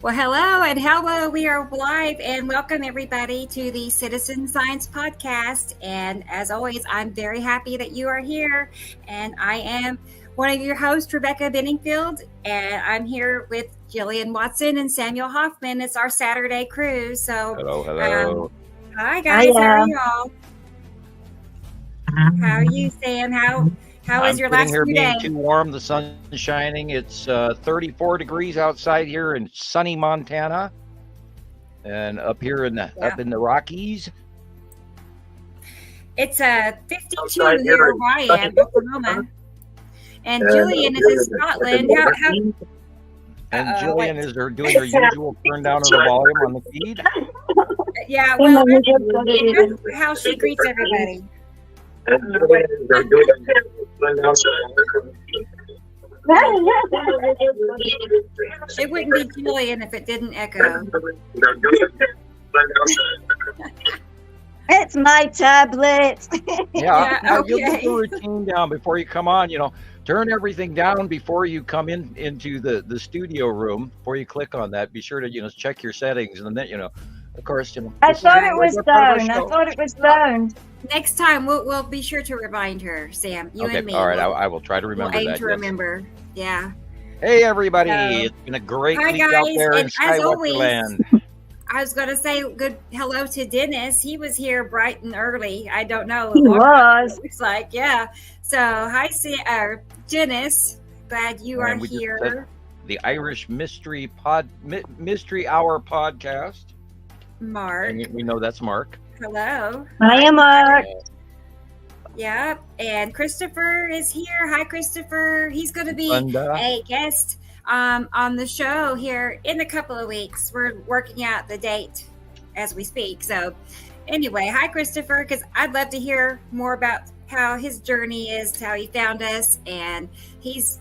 Well, hello and hello. We are live and welcome everybody to the Citizen Science Podcast. And as always, I'm very happy that you are here. And I am one of your hosts, Rebecca Benningfield, and I'm here with Gillian Watson and Samuel Hofman. It's our Saturday cruise. So, hello. Hi guys, how are y'all? How are you, Sam? How was your last few days? Being too warm. The sun's shining. It's 34 degrees outside here in sunny Montana, and up here up in the Rockies, it's 52 here where I am, Oklahoma. And Gillian is in Scotland. And Gillian is doing her usual turn down of the volume on the feed. Yeah, well, that's how she greets everybody. It wouldn't be Gillian if it didn't echo. It's my tablet. Yeah, okay. You'll get the routine down before you come on. Turn everything down before you come into the studio room. Before you click on that, be sure to check your settings, and then of course I thought it was done. Next time we'll be sure to remind her, Sam. You and me. All right, I will try to remember we'll aim that. to remember. Yeah. Hey everybody! It's been a great week out there in Skywalker Land. I was going to say good hello to Dennis. He was here bright and early. I don't know. He was. It looks like, yeah. So, hi, Dennis. Glad you are here. The Irish Mystery Hour podcast. Mark. And we know that's Mark. Hello. I am Mark. Yeah. And Christopher is here. Hi, Christopher. He's going to be a guest on the show here in a couple of weeks. We're working out the date as we speak. So anyway, hi Christopher, because I'd love to hear more about how his journey is, how he found us. And he's,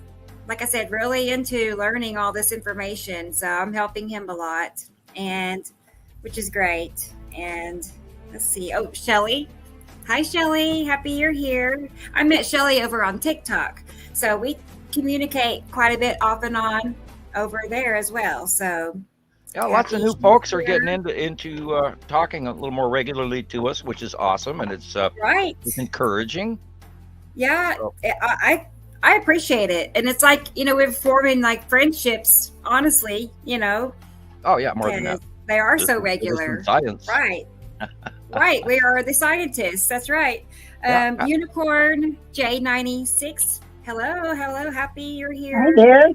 like I said, really into learning all this information. So I'm helping him a lot, and which is great. And let's see. Oh, Shelly. Hi, Shelly. Happy you're here. I met Shelly over on TikTok. So we communicate quite a bit off and on over there as well. So yeah, lots of new folks are getting into talking a little more regularly to us, which is awesome, and it's right. It's encouraging. Yeah, so. I appreciate it, and it's like we're forming like friendships. Honestly, Oh yeah, more than that. They are so regular. Science, right? Right. We are the scientists. That's right. Unicorn J96. Hello. Happy you're here. Hi there.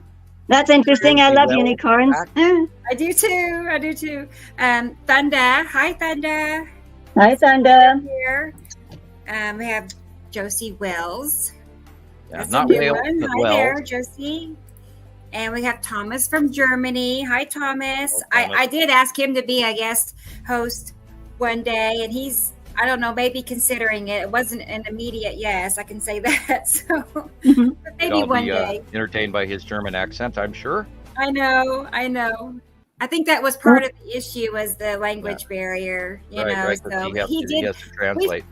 That's interesting. I love unicorns. I do too. Thunda. Hi, Thunda. Hi, Thunda. Here. We have Josie Wells. Yeah, that's not a new Wales, one. Hi Wells. there, Josie. And we have Thomas from Germany. Hi, Thomas. I did ask him to be a guest host one day, and he's, I don't know, maybe considering it. It wasn't an immediate yes, I can say that. So but maybe one day. Entertained by his German accent, I'm sure. I know. I think that was part of the issue, was the language barrier. Right, so he has to translate.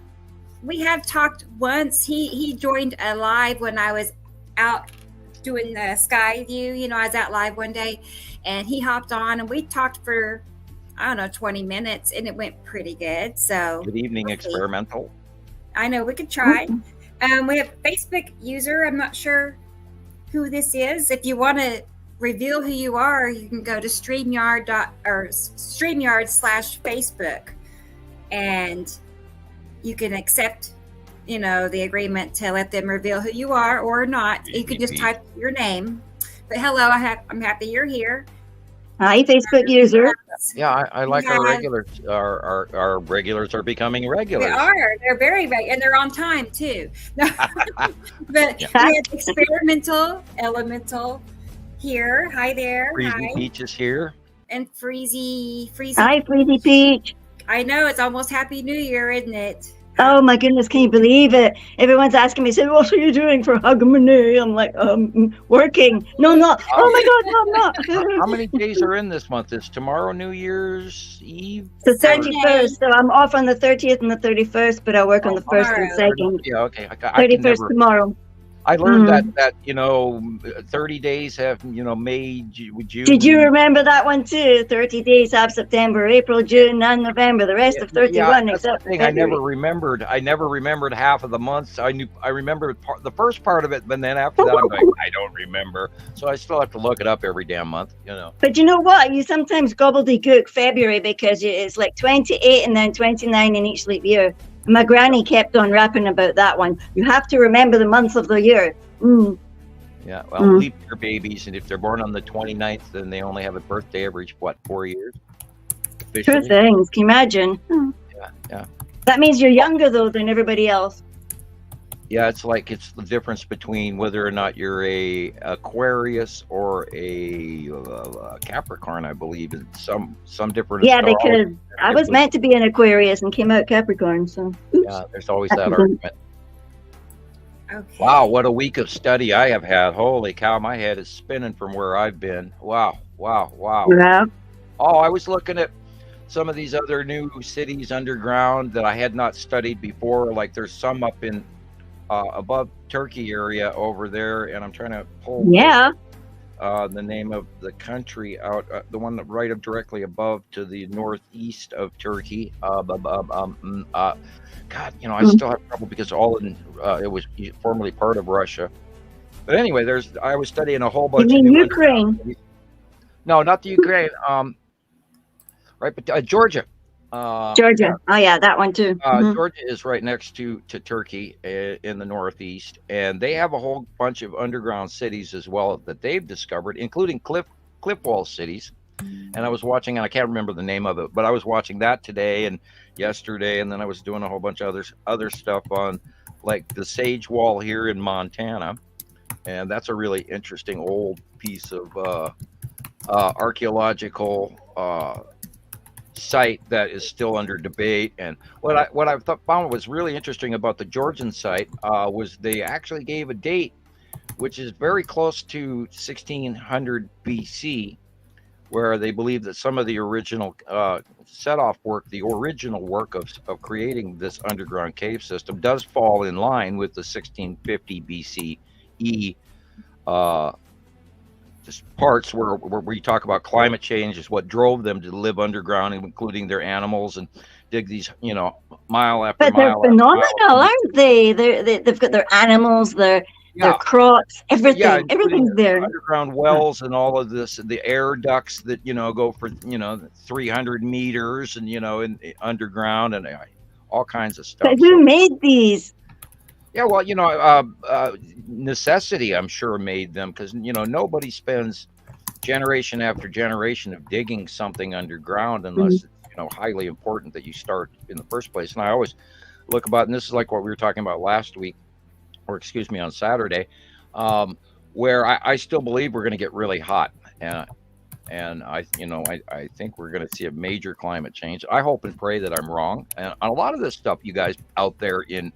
We have talked once. He joined a live when I was out doing the sky view. I was out live one day, and he hopped on, and we talked for 20 minutes, and it went pretty good. So good evening, experimental. I know, we could try. We have Facebook user. I'm not sure who this is. If you want to reveal who you are, you can go to StreamYard/Facebook, and you can accept, the agreement to let them reveal who you are or not. You can just type your name. But hello, I'm happy you're here. Hi, Facebook user. Yeah, I like our regulars. Our regulars are becoming regulars. They are. They're very regular, and they're on time too. But we have experimental, elemental here. Hi there. Freezy Peach is here. And Freezy. Hi, Freezy Peach. I know, it's almost Happy New Year, isn't it? Oh my goodness, can you believe it? Everyone's asking me, so what are you doing for Hogmanay? I'm like, working. No, I'm not. Oh my God, no, I'm not. How many days are in this month? Is tomorrow New Year's Eve? The 31st. So I'm off on the 30th and the 31st, but I work on the 1st and 2nd. Yeah, okay. 31st tomorrow. I learned that 30 days have May, June. Did you remember that one too? 30 days have September, April, June, and November. The rest of 31 that's except the thing. February. I never remembered half of the months. I remembered the first part of it, but then after that, I'm like, I don't remember. So I still have to look it up every damn month. But you know what? You sometimes gobbledygook February because it's like 28 and then 29 in each leap year. My granny kept on rapping about that one. You have to remember the months of the year. Yeah, well, leap year babies, and if they're born on the 29th, then they only have a birthday every, 4 years? Sure things. Can you imagine? Yeah. That means you're younger, though, than everybody else. Yeah, it's the difference between whether or not you're a Aquarius or a Capricorn, I believe. Some different. Yeah, because I was meant to be an Aquarius and came out Capricorn, so. Oops. Yeah, there's always that argument. Okay. Wow, what a week of study I have had. Holy cow, my head is spinning from where I've been. Wow. Yeah. Oh, I was looking at some of these other new cities underground that I had not studied before. Like there's some up in above Turkey area over there, and I'm trying to pull the name of the country out, the one that right up directly above to the northeast of Turkey. God, I still have trouble because it was formerly part of Russia. But anyway, I was studying a whole bunch. You mean Ukraine? No, not the Ukraine. Right, but Georgia. Georgia. Oh yeah, that one too. Georgia is right next to Turkey in the northeast, and they have a whole bunch of underground cities as well that they've discovered, including cliff wall cities. And I was watching, and I can't remember the name of it, but I was watching that today and yesterday, and then I was doing a whole bunch of other stuff on like the Sage Wall here in Montana, and that's a really interesting old piece of archaeological site that is still under debate. And what I found was really interesting about the Georgian site was they actually gave a date which is very close to 1600 BC, where they believe that some of the original set-off work, the original work of creating this underground cave system, does fall in line with the 1650 BCE just parts where we talk about climate change is what drove them to live underground, including their animals, and dig these, mile after mile. But they're phenomenal, aren't they? They've got their animals, their crops, everything. Yeah, everything's there. Underground wells and all of this, the air ducts that go for 300 meters, and in underground, and all kinds of stuff. But who made these? Yeah, well, necessity, I'm sure, made them, because nobody spends generation after generation of digging something underground unless it's highly important that you start in the first place. And I always look about, and this is like what we were talking about last week, or excuse me, on Saturday, where I still believe we're going to get really hot, and I think we're going to see a major climate change. I hope and pray that I'm wrong. And on a lot of this stuff, you guys out there in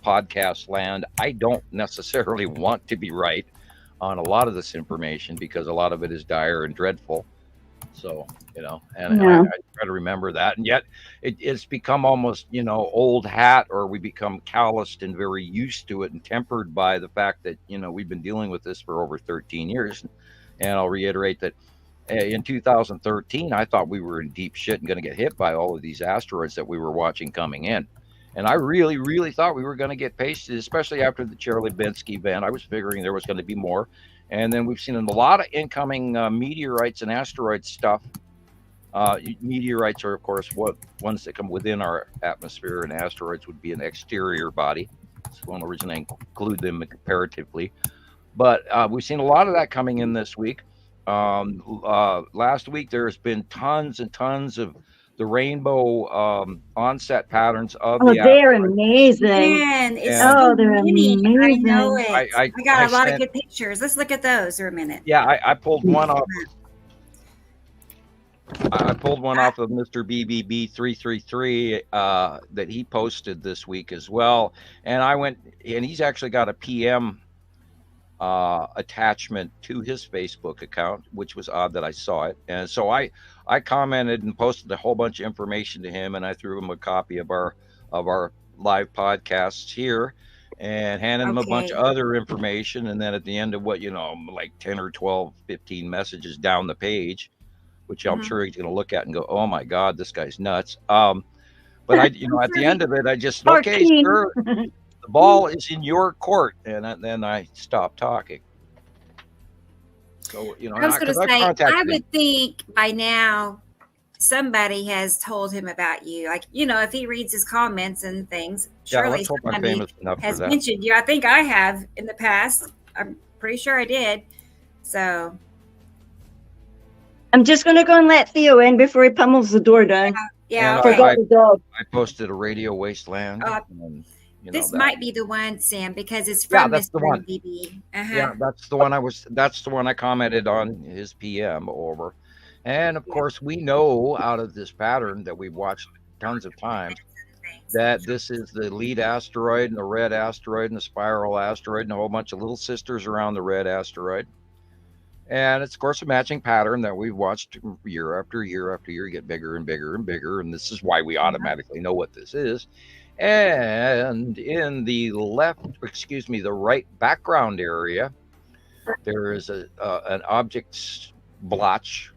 podcast land, I don't necessarily want to be right on a lot of this information, because a lot of it is dire and dreadful. So, I try to remember that. And yet it's become almost, old hat, or we become calloused and very used to it and tempered by the fact that, we've been dealing with this for over 13 years. And I'll reiterate that in 2013, I thought we were in deep shit and going to get hit by all of these asteroids that we were watching coming in. And I really, really thought we were going to get pasted, especially after the Chelyabinsk event. I was figuring there was going to be more. And then we've seen a lot of incoming meteorites and asteroid stuff. Meteorites are, of course, ones that come within our atmosphere, and asteroids would be an exterior body. That's one reason I include them comparatively. But we've seen a lot of that coming in this week. Last week, there's been tons and tons of the rainbow onset patterns of the they're amazing. Man, they're amazing. I know it. I got a lot of good pictures. Let's look at those for a minute. Yeah, I pulled one off. I pulled one off of Mr. BBB 333 that he posted this week as well, and I went, and he's actually got a PM attachment to his Facebook account, which was odd that I saw it. And so I commented and posted a whole bunch of information to him, and I threw him a copy of our live podcasts here. and handing him a bunch of other information. And then at the end of what, like 10 or 12, 15 messages down the page, which I'm sure he's going to look at and go, oh my God, this guy's nuts. But I, at the end of it, I just, okay, sir, the ball is in your court. And then I stopped talking. So, I was going to say, I would think by now somebody has told him about you. Like, if he reads his comments and things, surely somebody has mentioned you. I think I have in the past. I'm pretty sure I did. So I'm just going to go and let Theo in before he pummels the door down. Yeah. Forgot the dog. I posted a radio wasteland. This might be the one, Sam, because it's from that's the one. BB. Yeah, that's the one that's the one I commented on his PM over. And of course, we know out of this pattern that we've watched tons of times that this is the lead asteroid and the red asteroid and the spiral asteroid and a whole bunch of little sisters around the red asteroid. And it's, of course, a matching pattern that we've watched year after year after year get bigger and bigger and bigger. And this is why we automatically know what this is. And in the the right background area, there is an object blotch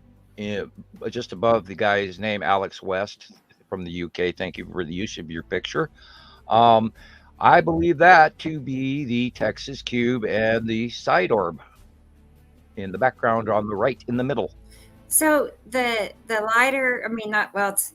just above the guy's name, Alex West from the UK. Thank you for the use of your picture. I believe that to be the Texas cube and the side orb in the background on the right in the middle. So the lighter,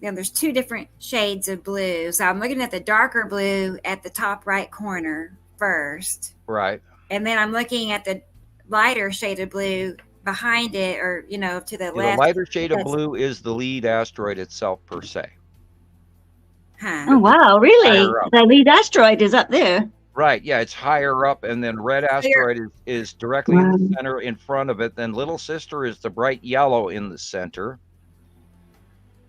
there's two different shades of blue. So I'm looking at the darker blue at the top right corner first. Right. And then I'm looking at the lighter shade of blue behind it, or to the left. The lighter shade of blue is the lead asteroid itself per se. Huh. Oh wow, really? The lead asteroid is up there. Right, yeah, it's higher up, and then red asteroid is directly in the center in front of it. Then little sister is the bright yellow in the center.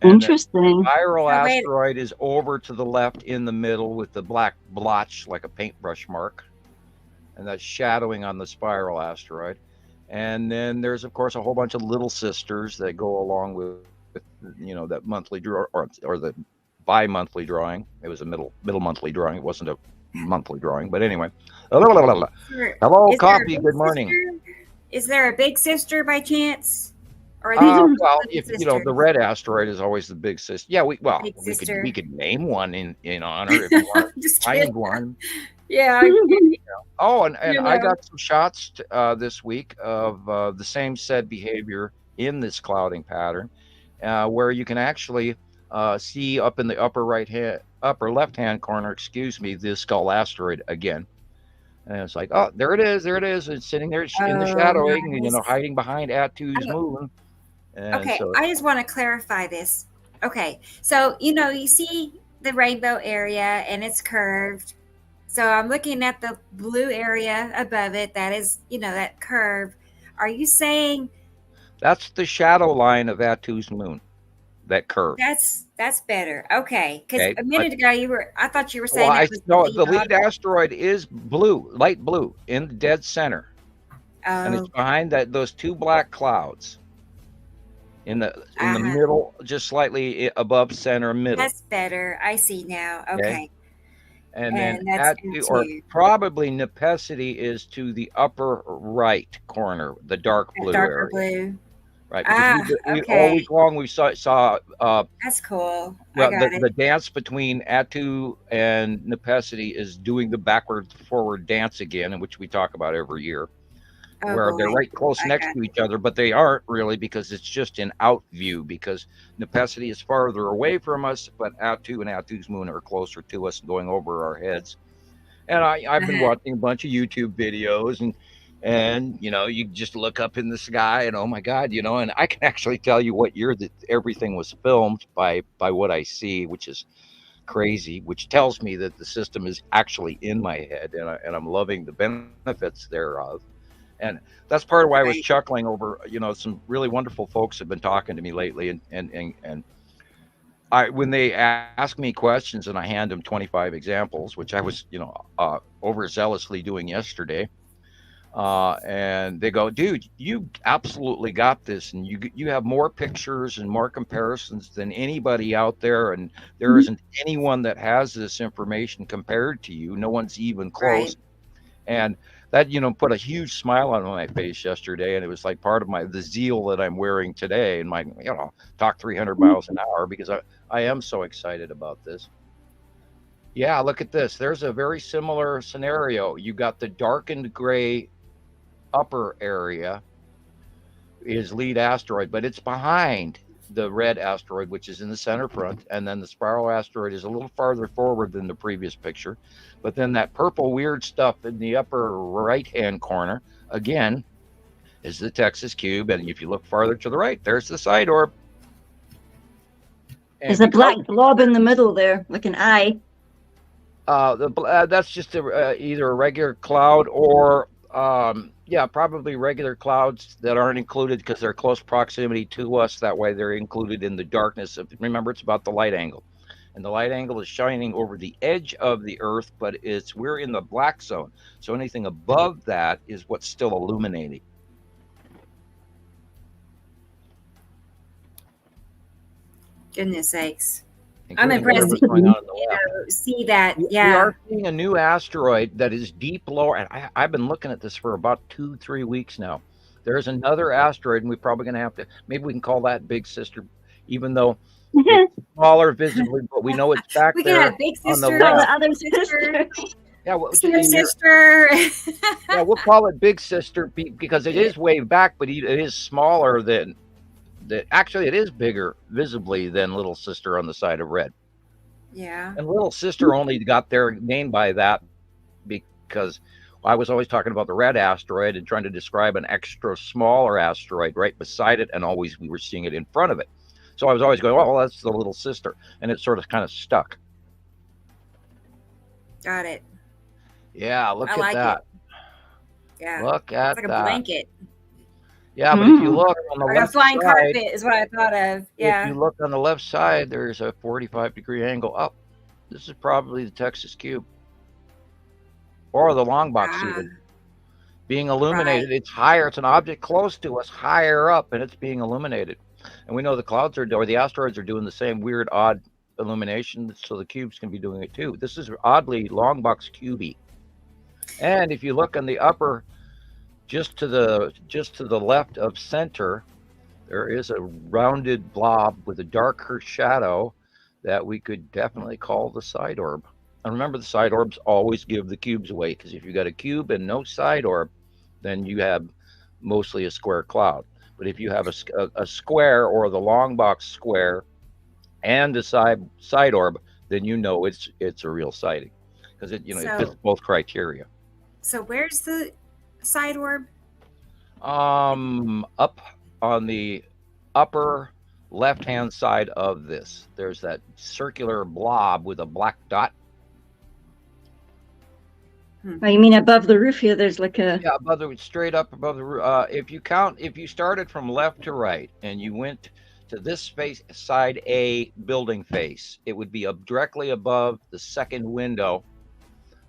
And interesting. Spiral asteroid is over to the left in the middle with the black blotch like a paintbrush mark, and that's shadowing on the spiral asteroid. And then there's, of course, a whole bunch of little sisters that go along with that monthly draw or the bi-monthly drawing. It was a middle monthly drawing. It wasn't a monthly drawing, but anyway. Hello, Coffee. Good morning. Is there a big sister by chance? Or well, if the red asteroid is always the big sister. Yeah, we could name one in honor if you want to find one. Yeah. Oh, and I got some shots this week of the same said behavior in this clouding pattern, where you can actually see up in the upper left-hand corner, the skull asteroid again. And it's like, oh, there it is. It's sitting there in the shadowing, nice. Hiding behind Atu's moon. And okay, I just want to clarify this. Okay, so, you see the rainbow area and it's curved. So I'm looking at the blue area above it. That is, that curve. Are you saying? That's the shadow line of Atu's moon. That curve. That's better. Okay, because a minute ago I thought you were saying. The lead asteroid is blue, light blue, in the dead center, and it's behind those two black clouds in the middle, just slightly above center middle. That's better. I see now. Okay. And then probably Nepesity is to the upper right corner, the dark blue area. Blue. Right. All week long we saw that's cool. The dance between Atu and Nepesity is doing the backward forward dance again, in which we talk about every year, where they're right close next to each other, but they aren't really because it's just in out view, because Nepesity is farther away from us, but Atu and Atu's moon are closer to us, going over our heads. And I've been watching a bunch of YouTube videos, and you just look up in the sky and oh my God, and I can actually tell you what year that everything was filmed by what I see, which is crazy, which tells me that the system is actually in my head, and I'm loving the benefits thereof. And that's part of why I was chuckling over, some really wonderful folks have been talking to me lately, and when they ask me questions and I hand them 25 examples, which I was, overzealously doing yesterday. And they go, dude, you absolutely got this, and you have more pictures and more comparisons than anybody out there, and there isn't anyone that has this information compared to you. No one's even close. Right. And that, put a huge smile on my face yesterday, and it was like part of the zeal that I'm wearing today, and my, talk 300 miles an hour, because I am so excited about this. Yeah, look at this. There's a very similar scenario. You got the darkened gray upper area is lead asteroid, but it's behind the red asteroid, which is in the center front, and then the spiral asteroid is a little farther forward than the previous picture. But then that purple weird stuff in the upper right hand corner again is the Texas cube, and if you look farther to the right, there's the side orb. And there's a black blob in the middle there, like an eye. That's just either a regular cloud or probably regular clouds that aren't included because they're close proximity to us. That way they're included in the darkness. Remember, it's about the light angle. And the light angle is shining over the edge of the Earth, but we're in the black zone. So anything above that is what's still illuminating. Goodness sakes. I'm impressed to see that. Yeah. We are seeing a new asteroid that is deep lower. And I've been looking at this for about 2-3 weeks now. There's another asteroid, and we're probably going to have to, maybe we can call that Big Sister, even though it's smaller visibly, but we know it's back there. We got Big Sister, the other sister. Yeah, sister. Yeah, we'll call it Big Sister because it is way back, but it is smaller than. Actually, it is bigger visibly than Little Sister on the side of red. Yeah. And Little Sister only got their name by that because I was always talking about the red asteroid and trying to describe an extra smaller asteroid right beside it, and always we were seeing it in front of it. So I was always going, well, that's the Little Sister, and it sort of kind of stuck. Got it. Yeah, look at that. Yeah. Look at it's like a blanket. Yeah, but if you look on the left a flying side, carpet is what I thought of. Yeah. If you look on the left side, there's a 45-degree angle up. This is probably the Texas cube. Or the long box even. Being illuminated. Right. It's higher. It's an object close to us, higher up, and it's being illuminated. And we know the clouds or the asteroids are doing the same weird, odd illumination, so the cubes can be doing it too. This is oddly long box cubey. And if you look on the upper, just to the left of center, there is a rounded blob with a darker shadow that we could definitely call the side orb. And remember, the side orbs always give the cubes away, because if you got a cube and no side orb, then you have mostly a square cloud. But if you have a square, or the long box square and a side orb, then you know it's a real sighting, because it fits both criteria. So where's the side orb? Up on the upper left-hand side of this. There's that circular blob with a black dot. Oh, you mean above the roof here? There's like a straight up above the roof. If you started from left to right and you went to this side A building face, it would be directly above the second window,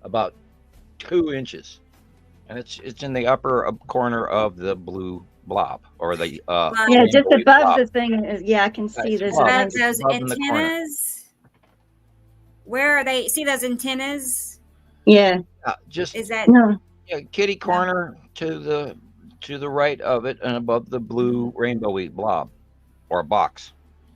about 2 inches, and it's in the upper corner of the blue blob, or the just above blob. The thing. I can see this. Above those antennas. Where are they? See those antennas? Yeah. Is that kitty corner to the right of it, and above the blue rainbowy blob or box,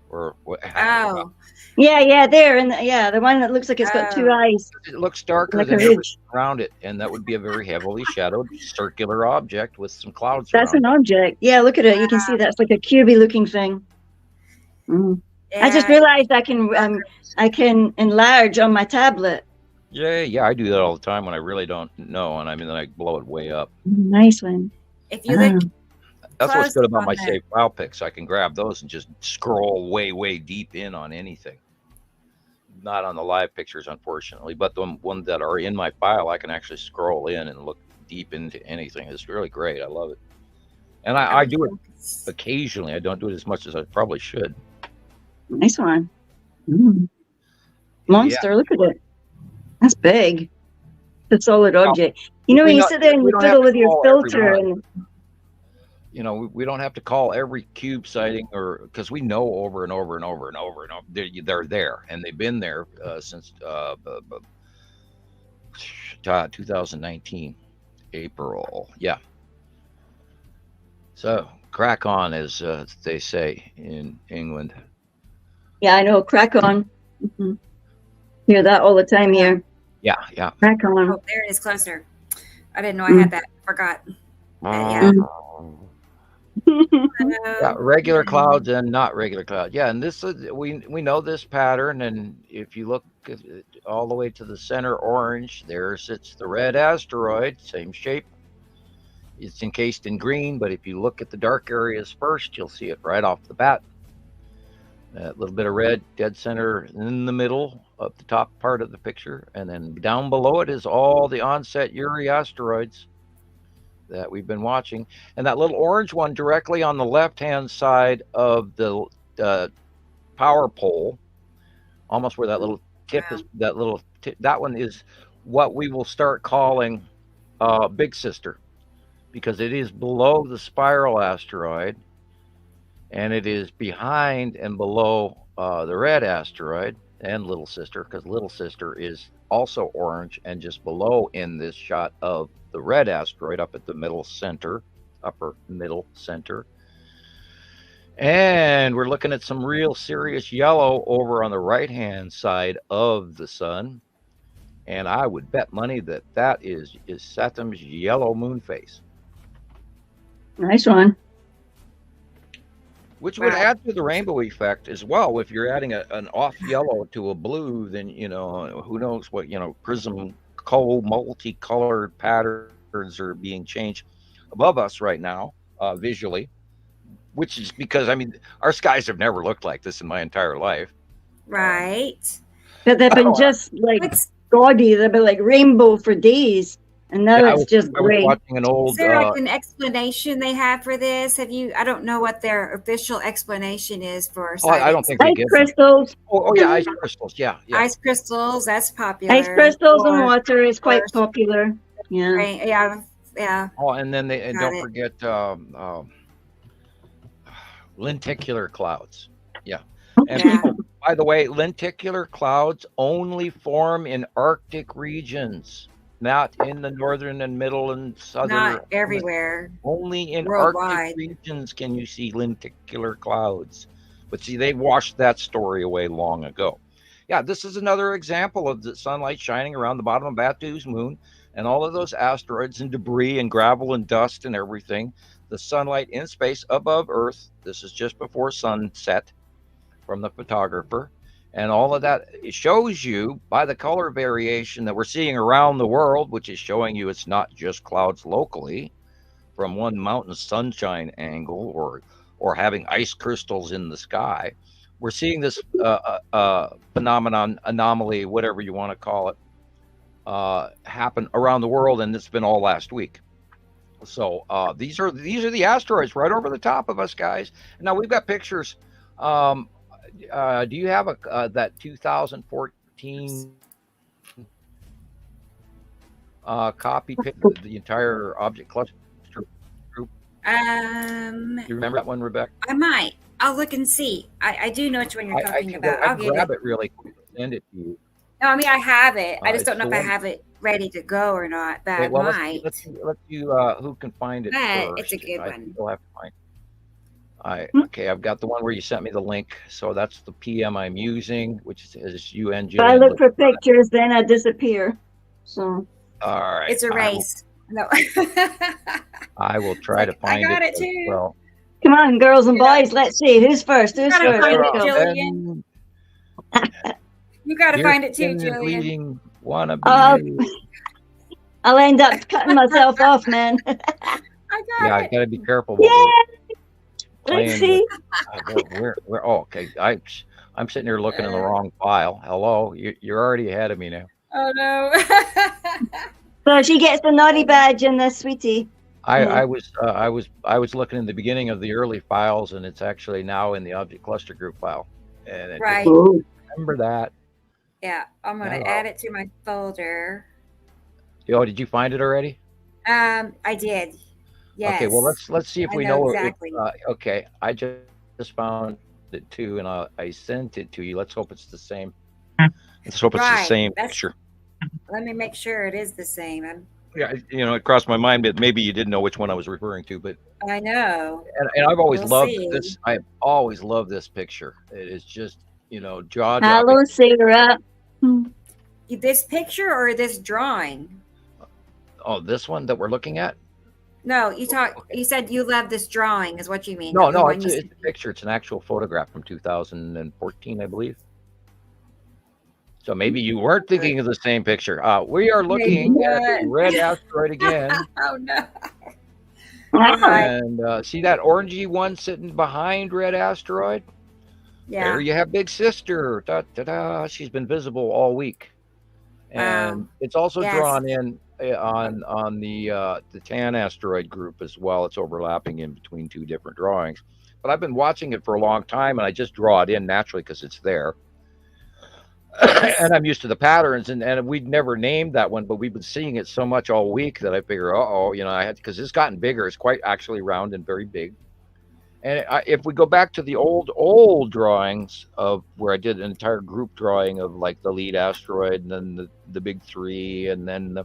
or there, and the one that looks like it's got 2 eyes. It looks darker than everything around it, and that would be a very heavily shadowed circular object with some clouds. That's an object. Yeah, look at it. You can see that's like a cubey looking thing. Mm. Yeah. I just realized I can enlarge on my tablet. Yeah, I do that all the time when I really don't know, and then I blow it way up. Nice one. If you look, that's what's good about my save file picks. I can grab those and just scroll way deep in on anything. Not on the live pictures, unfortunately, but the ones that are in my file, I can actually scroll in and look deep into anything. It's really great. I love it, and I do it occasionally. I don't do it as much as I probably should. Nice one. Monster, look at it. That's big. the solid object. You know, when you sit there and you fiddle with your filter and. You know, we don't have to call every cube sighting, or because we know over and over and over and over and over they're there, and they've been there since 2019 April. Yeah. So crack on, as they say in England. Yeah, I know. Crack on. Mm-hmm. Hear that all the time here. Yeah. Crack on. Oh, there it is closer. I didn't know I had that. Forgot. Yeah. Yeah, regular clouds and not regular clouds. Yeah, and this is we know this pattern, and if you look all the way to the center orange, there sits the red asteroid, same shape. It's encased in green, but if you look at the dark areas first, you'll see it right off the bat. That little bit of red dead center in the middle of the top part of the picture, and then down below it is all the onset Uri asteroids that we've been watching, and that little orange one directly on the left-hand side of the power pole, almost where that little tip is. That one is what we will start calling Big Sister, because it is below the spiral asteroid, and it is behind and below the red asteroid and Little Sister, because Little Sister is also orange and just below in this shot of the red asteroid up at the middle center, upper middle center. And we're looking at some real serious yellow over on the right-hand side of the sun. And I would bet money that is Saturn's yellow moon face. Nice one. Which would add to the rainbow effect as well. If you're adding an off yellow to a blue, then, you know, who knows what, prism multicolored patterns are being changed above us right now, visually, which is because, I mean, our skies have never looked like this in my entire life. Right. But they've been just like gaudy. They've been like rainbow for days. And now it's just gray. Watching an old, is there like an explanation they have for this? I don't know what their official explanation is for. I don't think they give ice crystals. Yeah, ice crystals. Yeah. Ice crystals, that's popular. Ice crystals and water is quite popular. Yeah. Right. Yeah. Oh, and then don't forget lenticular clouds. Yeah. And by the way, lenticular clouds only form in Arctic regions. Not in the northern and middle and southern. Not everywhere. Only in worldwide. Arctic regions can you see lenticular clouds. But see, they washed that story away long ago. Yeah, this is another example of the sunlight shining around the bottom of Batu's moon and all of those asteroids and debris and gravel and dust and everything. The sunlight in space above Earth. This is just before sunset from the photographer. And all of that, it shows you by the color variation that we're seeing around the world, which is showing you it's not just clouds locally from one mountain sunshine angle or having ice crystals in the sky. We're seeing this phenomenon, anomaly, whatever you want to call it, happen around the world, and it's been all last week. So these are the asteroids right over the top of us, guys. Now we've got pictures. Do you have that 2014 copy picture of the entire object cluster group? Do you remember that one, Rebecca? I might. I'll look and see. I do know which one you're talking about. I'll grab it really quick and send it to you. No, I mean, I have it. I just don't know if I have it ready to go or not, but I might. Let's you who can find it but first. It's a good one. You'll have to find it. Okay, I've got the one where you sent me the link. So that's the PM I'm using, which is UN. If I look for pictures, then I disappear. So. All right. It's a race. No. I will try to find it. I got it too. Well. Come on, girls and boys. Let's see who's first. Who's first? Find it, Gillian. You got to find it too, Gillian. I'll end up cutting myself off, man. I got it. I got to be careful. Let's see. Okay. I'm sitting here looking in the wrong file. Hello, you're already ahead of me now. Oh no. So she gets the naughty badge in this, sweetie. I was looking in the beginning of the early files, and it's actually now in the object cluster group file. And right. Remember that. Yeah, I'm gonna add it to my folder. Oh, did you find it already? I did. Yes. Okay, well let's see if we know know exactly. Okay, I just found it too, and I sent it to you. Let's hope it's the same. Let's hope it's the same picture. Let me make sure it is the same. Yeah, it crossed my mind that maybe you didn't know which one I was referring to, but I know. And I've always loved see. this. I've always loved this picture. It is just, jaw dropping. Hello, Sarah. This picture or this drawing? Oh, this one that we're looking at? No, you said you love this drawing, is what you mean. No, it's a picture. It's an actual photograph from 2014, I believe. So maybe you weren't thinking of the same picture. We are looking at the red asteroid again. Oh no! And see that orangey one sitting behind red asteroid? Yeah. There you have Big Sister. Da, da, da. She's been visible all week, and it's also drawn in on the tan asteroid group as well. It's overlapping in between two different drawings. But I've been watching it for a long time, and I just draw it in naturally because it's there. And I'm used to the patterns, and we'd never named that one, but we've been seeing it so much all week that I figure, I had, because it's gotten bigger. It's quite actually round and very big. And if we go back to the old drawings of where I did an entire group drawing of like the lead asteroid and then the big three and then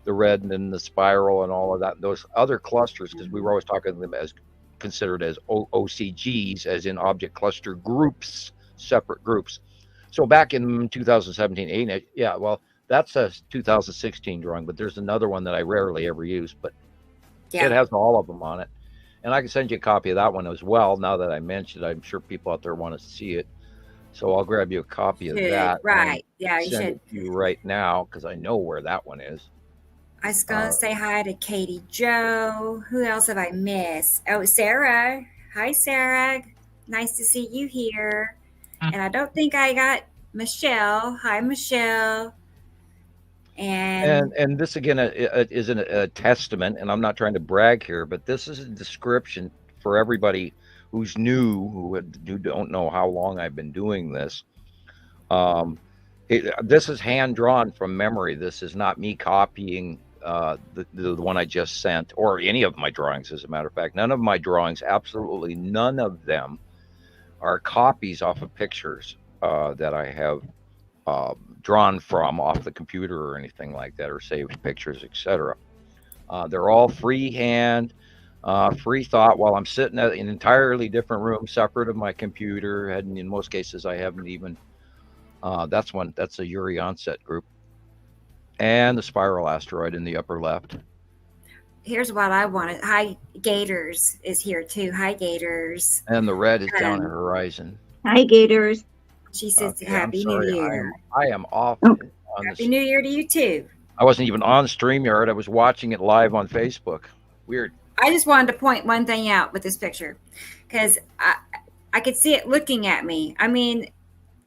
the red and then the spiral and all of that, those other clusters, because we were always talking to them as considered as OCGs, as in object cluster groups, separate groups. So back in 2017, 18, yeah, well, that's a 2016 drawing, but there's another one that I rarely ever use, but it has all of them on it. And I can send you a copy of that one as well. Now that I mentioned it, I'm sure people out there want to see it. So I'll grab you a copy of that. Right. Yeah, you send should. It to you right now, because I know where that one is. I was going to say hi to Katie Joe. Who else have I missed? Oh, Sarah. Hi, Sarah. Nice to see you here. And I don't think I got Michelle. Hi, Michelle. And this again isn't a testament, and I'm not trying to brag here, but this is a description for everybody who's new, who don't know how long I've been doing this. This is hand drawn from memory. This is not me copying the one I just sent, or any of my drawings. As a matter of fact, none of my drawings, absolutely none of them, are copies off of pictures that I have drawn from off the computer or anything like that, or saved pictures, etc. They're all freehand, free thought while I'm sitting in an entirely different room, separate of my computer. And in most cases, I haven't even. That's a Uri onset group, and the spiral asteroid in the upper left. Here's what I wanted. Hi, Gators is here too. Hi, Gators. And the red is down the horizon. Hi, Gators. She says Happy New Year. I am off. Happy New Year to you too. I wasn't even on StreamYard. I was watching it live on Facebook. Weird. I just wanted to point one thing out with this picture, because I could see it looking at me. I mean,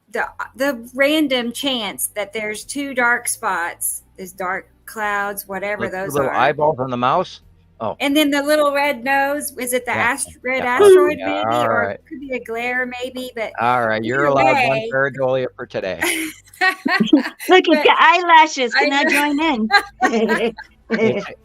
the random chance that there's two dark spots, there's dark clouds, whatever those little are. Eyeballs on the mouse. Oh. And then the little red nose. Is it the red asteroid maybe? All or right. It could be a glare maybe. But all right, you're allowed one pareidolia for today. Look at the eyelashes. Can I join in?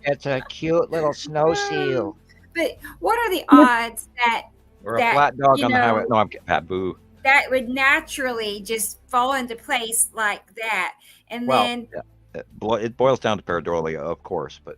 It's a cute little snow seal. But what are the odds that or a flat dog on the highway? No, I'm kidding. Boo. That would naturally just fall into place like that, and then it boils down to pareidolia, of course, but.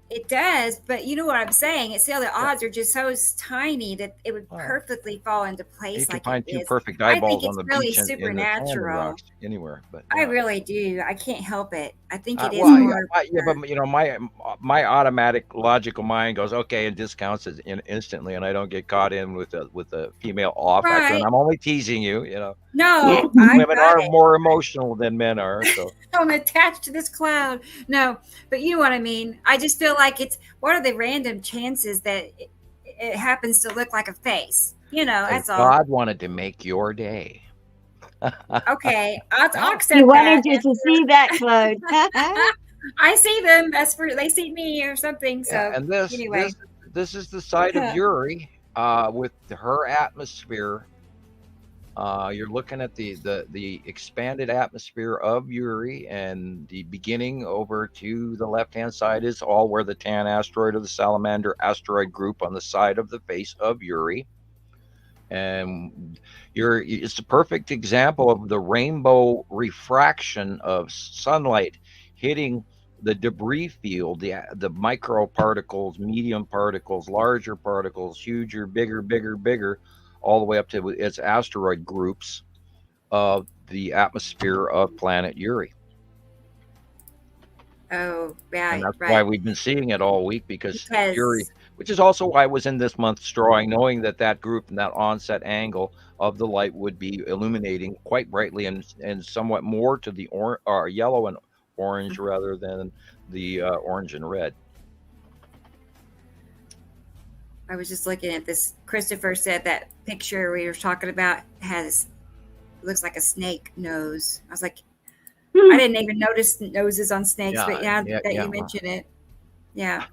It does, but you know what I'm saying. It's still the odds are just so tiny that it would perfectly fall into place. You can find two perfect eyeballs on the really beach supernatural. and rocks anywhere, but I really do. I can't help it. I think it is more. But my automatic logical mind goes okay and discounts it instantly, and I don't get caught in with a female off. Right. I'm only teasing you. No, women are more emotional than men are. So I'm attached to this cloud. No, but you know what I mean. I just feel like what are the random chances that it happens to look like a face? That's all. God wanted to make your day. Okay, I'll accept He wanted you to see that cloud. I see them. That's for they see me or something. So and this is the side of Uri with her atmosphere You're looking at the expanded atmosphere of Uri, and the beginning over to the left-hand side is all where the Tan asteroid or the Salamander asteroid group on the side of the face of Uri. And it's a perfect example of the rainbow refraction of sunlight hitting the debris field, the micro particles, medium particles, larger particles, huger, bigger, all the way up to its asteroid groups of the atmosphere of planet Uri. Oh, And right, that's why right. we've been seeing it all week, because Uri, which is also why I was in this month's drawing, knowing that group and that onset angle of the light would be illuminating quite brightly and somewhat more to the yellow and orange rather than the orange and red. I was just looking at this. Christopher said that picture we were talking about looks like a snake nose. I was like, I didn't even notice noses on snakes, but you mentioned it. Yeah.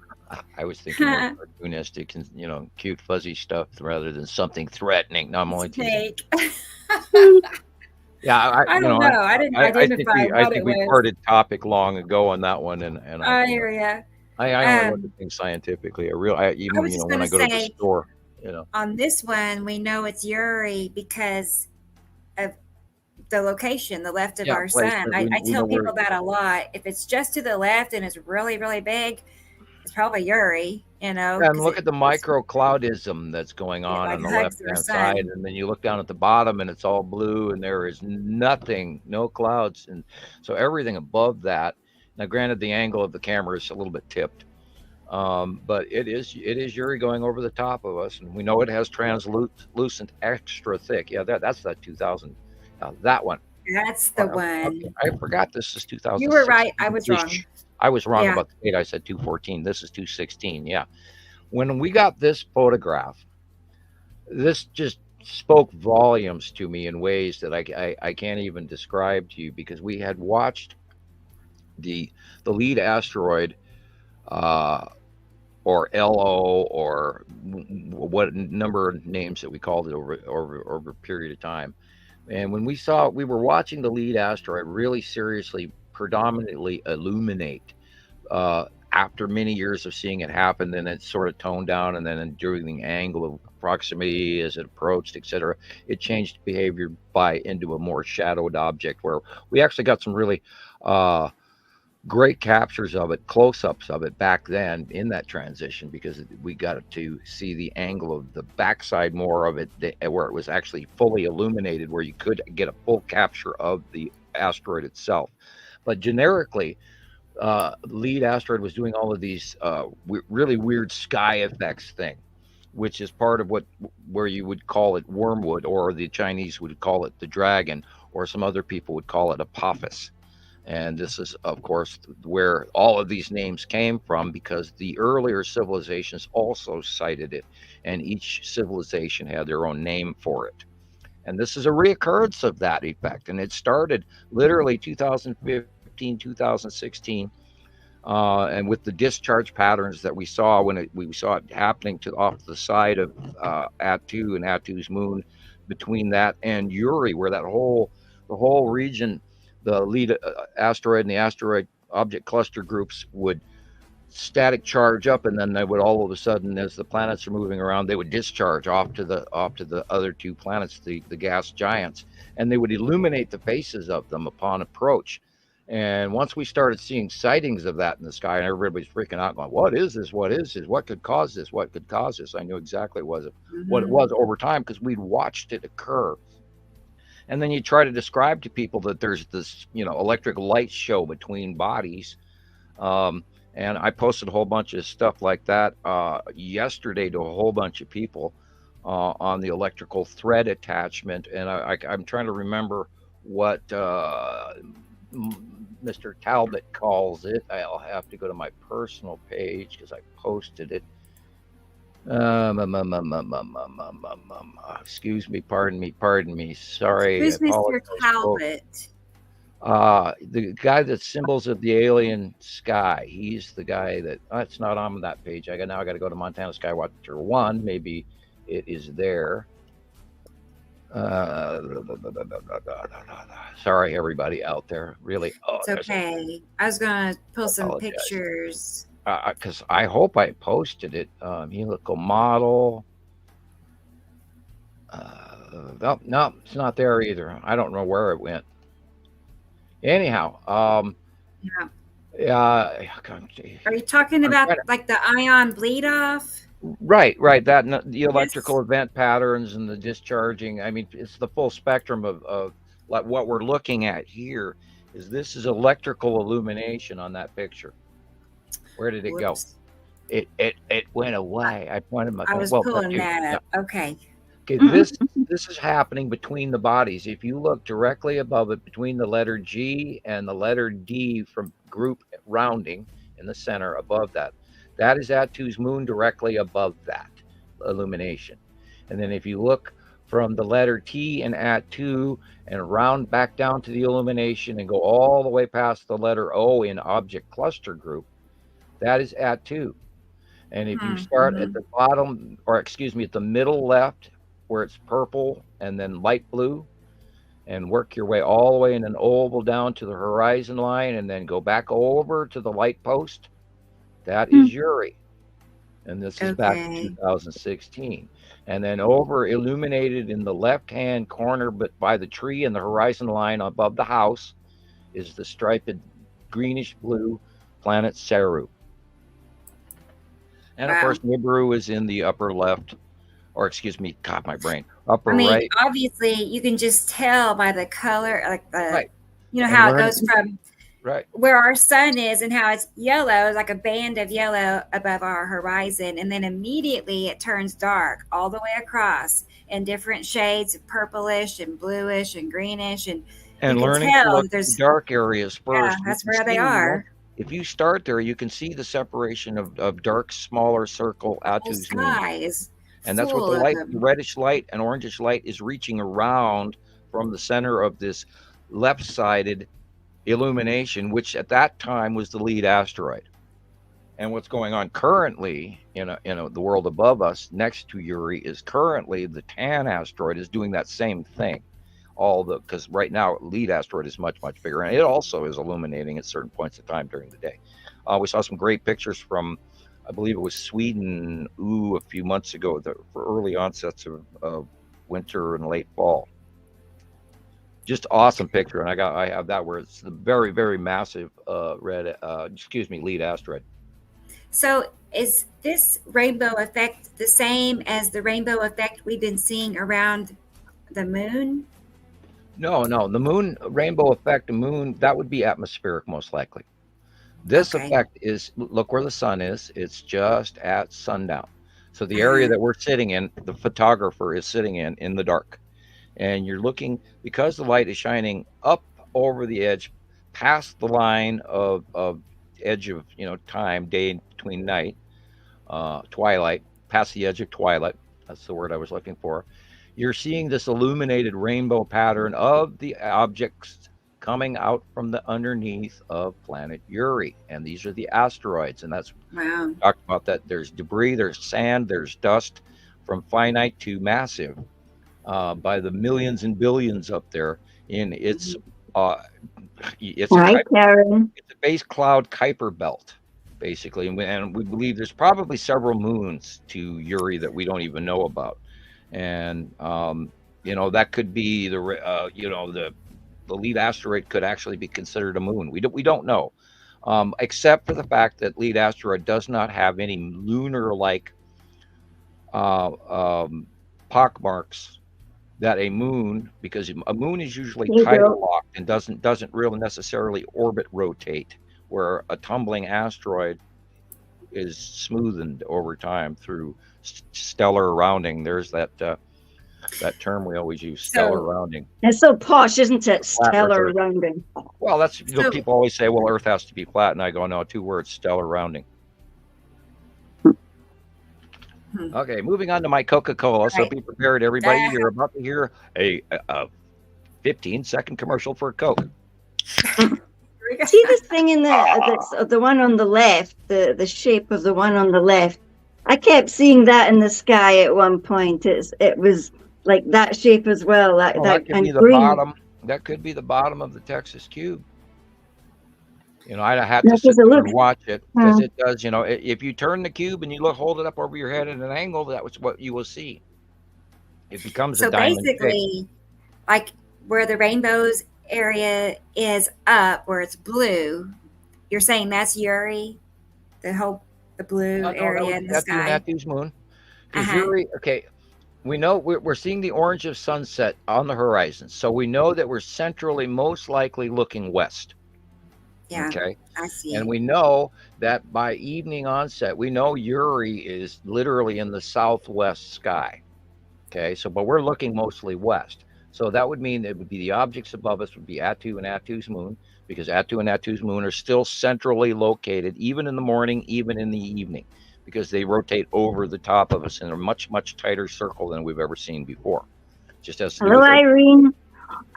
I was thinking more cartoonistic and cute fuzzy stuff rather than something threatening. No, I'm only teasing. Yeah, I don't know. I didn't identify I think we parted topic long ago on that one, and I hear you. I only look at things scientifically. Even when I go to the store, On this one, we know it's Uri because of the location, the left of our sun. I tell people that a lot. If it's just to the left and it's really, really big, it's probably Uri, And look at the microcloudism that's going on the left-hand side, and then you look down at the bottom and it's all blue and there is nothing, no clouds. And so everything above that, now granted the angle of the camera is a little bit tipped, but it is Uri going over the top of us, and we know it has translucent extra thick. Yeah, that's that 2000. That one. That's the one. Okay. I forgot this is 2000. You were right. I was wrong. I was wrong about the date. I said 214. This is 216. Yeah. When we got this photograph, this just spoke volumes to me in ways that I can't even describe to you, because we had watched the lead asteroid, or LO, or what number of names that we called it over a period of time. And when we were watching the lead asteroid really seriously, predominantly illuminate, after many years of seeing it happen, then it sort of toned down, and then during the angle of proximity as it approached, etc., it changed behavior into a more shadowed object, where we actually got some really great captures of it, close-ups of it back then in that transition, because we got to see the angle of the backside more of it, where it was actually fully illuminated, where you could get a full capture of the asteroid itself. But generically, lead asteroid was doing all of these really weird sky effects thing, which is part of where you would call it wormwood, or the Chinese would call it the dragon, or some other people would call it apophis. And this is, of course, where all of these names came from, because the earlier civilizations also cited it, and each civilization had their own name for it. And this is a reoccurrence of that effect. And it started literally 2015, 2016, and with the discharge patterns that we saw when we saw it happening off the side of Attu and Attu's moon, between that and Uri, where the whole region, the lead asteroid and the asteroid object cluster groups would static charge up, and then they would all of a sudden, as the planets are moving around, they would discharge off to the other two planets, the gas giants, and they would illuminate the faces of them upon approach. And once we started seeing sightings of that in the sky, and everybody's freaking out, going, "What is this? What is this? What could cause this? What could cause this?" I knew exactly what it was over time, because we'd watched it occur. And then you try to describe to people that there's this, electric light show between bodies. And I posted a whole bunch of stuff like that yesterday to a whole bunch of people on the electrical thread attachment. And I'm trying to remember what Mr. Talbot calls it. I'll have to go to my personal page because I posted it. Excuse me, pardon me. Sorry. Who's Mr. Talbot? The guy that symbols of the alien sky. He's the guy that it's not on that page. I got to go to Montana Skywatcher 1. Maybe it is there. Uh, sorry, everybody out there. Really, It's okay. I was gonna post some pictures. Because I hope I posted it. Helical model. No, it's not there either. I don't know where it went. Anyhow, yeah. Are you talking about like the ion bleed off? Right. That the electrical event patterns and the discharging. I mean, it's the full spectrum of like what we're looking at here. This is electrical illumination on that picture. Where did it go? It went away. I pointed my. I was pulling that up. Okay. Okay. This is happening between the bodies. If you look directly above it, between the letter G and the letter D from group rounding in the center above that. That is Attu's moon directly above that illumination. And then if you look from the letter T in Attu and round back down to the illumination and go all the way past the letter O in object cluster group, that is Attu. And if you start at the bottom, or excuse me, at the middle left where it's purple and then light blue, and work your way all the way in an oval down to the horizon line and then go back over to the light post, that is Uri. And this is back in 2016. And then over illuminated in the left-hand corner, but by the tree and the horizon line above the house, is the striped greenish blue planet Saru. And of course, Nibiru is in the upper left, or excuse me, God, my brain, upper right. Obviously, you can just tell by the color, like the, you know, how it goes from where our sun is and how it's yellow, like a band of yellow above our horizon. And then immediately it turns dark all the way across in different shades of purplish and bluish and greenish. And learning to look at dark areas first. Yeah, that's where they are. If you start there, you can see the separation of dark, smaller circle Attu's moon. And that's what the light, the reddish light and orangish light is reaching around from the center of this left-sided illumination, which at that time was the lead asteroid. And what's going on currently in the world above us next to Uri is currently the Tan asteroid is doing that same thing. Because right now lead asteroid is much bigger, and it also is illuminating at certain points of time during the day. We saw some great pictures from, I believe it was Sweden, a few months ago, for early onsets of winter and late fall. Just awesome picture, and I have that where it's the very, very massive lead asteroid. So is this rainbow effect the same as the rainbow effect we've been seeing around the moon? No, the moon rainbow effect, the moon, that would be atmospheric most likely. This effect is, look where the sun is, it's just at sundown. So the area that we're sitting in, the photographer is sitting in the dark. And you're looking, because the light is shining up over the edge, past the line of edge of time, day between night, twilight, past the edge of twilight. That's the word I was looking for. You're seeing this illuminated rainbow pattern of the objects coming out from the underneath of planet Uri. And these are the asteroids. And that's talked about that. There's debris, there's sand, there's dust, from finite to massive, by the millions and billions up there in its it's a base cloud Kuiper belt, basically. And we believe there's probably several moons to Uri that we don't even know about. And that could be the lead asteroid could actually be considered a moon. We don't know, except for the fact that lead asteroid does not have any lunar-like pockmarks that a moon, because a moon is usually tidal locked and doesn't really necessarily orbit rotate, where a tumbling asteroid is smoothened over time through stellar rounding. There's that term we always use, stellar rounding. It's so posh, isn't it? Stellar rounding. Well, that's people always say, well, Earth has to be flat, and I go, no, 2 words, stellar rounding. Okay, moving on to my Coca-Cola. So be prepared, everybody. You're about to hear a 15-second commercial for Coke. See this thing in the one on the left, the shape of the one on the left. I kept seeing that in the sky at one point. It was like that shape as well. That could be And the green. bottom. That could be the bottom of the Texas cube. I'd have No, to sit 'cause it there and looks. watch it, because it does. If you turn the cube and you hold it up over your head at an angle, that was what you will see. It becomes a So diamond shape. basically, like where the rainbows area is up, where it's blue, you're saying that's Uri, the blue area in the sky. Attu's moon. Because Uri, okay, we know we're seeing the orange of sunset on the horizon, so we know that we're centrally most likely looking west. Yeah, okay, I see. And we know that by evening onset, we know Uri is literally in the southwest sky. Okay, but we're looking mostly west. So that would mean it would be the objects above us would be Attu and Attu's moon, because Attu and Attu's moon are still centrally located, even in the morning, even in the evening, because they rotate over the top of us in a much, much tighter circle than we've ever seen before. Just has to do Hello, with Irene.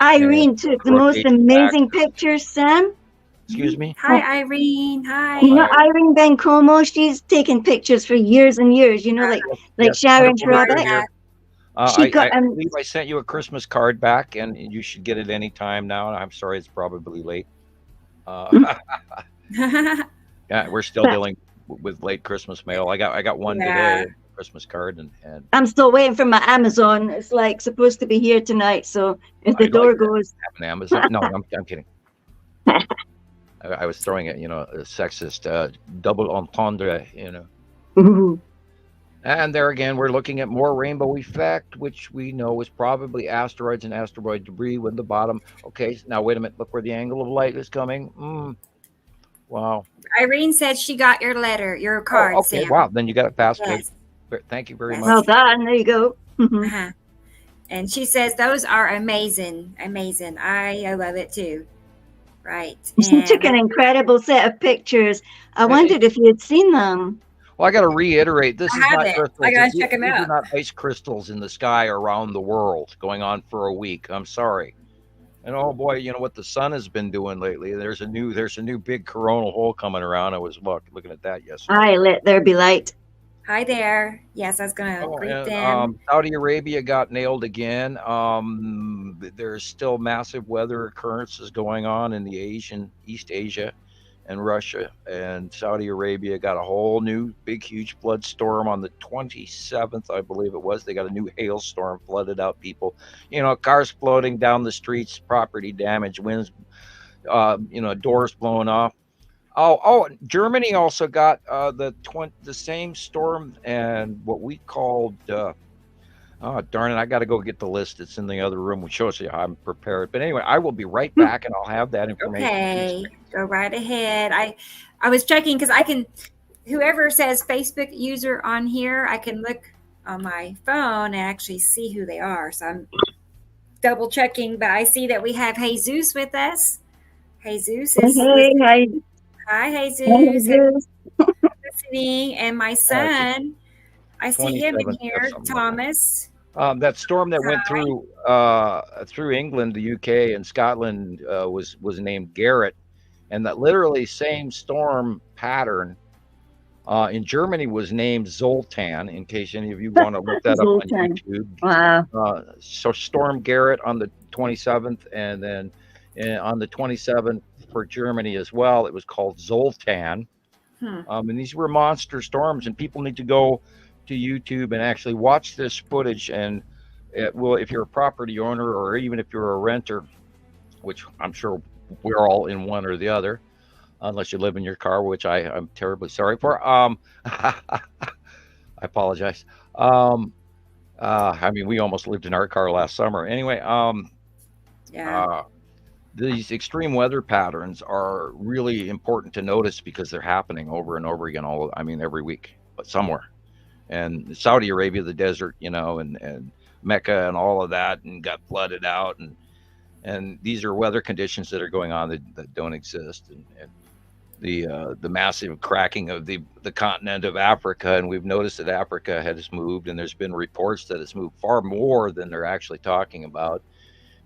Irene took the most amazing pictures, Sam. Excuse me? Hi, Irene. Hi. Irene Bencomo, she's taken pictures for years and years, like Sharon Schrobeck. I believe I sent you a Christmas card back, and you should get it any time now. I'm sorry, it's probably late. Yeah, we're still dealing with late Christmas mail. I got one today, Christmas card, and I'm still waiting for my Amazon. It's like supposed to be here tonight, so if the door goes, have an Amazon. No, I'm kidding. I was throwing it, a sexist double entendre, And there again, we're looking at more rainbow effect, which we know is probably asteroids and asteroid debris with the bottom. Okay, now wait a minute. Look where the angle of light is coming. Wow. Irene said she got your letter, your card. Okay, Sam. Wow. Then you got it fast. Yes. Thank you very much. Well done. There you go. And she says those are amazing. Amazing. I love it too. Right. She took an incredible set of pictures. I wondered if you had seen them. Well, I got to reiterate, this is not crystals. I got to check them out. These are not ice crystals in the sky around the world going on for a week. I'm sorry. And oh boy, you know what the sun has been doing lately? There's a new big coronal hole coming around. I was looking at that yesterday. Hi, let there be light. Hi there. Yes, I was going to greet them. Saudi Arabia got nailed again. There's still massive weather occurrences going on in the East Asia and Russia, and Saudi Arabia got a whole new big huge flood storm on the 27th, I believe it was. They got a new hailstorm, flooded out people, cars floating down the streets, property damage, winds, doors blowing off. Germany also got the same storm, and what we called darn it, I got to go get the list. It's in the other room, which shows you how I'm prepared. But anyway, I will be right back, and I'll have that information. Okay, go right ahead. I was checking because I can, whoever says Facebook user on here, I can look on my phone and actually see who they are. So I'm double checking, but I see that we have Jesus with us. Jesus is hi, Jesus. Listening, and my son, I see him in here, Thomas. That storm that went through England, the UK, and Scotland was named Garrett, and that literally same storm pattern in Germany was named Zoltan. In case any of you want to look that up on YouTube. Wow. So Storm Garrett on the 27th, and then on the 27th for Germany as well, it was called Zoltan. And these were monster storms, and people need to go to YouTube and actually watch this footage. And if you're a property owner, or even if you're a renter, which I'm sure we're all in one or the other, unless you live in your car, which I'm terribly sorry for. I apologize. We almost lived in our car last summer. Anyway, these extreme weather patterns are really important to notice because they're happening over and over again. Every week, but somewhere. And Saudi Arabia, the desert, and Mecca and all of that, and got flooded out. And these are weather conditions that are going on that don't exist. And the massive cracking of the continent of Africa. And we've noticed that Africa has moved, and there's been reports that it's moved far more than they're actually talking about.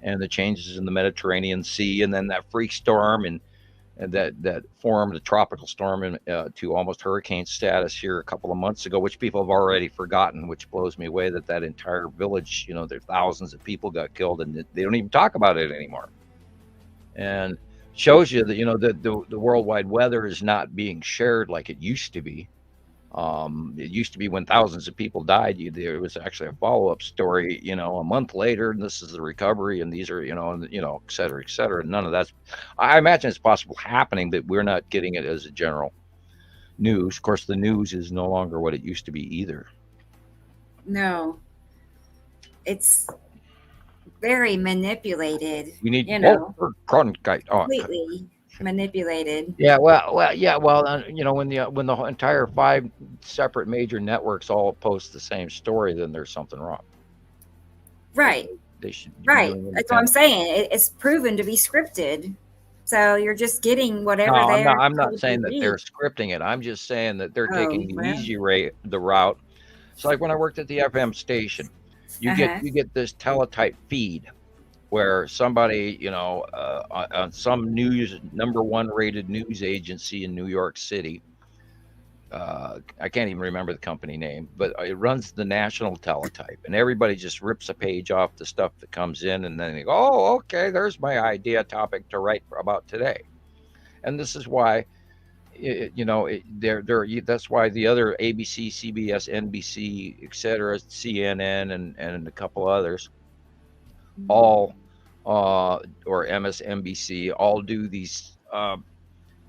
And the changes in the Mediterranean Sea, and then that freak storm and that formed a tropical storm to almost hurricane status here a couple of months ago, which people have already forgotten, which blows me away that entire village, there thousands of people got killed and they don't even talk about it anymore. And shows you that, the worldwide weather is not being shared like it used to be. It used to be when thousands of people died, there was actually a follow-up story, a month later, and this is the recovery, and these are, et cetera, et cetera. None of that's, I imagine it's possible happening, but we're not getting it as a general news. Of course, the news is no longer what it used to be either. No, it's very manipulated. We need, completely manipulated. Yeah, well, when the entire 5 separate major networks all post the same story, then there's something wrong. Right. They should. Right. That's what I'm saying. It's proven to be scripted. So you're just getting whatever I'm not saying that they're scripting it. I'm just saying that they're taking the easy route. So like when I worked at the FM station, you get this teletype feed where somebody, on some number 1 rated news agency in New York City, I can't even remember the company name, but it runs the national teletype, and everybody just rips a page off the stuff that comes in, and then they go, oh, okay, there's my idea topic to write about today. And this is why, that's why the other ABC, CBS, NBC, etc., CNN, and a couple others, all or MSNBC all do these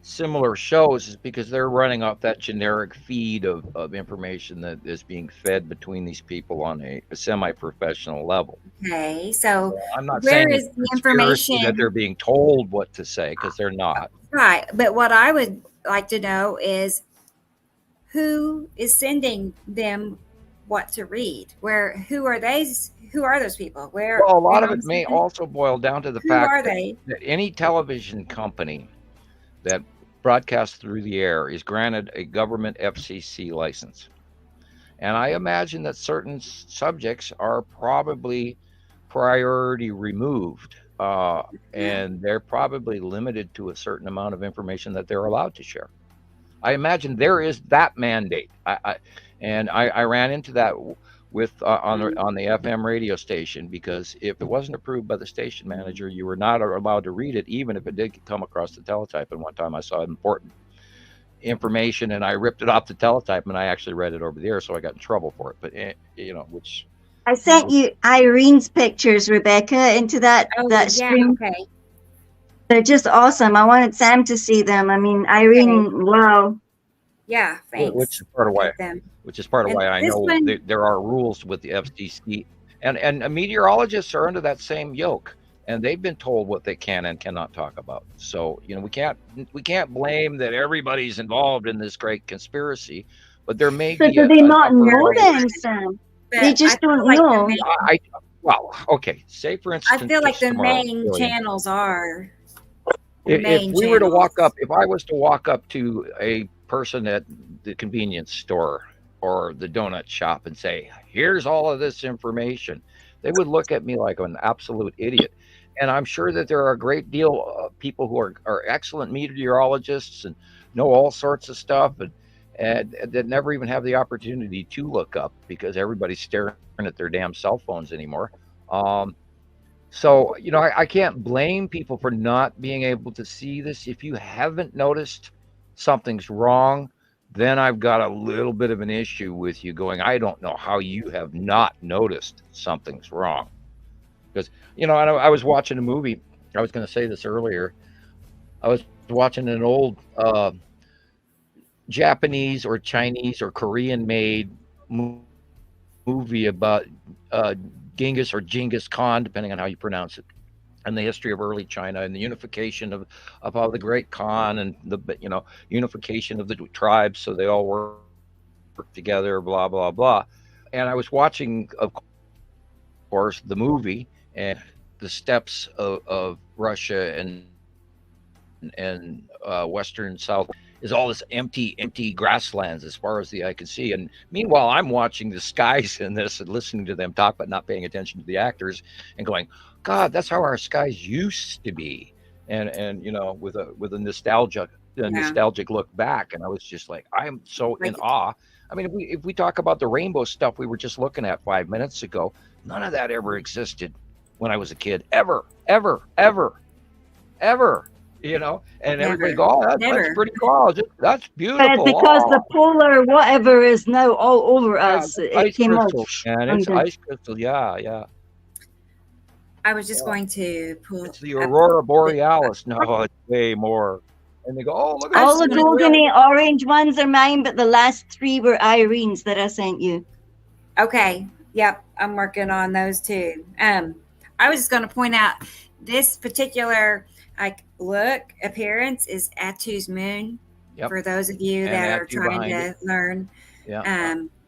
similar shows, is because they're running off that generic feed of information that is being fed between these people on a semi-professional level. Okay, so I'm not saying is the information that they're being told what to say, because they're not. Right, but what I would like to know is who is sending them what to read. Who are those people? Well, a lot of it may also boil down to the fact that any television company that broadcasts through the air is granted a government FCC license. And I imagine that certain subjects are probably priority removed, and they're probably limited to a certain amount of information that they're allowed to share. I imagine there is that mandate. I ran into that with on the FM radio station, because if it wasn't approved by the station manager, you were not allowed to read it, even if it did come across the teletype. And one time I saw important information and I ripped it off the teletype, and I actually read it over the air, so I got in trouble for it. But which I sent you Irene's pictures, Rebecca, into that stream. Okay. They're just awesome. I wanted Sam to see them. I mean, Irene, wow. Yeah, thanks. Which is part of why I know there are rules with the FCC, and meteorologists are under that same yoke, and they've been told what they can and cannot talk about. So we can't blame that everybody's involved in this great conspiracy, but there may be. Do they not know then, Sam? They just don't know. Okay. Say for instance, I feel like the main channels are. If we were to walk up, if I was to walk up to a person at the convenience store or the donut shop and say, here's all of this information, they would look at me like an absolute idiot. And I'm sure that there are a great deal of people who are excellent meteorologists and know all sorts of stuff, and that never even have the opportunity to look up, because everybody's staring at their damn cell phones anymore. So, I can't blame people for not being able to see this. If you haven't noticed something's wrong, then I've got a little bit of an issue with you going, I don't know how you have not noticed something's wrong. Because, I was watching a movie. I was going to say this earlier. I was watching an old Japanese or Chinese or Korean made movie about Genghis or Genghis Khan, depending on how you pronounce it, and the history of early China and the unification of how the great Khan and the unification of the tribes, so they all work together, blah blah blah. And I was watching, of course, the movie, and the steppes of Russia and Western South is all this empty grasslands as far as the eye can see. And meanwhile, I'm watching the skies in this and listening to them talk, but not paying attention to the actors and going, God, that's how our skies used to be. and you know, with a nostalgic look back, and I was just like, I'm so in awe. I mean, if we talk about the rainbow stuff we were just looking at 5 minutes ago, none of that ever existed when I was a kid, ever. You know, and everybody go, oh, that's pretty cool. That's beautiful. Because the polar whatever is now all over us. It came crystal, and it's ice crystal. Yeah. I was just going to pull. It's the aurora borealis. No, it's way more. And they go, oh, look at all the golden orange ones are mine, but the last 3 were Irene's that I sent you. Okay. Yep. I'm working on those too. I was just going to point out this particular appearance is Attu's moon. Yep. For those of you that are trying to learn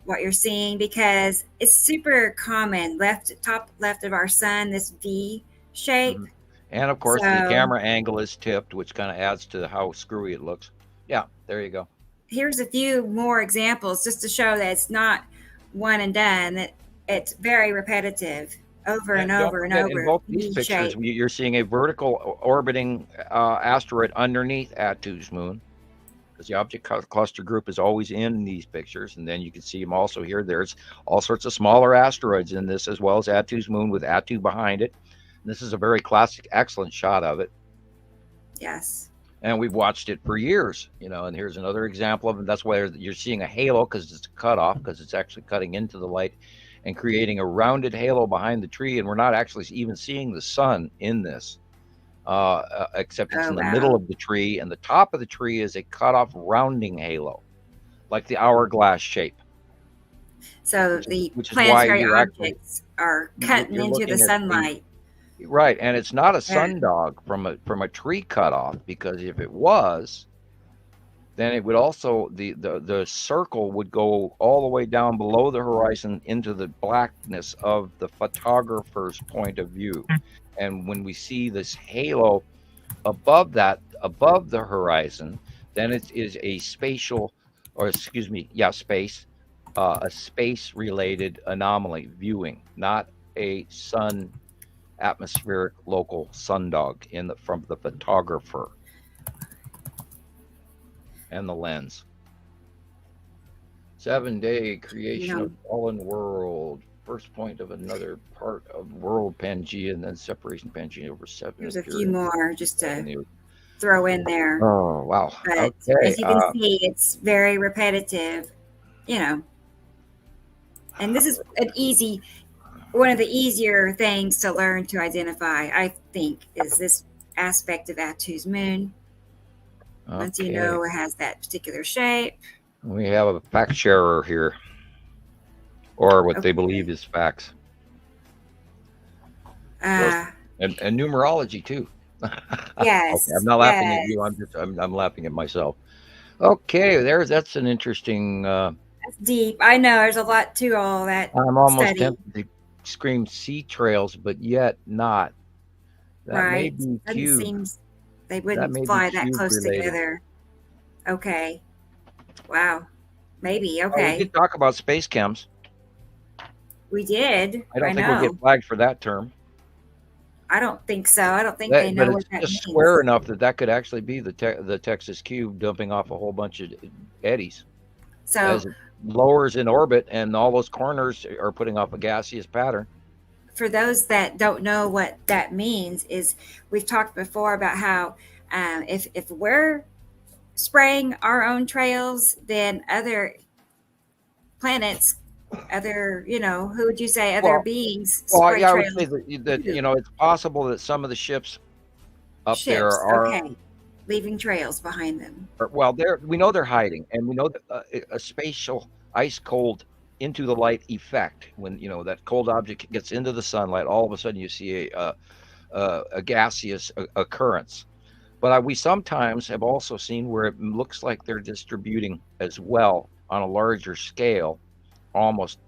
what you're seeing, because it's super common. Top left of our sun, this V shape. Mm-hmm. And of course, the camera angle is tipped, which kind of adds to how screwy it looks. Yeah, there you go. Here's a few more examples just to show that it's not one and done, that it's very repetitive over and over and over. In both these pictures, you're seeing a vertical orbiting asteroid underneath Attu's moon, because the object cluster group is always in these pictures. And then you can see them also here. There's all sorts of smaller asteroids in this, as well as Attu's moon with Attu behind it. This is a very classic, excellent shot of it. Yes. And we've watched it for years, you know, and here's another example of it. That's why you're seeing a halo, because it's a cutoff, because it's actually cutting into the light and creating a rounded halo behind the tree. And we're not actually even seeing the sun in this, except it's in the middle of the tree. And the top of the tree is a cutoff rounding halo, like the hourglass shape. So the planetary objects are cutting into the sunlight. Right, and it's not a sundog from a tree cutoff, because if it was, then it would also the circle would go all the way down below the horizon into the blackness of the photographer's point of view. And when we see this halo above the horizon, then it is a space related anomaly viewing, not a sun atmospheric local sundog from the photographer and the lens. 7-day creation of fallen world, first point of another part of world Pangea, and then separation Pangea over 7. There's a few more just to throw in there. Oh wow. But as you can see, it's very repetitive, you know. And this is one of the easier things to learn to identify, I think, is this aspect of Attu's moon. Once you know it has that particular shape. We have a fact sharer here, or what they believe is facts. And numerology too. Yes. Okay, I'm not laughing at you. I'm laughing at myself. Okay, that's an interesting. That's deep. I know there's a lot to all that. I'm almost tempted to scream sea trails, but yet not. That may be cube. Seems they wouldn't fly that close together. Okay. Wow. Maybe. Okay. We did talk about space chems. We did. I don't think we'll get flagged for that term. I don't think so. I don't think they know what that means. It's just square enough that could actually be the Texas cube dumping off a whole bunch of eddies. So as it lowers in orbit, and all those corners are putting off a gaseous pattern. For those that don't know what that means, is we've talked before about how if we're spraying our own trails, then other planets, who would you say, other beings spray trails? I would say that it's possible that some of the ships there are leaving trails behind them. Well, we know they're hiding, and we know that a spatial ice cold into the light effect, when that cold object gets into the sunlight, all of a sudden you see a gaseous occurrence. But we sometimes have also seen where it looks like they're distributing as well on a larger scale, almost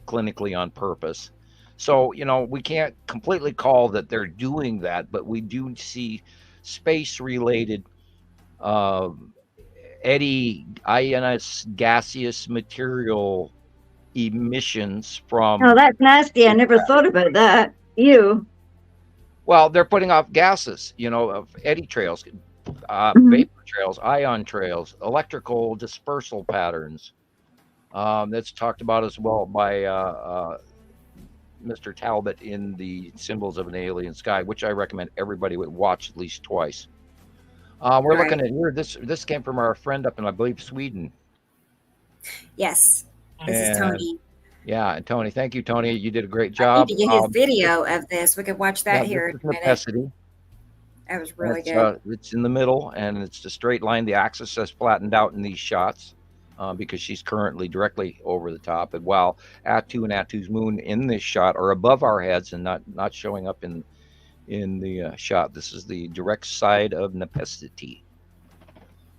clinically on purpose. So we can't completely call that they're doing that, but we do see space related eddy ionized gaseous material emissions from. Oh, that's nasty. I never thought about that. Ew. Well, they're putting off gases, of eddy trails, Mhm. vapor trails, ion trails, electrical dispersal patterns. That's talked about as well by Mr. Talbot in the Symbols of an Alien Sky, which I recommend everybody would watch at least twice. We're looking Right. at here. This came from our friend up in, I believe, Sweden. Yes. This is And Tony. yeah, and Tony, thank you, Tony. You did a great I need job. to get his video of this. We could watch Yeah, that this here in is a minute. Nepacity. That was really It's good. it's in the middle, and it's a straight line. The axis has flattened out in these shots because she's currently directly over the top. And while Atu and Atu's moon in this shot are above our heads and not showing up in the shot, this is the direct side of Nepacity.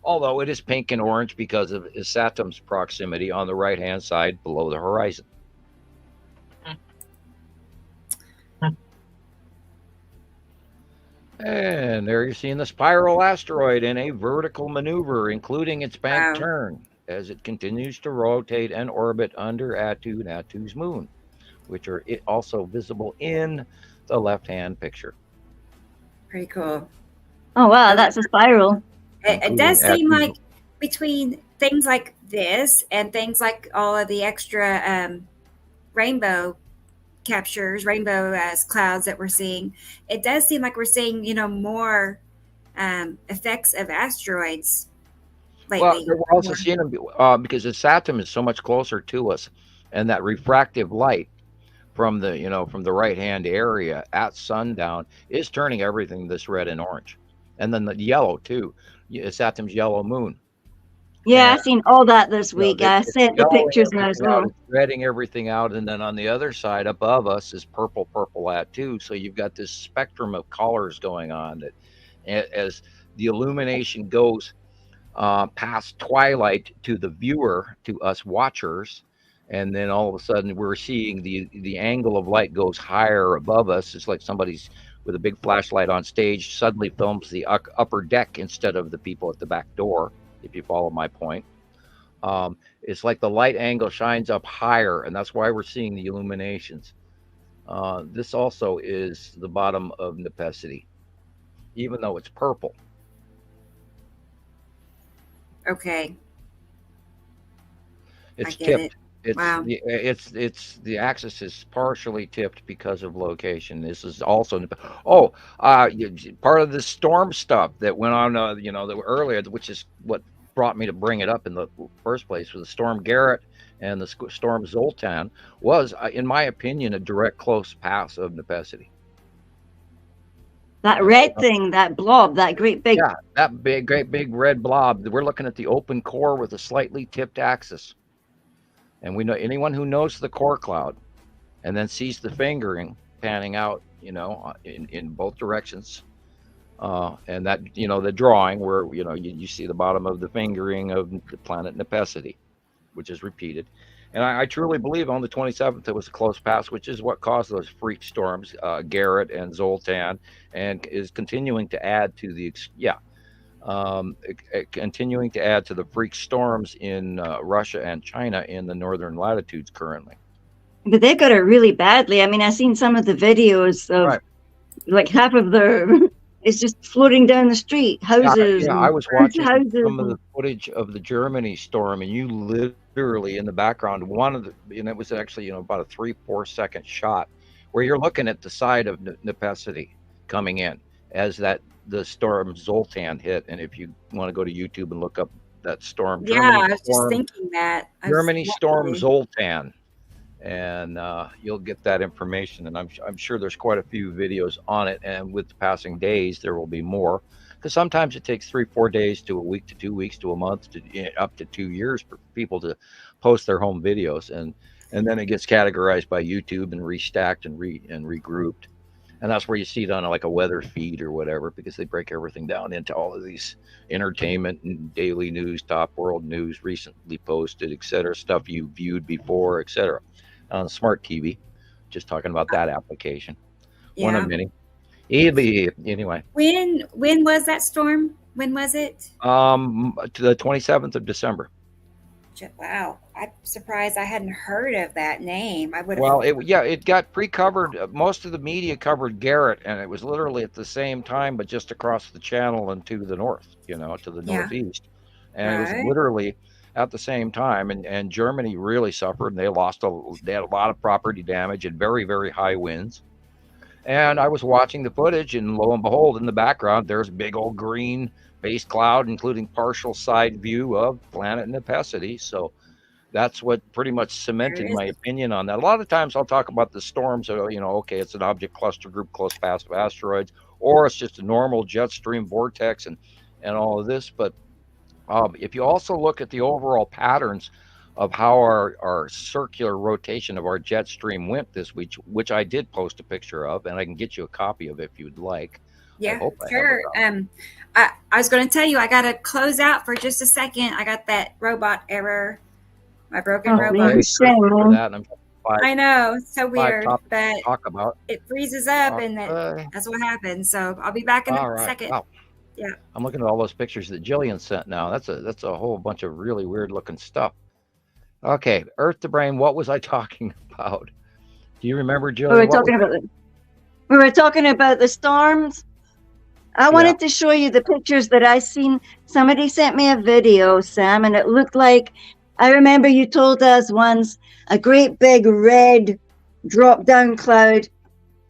Although it is pink and orange because of Saturn's proximity on the right-hand side below the horizon. And there you're seeing the spiral asteroid in a vertical maneuver, including its bank turn, as it continues to rotate and orbit under Atu and Atu's moon, which are also visible in the left-hand picture. Pretty cool. Oh, wow, that's a spiral. It does seem like between things like this and things like all of the extra rainbow captures, rainbow clouds that we're seeing, it does seem like we're seeing, more effects of asteroids lately. Well, we're also seeing them because the Saturn is so much closer to us, and that refractive light from the right-hand area at sundown is turning everything this red and orange, and then the yellow too. Saturn's yellow moon. Yeah, I've seen all that this week. I sent the pictures now as well. It's redding everything out, and then on the other side above us is purple at too. So you've got this spectrum of colors going on that, as the illumination goes past twilight to the viewer, to us watchers, and then all of a sudden we're seeing the angle of light goes higher above us. It's like somebody's with a big flashlight on stage suddenly films the upper deck instead of the people at the back door, if you follow my point. It's like the light angle shines up higher, and that's why we're seeing the illuminations. This also is the bottom of Nepacity, even though it's purple. Okay. It's It. tipped. Wow. It's the axis is partially tipped because of location. This is also part of the storm stuff that went on that earlier, which is what brought me to bring it up in the first place, was the storm Garrett and the storm Zoltan, was in my opinion a direct close pass of Nepacity. That red thing, that blob, that great big great big red blob. We're looking at the open core with a slightly tipped axis. And we know anyone who knows the core cloud and then sees the fingering panning out, in both directions. And that, the drawing where, you see the bottom of the fingering of the planet Nepacity, which is repeated. And I truly believe on the 27th, it was a close pass, which is what caused those freak storms, Garrett and Zoltan, and is continuing to add to the, continuing to add to the freak storms in Russia and China in the northern latitudes currently. But they've got it really badly. I mean, I've seen some of the videos of like half of it's just floating down the street, houses. Yeah, I was watching some of the footage of the Germany storm, and you literally in the background, and it was actually, about a 3-4 second shot where you're looking at the side of Nepacity coming in as the storm Zoltan hit. And if you want to go to YouTube and look up that storm, I was just thinking that Germany storm Zoltan, and you'll get that information. And I'm sure there's quite a few videos on it. And with the passing days, there will be more, because sometimes it takes 3-4 days to a week to 2 weeks to a month to up to 2 years for people to post their home videos, and then it gets categorized by YouTube and restacked and regrouped. And that's where you see it on like a weather feed or whatever, because they break everything down into all of these entertainment and daily news, top world news, recently posted, etc., stuff you viewed before, etc. On smart TV. Just talking about that application. One of many. Anyway. When was that storm? When was it? To the 27th of December. Wow, I'm surprised I hadn't heard of that name. I would have. Well, it got pre-covered. Most of the media covered Garrett, and it was literally at the same time, but just across the channel and to the north, to the Yeah. northeast. And it was Right. literally at the same time. And Germany really suffered, and they had a lot of property damage and very, very high winds. And I was watching the footage, and lo and behold, in the background, there's a big old green base cloud, including partial side view of planet Nepesity. So that's what pretty much There cemented is. my opinion on that. A lot of times I'll talk about the storms, okay, it's an object cluster group close past of asteroids, or it's just a normal jet stream vortex and all of this. But if you also look at the overall patterns of how our circular rotation of our jet stream went this week, which I did post a picture of, and I can get you a copy of it if you'd like. Yeah, I hope I sure. have it. I was going to tell you, I got to close out for just a second. I got that robot error, my broken robot. Okay, for that, and I'm I know, it's so weird, but talk about. it freezes up, and that's what happens. So I'll be back in a second. Wow. Yeah, I'm looking at all those pictures that Gillian sent now. That's a whole bunch of really weird looking stuff. Okay, Earth to Brain, what was I talking about? Do you remember, Gillian? We were talking about the storms. I wanted to show you the pictures that I seen. Somebody sent me a video, Sam, and it looked like, I remember you told us once, a great big red drop down cloud,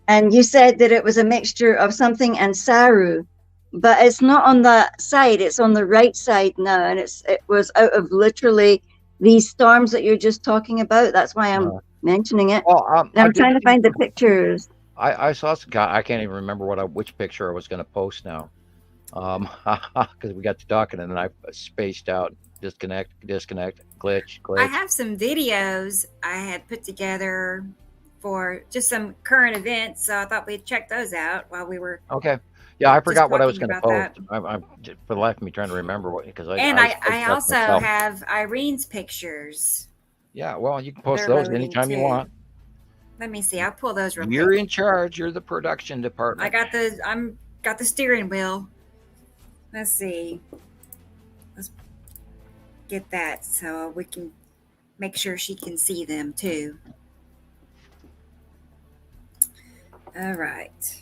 and you said that it was a mixture of something and Saru, but it's not on that side, it's on the right side now, and it was out of literally these storms that you're just talking about. That's why I'm mentioning it. Well, I'm trying to find the pictures. I saw some guy. I can't even remember which picture I was going to post now, because we got to talking and then I spaced out. Disconnect, glitch. I have some videos I had put together for just some current events, so I thought we'd check those out while we were. Okay. Yeah, I forgot what I was going to post. That. I'm for the life of me trying to remember what, because I also have Irene's pictures. Yeah, well, you can post those anytime you want. Let me see. I'll pull those real quick. You're in charge. You're the production department. I got the steering wheel. Let's see. Let's get that so we can make sure she can see them too. All right.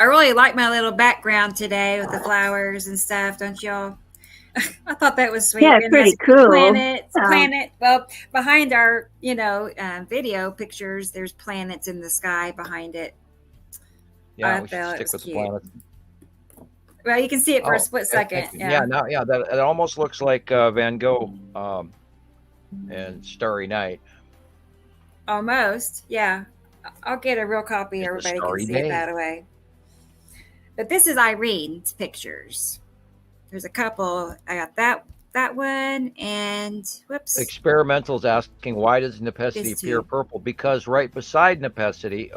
I really like my little background today with the flowers and stuff, don't y'all? I thought that was sweet. Yeah, pretty cool. Planet. Well, behind our, video pictures, there's planets in the sky behind it. Yeah, we should stick with the planet. Well, you can see it for a split second. Yeah, that it almost looks like Van Gogh and Starry Night. Almost, yeah. I'll get a real copy. Everybody can see it that way. But this is Irene's pictures. There's a couple. I got that one, and whoops. Experimental's asking, why does Nepesity appear purple? Because right beside Nepesity,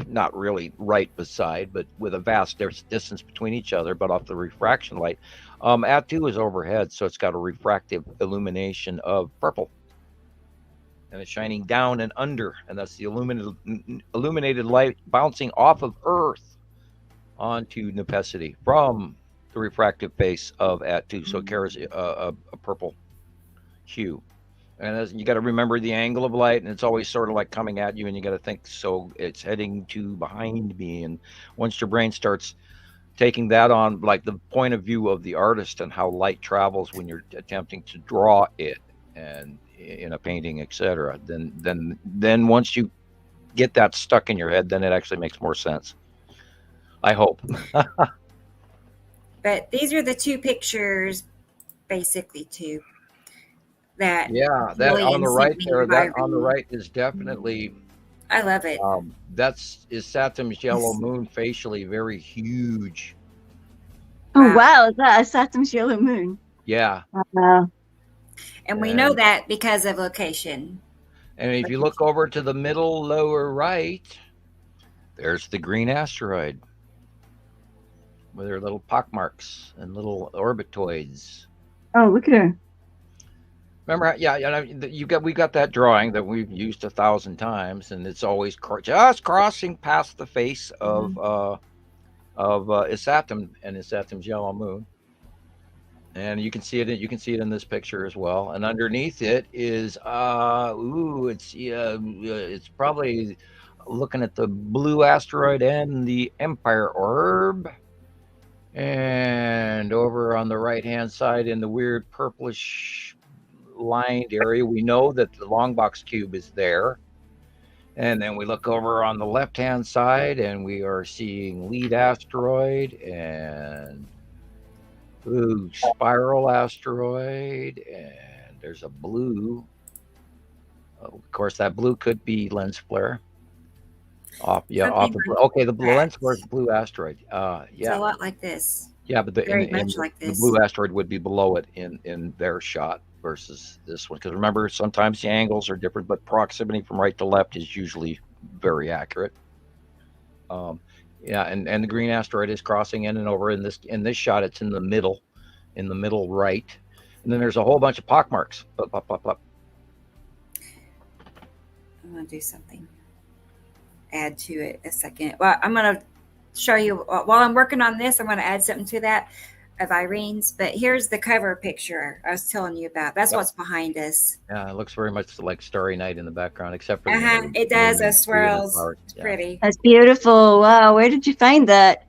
not really right beside, but with a vast distance between each other, but off the refraction light, At2 is overhead, so it's got a refractive illumination of purple. And it's shining down and under, and that's the illuminated light bouncing off of Earth onto Nepesity from the refractive face of At2, so it carries a purple hue. And as you got to remember the angle of light, and it's always sort of like coming at you, and you got to think, so it's heading to behind me. And once your brain starts taking that on, like the point of view of the artist and how light travels when you're attempting to draw it, and in a painting, etc., then once you get that stuck in your head, then it actually makes more sense. I hope. But these are the two pictures, basically two. That that on the right there, that on the right is definitely. I love it. Is Saturn's yellow moon facially very huge. Oh wow, is that a Saturn's yellow moon? Yeah. And we know that because of location. And if you look over to the middle lower right, there's the green asteroid with their little pockmarks and little orbitoids. Oh, look at her. Remember, we got that drawing that we've used 1,000 times, and it's always just crossing past the face of Isatum and Isatum's yellow moon. And you can see it. You can see it in this picture as well. And underneath it is it's probably looking at the blue asteroid and the Empire Orb. And over on the right hand side in the weird purplish lined area, we know that the long box cube is there. And then we look over on the left hand side and we are seeing lead asteroid and spiral asteroid, and there's a blue. Of course, that blue could be lens flare. Off the blue. Okay, the lens flare is blue asteroid. Yeah, it's a lot like this. Yeah, but very much like the this. blue asteroid would be below it in their shot versus this one. Because remember, sometimes the angles are different, but proximity from right to left is usually very accurate. Yeah, and the green asteroid is crossing in and over. In this shot, it's in the middle right, and then there's a whole bunch of pockmarks. Up. I'm gonna do something. Add to it a second. Well, I'm gonna show you while I'm working on this. I'm gonna add something to that of Irene's. But here's the cover picture I was telling you about. That's what's behind us. Yeah, it looks very much like Starry Night in the background, except for it does. Those swirls. It's pretty. That's beautiful. Wow, where did you find that?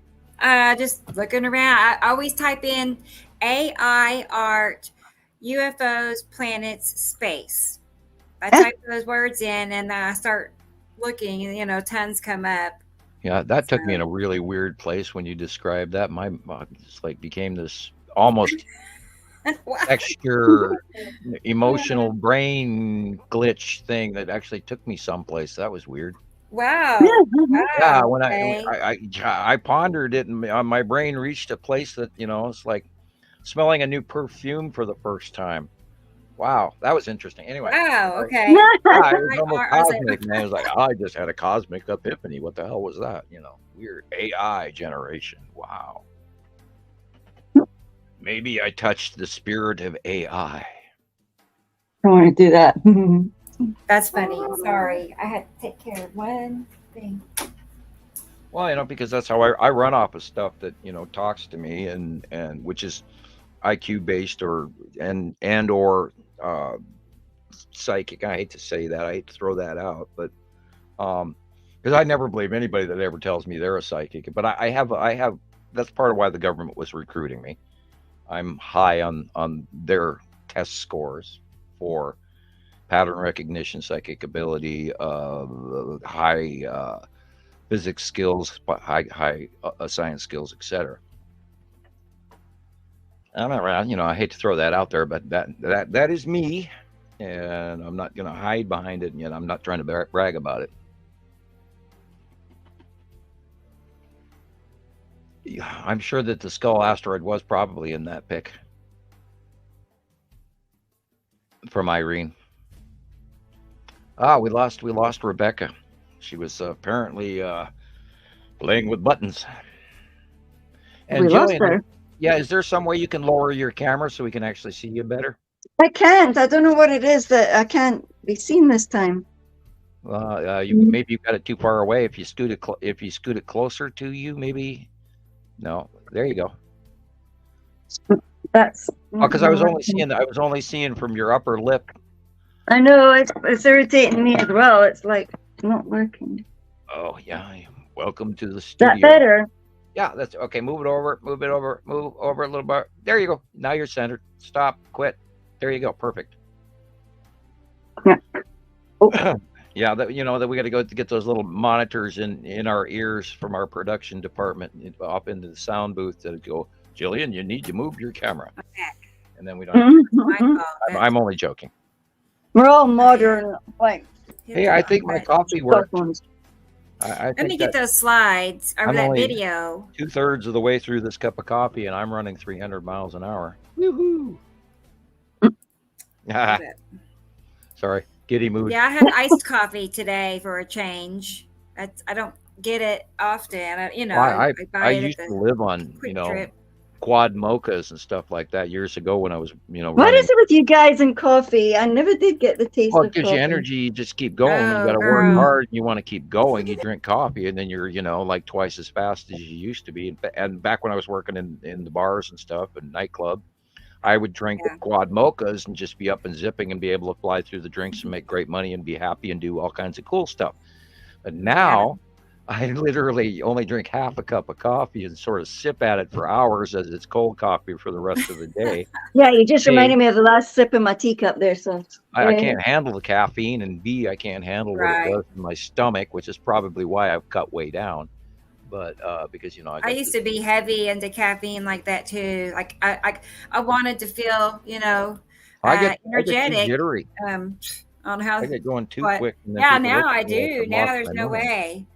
Just looking around. I always type in AI art, UFOs, planets, space. I type those words in and I start looking, and tons come up. Yeah, that took me in a really weird place when you described that. My just like became this almost texture, emotional brain glitch thing that actually took me someplace. That was weird. Wow. Yeah, when I pondered it, and my brain reached a place that it's like smelling a new perfume for the first time. Wow, that was interesting. Anyway. Wow. Okay. Yeah, it was almost cosmic, man. It was like I just had a cosmic epiphany. What the hell was that? Weird AI generation. Wow. Maybe I touched the spirit of AI. I want to do that. That's funny. Sorry, I had to take care of one thing. Well, because that's how I run off of stuff that talks to me, and which is IQ based or psychic. I hate to say that. I hate to throw that out, but because I never believe anybody that ever tells me they're a psychic. But I have. That's part of why the government was recruiting me. I'm high on their test scores for pattern recognition, psychic ability, high physics skills, high science skills, etc. I'm not around, I hate to throw that out there, but that is me, and I'm not going to hide behind it, and yet I'm not trying to brag about it. I'm sure that the skull asteroid was probably in that pic from Irene. We lost Rebecca. She was apparently playing with buttons. And we Gillian, lost her. Yeah, is there some way you can lower your camera so we can actually see you better? I can't. I don't know what it is that I can't be seen this time. Maybe you got it too far away. If you scoot it closer to you, maybe. No, there you go. That's because I was only seeing from your upper lip. I know it's irritating me as well. It's like not working. Oh yeah, welcome to the studio. That better? Yeah, that's okay. Move it over a little bit. There you go. Now you're centered. Stop. Quit. There you go. Perfect. Yeah. Oh. Yeah, that we got to go to get those little monitors in our ears from our production department up into the sound booth that go, Gillian, you need to move your camera. Okay. And then we don't. I'm only joking. We're all modern, like. Hey, I think my coffee worked. Let me get those slides or that video. 2/3 of the way through this cup of coffee, and I'm running 300 miles an hour. Woohoo! Sorry. Giddy mood. Yeah, I had iced coffee today for a change. I don't get it often. I used to live on quad mochas and stuff like that years ago when I was What is it with you guys and coffee? I never did get the taste of coffee. It gives you energy. You just keep going. You got to work hard. And you want to keep going. You drink coffee, and then you're like twice as fast as you used to be. And back when I was working in the bars and stuff and nightclub, I would drink the quad mochas and just be up and zipping and be able to fly through the drinks and make great money and be happy and do all kinds of cool stuff. But now I literally only drink half a cup of coffee and sort of sip at it for hours as it's cold coffee for the rest of the day. Yeah, you just reminded me of the last sip in my teacup there. So I can't handle the caffeine, and B, I can't handle what it does in my stomach, which is probably why I've cut way down. But because I used to be heavy into caffeine like that too. Like I wanted to feel energetic. I get jittery. On how I get going too quick. Yeah, now I do. Now there's no way.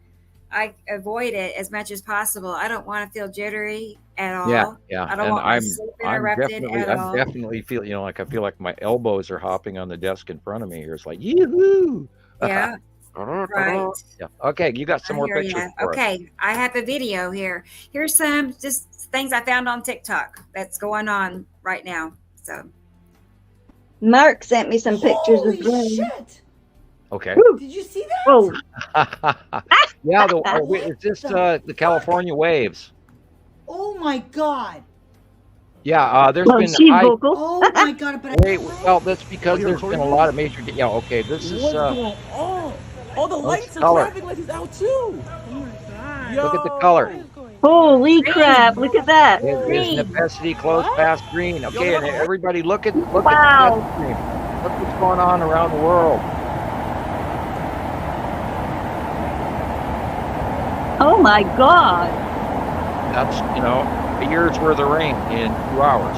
I avoid it as much as possible. I don't want to feel jittery at all. Yeah. I don't want my sleep interrupted at all. I definitely feel, I feel like my elbows are hopping on the desk in front of me here. It's like, yoo-hoo. Yeah. Right. Yeah. Okay, you got some more pictures. Okay, I have a video here. Here's some just things I found on TikTok that's going on right now. So Mark sent me some pictures as well. Shit. Okay. Did you see that? Oh. Yeah, it's just the California waves. Oh my God. Yeah, there's been vocal. Oh my God! But well, that's because there's been a lot of major. Yeah, okay. This is. Oh, the lights, the traffic light is out too. Oh my God! Look at the color. Holy crap! Look at that. There's Nepenthe close past green. Okay, and everybody look at the jet stream. Look what's going on around the world. Oh my God! That's a year's worth of rain in 2 hours.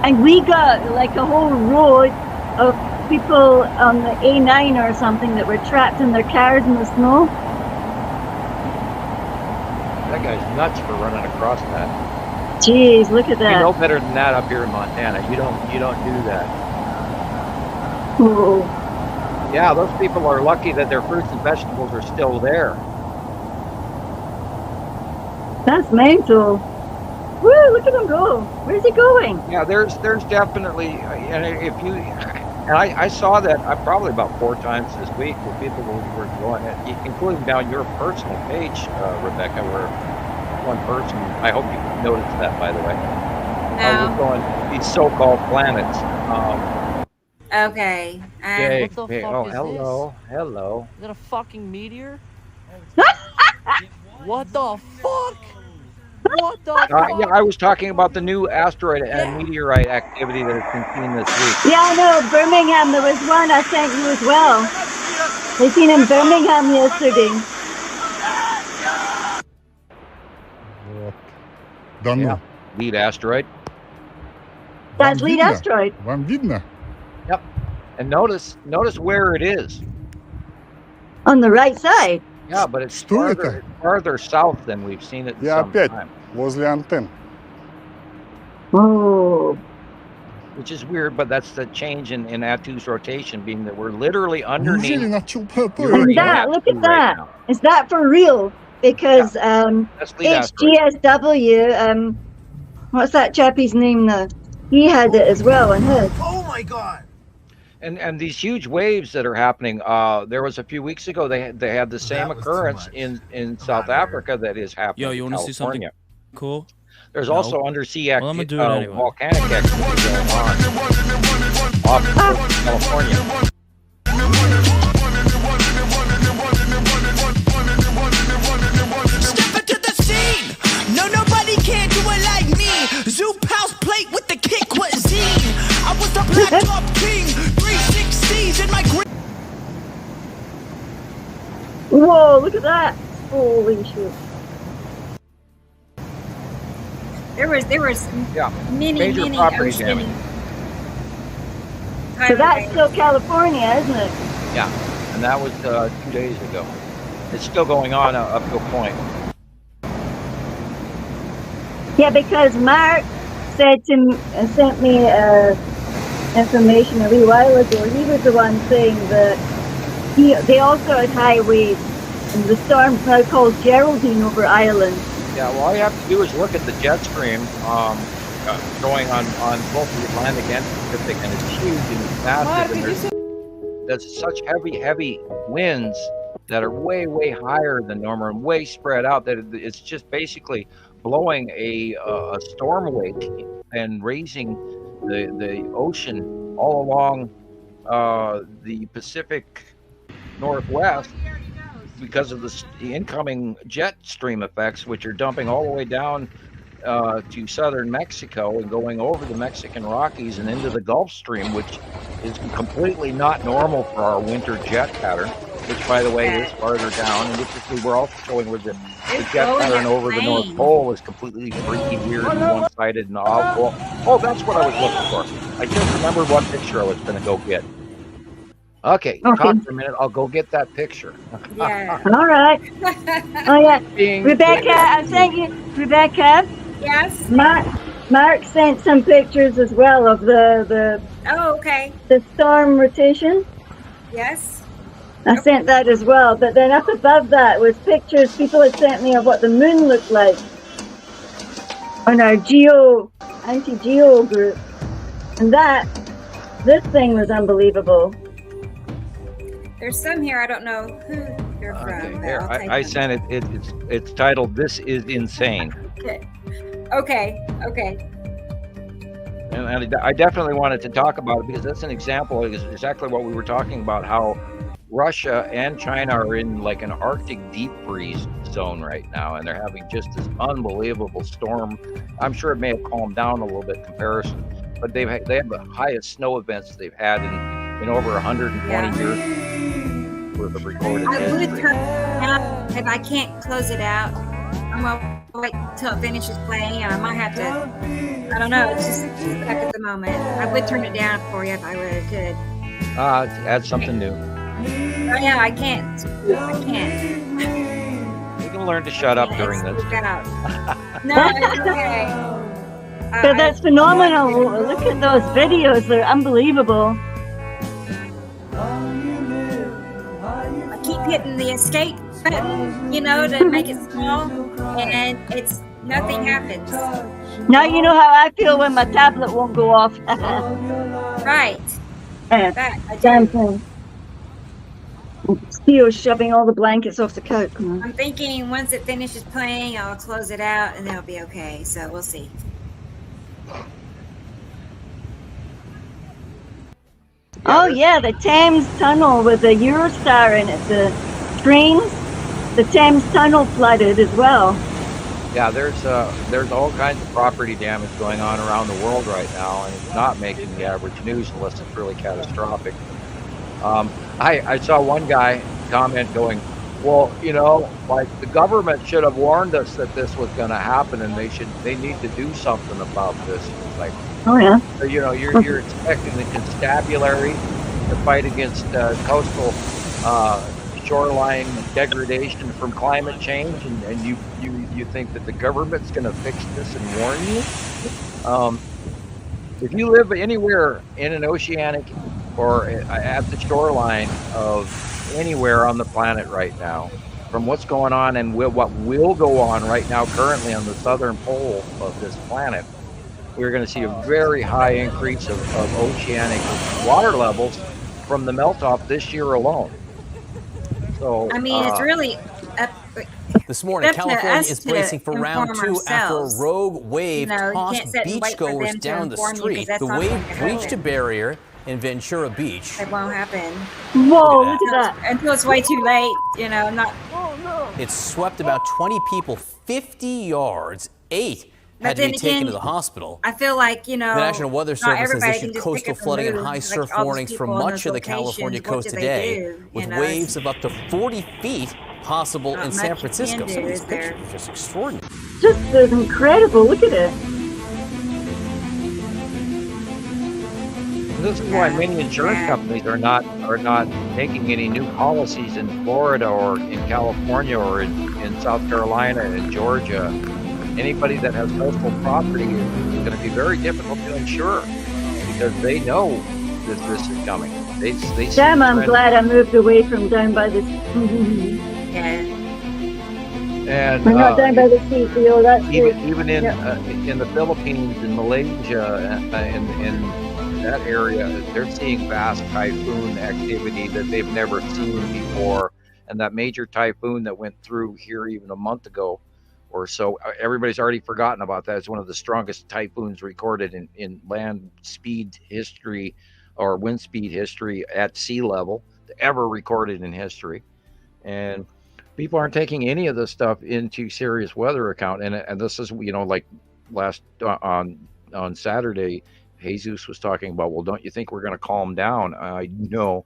And we got like a whole road of people on the A9 or something that were trapped in their cars in the snow. That guy's nuts for running across that. Jeez, look at that. You know better than that up here in Montana. You don't do that. Oh. Yeah, those people are lucky that their fruits and vegetables are still there. That's mental. Woo, look at him go. Where's he going? Yeah, there's definitely, and if you, and I saw that probably about 4 times this week where people were going, including down your personal page, Rebecca, where one person, I hope you noticed that, by the way. No. We're going these so-called planets. Okay. What the fuck is hello, this? hello. Is that a fucking meteor? What the fuck? What the fuck? Yeah, I was talking about the new asteroid and meteorite activity that has been seen this week. Yeah, I know. Birmingham, there was one I sent you as well. They seen in Birmingham yesterday. Yeah. Lead asteroid. That's lead asteroid. Вам видно? Yep. And notice where it is. On the right side. Yeah, but it's farther south than we've seen it in some time. Возле антенн. Oh. Which is weird, but that's the change in Atu's rotation, being that we're literally underneath. And that, look at that. Right, is that for real? Because HGSW, what's that chappie's name now? He had it as well on his. Oh my God. And these huge waves that are happening, there was a few weeks ago, they had the same occurrence in South Africa that is happening. Yo, you want to see something cool? There's also undersea volcanic activity going on off the coast of California. Step into the scene. No, nobody can do it like me. Zoop house plate with the kick cuisine. I was the black top king. 360s in my grip. Whoa, look at that. Holy shit. There was many property damage. So that's still California, isn't it? Yeah, and that was 2 days ago. It's still going on up to a point. Yeah, because Mark sent me information a wee while ago. He was the one saying that they also had high waves, and the storm's now called Geraldine over Ireland. Yeah, well, all you have to do is look at the jet stream going on both the Atlantic and Pacific, and it's huge and it's massive. And there's such heavy winds that are way higher than normal and way spread out that it's just basically blowing a storm wake and raising the ocean all along the Pacific Northwest because of the incoming jet stream effects, which are dumping all the way down to southern Mexico and going over the Mexican Rockies and into the Gulf Stream, which is completely not normal for our winter jet pattern, which, by the way, is farther down, and which is, we were also showing with the jet pattern over the North Pole is completely freaky, weird, and one-sided and awful. Oh, that's what I was looking for. I just remembered what picture I was going to go get. Okay, talk for a minute. I'll go get that picture. Yeah. All right. Oh, yeah. Rebecca, I sent you, Rebecca. Yes. Mark sent some pictures as well of the Oh, okay. the storm rotation. Yes. I sent that as well. But then up above that was pictures people had sent me of what the moon looked like on our anti-geo group. And this thing was unbelievable. There's some here. I don't know who you're from. Here, I sent it. It's titled "This is Insane." Okay. And I definitely wanted to talk about it because that's an example of exactly what we were talking about, how Russia and China are in like an Arctic deep freeze zone right now, and they're having just this unbelievable storm. I'm sure it may have calmed down a little bit in comparison, but they have the highest snow events they've had in over 120 years worth of recorded I would history. turn it out if I can't close it out. I'm gonna wait till it finishes playing, and I might have to. I don't know. It's just stuck at the moment. I would turn it down for you if I really could. Add something new. Oh yeah, I can't. You can learn to shut up during this. No, it's okay. So that's phenomenal. Look at those videos. They're unbelievable. I keep hitting the escape button, to make it small, and nothing happens. Now you know how I feel when my tablet won't go off. Right. That I Damn do. thing. Steel's shoving all the blankets off the couch. I'm thinking once it finishes playing, I'll close it out and it'll be okay. So we'll see. Oh yeah, the Thames Tunnel with the Eurostar in it. The trains, the Thames Tunnel flooded as well. Yeah, there's all kinds of property damage going on around the world right now, and it's not making the average news unless it's really catastrophic. I saw one guy comment going, well, like the government should have warned us that this was going to happen, and they need to do something about this. It's like, oh yeah. So, you're expecting the constabulary to fight against coastal shoreline degradation from climate change, and you think that the government's going to fix this and warn you? If you live anywhere in an oceanic or at the shoreline of anywhere on the planet right now, from what's going on and what will go on right now currently on the southern pole of this planet, we're going to see a very high increase of oceanic water levels from the melt-off this year alone. So, it's really up. This morning, California is bracing for round 2 after a ourselves. rogue wave tossed sit and wait for beachgoers them to down the inform you, 'cause street. that's The not wave going to breached a happen. barrier in Ventura Beach. It won't happen. Whoa, look at that. Until it's way too late, not. It swept about 20 people 50 yards. 8 had to be taken to the hospital. I feel like, The National Weather Service has issued just coastal pick up the flooding and news, high like surf all these warnings for people in much those of the California locations, what coast do they today, do? with waves of up to 40 feet possible Not in much San you Francisco. can Some of do, these is there? pictures are just extraordinary. Just incredible. Look at it. this is why many insurance companies are not making any new policies in Florida or in California or in South Carolina and Georgia. Anybody that has coastal property is going to be very difficult to insure because they know that this is coming. They see Damn, the I'm trend. glad I moved away from down by the Yeah. And we're not down by the sea, Theo. That's even in the Philippines and Malaysia in that area, they're seeing vast typhoon activity that they've never seen before. And that major typhoon that went through here even a month ago or so. Everybody's already forgotten about that. It's one of the strongest typhoons recorded in land speed history or wind speed history at sea level ever recorded in history. And people aren't taking any of this stuff into serious weather account. And this is, like last on Saturday, Jesus was talking about, well, don't you think we're going to calm down? I know.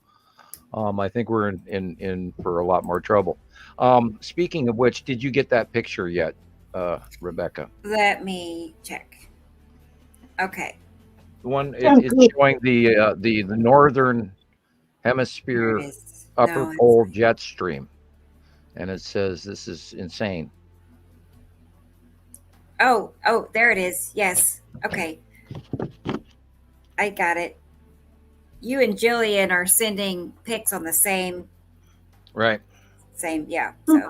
I think we're in for a lot more trouble. Speaking of which, did you get that picture yet, Rebecca? Let me check. Okay. The one it's showing the northern hemisphere upper pole jet stream, and it says this is insane. Oh, there it is. Yes. Okay. I got it. You and Gillian are sending pics on the same. Right. Same, yeah. So,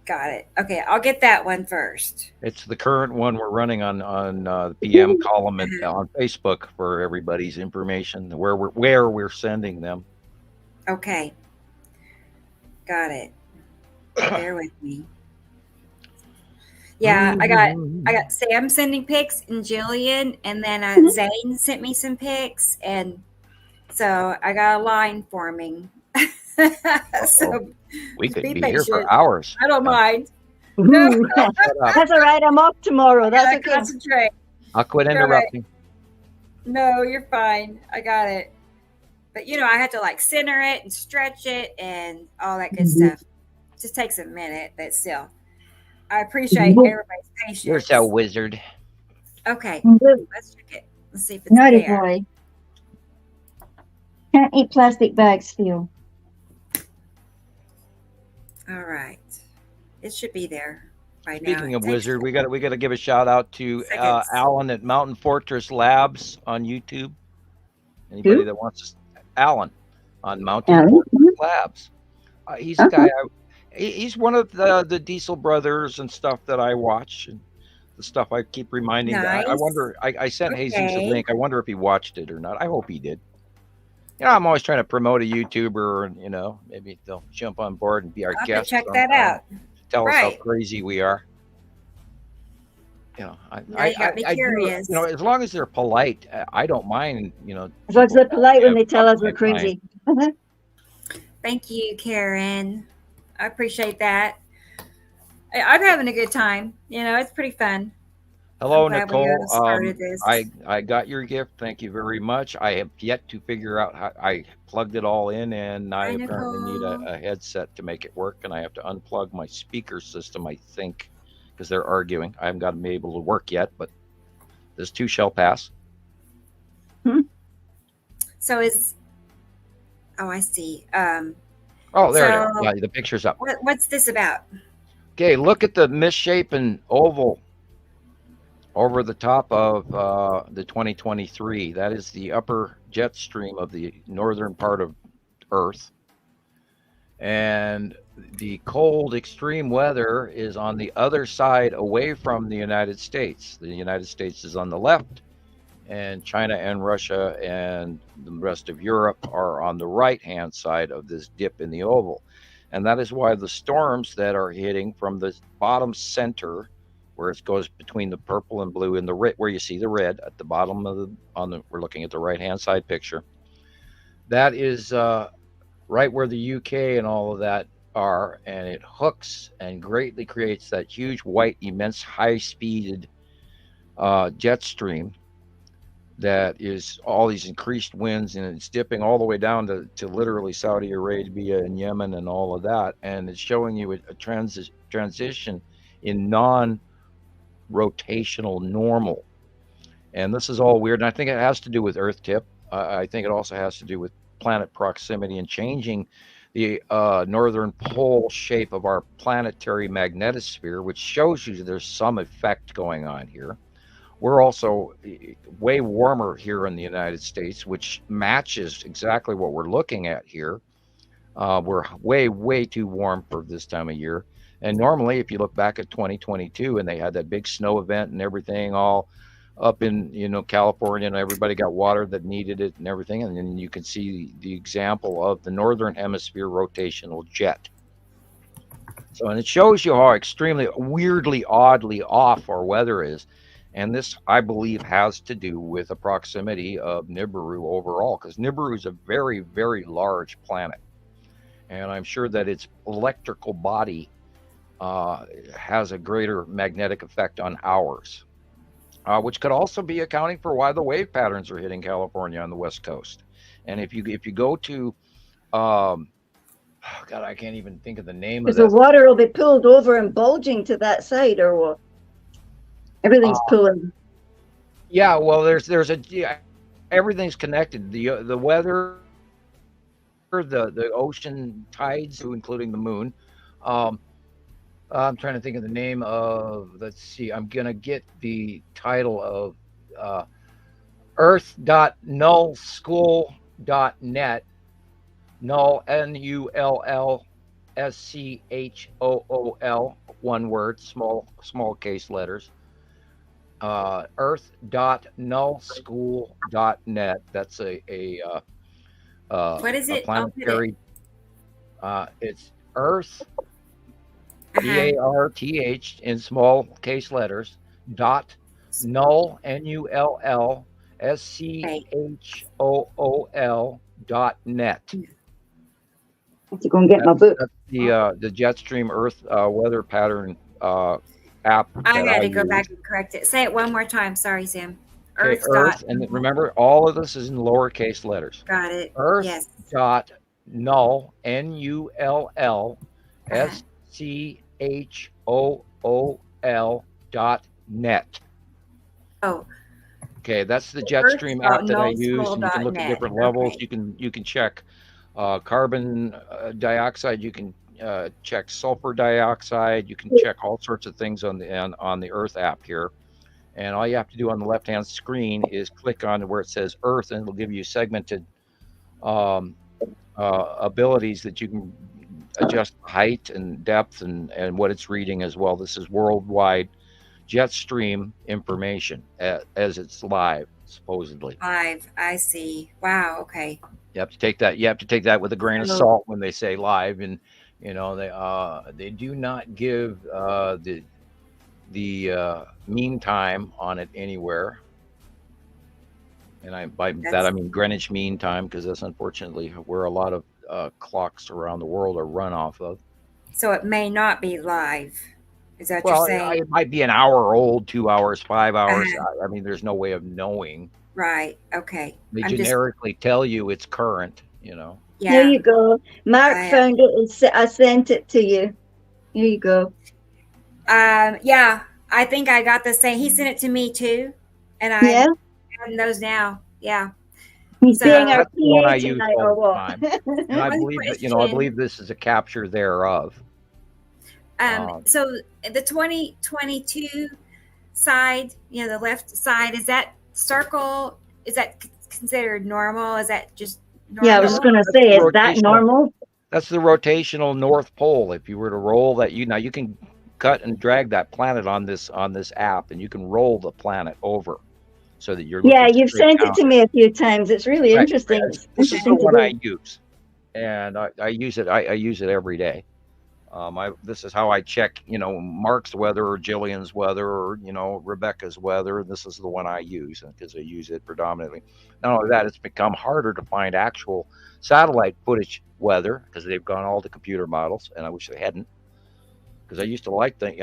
got it. Okay, I'll get that one first. It's the current one we're running on the PM column on Facebook for everybody's information where we're sending them. Okay. Got it. Bear with me. Yeah, I got Sam sending pics and Jillian, and then Zane sent me some pics, and so I got a line forming. So we could be here for hours. I don't mind. No. That's all right. I'm off tomorrow. That's okay. Concentrate. I'll quit interrupting. No, you're fine. I got it. But I had to center it and stretch it and all that good stuff. It just takes a minute, but still. I appreciate everybody's patience. You're so wizard. Okay. Let's check it. Let's see if it's Naughty there. boy. Can't eat plastic bags, Phil. All right. It should be there by now. Speaking of wizard, we got to give a shout out to Alan at Mountain Fortress Labs on YouTube. Anybody that wants Alan on Mountain Fortress Labs. He's a guy. He's one of the Diesel brothers and stuff that I watch, and the stuff I keep reminding. Nice. I wonder. I sent Jesus a link. I wonder if he watched it or not. I hope he did. I'm always trying to promote a YouTuber, and maybe they'll jump on board and be our guest. Check that out. Tell us how crazy we are. I got me curious. As long as they're polite, I don't mind. As long as they're polite when they tell us we're crazy. Thank you, Karen. I appreciate that. I'm having a good time. It's pretty fun. Hello, Nicole. I got your gift. Thank you very much. I have yet to figure out how I plugged it all in, and I apparently need a headset to make it work, and I have to unplug my speaker system, I think, because they're arguing. I haven't got them able to work yet, but this too shall pass. So I see. There it is. Yeah, the picture's up. What's this about? Okay, look at the misshapen oval over the top of the 2023. That is the upper jet stream of the northern part of Earth. And the cold extreme weather is on the other side away from the United States. The United States is on the left, and China and Russia and the rest of Europe are on the right-hand side of this dip in the oval. And that is why the storms that are hitting from the bottom center, where it goes between the purple and blue and the red, where you see the red at the bottom of we're looking at the right-hand side picture. That is right where the UK and all of that are, and it hooks and greatly creates that huge white, immense, high-speeded jet stream that is all these increased winds, and it's dipping all the way down to literally Saudi Arabia and Yemen and all of that, and it's showing you a transition in non-rotational normal. And this is all weird, and I think it has to do with Earth tip. I think it also has to do with planet proximity and changing the northern pole shape of our planetary magnetosphere, which shows you there's some effect going on here. We're also way warmer here in the United States, which matches exactly what we're looking at here. We're way too warm for this time of year. And normally, if you look back at 2022, and they had that big snow event and everything all up in California, and everybody got water that needed it and everything, and then you can see the example of the northern hemisphere rotational jet. So, and it shows you how extremely weirdly, oddly off our weather is. And this, I believe, has to do with the proximity of Nibiru overall, because Nibiru is a very, very large planet. And I'm sure that its electrical body has a greater magnetic effect on ours, which could also be accounting for why the wave patterns are hitting California on the West Coast. And if you go to, oh God, I can't even think of the name of Because the that. water will be pulled over and bulging to that side, or what? Everything's pulling. Yeah, well, everything's connected. The weather, the ocean tides, including the moon. I'm trying to think of the name of. Let's see. I'm gonna get the title of earth.nullschool.net. Null, NULLSCHOOL, one word, small case letters. Earth.nullschool.net. That's a What is it? planetary. It's Earth, DARTH in small case letters, dot null, NULLSCHOOL.net. I have to go and get my book. That's the Jetstream Earth weather pattern app. I got to go back and correct it. Say it one more time. Sorry, Sam. Okay, Earth, and remember, all of this is in lowercase letters. Got it. Earth Yes. dot null, NULLSCHOOL.net. Oh. Okay, that's the Jetstream app that I use, and you can look at different levels. Okay. You can check carbon dioxide. You can check sulfur dioxide. You can check all sorts of things on the Earth app here. And all you have to do on the left-hand screen is click on where it says Earth, and it'll give you segmented abilities that you can adjust height and depth and what it's reading as well. This is worldwide Jetstream information as it's live, supposedly. Live, I see. Wow. Okay. You have to take that. You have to take that with a grain of salt when they say live, and they do not give the mean time on it anywhere. And by that I mean Greenwich Mean Time, because that's unfortunately where a lot of clocks around the world are run off of. So it may not be live. Is that what you're saying? It might be an hour old, 2 hours, 5 hours. I mean, there's no way of knowing. Right. Okay. They generically tell you it's current. Yeah. There you go. Mark found it and I sent it to you. Here you go. Yeah, I think I got the same. He sent it to me too, and I'm having those now. Yeah. He's being our PA tonight, or what? And I believe that I believe this is a capture thereof. So the 2022 side, the left side, is that circle? Is that considered normal? Is that just normal? Yeah, I was going to say, is that normal? That's the rotational North Pole. If you were to roll that, you can cut and drag that planet on this app, and you can roll the planet over so that you're. Yeah, you've sent it to me a few times. It's really interesting. Right. This is the one I use, and I use it. I use it every day. This is how I check, Mark's weather or Gillian's weather or, Rebecca's weather. This is the one I use because I use it predominantly. Not only that, it's become harder to find actual satellite footage weather because they've gone all to computer models, and I wish they hadn't, because I used to like the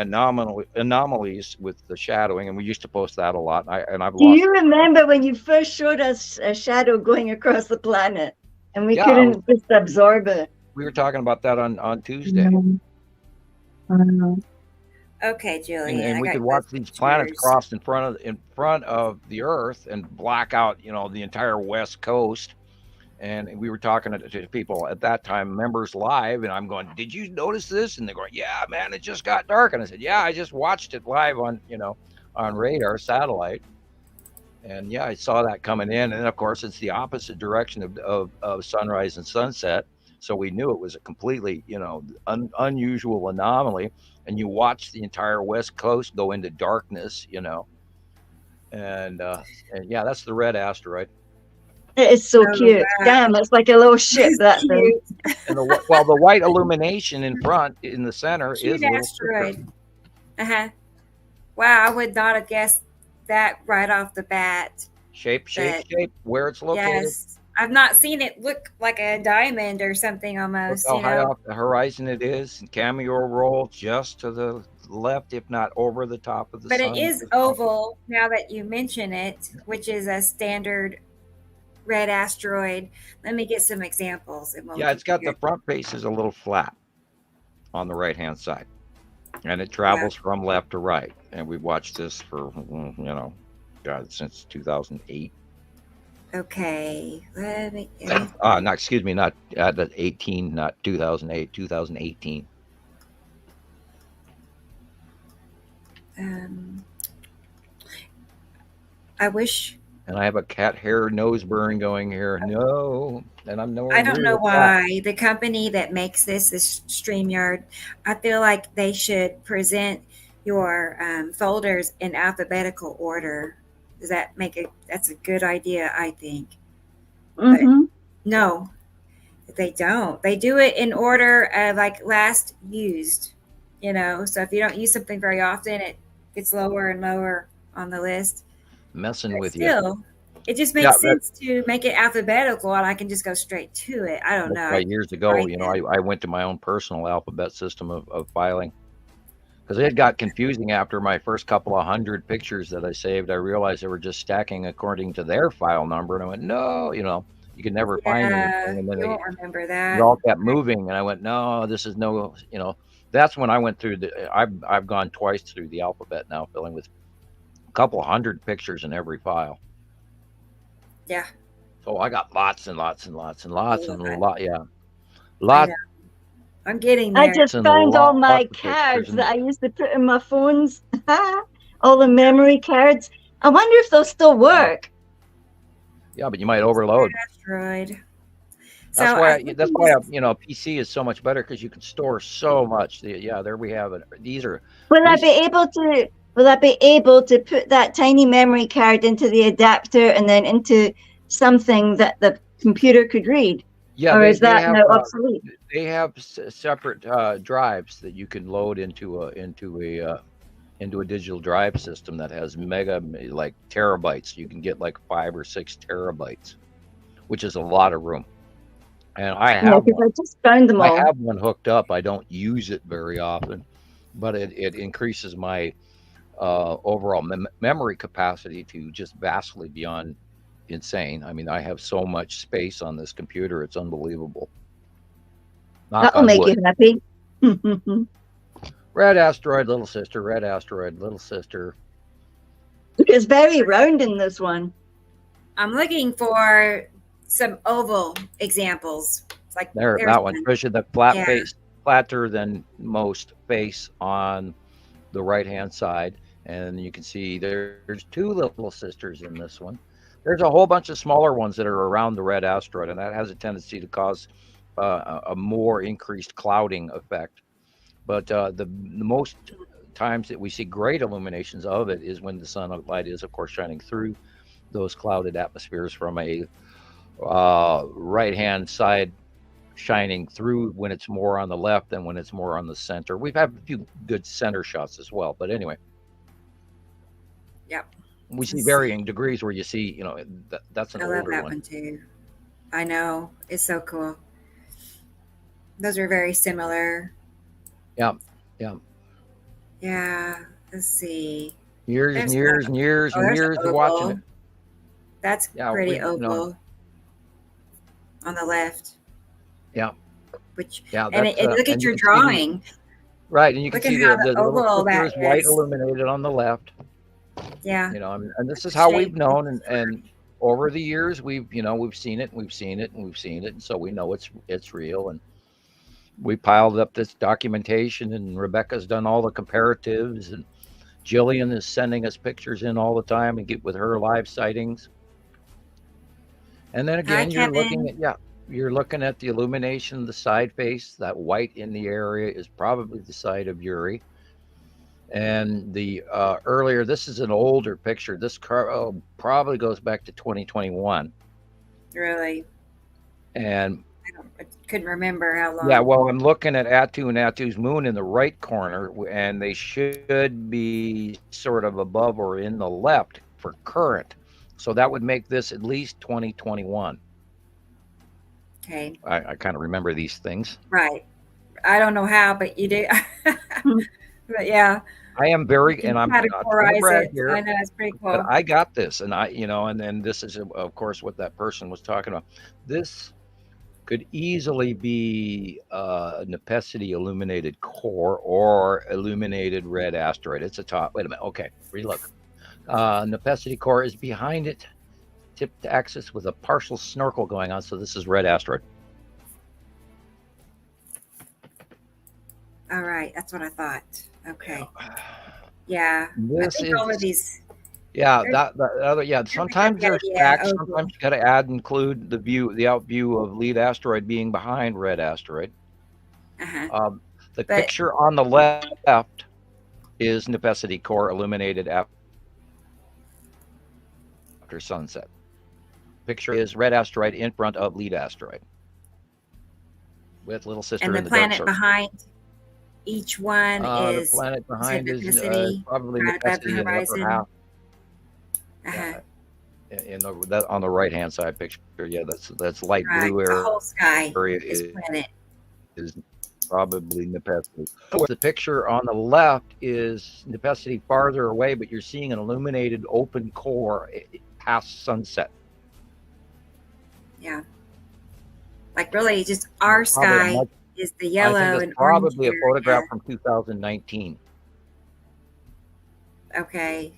anomalies with the shadowing, and we used to post that a lot. Do you remember when you first showed us a shadow going across the planet and we couldn't just absorb it? We were talking about that on Tuesday. Okay, Julie. And we could watch these planets cross in front of the Earth and black out, the entire West Coast. And we were talking to people at that time, members live, and I'm going, "Did you notice this?" And they're going, "Yeah, man, it just got dark." And I said, "Yeah, I just watched it live on radar satellite." And yeah, I saw that coming in. And of course, it's the opposite direction of sunrise and sunset. So we knew it was a completely, unusual anomaly. And you watch the entire West Coast go into darkness, and yeah, that's the red asteroid. It is so Oh, cute. wow. Damn, it's like a little ship, It's that thing. cute. And the white illumination in front, in the center, Cute is Little Sister. asteroid. Uh-huh. Wow, I would not have guessed that right off the bat. Shape, But where it's located. yes, I've not seen it look like a diamond or something Look almost, how you high know. off the horizon it is. And cameo roll just to the left, if not over the top of the But sun. it is oval now that you mention it, which is a standard red asteroid. Let me get some examples. And Yeah, it's got the front face is a little flat on the right-hand side. And it travels from left to right. And we've watched this for, God, since 2008. Okay. Let me Not, excuse me, not 18, not 2008, 2018. I wish. And I have a cat hair nose burn going here. No. And I'm nowhere I don't near know the why the company that makes this StreamYard, I feel like they should present your folders in alphabetical order. Does that make it? That's a good idea, I think. Mm-hmm. But no, they don't. They do it in order of like last used, So if you don't use something very often, it gets lower and lower on the list. Messing But with still, it just makes sense to make it alphabetical, and I can just go straight to it. I don't know. Years ago, I went to my own personal alphabet system of filing, because it got confusing after my first couple of 100 pictures that I saved. I realized they were just stacking according to their file number, and I went, no, you could never find anything. And then you won't remember that. It all kept moving, and I went, no, this is no, That's when I went through I've gone twice through the alphabet now, filling with a couple 100 pictures in every file. Yeah. So I got lots and lots and lots and lots and a lot. Yeah. Lots. I'm getting there. I just found all my cards that I used to put in my phones. All the memory cards. I wonder if they'll still work. Yeah, but you might overload. Asteroid. That's why PC is so much better, because you can store so much. Yeah, there we have it. These are. Will I be able to put that tiny memory card into the adapter and then into something that the computer could read? Yeah, or is that now obsolete? They have separate drives that you can load into a digital drive system that has mega, like, terabytes. You can get like 5 or 6 terabytes, which is a lot of room. And I have I just found them all. I have one hooked up. I don't use it very often, but it increases my overall memory capacity to just vastly beyond insane. I mean, I have so much space on this computer, it's unbelievable. That'll make you happy. Red asteroid, little sister. Red asteroid, little sister. It's very round in this one. I'm looking for some oval examples. It's like that one, Tricia, the flat face, flatter than most face on the right-hand side. And you can see there's 2 little sisters in this one. There's a whole bunch of smaller ones that are around the red asteroid, and that has a tendency to cause a more increased clouding effect. But the most times that we see great illuminations of it is when the sunlight is, of course, shining through those clouded atmospheres from a right-hand side, shining through when it's more on the left than when it's more on the center. We've had a few good center shots as well, but anyway. Yep. We see varying degrees where you see, that's an older one. I love that one too. I know. It's so cool. Those are very similar. Yeah. Let's see. Years and years and years and years of watching it. That's pretty oval on the left. Yeah. And look at your drawing. Right, and you can see the oval that is white illuminated on the left. Yeah. And this is how we've known, and over the years we've seen it, and so we know it's real. And we piled up this documentation, and Rebecca's done all the comparatives, and Gillian is sending us pictures in all the time and get with her live sightings. And then again, you're looking at the illumination, the side face. That white in the area is probably the side of Uri. And the earlier, this is an older picture. This car probably goes back to 2021. Really? And I couldn't remember how long. yeah, well, I'm looking at Attu and Attu's moon in the right corner, and they should be sort of above or in the left for current. So that would make this at least 2021. Okay. I kind of remember these things. Right. I don't know how, but you do. But yeah. I am very, and I'm not categorize it. here, I know, it's pretty cool. but I got this, and and then this is, of course, what that person was talking about. This could easily be a Nepesity illuminated core or illuminated red asteroid. It's a top. Wait a minute. Okay, relook. Nepesity core is behind it, tipped axis with a partial snorkel going on. So this is red asteroid. All right, that's what I thought. Okay. Yeah. I think all of these. Yeah, sometimes there's stacks. Sometimes you got to include the out view of lead asteroid being behind red asteroid. The picture on the left is Nepesity core illuminated after sunset. Picture is red asteroid in front of lead asteroid with little sister and in the the dark planet circle. behind each one is the planet behind is probably right above Nepesity the in the upper horizon. half. On the right hand side picture, that's light blue area. The whole sky is planet. Is probably Nepesity. The picture on the left is Nepesity farther away, but you're seeing an illuminated open core past sunset. Yeah, like really, just our sky is the yellow and probably orange a photograph from 2019. Okay.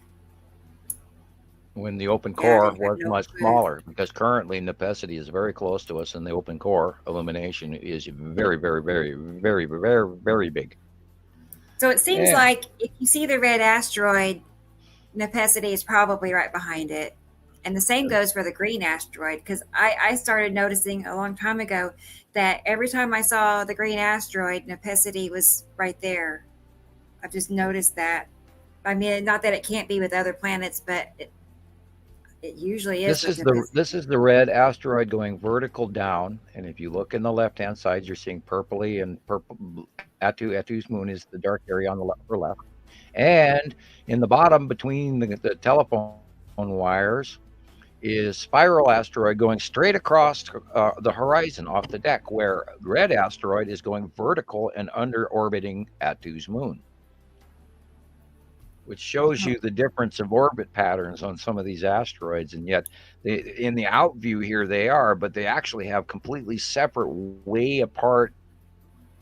When the open core was much smaller, because currently Nepesity is very close to us, and the open core illumination is very, very, very, very, very, very big. So it seems like if you see the red asteroid, Nepesity is probably right behind it. And the same goes for the green asteroid, because I started noticing a long time ago that every time I saw the green asteroid, Nepesity was right there. I've just noticed that. I mean, not that it can't be with other planets, but it usually is. This is the red asteroid going vertical down, and if you look in the left-hand side, you're seeing purpley and purple. Attu's moon is the dark area on the upper left, and in the bottom between the telephone wires is spiral asteroid going straight across the horizon off the deck, where red asteroid is going vertical and under orbiting Attu's moon, which shows you the difference of orbit patterns on some of these asteroids. And yet in the out view here they are, but they actually have completely separate, way apart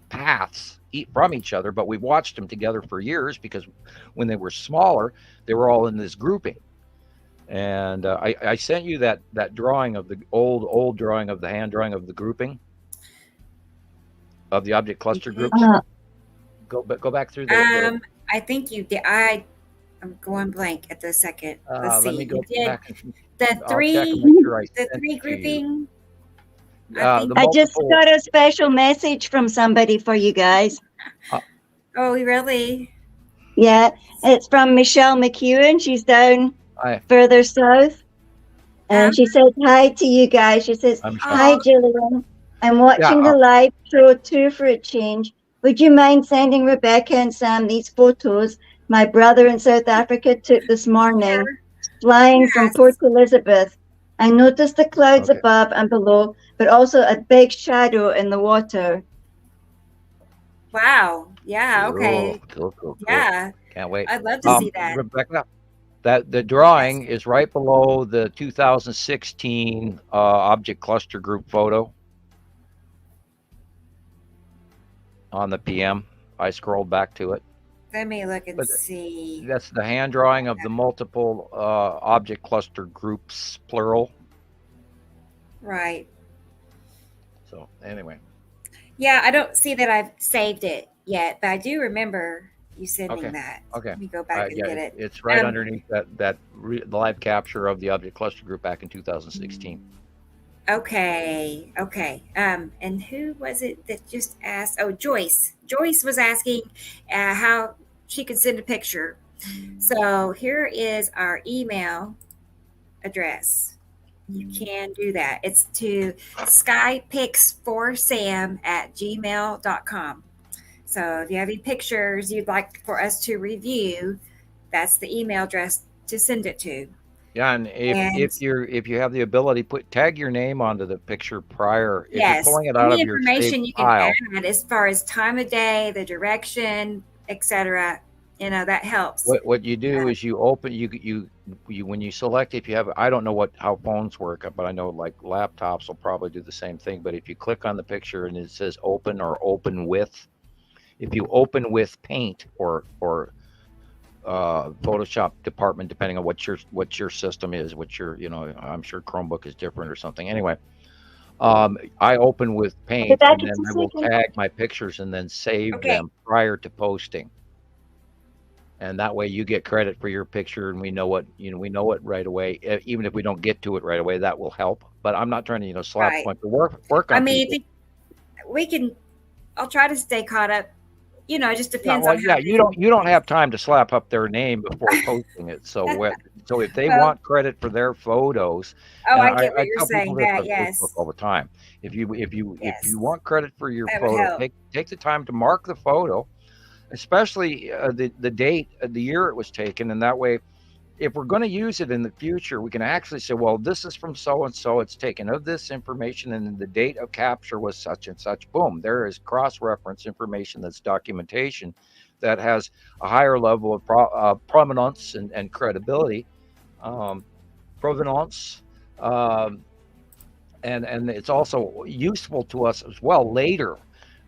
paths from each other. But we've watched them together for years, because when they were smaller, they were all in this grouping. And I sent you that drawing of the old drawing of the hand drawing of the grouping of the object cluster groups. Go back through the I think you did. I'm going blank at the second. Let's see. Let me go back and the three grouping. I just got a special message from somebody for you guys. Oh, really? Yeah, it's from Michelle McEwen. She's down further south. And she says hi to you guys. She says, hi, Gillian. I'm watching the live show too for a change. Would you mind sending Rebecca and Sam these photos my brother in South Africa took this morning, flying from Port Elizabeth? I noticed the clouds above and below, but also a big shadow in the water. Wow. Yeah. Okay. Cool. Yeah. Can't wait. I'd love to see that. Rebecca, the drawing is right below the 2016 object cluster group photo on the PM. I scrolled back to it. Let me look and see. That's the hand drawing of the multiple object cluster groups, plural. Right. So anyway. Yeah, I don't see that I've saved it yet, but I do remember you sending that. Okay. Let me go back and get it. It's right underneath the live capture of the object cluster group back in 2016. Okay. And who was it that just asked? Oh, Joyce. Joyce was asking how she could send a picture. So here is our email address. You can do that. It's to skypics4sam@gmail.com. So if you have any pictures you'd like for us to review, that's the email address to send it to. Yeah, and if you have the ability, tag your name onto the picture prior. If you're pulling it out any of your saved information you can file, add as far as time of day, the direction, etc. That helps. What you do is you open you when you select, if you have, I don't know how phones work, but I know like laptops will probably do the same thing. But if you click on the picture and it says open or open with, if you open with Paint or Photoshop department, depending on what your system is, I'm sure Chromebook is different or something. Anyway, I open with Paint and then I will tag my pictures and then save them prior to posting. And that way you get credit for your picture, and we know it right away. Even if we don't get to it right away, that will help. But I'm not trying to slap a bunch of work on people. I'll try to stay caught up. It just depends on how. You don't have time to slap up their name before posting it. So if they want credit for their photos, I get what you're saying. That yes, Facebook all the time. If you want credit for your photo, take the time to mark the photo, especially the date, the year it was taken, and that way, if we're going to use it in the future, we can actually say, well, this is from so and so. It's taken of this information, and the date of capture was such and such. Boom! There is cross-reference information that's documentation that has a higher level of provenance and credibility, provenance, and it's also useful to us as well later,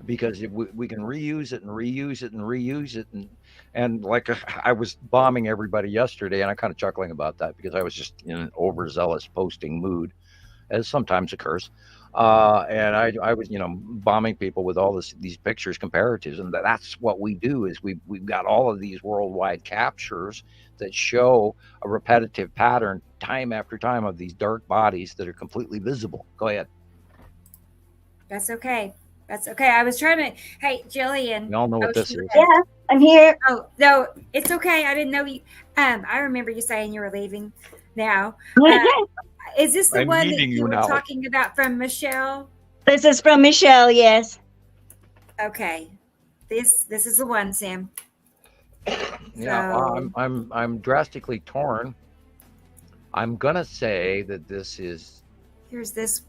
because we can reuse it and reuse it and reuse it. And like I was bombing everybody yesterday, and I'm kind of chuckling about that because I was just in an overzealous posting mood, as sometimes occurs. And I was, bombing people with all these pictures comparatives, and that's what we do. Is we've got all of these worldwide captures that show a repetitive pattern time after time of these dark bodies that are completely visible. Go ahead. That's okay. I was trying to. Hey, Gillian. We all know what this is. Yeah, I'm here. Oh no, it's okay. I didn't know you. I remember you saying you were leaving. Now, is this the one that you were talking about from Michelle? This is from Michelle. Yes. Okay, this is the one, Sam. Yeah, So, I'm drastically torn. I'm gonna say that this is. here's this.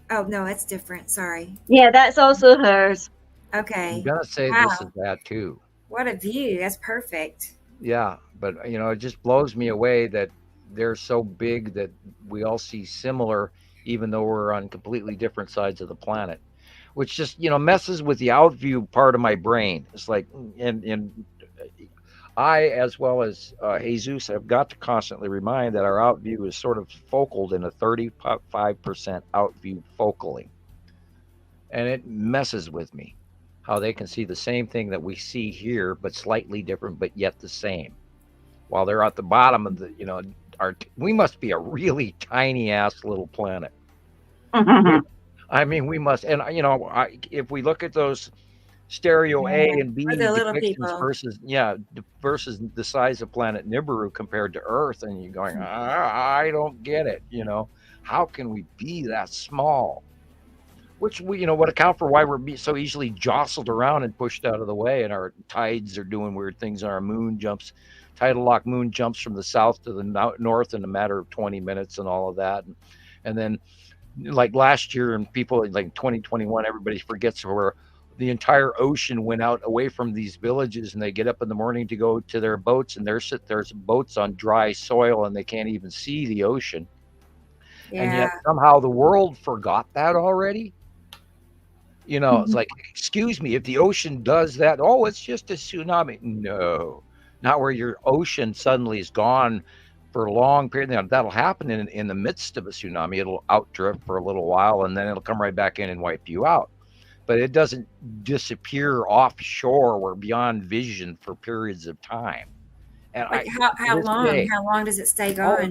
Oh no, it's different. Sorry. Yeah, that's also hers. Okay. I'm gonna say this is that too. What a view. That's perfect. Yeah, but it just blows me away that they're so big that we all see similar, even though we're on completely different sides of the planet, which just messes with the outview part of my brain. It's like, and I, as well as Jesus, have got to constantly remind that our outview is sort of focal in a 35% outview focally, and it messes with me how they can see the same thing that we see here, but slightly different, but yet the same. While they're at the bottom of we must be a really tiny ass little planet. I mean, we must, and if we look at those stereo A and B depictions versus the size of planet Nibiru compared to Earth, and you're going, I don't get it. How can we be that small? Which would account for why we're so easily jostled around and pushed out of the way, and our tides are doing weird things, and our tidal lock moon jumps from the south to the north in a matter of 20 minutes and all of that. And then like last year, and people like 2021, everybody forgets where the entire ocean went out away from these villages, and they get up in the morning to go to their boats, and there's boats on dry soil, and they can't even see the ocean. Yeah. And yet somehow the world forgot that already. It's like, excuse me, if the ocean does that, it's just a tsunami. No, not where your ocean suddenly is gone for a long period. Now, that'll happen in the midst of a tsunami. It'll outdrift for a little while, and then it'll come right back in and wipe you out. But it doesn't disappear offshore or beyond vision for periods of time. And how long? How long does it stay gone? It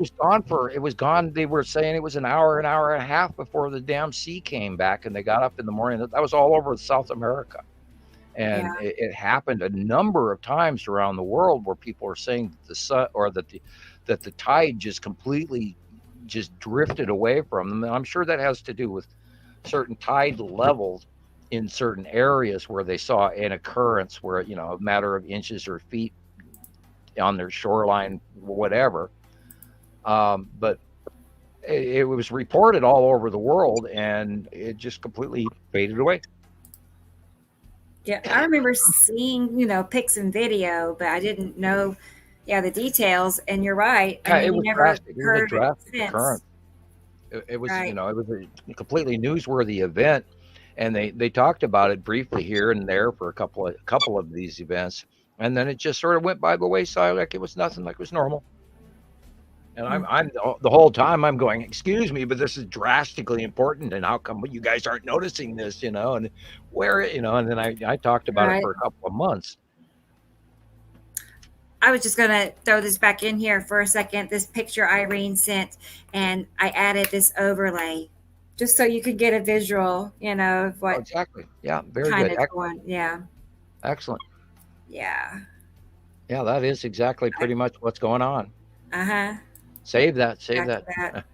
was gone. They were saying it was an hour and a half before the damn sea came back, and they got up in the morning. That was all over South America, and it happened a number of times around the world where people are saying that the sun or that the tide just completely just drifted away from them. And I'm sure that has to do with certain tide levels in certain areas where they saw an occurrence where, you know, a matter of inches or feet on their shoreline, whatever. But it was reported all over the world, and it just completely faded away. Yeah, I remember seeing, you know, pics and video, but I didn't know, the details. And you're right. Yeah, I mean, it you was never drastic. It was a heard drastic since. occurrence. It was, Right. you know, it was a completely newsworthy event, and they talked about it briefly here and there for a couple of these events, and then it just sort of went by the wayside like it was nothing, like it was normal. And I'm the whole time I'm going, excuse me, but this is drastically important, and how come you guys aren't noticing this, you know? And where, you know, and then I talked about it for a couple of months. I was just gonna throw this back in here for a second. This picture Irene sent, and I added this overlay, just so you could get a visual, you know, of what exactly. Yeah, very kind good. of going. Yeah. Excellent. Yeah. Yeah, that is exactly pretty much what's going on. Uh-huh. Save that. Save that.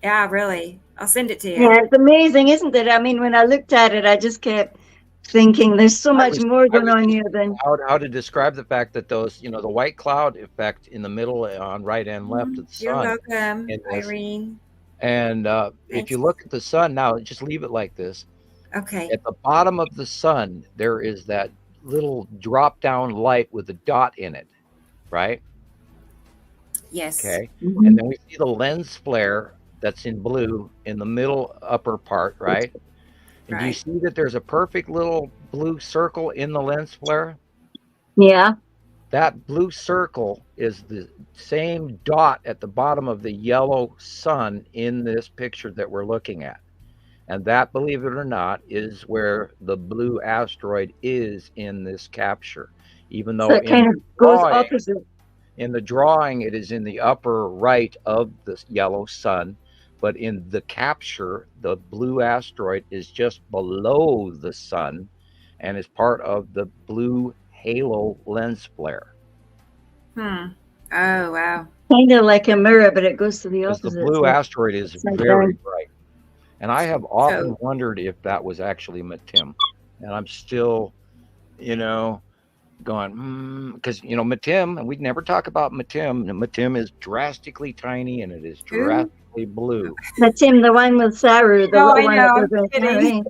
Yeah, really. I'll send it to you. Yeah, it's amazing, isn't it? I mean, when I looked at it, I just kept thinking there's so much more going on here than how to describe the fact that those, you know, the white cloud effect in the middle on right and left of the sun. You're welcome, Irene. And if you look at the sun now, just leave it like this. Okay. At the bottom of the sun, there is that little drop down light with a dot in it, right? Yes. Okay. And then we see the lens flare that's in blue in the middle upper part, right? And do you see that there's a perfect little blue circle in the lens flare? Yeah. That blue circle is the same dot at the bottom of the yellow sun in this picture that we're looking at. And that, believe it or not, is where the blue asteroid is in this capture. Even though so it kind of goes opposite. In the drawing, it is in the upper right of the yellow sun, but in the capture, the blue asteroid is just below the sun and is part of the blue halo lens flare. Oh, wow. Kind of like a mirror, but it goes to the opposite. The blue asteroid is very bright. And I have often wondered if that was actually Matim. And I'm still, you know, going, because, you know, Matim, and we'd never talk about Matim. Matim is drastically tiny and it is drastically blue. Matim, the one with Saru, the little one that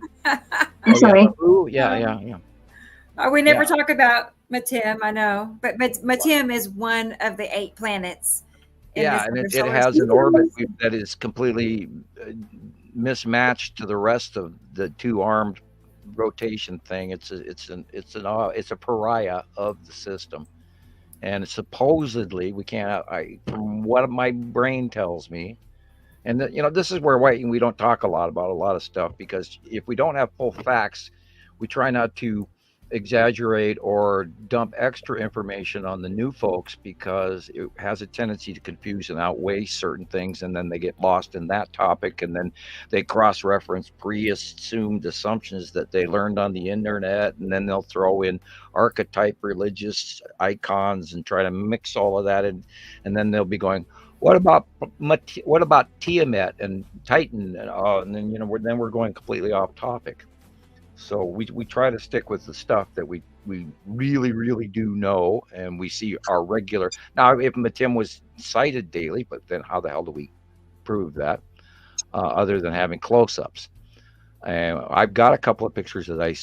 I'm sorry. Yeah. We never talk about Matim, I know. But Matim is one of the 8 planets. And it has an orbit that is completely mismatched to the rest of the 2-armed rotation thing. It's a pariah of the system, and supposedly we can't. From what my brain tells me, and you know, this is where we don't talk a lot about a lot of stuff, because if we don't have full facts, we try not to exaggerate or dump extra information on the new folks, because it has a tendency to confuse and outweigh certain things, and then they get lost in that topic, and then they cross-reference pre-assumed assumptions that they learned on the internet, and then they'll throw in archetype religious icons and try to mix all of that in, and then they'll be going, what about Tiamat and Titan, and then, you know, we're going completely off topic. So we try to stick with the stuff that we really, really do know, and we see our regular. Now, if Matim was sighted daily, but then how the hell do we prove that, other than having close-ups? I've got a couple of pictures that I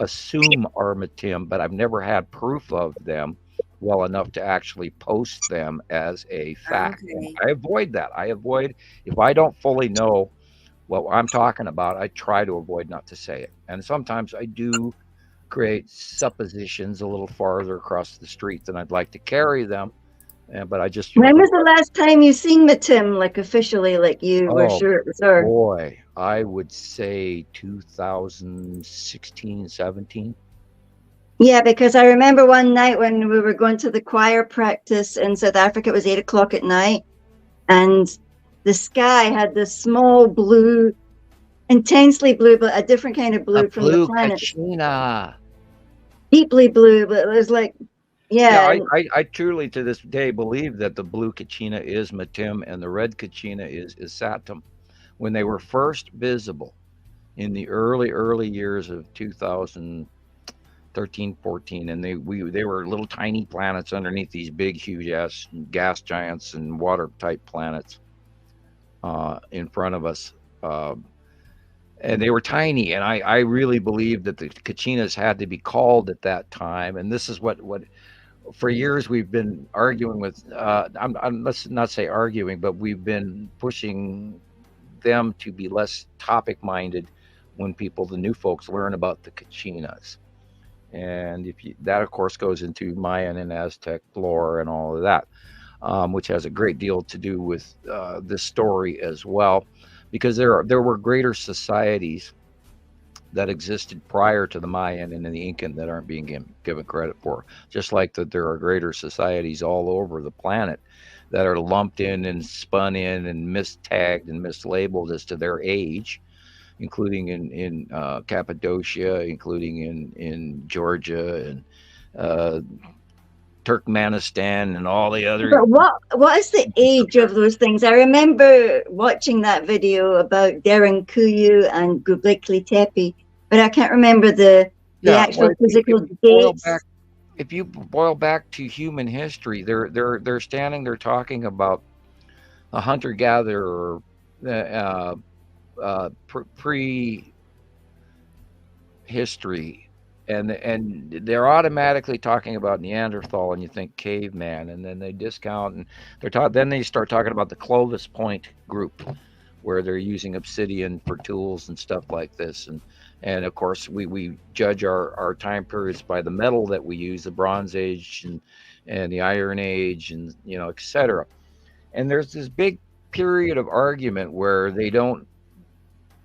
assume are Matim, but I've never had proof of them well enough to actually post them as a fact. Okay. I avoid that. If I don't fully know what I'm talking about, I try to avoid not to say it. And sometimes I do create suppositions a little farther across the street than I'd like to carry them. But I just... When was the last time you seen Matim, like officially, like you were sure it was her? Boy, I would say 2016, 17. Yeah, because I remember one night when we were going to the choir practice in South Africa, it was 8 o'clock at night, and the sky had this small blue, intensely blue, but a different kind of blue from the planet. Kachina. Deeply blue, but it was like Yeah. I truly to this day believe that the blue Kachina is Matim and the red Kachina is Satum. When they were first visible in the early years of 2013, 14, and they were little tiny planets underneath these big, huge gas giants and water type planets in front of us. And they were tiny, and I really believe that the Kachinas had to be called at that time. And this is what for years we've been arguing with. Let's not say arguing, but we've been pushing them to be less topic minded when the new folks, learn about the Kachinas. And that of course goes into Mayan and Aztec lore and all of that, which has a great deal to do with this story as well, because there were greater societies that existed prior to the Mayan and the Incan that aren't being given credit for. Just like that there are greater societies all over the planet that are lumped in and spun in and mistagged and mislabeled as to their age, including in Cappadocia, including in Georgia and Turkmenistan and all the other. But what is the age of those things? I remember watching that video about Derinkuyu and Göbekli Tepe, but I can't remember the actual physical dates. If you boil back to human history, they're standing there talking about a hunter-gatherer pre-history. And they're automatically talking about Neanderthal, and you think caveman, and then they discount, and then they start talking about the Clovis Point group, where they're using obsidian for tools and stuff like this, and of course we judge our time periods by the metal that we use, the Bronze Age and the Iron Age, and etc. And there's this big period of argument where they don't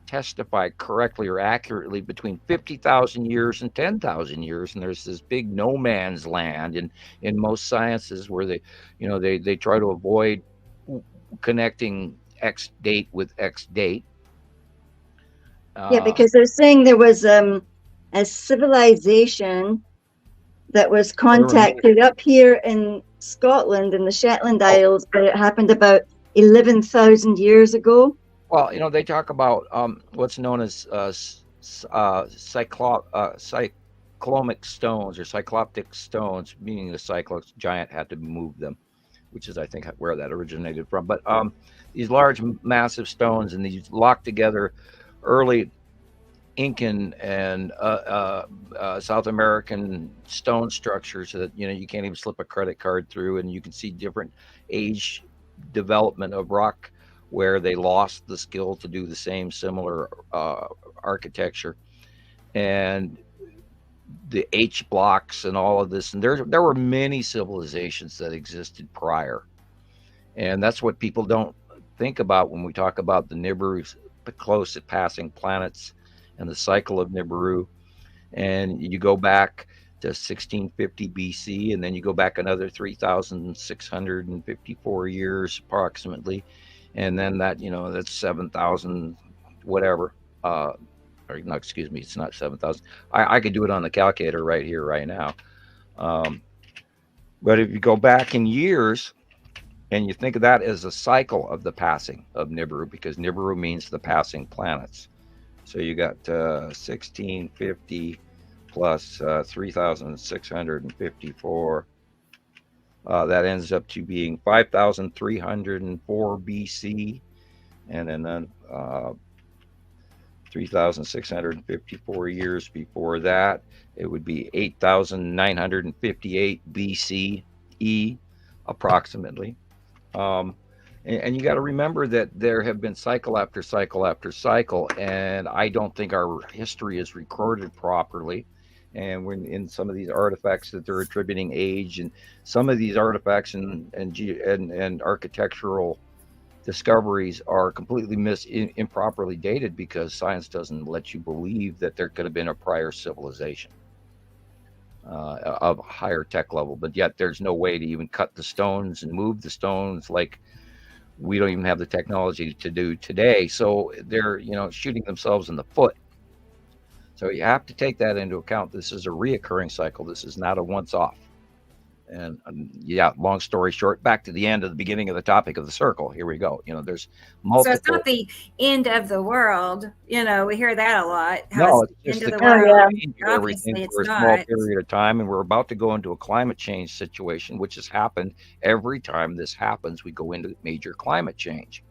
testify correctly or accurately between 50,000 years and 10,000 years, and there's this big no man's land in most sciences where they try to avoid connecting X date with X date. Because they're saying there was a civilization that was contacted up here in Scotland in the Shetland Isles, but it happened about 11,000 years ago. Well, they talk about what's known as cyclomic stones or cycloptic stones, meaning the Cyclops giant had to move them, which is, I think, where that originated from. But these large, massive stones and these locked together early Incan and South American stone structures that, you can't even slip a credit card through, and you can see different age development of rock where they lost the skill to do the same similar architecture, and the H blocks and all of this. And there were many civilizations that existed prior, and that's what people don't think about when we talk about the Nibiru, the close passing planets, and the cycle of Nibiru. And you go back to 1650 BC, and then you go back another 3,654 years approximately. And then that's 7,000 whatever. Or no, excuse me, it's not 7,000. I could do it on the calculator right here, right now. But if you go back in years, and you think of that as a cycle of the passing of Nibiru, because Nibiru means the passing planets. So you got 1650 plus 3,654. That ends up to being 5,304 BC, and then 3,654 years before that, it would be 8,958 BCE, approximately. And you got to remember that there have been cycle after cycle after cycle, and I don't think our history is recorded properly. And when in some of these artifacts that they're attributing age, and some of these artifacts and architectural discoveries are completely improperly dated, because science doesn't let you believe that there could have been a prior civilization of higher tech level, but yet there's no way to even cut the stones and move the stones like we don't even have the technology to do today. So they're shooting themselves in the foot. So you have to take that into account. This is a reoccurring cycle. This is not a once-off. And yeah, long story short, back to the end of the beginning of the topic of the circle. Here we go. There's multiple. So it's not the end of the world. We hear that a lot. No, it's the end just of the the world. everything Obviously, for it's a small not. period of time, and we're about to go into a climate change situation, which has happened every time this happens. We go into major climate change,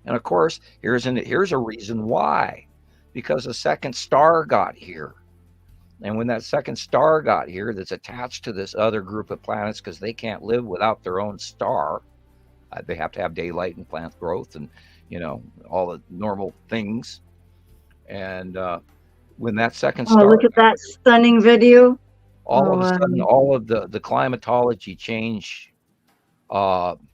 and of course, here's a reason why, because a second star got here. And when that second star got here, that's attached to this other group of planets, because they can't live without their own star. They have to have daylight and plant growth and, all the normal things. And when that second star... look at that stunning video. All of a sudden, all of the climatology change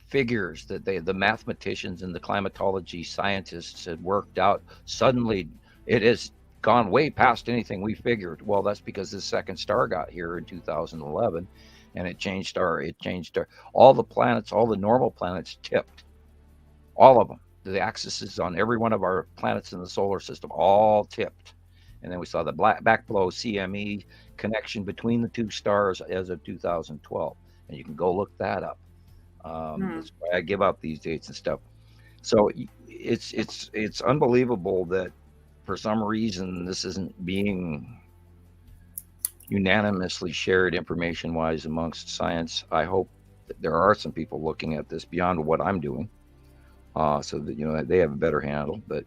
figures that the mathematicians and the climatology scientists had worked out, suddenly it has gone way past anything we figured. Well, that's because this second star got here in 2011, and it changed all the planets, all the normal planets tipped, all of them. The axes on every one of our planets in the solar system all tipped, and then we saw the backflow CME connection between the two stars as of 2012, and you can go look that up. That's why I give out these dates and stuff. So it's unbelievable that for some reason this isn't being unanimously shared information wise amongst science. I hope that there are some people looking at this beyond what I'm doing, so that they have a better handle. But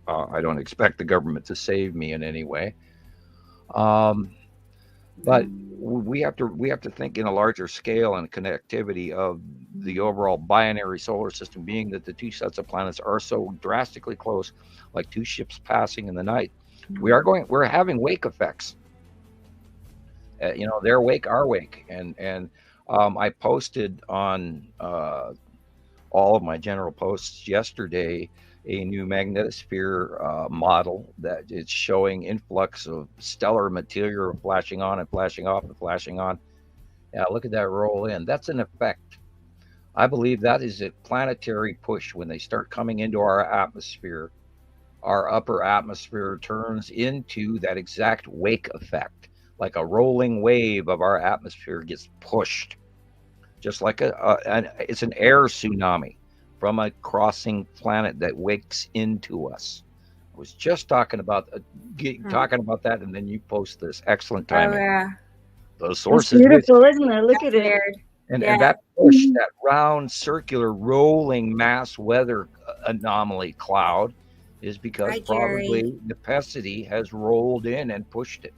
I don't expect the government to save me in any way. But we have to think in a larger scale and connectivity of the overall binary solar system, being that the two sets of planets are so drastically close, like two ships passing in the night. We're having wake effects. Their wake, our wake, and I posted on all of my general posts yesterday a new magnetosphere model that is showing influx of stellar material flashing on and flashing off and flashing on. Yeah, look at that roll in. That's an effect. I believe that is a planetary push. When they start coming into our atmosphere, our upper atmosphere turns into that exact wake effect, like a rolling wave of our atmosphere gets pushed, just like it's an air tsunami from a crossing planet that wakes into us. I was just talking about that, and then you post this. Excellent timing. Oh, yeah. Those sources. It's beautiful, isn't it? Look at it. And that push, that round, circular, rolling mass weather anomaly cloud, is because probably Nepacity has rolled in and pushed it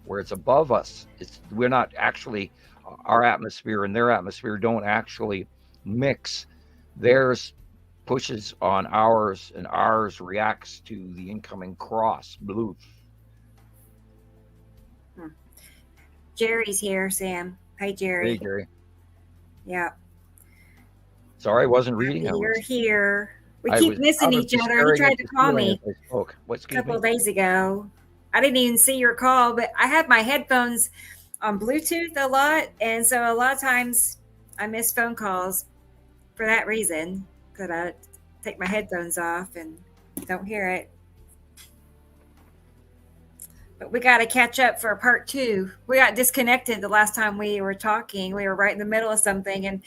where it's above us. We're not actually, our atmosphere and their atmosphere don't actually mix. Theirs pushes on ours, and ours reacts to the incoming cross. Blue. Jerry's here, Sam. Hi, Jerry. Hey, Jerry. Yeah. Sorry, I wasn't reading. You're here. We keep missing each other. He tried to call me a couple of days ago. I didn't even see your call, but I have my headphones on Bluetooth a lot, and so a lot of times I miss phone calls for that reason, because I take my headphones off and don't hear it. But we got to catch up for part 2. We got disconnected the last time we were talking. We were right in the middle of something, and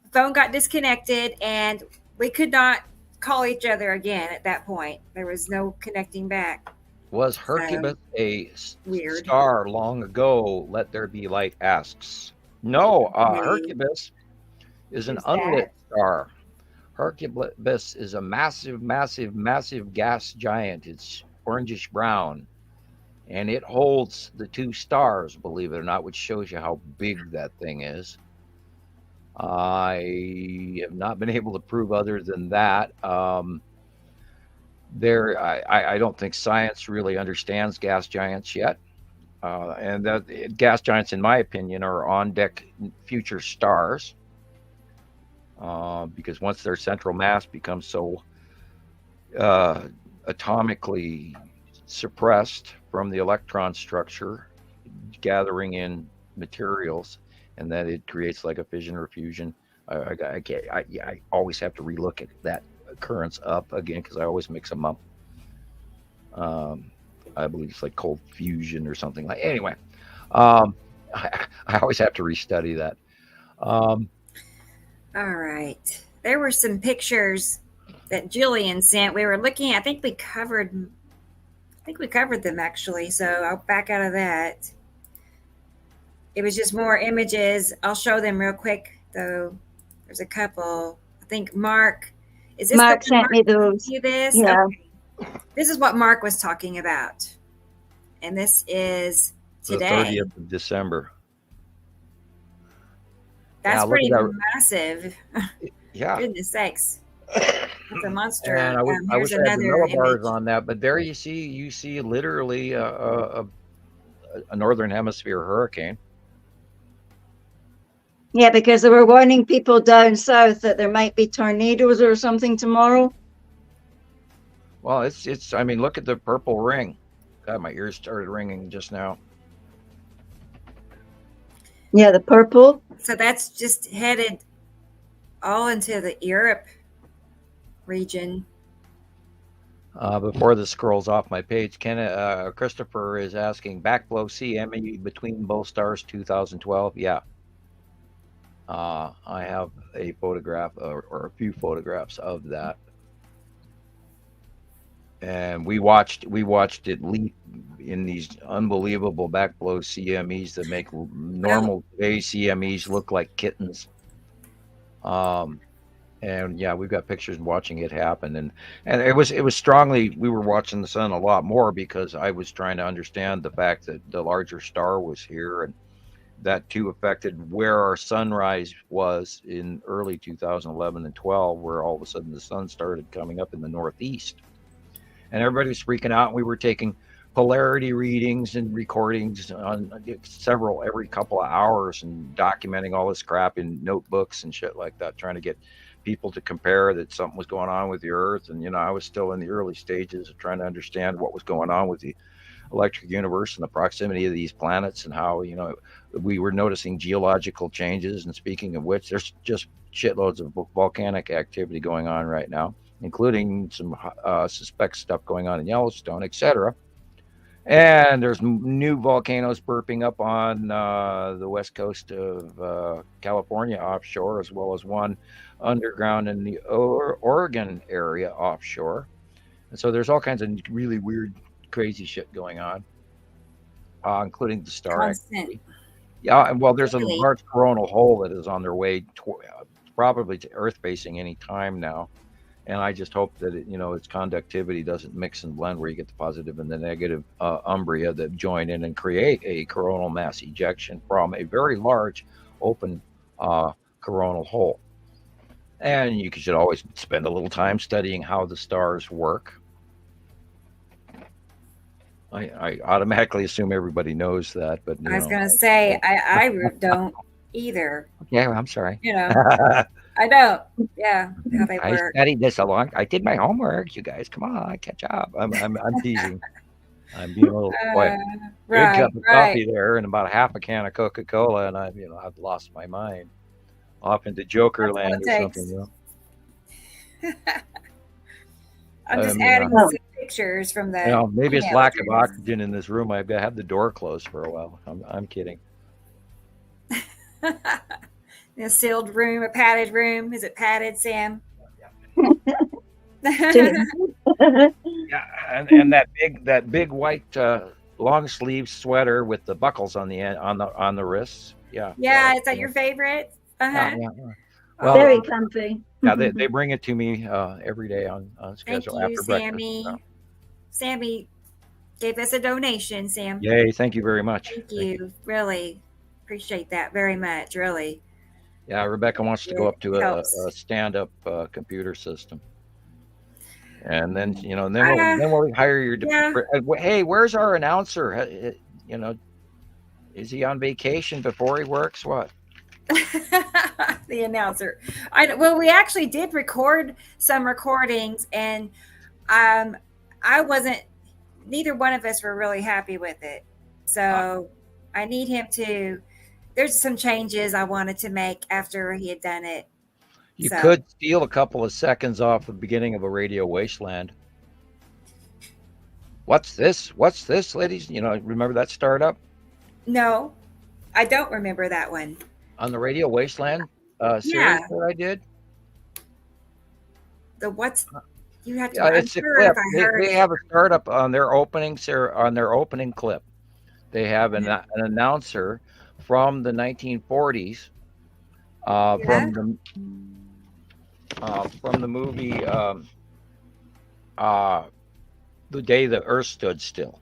the phone got disconnected, and we could not call each other again at that point. There was no connecting back. Was Hercubus a star long ago? Let there be light asks. No, Hercubus is an unlit star. Hercubus is a massive, massive, massive gas giant. It's orangish brown, and it holds the 2 stars, believe it or not, which shows you how big that thing is. I have not been able to prove other than that. I don't think science really understands gas giants yet. And that gas giants, in my opinion, are on deck future stars. Because once their central mass becomes so atomically suppressed from the electron structure, gathering in materials, and that it creates like a fission or fusion. I always have to relook at that occurrence up again, because I always mix them up. I believe it's like cold fusion or something like. Anyway, I always have to restudy that. All right. There were some pictures that Gillian sent. We were looking at, I think we covered them actually. So I'll back out of that. It was just more images. I'll show them real quick though. There's a couple. I think Mark, is this Mark sent me those. you this? Yeah. Okay. This is what Mark was talking about. And this is today. The 30th of December. That's pretty massive. Yeah. Goodness sakes. That's a monster. And I wish I had the millibars on that, but there you see literally a northern hemisphere hurricane. Yeah, because they were warning people down south that there might be tornadoes or something tomorrow. Well, it's. I mean, look at the purple ring. God, my ears started ringing just now. Yeah, the purple. So that's just headed all into the Europe region. Before this scrolls off my page, Christopher is asking, backblow CME between both stars 2012. Yeah. I have a photograph or a few photographs of that. And we watched it leap in these unbelievable backblow CMEs that make normal day CMEs look like kittens. And yeah, we've got pictures watching it happen, and it was strongly. We were watching the sun a lot more because I was trying to understand the fact that the larger star was here, and that too affected where our sunrise was in early 2011 and 12, where all of a sudden the sun started coming up in the northeast, and everybody was freaking out. We were taking polarity readings and recordings on every couple of hours and documenting all this crap in notebooks and shit like that, trying to get people to compare that something was going on with the earth. And I was still in the early stages of trying to understand what was going on with the electric universe and the proximity of these planets, and how we were noticing geological changes. And speaking of which, there's just shitloads of volcanic activity going on right now, including some suspect stuff going on in Yellowstone, etc. And there's new volcanoes burping up on the west coast of California offshore, as well as one underground in the Oregon area offshore. And so there's all kinds of really weird, crazy shit going on, including the star activity. Yeah, and well, there's a large coronal hole that is on their way probably to Earth facing any time now. And I just hope that its conductivity doesn't mix and blend, where you get the positive and the negative umbria that join in and create a coronal mass ejection from a very large open coronal hole. And you should always spend a little time studying how the stars work. I automatically assume everybody knows that, but I was going to say I don't either. Yeah, I'm sorry. I don't. Yeah, how they work. I studied this a long. I did my homework. You guys, come on, catch up. I'm teasing. I'm being a little quiet. Big cup of coffee there, and about half a can of Coca-Cola, and I've lost my mind, off into Joker land or something. I'm just adding some pictures from the. Maybe it's lack of oxygen in this room. I've had the door closed for a while. I'm kidding. A sealed room, a padded room. Is it padded, Sam? Yeah, and that big white long sleeve sweater with the buckles on the end on the wrists. Yeah. Yeah, is that your favorite? Yeah. Well, very comfy. Yeah, they bring it to me every day on schedule. Thank you, after Sammy. breakfast. Sammy gave us a donation, Sam. Yay, thank you very much. Thank you. Really appreciate that very much, really. Yeah, Rebecca wants to go up to a stand-up computer system. And then, then we'll hire your... Hey, where's our announcer? Is he on vacation before he works? What? The announcer. We actually did record some recordings, and neither one of us were really happy with it. So I need him to, there's some changes I wanted to make after he had done it. You could steal a couple of seconds off the beginning of a radio wasteland. What's this? What's this, ladies? Remember that startup? No. I don't remember that one. On the Radio Wasteland series Yeah. that I did. The what's you have to? Yeah, I'm it's a sure if clip. I heard They it. have a startup on their opening clip. They have an announcer from the 1940s, Yeah. from the movie The Day the Earth Stood Still.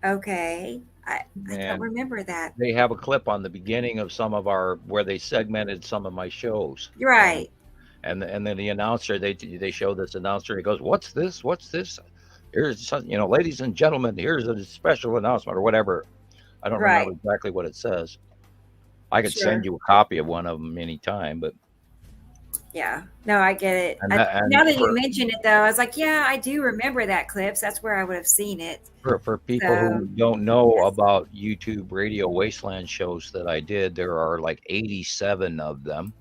Okay. I don't And remember that. they have a clip on the beginning of where they segmented some of my shows. You're right. And then the announcer, they show this announcer. He goes, "What's this? What's this? Here's some, ladies and gentlemen, here's a special announcement," or whatever. I don't remember exactly what it says. I could send you a copy of one of them anytime, but yeah, no, I get it. Now that you mention it, though, I was like, yeah, I do remember that clips. That's where I would have seen it. For people who don't know about YouTube Radio Wasteland shows that I did, there are like 87 of them.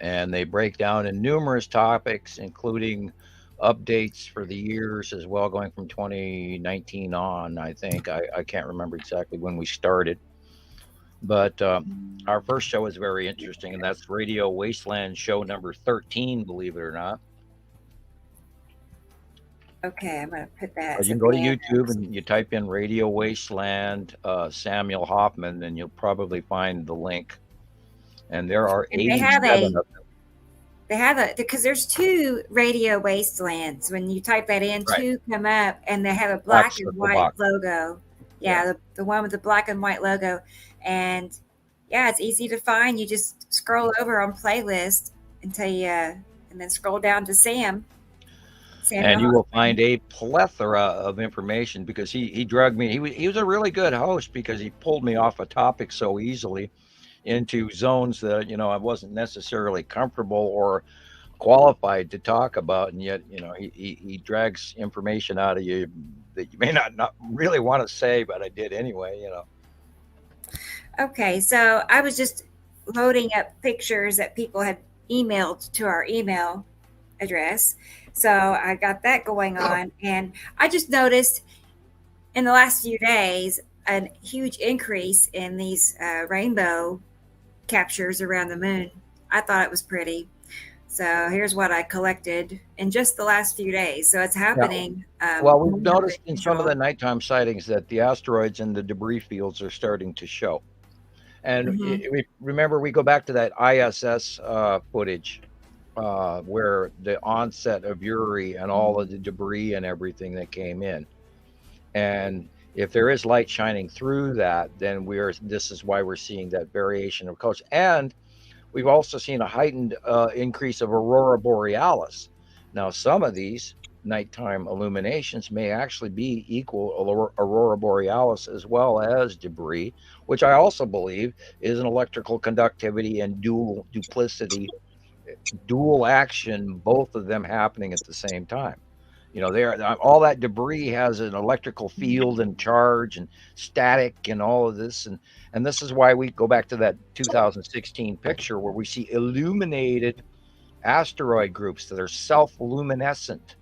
And they break down in numerous topics, including updates for the years as well, going from 2019 on, I think. I can't remember exactly when we started. But our first show is very interesting, and that's Radio Wasteland show number 13, believe it or not. Okay, I'm going to put that. You can go to YouTube and you type in Radio Wasteland Samuel Hofman, and you'll probably find the link. And there are 87 of them. They have because there's 2 Radio Wastelands. When you type that in, 2 come up, and they have a black and white logo. Yeah, the one with the black and white logo. And yeah, it's easy to find. You just scroll over on playlist until and then scroll down to Sam. And you will find a plethora of information, because he drugged me. He was a really good host, because he pulled me off a topic so easily into zones that, I wasn't necessarily comfortable or qualified to talk about. And yet, he drags information out of you that you may not really want to say, but I did anyway, Okay, so I was just loading up pictures that people had emailed to our email address. So I got that going on. And I just noticed in the last few days a huge increase in these rainbow captures around the moon. I thought it was pretty. So here's what I collected in just the last few days. So it's happening. Yeah. Well, we've noticed in some of the nighttime sightings that the asteroids and the debris fields are starting to show. And we go back to that ISS footage where the onset of Uri and all of the debris and everything that came in. And if there is light shining through that, then this is why we're seeing that variation of colors. And we've also seen a heightened increase of aurora borealis. Now, some of these nighttime illuminations may actually be equal aurora borealis as well as debris, which I also believe is an electrical conductivity and dual action, both of them happening at the same time. All that debris has an electrical field and charge and static and all of this. And this is why we go back to that 2016 picture where we see illuminated asteroid groups that are self-luminescent.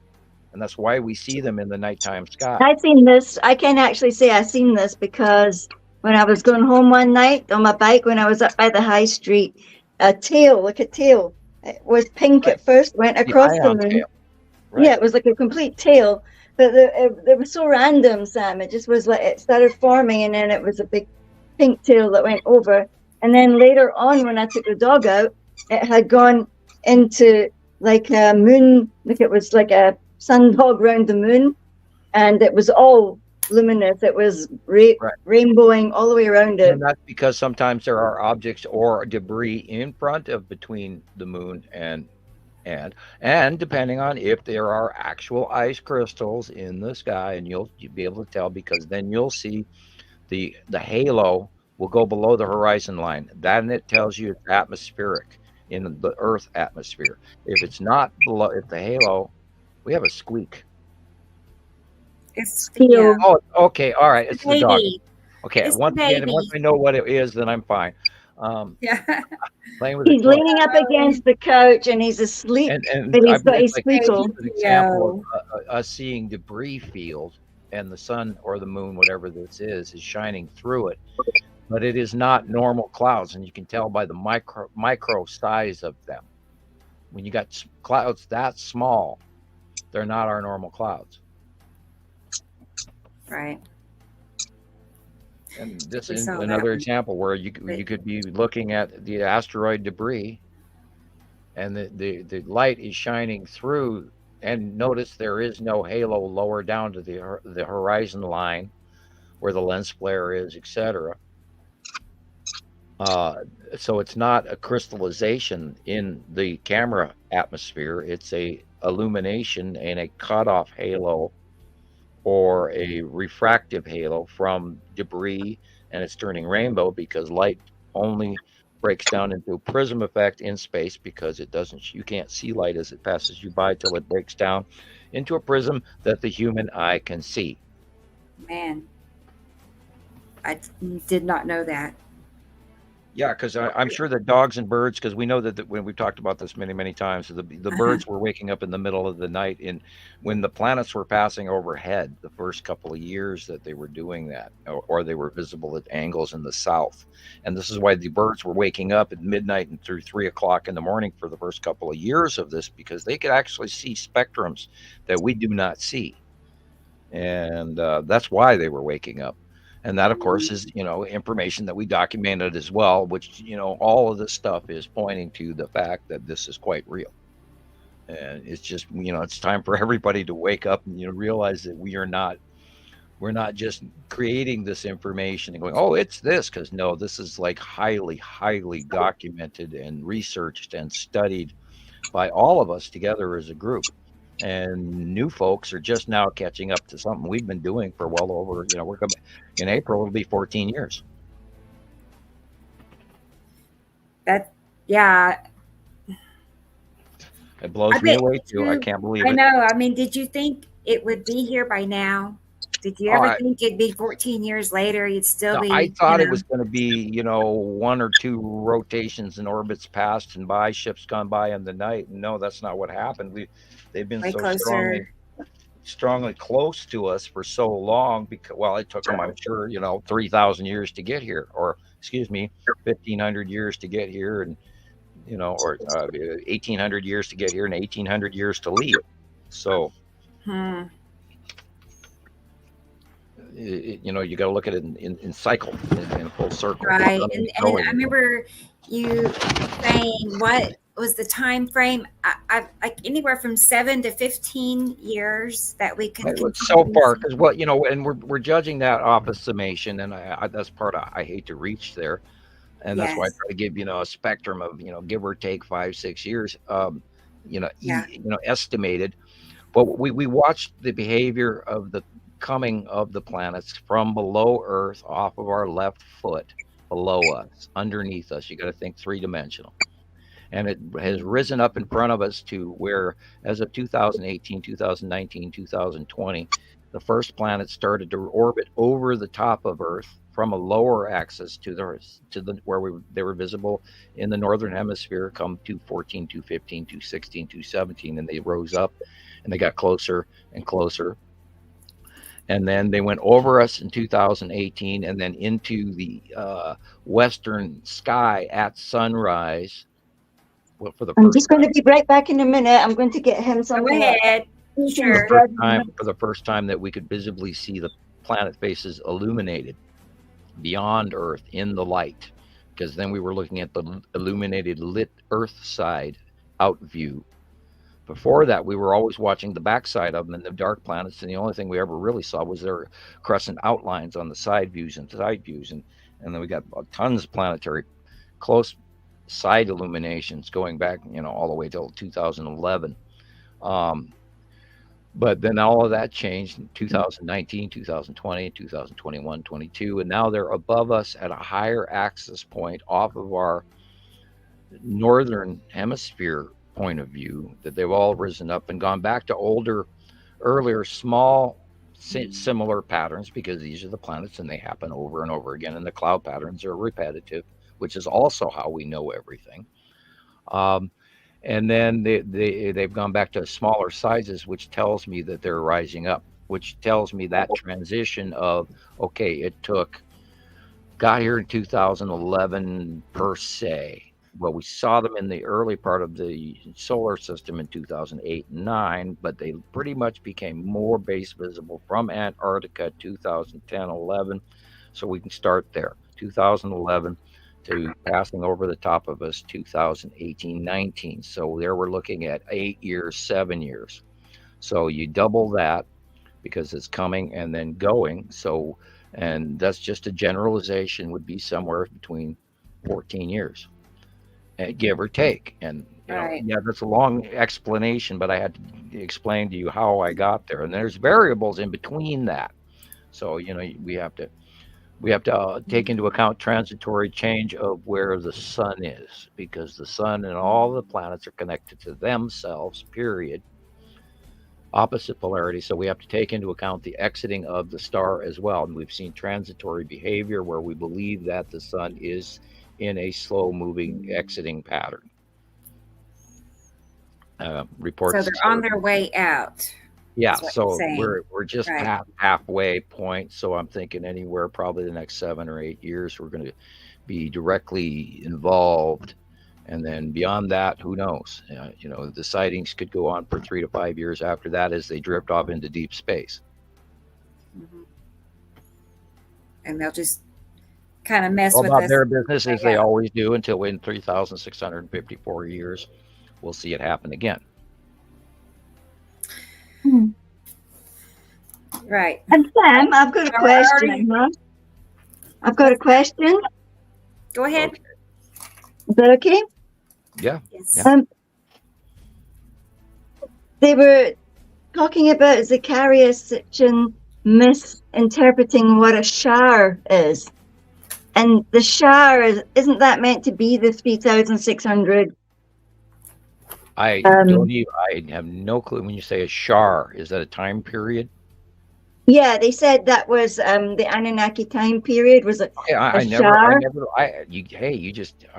And that's why we see them in the nighttime sky. I've seen this. I can actually say I've seen this because when I was going home one night on my bike, when I was up by the high street, a tail. It was pink at first, went across the moon. Right. Yeah, it was like a complete tail. But it was so random, Sam. It just was like it started forming, and then it was a big pink tail that went over. And then later on, when I took the dog out, it had gone into like a moon, like it was like a sundog round the moon, and it was all luminous. It was rainbowing all the way around it. And that's because sometimes there are objects or debris in front of between the moon and depending on if there are actual ice crystals in the sky, and you'll be able to tell, because then you'll see the halo will go below the horizon line. Then it tells you it's atmospheric in the Earth atmosphere. If it's not below, if the halo, we have a squeak. It's Oh, okay, all right. It's the dog. Okay, it's once I know what it is, then I'm fine. He's leaning up against the couch and he's asleep, and but he's got his like squeakle. an example of us seeing debris field and the sun or the moon, whatever this is shining through it. But it is not normal clouds, and you can tell by the micro size of them. When you got clouds that small, they're not our normal clouds. Right. And this is another example where you could be looking at the asteroid debris, and the light is shining through, and notice there is no halo lower down to the horizon line where the lens flare is, etc. So it's not a crystallization in the camera atmosphere. It's a illumination and a cutoff halo or a refractive halo from debris, and it's turning rainbow because light only breaks down into a prism effect in space, because you can't see light as it passes you by till it breaks down into a prism that the human eye can see. Man, I did not know that. Yeah, because I'm sure that dogs and birds, because we know that when we've talked about this many, many times, the birds were waking up in the middle of the night when the planets were passing overhead the first couple of years that they were doing that, or they were visible at angles in the south. And this is why the birds were waking up at midnight and through 3 o'clock in the morning for the first couple of years of this, because they could actually see spectrums that we do not see. And that's why they were waking up. And that, of course, is, information that we documented as well, which, all of this stuff is pointing to the fact that this is quite real. And it's just, it's time for everybody to wake up and, realize that we're not just creating this information and going, oh, it's this, because no, this is like highly, highly documented and researched and studied by all of us together as a group. And new folks are just now catching up to something we've been doing for well over, we're coming in April, it'll be 14 years. Yeah. It blows me away too. I can't believe it. I know. I mean, did you think it would be here by now? Did you ever think it'd be 14 years later? You'd still be. I thought it was going to be, 1 or 2 rotations and orbits passed and by, ships gone by in the night. No, that's not what happened. They've been way so strongly close to us for so long, because, well, it took them, I'm sure, 3,000 years to get here, or 1,500 years to get here, and or 1,800 years to get here and 1,800 years to leave. So. You got to look at it in cycle, in full circle. Right. And I remember you saying, what was the time frame? I like anywhere from 7 to 15 years that we could. So far, because and we're judging that off of summation, and that's part I hate to reach there, and that's why I try to give a spectrum of give or take 5-6 years, estimated. But we watched the behavior of the coming of the planets from below Earth, off of our left foot, below us, underneath us. You got to think 3-dimensional. And it has risen up in front of us to where, as of 2018, 2019, 2020, the first planet started to orbit over the top of Earth from a lower axis to the where they were visible in the northern hemisphere, come 214, 215, 216, 217, and they rose up and they got closer and closer. And then they went over us in 2018, and then into the western sky at sunrise. Well, for the I'm just going to be right back in a minute. I'm going to get him some. Go ahead. Sure. For the first time that we could visibly see the planet faces illuminated beyond Earth in the light, because then we were looking at the illuminated lit Earth side out view. Before that, we were always watching the backside of them in the dark planets, and the only thing we ever really saw was their crescent outlines on the side views, and then we got tons of planetary close side illuminations going back, all the way till 2011. But then all of that changed in 2019, 2020, 2021, 22, and now they're above us at a higher axis point off of our northern hemisphere point of view, that they've all risen up and gone back to earlier small similar patterns, because these are the planets and they happen over and over again, and the cloud patterns are repetitive, which is also how we know everything. And then they've gone back to smaller sizes, which tells me that they're rising up. which tells me that transition of, okay, it got here in 2011 per se. Well, we saw them in the early part of the solar system in 2008 and 9, but they pretty much became more base visible from Antarctica 2010, 11. So we can start there. 2011 to passing over the top of us 2018, 19. So there we're looking at 8 years, 7 years. So you double that because it's coming and then going. So, and that's just a generalization, would be somewhere between 14 years. Give or take. And yeah, that's a long explanation, but I had to explain to you how I got there. And there's variables in between that. So we have to take into account transitory change of where the sun is, because the sun and all the planets are connected to themselves, period. Opposite polarity. So we have to take into account the exiting of the star as well. And we've seen transitory behavior where we believe that the sun is in a slow moving exiting pattern. Reports. So they're on their way out. Yeah. So we're just halfway point. So I'm thinking anywhere probably the next 7 or 8 years, we're going to be directly involved. And then beyond that, who knows? The sightings could go on for 3 to 5 years after that as they drift off into deep space. Mm-hmm. And they'll just kind of mess with us. Their business as they always do until in 3,654 years, we'll see it happen again. Right. And Sam, I've got a question. I've got a question. Go ahead. Okay. Is that okay? Yeah. Yes. Yeah. They were talking about Zacharias Sitchin misinterpreting what a shower is. And the shower isn't that meant to be the 3,600? I have no clue. When you say a shar, is that a time period? Yeah, they said that was the Anunnaki time period. Was it? I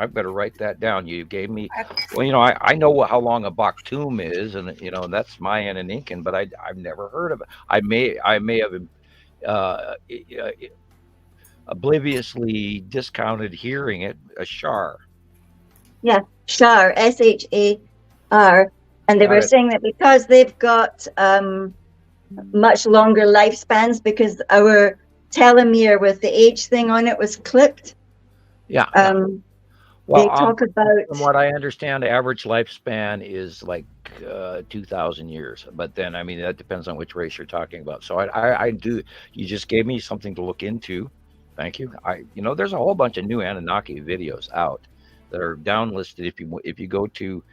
better write that down. You gave me. Well, I know how long a Baktum is, and that's Mayan and Incan, but I've never heard of it. I may have obliviously discounted hearing it. A shar. Yeah, shar, SHAR, and they were saying that because they've got much longer lifespans, because our telomere with the age thing on it was clipped. Yeah. They talk about. From what I understand, the average lifespan is like 2,000 years. But then, that depends on which race you're talking about. So I do. You just gave me something to look into. Thank you. There's a whole bunch of new Anunnaki videos out that are downlisted. If you go to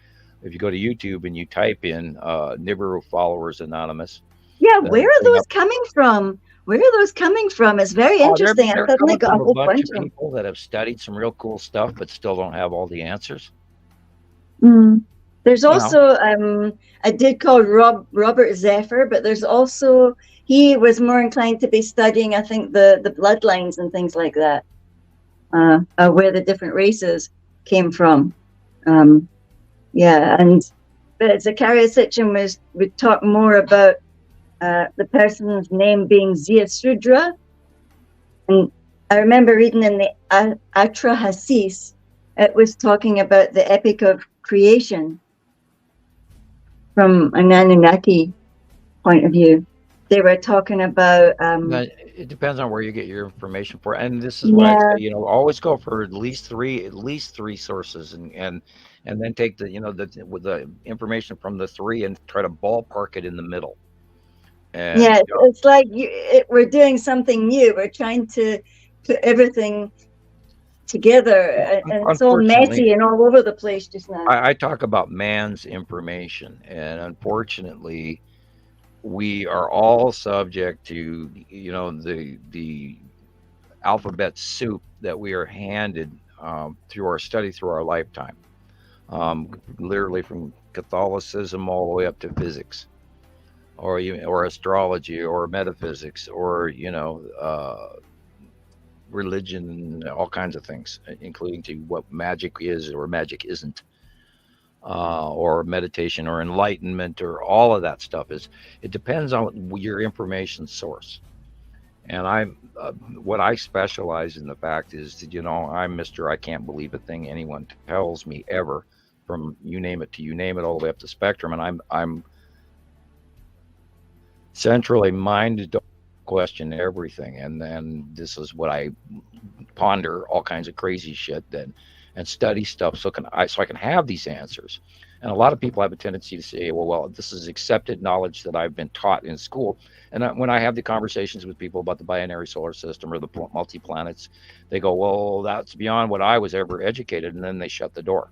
YouTube and you type in Nibiru Followers Anonymous. Yeah, where are those coming from? It's very interesting. I suddenly got a whole bunch of people that have studied some real cool stuff, but still don't have all the answers. There's also a dude called Robert Zephyr, but there's also, he was more inclined to be studying, I think, the bloodlines and things like that, where the different races came from. But Zacharias Sitchin would talk more about the person's name being Ziasudra. And I remember reading in the Atrahasis, it was talking about the epic of creation from an Anunnaki point of view. They were talking about it depends on where you get your information for, and this is why I say, always go for at least three sources, and then take the information from the three and try to ballpark it in the middle. And, it's like we're doing something new. We're trying to put everything together, and it's all messy and all over the place just now. I talk about man's information, and unfortunately, we are all subject to the alphabet soup that we are handed through our study through our lifetime, literally from Catholicism all the way up to physics, or astrology, or metaphysics, or religion, all kinds of things, including to what magic is or magic isn't. or meditation or enlightenment or all of that stuff. It depends on your information source. And what I specialize in the fact is that, I'm Mr. I can't believe a thing anyone tells me ever, from you name it to you name it, all the way up the spectrum. And I'm centrally minded to question everything. And then this is what I ponder, all kinds of crazy shit and study stuff so I can have these answers. And a lot of people have a tendency to say, well, this is accepted knowledge that I've been taught in school. And when I have the conversations with people about the binary solar system or the multi-planets, they go, well, that's beyond what I was ever educated. And then they shut the door.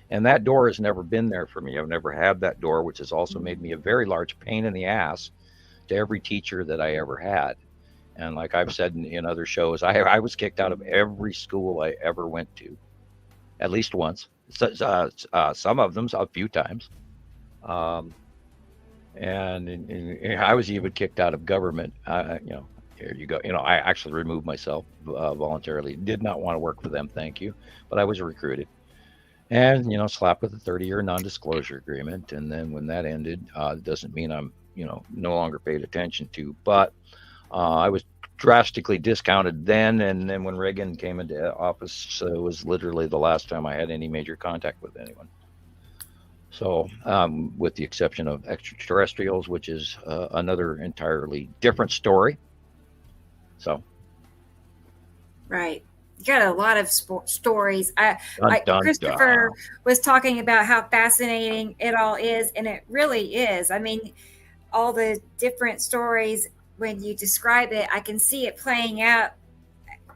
And that door has never been there for me. I've never had that door, which has also made me a very large pain in the ass to every teacher that I ever had. And like I've said in other shows, I was kicked out of every school I ever went to, at least once. Some of them a few times. And I was even kicked out of government. Here you go. I actually removed myself voluntarily. Did not want to work for them, thank you. But I was recruited. And, slapped with a 30-year non-disclosure agreement. And then when that ended, it doesn't mean I'm, no longer paid attention to. But I was drastically discounted then. And then when Reagan came into office, it was literally the last time I had any major contact with anyone. So with the exception of extraterrestrials, which is another entirely different story. So. Right. You got a lot of stories. Christopher dun. was talking about how fascinating it all is, and it really is. I mean, all the different stories, when you describe it, I can see it playing out.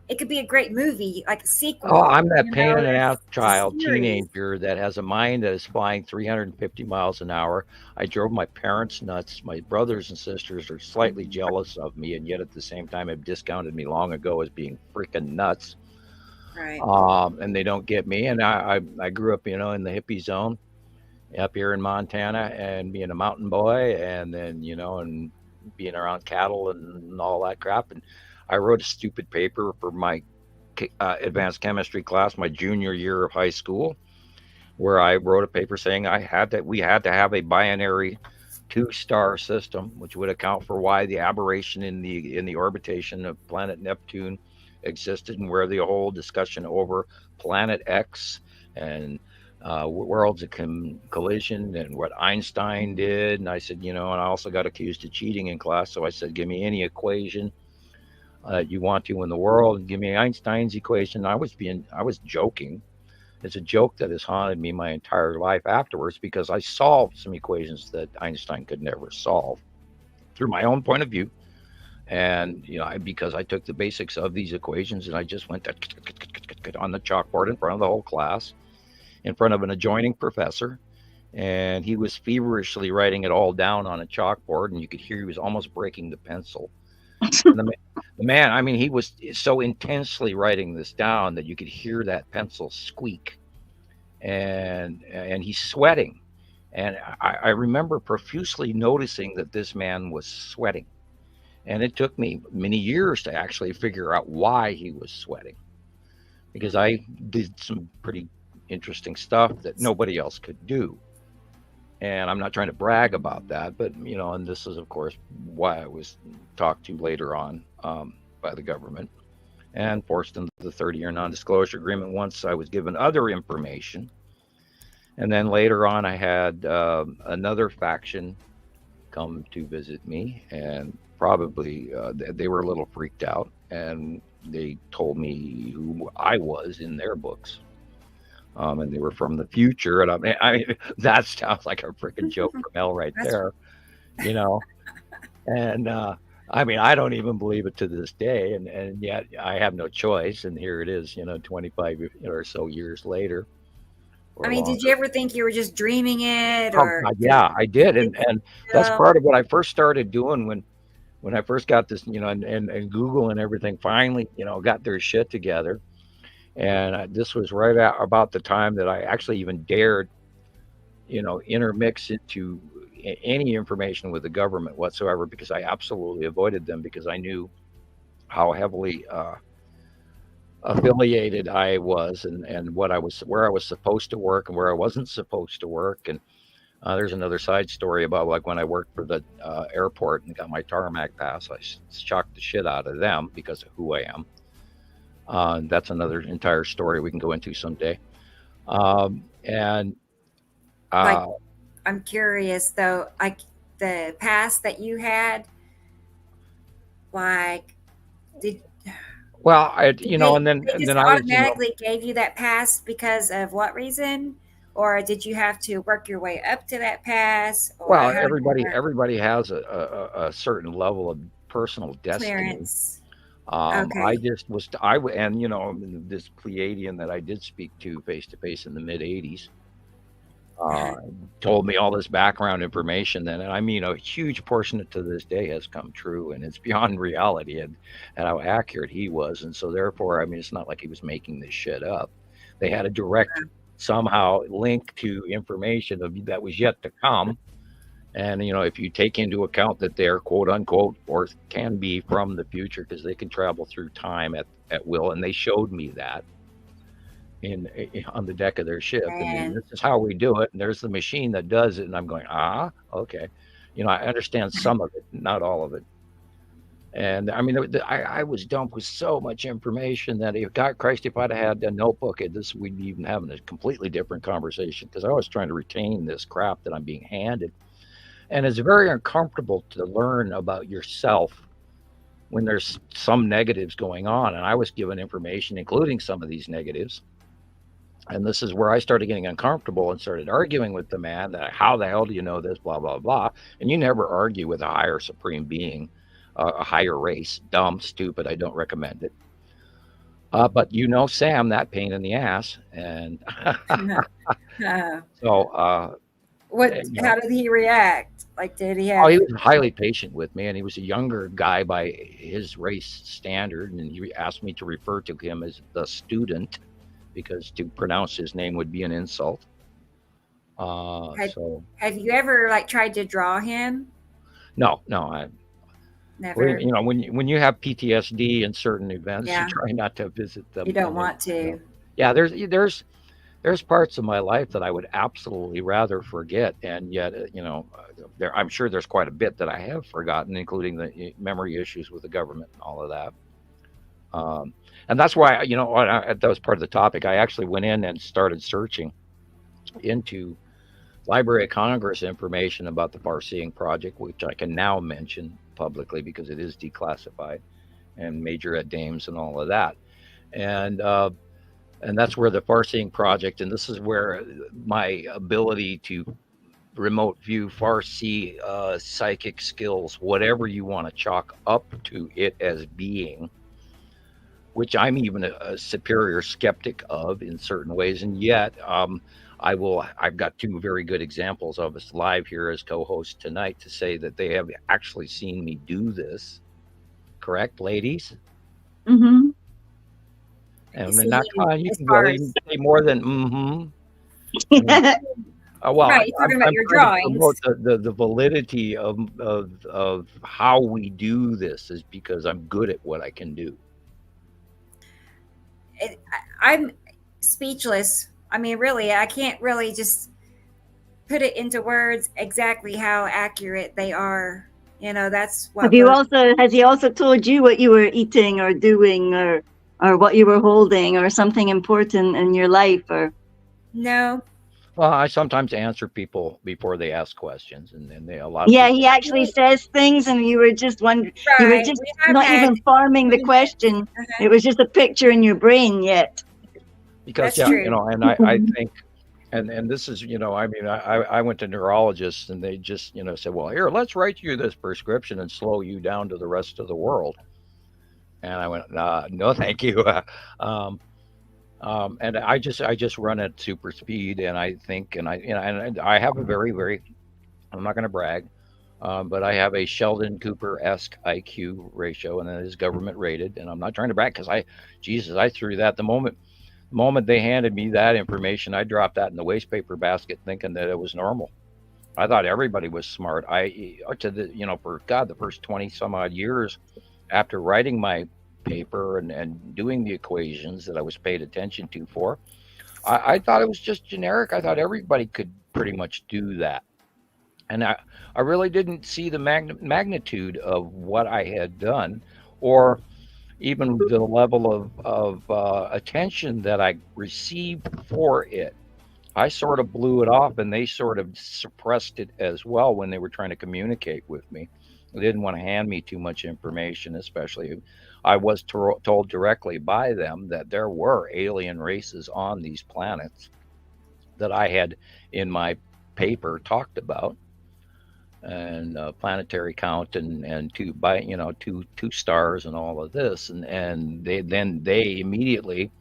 It could be a great movie, like a sequel. Oh, I'm that pain in the ass child, teenager that has a mind that is flying 350 miles an hour. I drove my parents nuts. My brothers and sisters are slightly jealous of me, and yet at the same time have discounted me long ago as being freaking nuts. Right. And they don't get me. And I grew up, in the hippie zone up here in Montana, and being a mountain boy, and then, and being around cattle and all that crap. And I wrote a stupid paper for my advanced chemistry class, my junior year of high school, where I wrote a paper saying we had to have a binary 2-star system, which would account for why the aberration in the orbitation of planet Neptune existed, and where the whole discussion over Planet X and worlds of collision and what Einstein did. And I said, and I also got accused of cheating in class. So I said, give me any equation you want to in the world, and give me Einstein's equation. I was joking. It's a joke that has haunted me my entire life afterwards, because I solved some equations that Einstein could never solve through my own point of view. And, because I took the basics of these equations and I just went on the chalkboard in front of the whole class, in front of an adjoining professor. And he was feverishly writing it all down on a chalkboard, and you could hear he was almost breaking the pencil. The man, he was so intensely writing this down that you could hear that pencil squeak. And he's sweating. And I remember profusely noticing that this man was sweating. And it took me many years to actually figure out why he was sweating, because I did some pretty interesting stuff that nobody else could do. And I'm not trying to brag about that, but, and this is, of course, why I was talked to later on by the government and forced into the 30-year non-disclosure agreement once I was given other information. And then later on, I had another faction come to visit me, and probably they were a little freaked out, and they told me who I was in their books. And they were from the future, and I mean, that sounds like a freaking joke from hell right there, And I don't even believe it to this day, and yet I have no choice. And here it is, 25 or so years later. Did you ever think you were just dreaming it? Yeah, I did, and that's part of what I first started doing when I first got this, and Google and everything finally, got their shit together. And this was right about the time that I actually even dared, intermix into any information with the government whatsoever, because I absolutely avoided them, because I knew how heavily affiliated I was, and what I was, where I was supposed to work and where I wasn't supposed to work. And there's another side story about like when I worked for the airport and got my tarmac pass, I shocked the shit out of them because of who I am. That's another entire story we can go into someday. And like, I'm curious though, like the pass that you had, like, did well, and then they just I was, automatically gave you that pass because of what reason? Or did you have to work your way up to that pass? Or well, everybody has a certain level of personal destiny. Clearance. Okay. I just was, and this Pleiadian that I did speak to face to face in the mid '80s, told me all this background information then, and I mean, a huge portion of it to this day has come true, and it's beyond reality, and how accurate he was. And so therefore, I mean, it's not like he was making this shit up. They had a direct somehow link to information that was yet to come. And, if you take into account that they're quote unquote, or can be from the future, because they can travel through time at will. And they showed me that on the deck of their ship. And this is how we do it. And there's the machine that does it. And I'm going, okay. I understand some of it, not all of it. And I mean, I was dumped with so much information that God Christ, if I'd had a notebook at this, we'd be even having a completely different conversation, because I was trying to retain this crap that I'm being handed. And it's very uncomfortable to learn about yourself when there's some negatives going on. And I was given information, including some of these negatives. And this is where I started getting uncomfortable and started arguing with the man that, how the hell do you know this, blah, blah, blah. And you never argue with a higher supreme being. A higher race. Dumb, stupid, I don't recommend it. But Sam, that pain in the ass. And so how did he react? Like, did he have... he was highly patient with me, and he was a younger guy by his race standard, and he asked me to refer to him as the student, because to pronounce his name would be an insult. Have you ever tried to draw him? No, I never. When you have PTSD in certain events, you try not to visit them. You don't want to. Yeah, there's parts of my life that I would absolutely rather forget, and yet I'm sure there's quite a bit that I have forgotten, including the memory issues with the government and all of that. And that's why that was part of the topic. I actually went in and started searching into Library of Congress information about the Far-Seeing Project, which I can now mention publicly because it is declassified, and Major Ed Dames and all of that. And that's where the Far-Seeing Project, and this is where my ability to remote view, far-see, psychic skills, whatever you want to chalk up to it as being, which I'm even a superior skeptic of in certain ways. And yet I've got two very good examples of us live here as co-hosts tonight to say that they have actually seen me do this. Correct, ladies? Mm-hmm. And then that's fine. You can go and say more than well, right, you're talking about your drawings. The validity of how we do this is because I'm good at what I can do. I'm speechless. I mean, really, I can't really just put it into words exactly how accurate they are. That's what. Has he also told you what you were eating or doing, or what you were holding, or something important in your life? Or no. Well, I sometimes answer people before they ask questions, and they a lot. Yeah, he actually says things, and you were just wondering. Right. You were just not even forming the question. It was just a picture in your brain yet. Because that's true. And I think, and this is, I mean, I went to neurologists, and they just, said, well, here, let's write you this prescription and slow you down to the rest of the world. And I went, no, thank you. And I just run at super speed, and I think, and I have a very, very, I'm not going to brag, but I have a Sheldon Cooper-esque IQ ratio, and it is government rated. And I'm not trying to brag, because I threw that the moment they handed me that information, I dropped that in the waste paper basket, thinking that it was normal. I thought everybody was smart. For God, the first 20 some odd years after writing my paper and doing the equations that I was paid attention to for, I thought it was just generic. I thought everybody could pretty much do that. And I really didn't see the magnitude of what I had done, or even the level of attention that I received for it. I sort of blew it off, and they sort of suppressed it as well when they were trying to communicate with me. They didn't want to hand me too much information, especially I was told directly by them that there were alien races on these planets that I had in my paper talked about, and planetary count and two stars and all of this, and they immediately,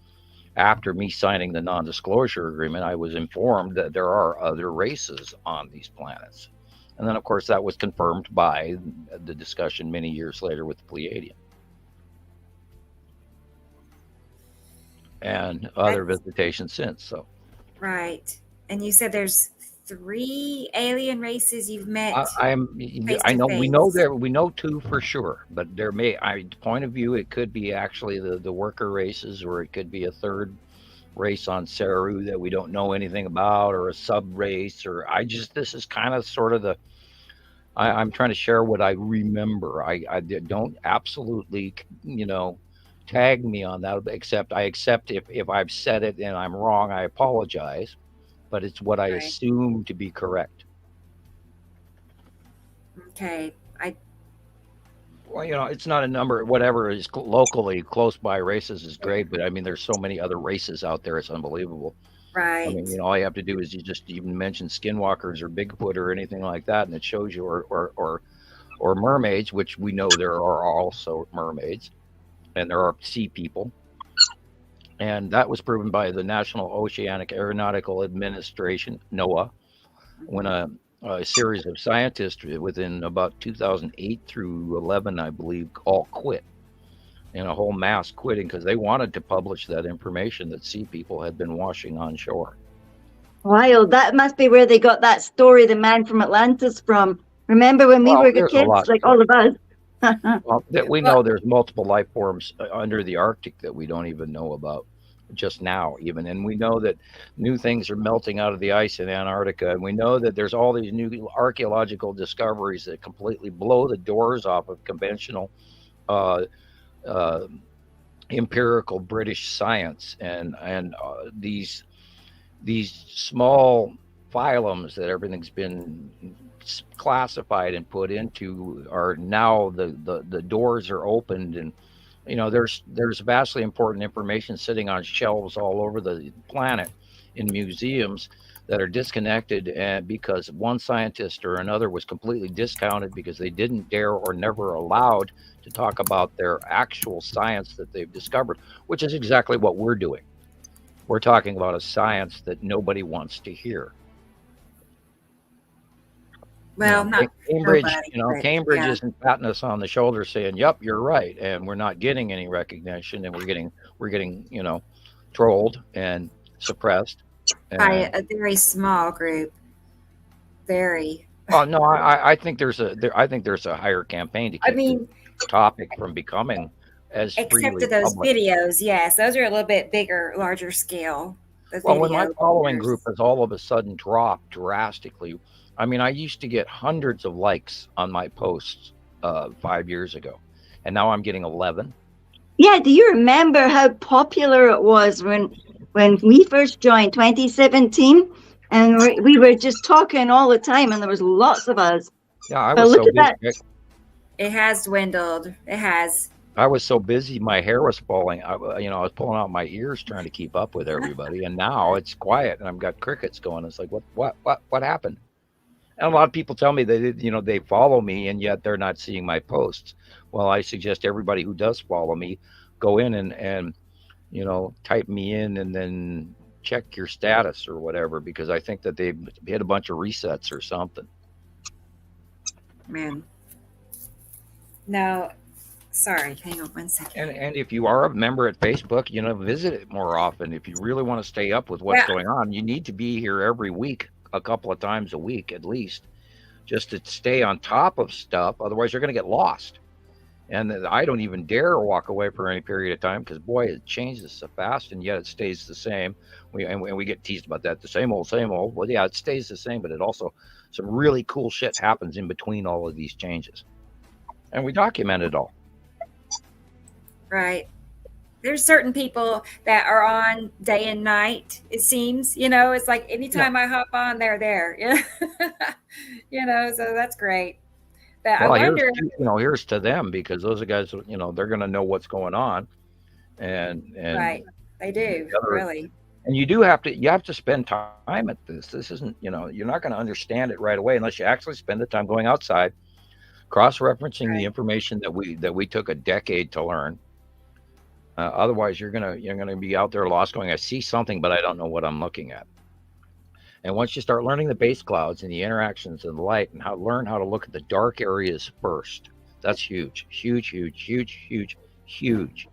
after me signing the non-disclosure agreement, I was informed that there are other races on these planets. And then, of course, that was confirmed by the discussion many years later with the Pleiadian and other visitations since. So, right. And you said there's 3 alien races you've met. I know we know 2 for sure, but there point of view, it could be actually the worker races, or it could be a third race on Saru that we don't know anything about, or a sub race, or this is kind of sort of I'm trying to share what I remember. I don't absolutely, tag me on that, except I accept if I've said it and I'm wrong, I apologize, but it's what I assume to be correct. Okay. Well, it's not a number. Whatever is locally close by races is great, but I mean, there's so many other races out there. It's unbelievable. Right. I mean, all you have to do is you just even mention skinwalkers or Bigfoot or anything like that, and it shows you, or mermaids, which we know there are also mermaids, and there are sea people, and that was proven by the National Oceanic Aeronautical Administration, NOAA, when a series of scientists within about 2008 through 11, I believe, all quit, and a whole mass quitting because they wanted to publish that information that sea people had been washing on shore. Wild. That must be where they got that story, the man from Atlantis, from. Remember when we were kids, like all of us? We know there's multiple life forms under the Arctic that we don't even know about just now even, and we know that new things are melting out of the ice in Antarctica, and we know that there's all these new archaeological discoveries that completely blow the doors off of conventional empirical British science, and these small phylums that everything's been classified and put into are now the doors are opened, and there's vastly important information sitting on shelves all over the planet in museums that are disconnected, and because one scientist or another was completely discounted because they didn't dare or never allowed to talk about their actual science that they've discovered, which is exactly what we're doing. We're talking about a science that nobody wants to hear. Well, not Cambridge. nobody, Cambridge isn't patting us on the shoulder saying, "Yep, you're right," and we're not getting any recognition, and we're getting trolled and suppressed by a very small group. Very. Oh no, I think there's a higher campaign to keep the topic from becoming as except to those public. Videos. Yes, those are a little bit bigger, larger scale. Well, when my following group has all of a sudden dropped drastically. I mean, I used to get hundreds of likes on my posts 5 years ago, and now I'm getting 11. Yeah, do you remember how popular it was when we first joined 2017, and we were just talking all the time, and there was lots of us. Yeah, I was so busy. It has dwindled. It has. I was so busy, my hair was falling. I was pulling out my ears trying to keep up with everybody, and now it's quiet, and I've got crickets going. It's like, what happened? And a lot of people tell me they follow me, and yet they're not seeing my posts. Well, I suggest everybody who does follow me go in and type me in and then check your status or whatever, because I think that they've hit a bunch of resets or something. Man. No, sorry. Hang on one second. And if you are a member at Facebook, visit it more often. If you really want to stay up with what's going on, you need to be here every week, a couple of times a week at least, just to stay on top of stuff. Otherwise you're going to get lost. And I don't even dare walk away for any period of time because, boy, it changes so fast, and yet it stays the same. We get teased about that, the same old, same old. Well, yeah, it stays the same, but it also, some really cool shit happens in between all of these changes. And we document it all. Right. There's certain people that are on day and night, it seems. It's like anytime I hop on, they're there. So that's great. But Well, I wonder. here's to them, because those are guys, they're going to know what's going on, and Right, they do, really. And you have to spend time at this. This isn't, you're not going to understand it right away unless you actually spend the time going outside, cross-referencing the information that we took a decade to learn. Otherwise, you're gonna be out there lost, going, I see something, but I don't know what I'm looking at. And once you start learning the base clouds and the interactions of the light, and learn how to look at the dark areas first, that's huge, huge, huge, huge, huge, huge.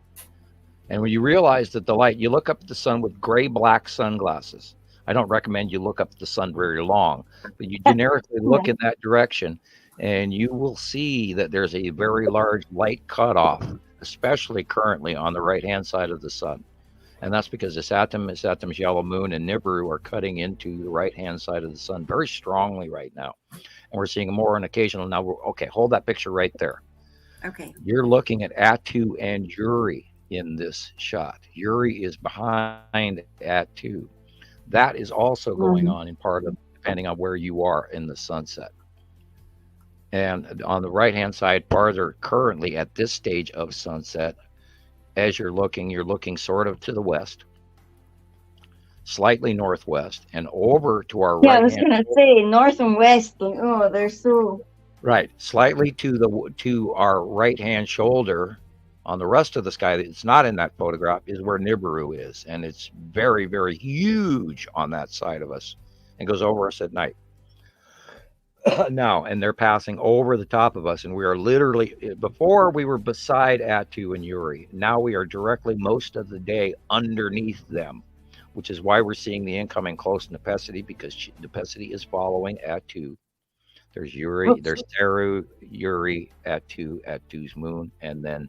And when you realize that the light, you look up at the sun with gray-black sunglasses. I don't recommend you look up at the sun very long, but you generically look in that direction, and you will see that there's a very large light cutoff, especially currently on the right-hand side of the sun. And that's because Saturn's yellow moon and Nibiru are cutting into the right-hand side of the sun very strongly right now. And we're seeing more on occasional. Now, okay, hold that picture right there. Okay. You're looking at Atu and Uri in this shot. Uri is behind Atu. That is also going on in part of, depending on where you are in the sunset. And on the right-hand side, farther currently at this stage of sunset, as you're looking sort of to the west, slightly northwest, and over to our right. Yeah, I was going to say north and west. Oh, they're so right. Slightly to our right-hand shoulder, on the rest of the sky that's not in that photograph, is where Nibiru is, and it's very, very huge on that side of us, and goes over us at night. Now, and they're passing over the top of us, and we are literally, before we were beside Atu and Uri, now we are directly most of the day underneath them, which is why we're seeing the incoming close Nepesity, because Nepesity is following Atu. There's Uri, there's Teru, Uri, Atu's moon, and then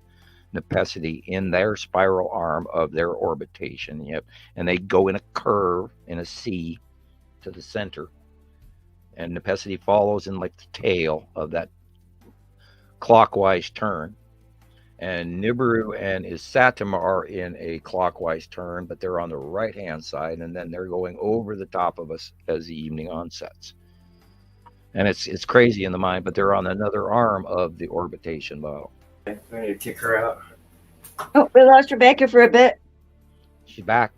Nepesity in their spiral arm of their orbitation. Yep, and they go in a curve, in a C, to the center. And Nepesity follows in like the tail of that clockwise turn. And Nibiru and Saturn are in a clockwise turn, but they're on the right-hand side, and then they're going over the top of us as the evening onsets. And it's crazy in the mind, but they're on another arm of the orbitation model. I need to kick her out. Oh, we lost Rebecca for a bit. She's back.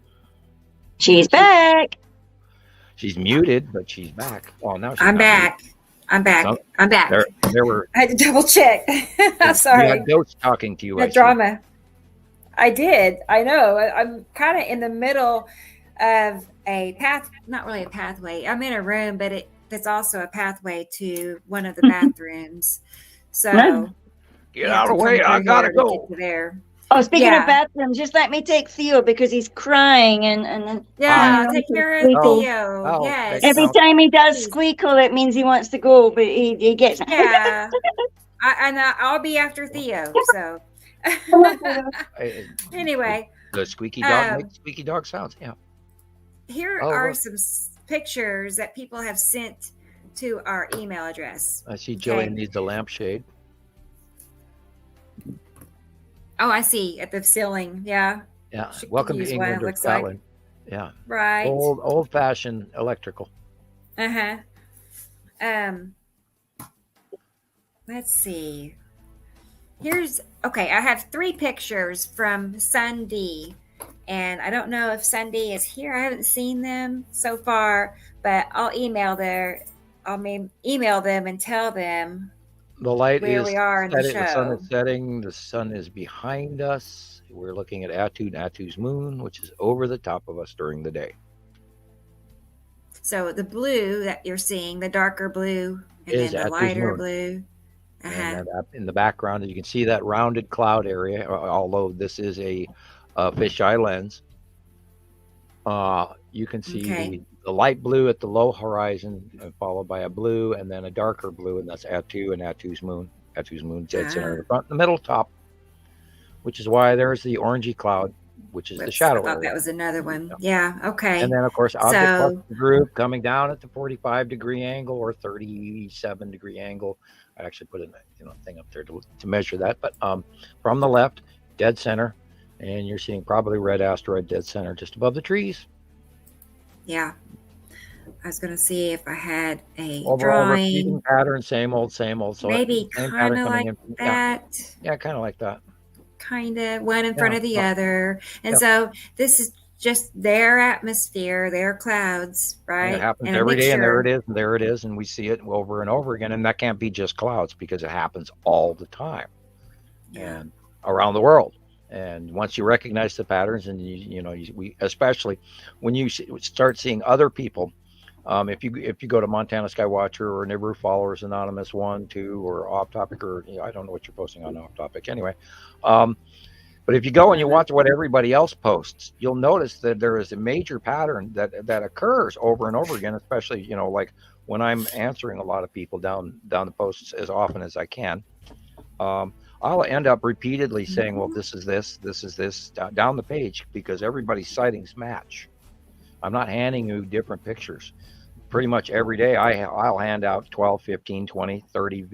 She's back. She's muted, but she's back. Well, now she's I'm back. Muted. I'm back. So, I'm back. There were. I had to double check. I'm sorry. You had ghosts talking to you. The drama. I did. I know. I'm kind of in the middle of a path. Not really a pathway. I'm in a room, but it's also a pathway to one of the bathrooms. So get out of the way. I gotta go. To there. Oh, speaking of bathrooms, just let me take Theo because he's crying and yeah, take care of Theo. Oh, yes. Every time he does squeakle, it means he wants to go, but he gets I'll be after Theo. So anyway, the squeaky dog makes squeaky dog sounds. Yeah. Here are some pictures that people have sent to our email address. I see Gillian needs a lampshade. Oh, I see. At the ceiling. Yeah. Yeah. Welcome to England or Scotland. Like. Yeah. Right. Old fashioned electrical. Uh-huh. Let's see. I have 3 pictures from Sunday. And I don't know if Sunday is here. I haven't seen them so far, but I'll email them and tell them the light where is we are in the show. The sun is setting. The sun is behind us. We're looking at Atu's moon, which is over the top of us during the day. So the blue that you're seeing, the darker blue, and then the Atu's lighter moon. Blue. And in the background, you can see that rounded cloud area, although this is a fisheye lens. You can see the light blue at the low horizon, followed by a blue, and then a darker blue, and that's Atu and Atu's moon. Neptune's moon dead center in the front, the middle, top, which is why there's the orangey cloud, which is the shadow I thought area. that was another one. Yeah. Okay. And then, of course, object cluster group coming down at the 45-degree angle or 37-degree angle. I actually put a thing up there to measure that. But from the left, dead center, and you're seeing probably red asteroid dead center just above the trees. Yeah. I was going to see if I had a Overall drawing. repeating pattern, same old, same old. So maybe kind of like that. Yeah, kind of like that. Kind of one in front of the other. And so this is just their atmosphere, their clouds, right? And it happens every day, and there it is, and we see it over and over again. And that can't be just clouds because it happens all the time and around the world. And once you recognize the patterns, and we especially when you start seeing other people, if you go to Montana Skywatcher or Nibiru Followers Anonymous 1, 2, or Off Topic, or I don't know what you're posting on Off Topic anyway. But if you go and you watch what everybody else posts, you'll notice that there is a major pattern that occurs over and over again, especially, like when I'm answering a lot of people down the posts as often as I can. I'll end up repeatedly saying, well, this is this down the page, because everybody's sightings match. I'm not handing you different pictures. Pretty much every day I'll hand out 12, 15, 20, 30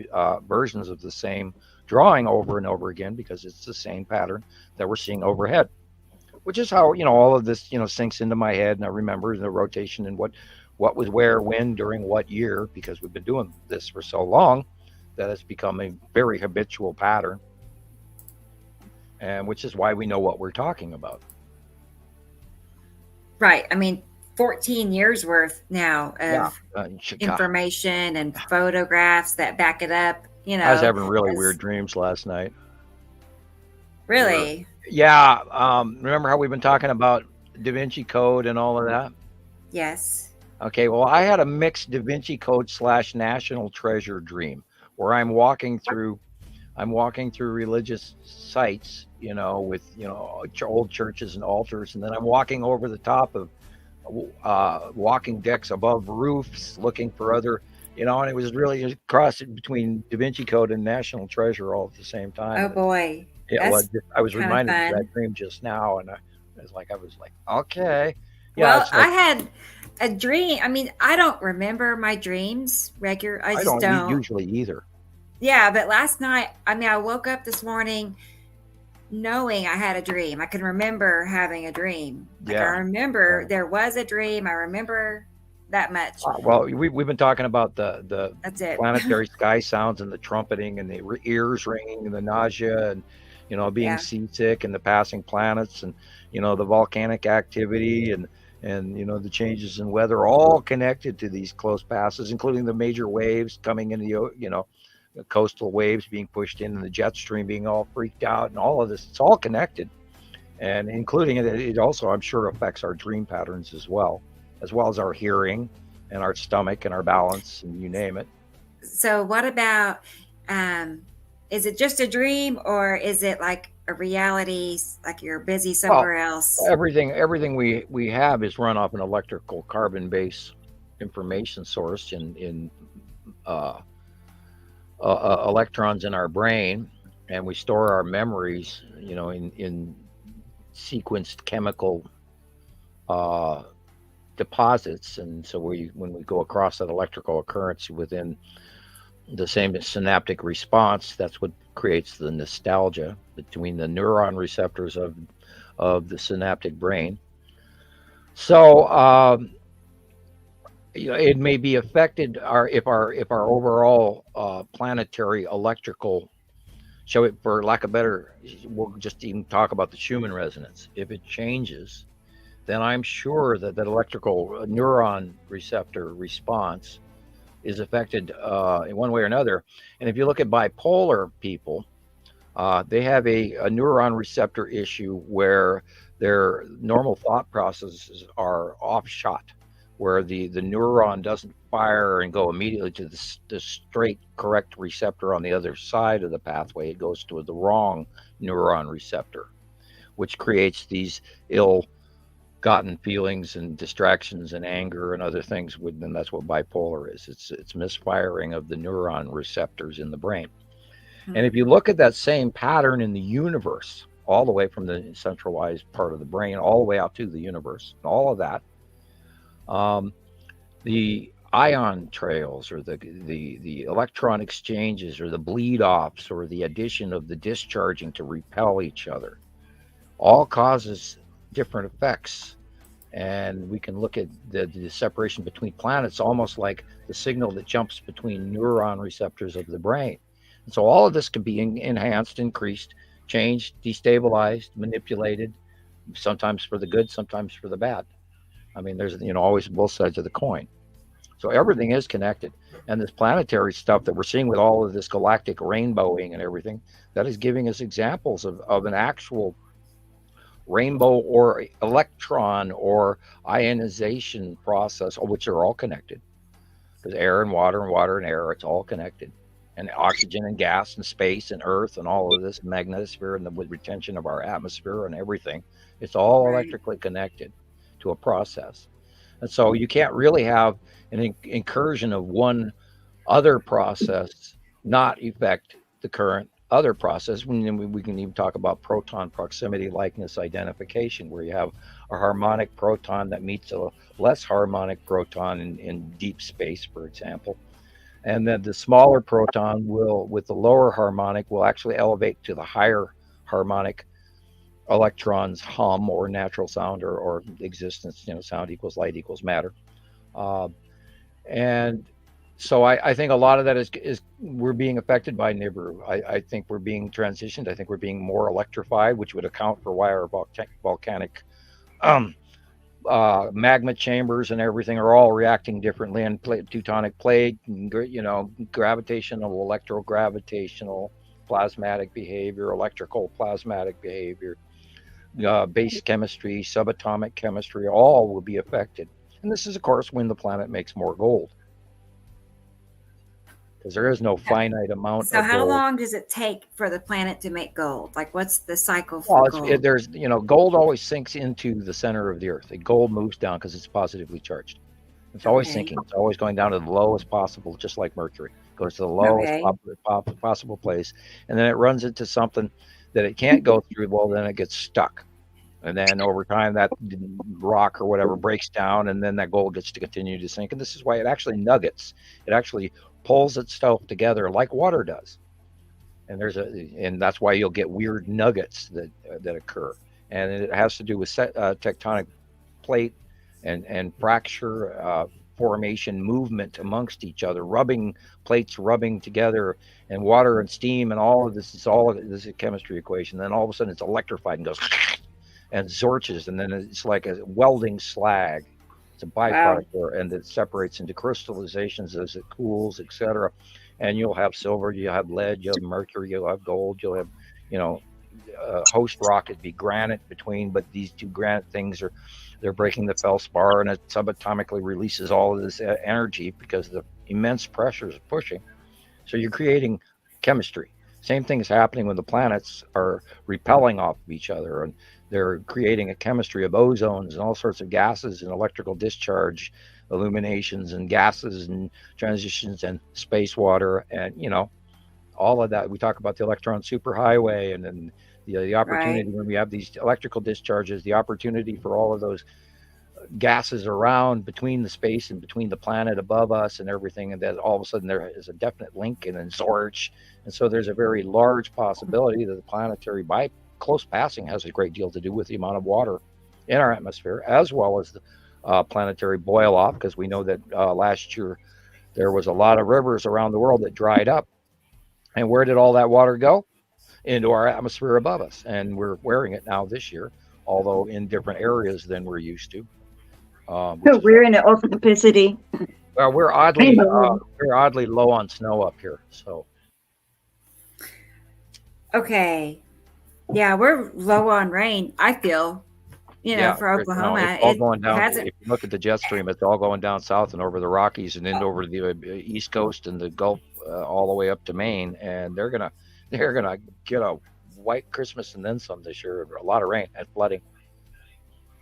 versions of the same drawing over and over again, because it's the same pattern that we're seeing overhead, which is how all of this sinks into my head, and I remember the rotation and what was where, when, during what year, because we've been doing this for so long that it's become a very habitual pattern, and which is why we know what we're talking about. Right. I mean, 14 years worth now of information and photographs that back it up. I was having really weird dreams last night. Really? Yeah. Remember how we've been talking about Da Vinci Code and all of that? Yes. Okay. Well, I had a mixed Da Vinci Code / National Treasure dream where I'm walking through religious sites, with, old churches and altars. And then I'm walking over the top of walking decks above roofs looking for other, and it was really a cross between Da Vinci Code and National Treasure all at the same time. Oh boy. I was reminded of that dream just now, and I was like, okay. Yeah, well, I had a dream. I mean, I don't remember my dreams regular. I don't usually either. Yeah, but last night, I woke up this morning knowing I had a dream. I can remember having a dream. I remember there was a dream. I remember that much. Well, we've been talking about the That's it. planetary sky sounds and the trumpeting and the ears ringing and the nausea and being seasick and the passing planets and the volcanic activity and the changes in weather, all connected to these close passes, including the major waves coming into the coastal waves being pushed in and the jet stream being all freaked out, and all of this, it's all connected, and including it also, I'm sure, affects our dream patterns as well as our hearing and our stomach and our balance, and you name it. So what about, is it just a dream, or is it like a reality, like you're busy somewhere else? Everything we have is run off an electrical carbon-based information source in electrons in our brain, and we store our memories, in sequenced chemical deposits. And so when we go across that electrical occurrence within the same synaptic response, that's what creates the nostalgia between the neuron receptors of the synaptic brain. So it may be affected if our overall planetary electrical, for lack of better, we'll just even talk about the Schumann resonance. If it changes, then I'm sure that electrical neuron receptor response is affected in one way or another. And if you look at bipolar people, they have a neuron receptor issue where their normal thought processes are offshot, where the neuron doesn't fire and go immediately to the straight correct receptor on the other side of the pathway. It goes to the wrong neuron receptor, which creates these ill-gotten feelings and distractions and anger and other things. And that's what bipolar is. It's misfiring of the neuron receptors in the brain. And if you look at that same pattern in the universe, all the way from the centralized part of the brain, all the way out to the universe, and all of that, the ion trails or the electron exchanges or the bleed offs or the addition of the discharging to repel each other all causes different effects. And we can look at the separation between planets almost like the signal that jumps between neuron receptors of the brain. And so all of this can be enhanced, increased, changed, destabilized, manipulated, sometimes for the good, sometimes for the bad. I mean, there's always both sides of the coin. So everything is connected. And this planetary stuff that we're seeing with all of this galactic rainbowing and everything, that is giving us examples of an actual rainbow or electron or ionization process, which are all connected. Because air and water and air, it's all connected. And oxygen and gas and space and earth and all of this magnetosphere and the retention of our atmosphere and everything, it's all electrically connected to a process. And so you can't really have an incursion of one other process not affect the current other process. We can even talk about proton proximity likeness identification, where you have a harmonic proton that meets a less harmonic proton in deep space, for example. And then the smaller proton will, with the lower harmonic, will actually elevate to the higher harmonic electrons hum or natural sound or existence. Sound equals light equals matter. And so I think a lot of that is we're being affected by Nibiru. I think we're being transitioned. I think we're being more electrified, which would account for why our volcanic magma chambers and everything are all reacting differently, and Teutonic plate, gravitational, electrogravitational, plasmatic behavior, electrical plasmatic behavior, base chemistry, subatomic chemistry, all will be affected. And this is, of course, when the planet makes more gold. Because there is no finite amount. So how long does it take for the planet to make gold? Like, what's the cycle for gold? There's, gold always sinks into the center of the earth. Gold moves down because it's positively charged. It's always sinking. It's always going down to the lowest possible, just like Mercury. It goes to the lowest possible place. And then it runs into something that it can't go through. Well, then it gets stuck. And then over time, that rock or whatever breaks down, and then that gold gets to continue to sink. And this is why it actually nuggets. It actually pulls itself together like water does. And that's why you'll get weird nuggets that occur. And it has to do with tectonic plate and fracture formation movement amongst each other, plates rubbing together, and water and steam and all of this is a chemistry equation. Then all of a sudden it's electrified and goes and zorches, and then it's like a welding slag. It's a byproduct, and it separates into crystallizations as it cools, etc. And you'll have silver, you'll have lead, you'll have mercury, you'll have gold, you'll have, host rock would be granite between, but these two granite things they're breaking the feldspar, and it subatomically releases all of this energy because the immense pressures are pushing. So you're creating chemistry. Same thing is happening when the planets are repelling off of each other, and they're creating a chemistry of ozones and all sorts of gases and electrical discharge, illuminations and gases and transitions and space water, and all of that. We talk about the electron superhighway, and then the opportunity when we have these electrical discharges, the opportunity for all of those gases around between the space and between the planet above us and everything, and then all of a sudden there is a definite link and then zorch. And so there's a very large possibility that the planetary by close passing has a great deal to do with the amount of water in our atmosphere, as well as the planetary boil off, because we know that last year there was a lot of rivers around the world that dried up. And where did all that water go? Into our atmosphere above us. And we're wearing it now this year, although in different areas than we're used to. We're in an ultrapacity. Well, we're oddly low on snow up here. So. Okay. Yeah, we're low on rain, I feel, for Oklahoma. It's all going down. If you look at the jet stream, it's all going down south and over the Rockies and then over the East Coast and the Gulf, all the way up to Maine. And they're gonna get a white Christmas and then some this year. A lot of rain and flooding.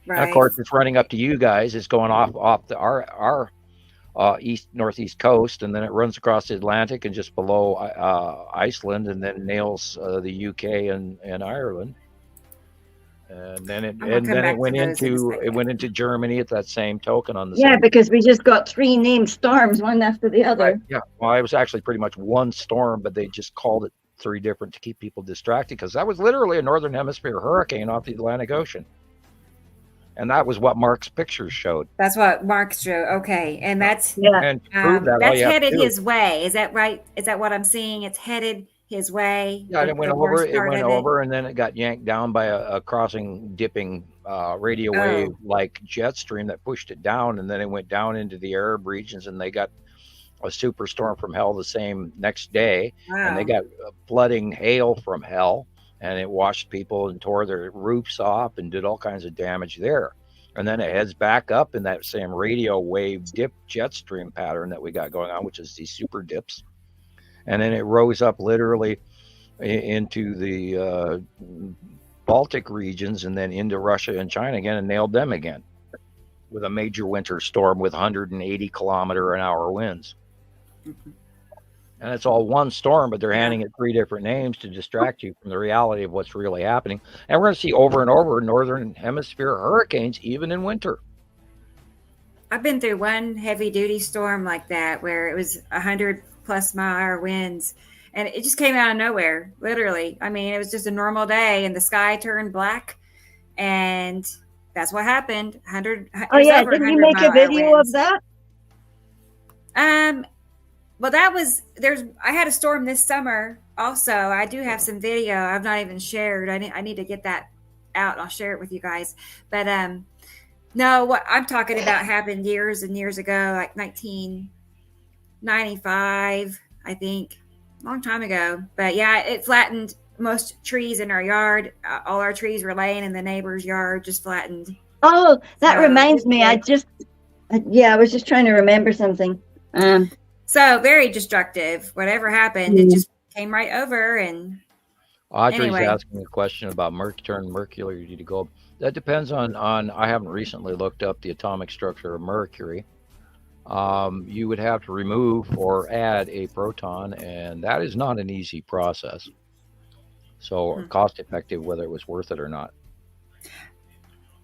Right. And of course, it's running up to you guys. It's going off our northeast coast, and then it runs across the Atlantic and just below Iceland, and then nails the UK and Ireland. And then it went into Germany at that same token on the same. Because we just got 3 named storms, one after the other. Right, yeah, well, it was actually pretty much one storm, but they just called it 3 different to keep people distracted, because that was literally a northern hemisphere hurricane off the Atlantic Ocean. And that was what Mark's pictures showed. That's what Mark showed. Okay, and that's and that's headed his way. Is that right? Is that what I'm seeing? It's headed his way. Yeah, it went over. It went over, and then it got yanked down by a crossing, dipping radio wave like jet stream that pushed it down, and then it went down into the Arab regions, and they got a superstorm from hell the same next day, and they got flooding hail from hell. And it washed people and tore their roofs off and did all kinds of damage there. And then it heads back up in that same radio wave dip jet stream pattern that we got going on, which is these super dips. And then it rose up literally into the Baltic regions and then into Russia and China again and nailed them again with a major winter storm with 180-kilometer-an-hour winds. Mm-hmm. And it's all one storm, but they're handing it 3 different names to distract you from the reality of what's really happening. And we're going to see over and over northern hemisphere hurricanes, even in winter. I've been through one heavy duty storm like that where it was 100-plus-mile-an-hour winds, and it just came out of nowhere, literally. I mean, it was just a normal day, and the sky turned black, and that's what happened. Didn't you make a video of that? Well, I had a storm this summer also. I do have some video I've not even shared. I need to get that out, and I'll share it with you guys. But no, what I'm talking about happened years and years ago, like 1995, I think, a long time ago. But yeah, it flattened most trees in our yard. All our trees were laying in the neighbor's yard, just flattened. Oh, that reminds me. I was just trying to remember something. So very destructive. Whatever happened, it just came right over. And Audrey's asking a question about Mercury to go. That depends on. I haven't recently looked up the atomic structure of Mercury. You would have to remove or add a proton, and that is not an easy process. So cost effective, whether it was worth it or not.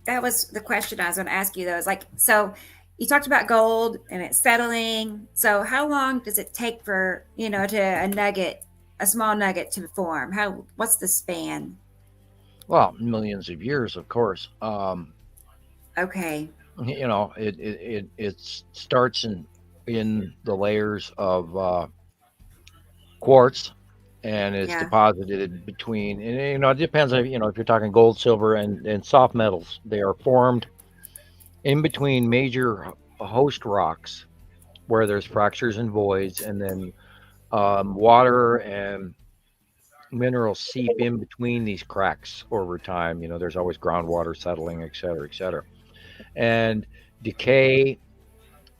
That was the question I was going to ask you, though. It's like, so you talked about gold and it's settling. So how long does it take for, a small nugget to form? What's the span? Well, millions of years, of course. Okay. It starts in the layers of quartz, and it's deposited between, and it depends on, if you're talking gold, silver, and soft metals. They are formed in between major host rocks where there's fractures and voids, and then water and minerals seep in between these cracks over time. There's always groundwater settling, et cetera, and decay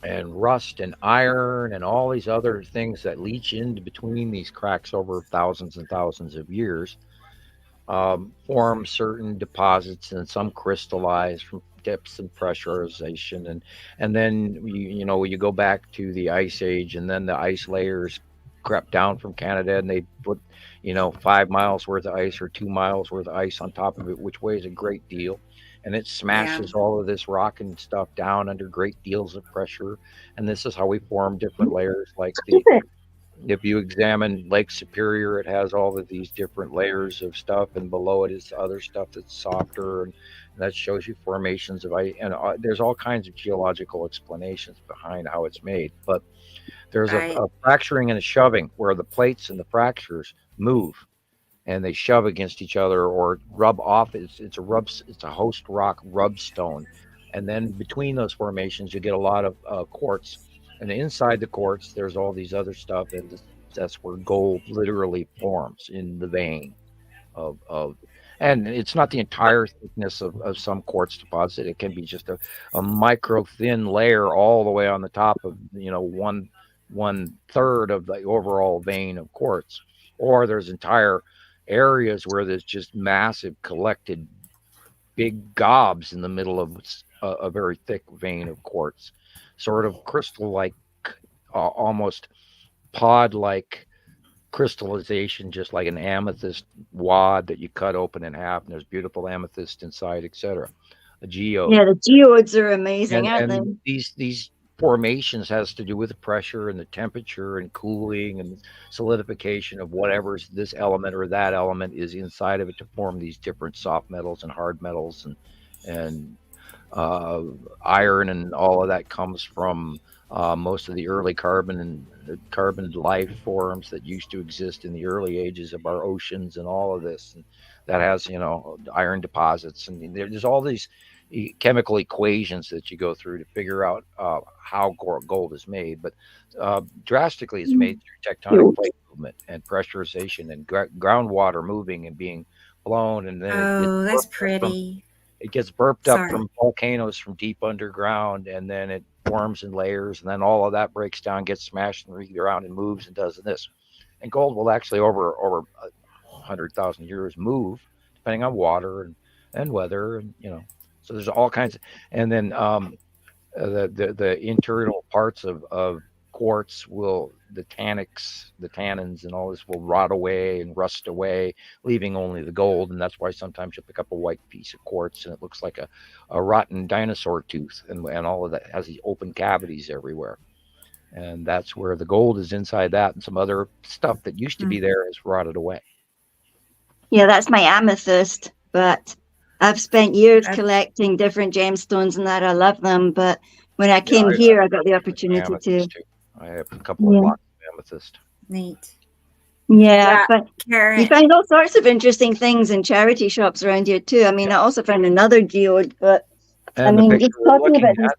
and rust and iron and all these other things that leach into between these cracks over thousands and thousands of years form certain deposits, and some crystallize from depths and pressurization, and then you go back to the ice age, and then the ice layers crept down from Canada, and they put 5 miles worth of ice or 2 miles worth of ice on top of it, which weighs a great deal, and it smashes all of this rock and stuff down under great deals of pressure. And this is how we form different layers. Like if you examine Lake Superior, it has all of these different layers of stuff, and below it is other stuff that's softer, and that shows you formations of ice. And there's all kinds of geological explanations behind how it's made, but there's a fracturing and a shoving where the plates and the fractures move, and they shove against each other or rub off. It's a host rock rub stone, and then between those formations you get a lot of quartz, and inside the quartz there's all these other stuff, and that's where gold literally forms in the vein of and it's not the entire thickness of some quartz deposit. It can be just a micro thin layer all the way on the top of 1/3 of the overall vein of quartz, or there's entire areas where there's just massive collected big gobs in the middle a very thick vein of quartz, sort of crystal-like, almost pod-like crystallization, just like an amethyst wad that you cut open in half, and there's beautiful amethyst inside, etc. A geode. Yeah, the geodes are amazing, aren't they? And these formations has to do with the pressure and the temperature and cooling and solidification of whatever's this element or that element is inside of it to form these different soft metals and hard metals, and iron and all of that comes from most of the early carbon and carbon life forms that used to exist in the early ages of our oceans and all of this, and that has, you know, iron deposits, and there's all these chemical equations that you go through to figure out how gold is made. But drastically it's made through tectonic plate movement and pressurization and groundwater moving and being blown, and then that's pretty. It gets burped up from volcanoes from deep underground, and then it forms in layers, and then all of that breaks down, gets smashed and around and moves and does this. And gold will actually over 100,000 years move, depending on water and weather, and you know. So there's all kinds of, and then the internal parts of quartz will, the tannins and all this will rot away and rust away, leaving only the gold. And that's why sometimes you'll pick up a white piece of quartz and it looks like a rotten dinosaur tooth, and all of that has these open cavities everywhere. And that's where the gold is inside that, and some other stuff that used to be there has rotted away. Yeah, that's my amethyst, but I've spent years collecting different gemstones and that. I love them, but when I came here, I got the opportunity to. I have a couple of blocks of amethyst. Neat. Yeah, but you find all sorts of interesting things in charity shops around here too. I mean, I also found another geode, but and I mean, just talking about this.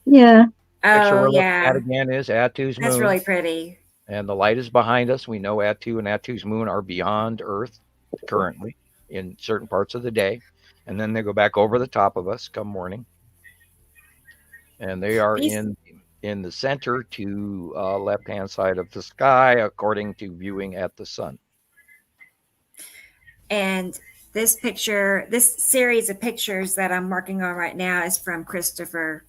Yeah. Oh, yeah. That again is Attu's moon. That's really pretty. And the light is behind us. We know Attu and Attu's moon are beyond Earth currently in certain parts of the day, and then they go back over the top of us come morning, and they are in the center to left hand side of the sky according to viewing at the sun. And this series of pictures that I'm working on right now is from Christopher,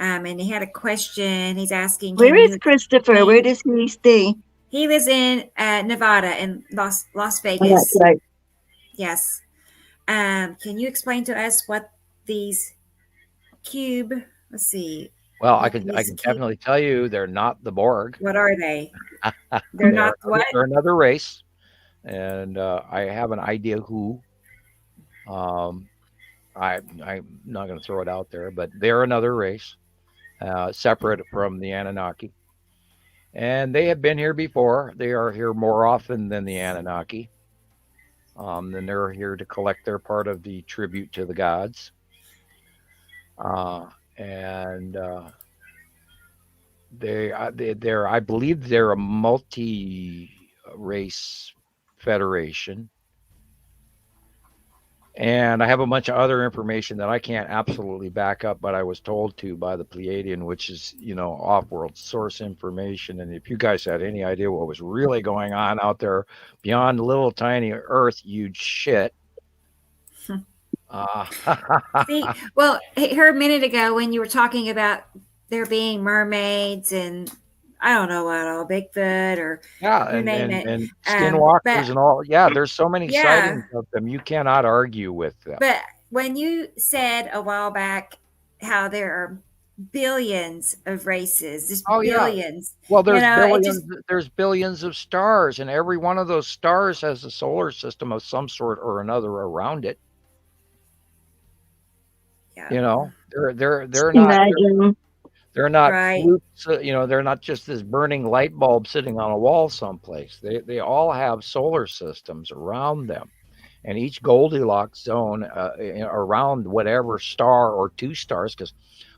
and he had a question. He's asking, where is Christopher? Where does he stay? He lives in Nevada, in Las Vegas. Oh, that's right. Yes. Can you explain to us what these let's see. Well, I can definitely tell you they're not the Borg. What are they? They're not what? They're another race, and I have an idea who. I'm not going to throw it out there, but they're another race, separate from the Anunnaki, and they have been here before. They are here more often than the Anunnaki. Then they're here to collect their part of the tribute to the gods. They're I believe they're a multi-race federation. And I have a bunch of other information that I can't absolutely back up, but I was told to by the Pleiadian, which is, you know, off-world source information. And if you guys had any idea what was really going on out there beyond little tiny Earth, you'd shit. See, well, here a minute ago when you were talking about there being mermaids and I don't know what all, Bigfoot or you name it, and skinwalkers and all. Yeah, there's so many sightings of them. You cannot argue with them. But when you said a while back how there are billions of races, just billions. Yeah. Well, there's billions. There's billions of stars, and every one of those stars has a solar system of some sort or another around it. Yeah. You know, they're not. They're not flukes, you know, they're not just this burning light bulb sitting on a wall someplace. They all have solar systems around them. And each Goldilocks zone around whatever star or two stars, because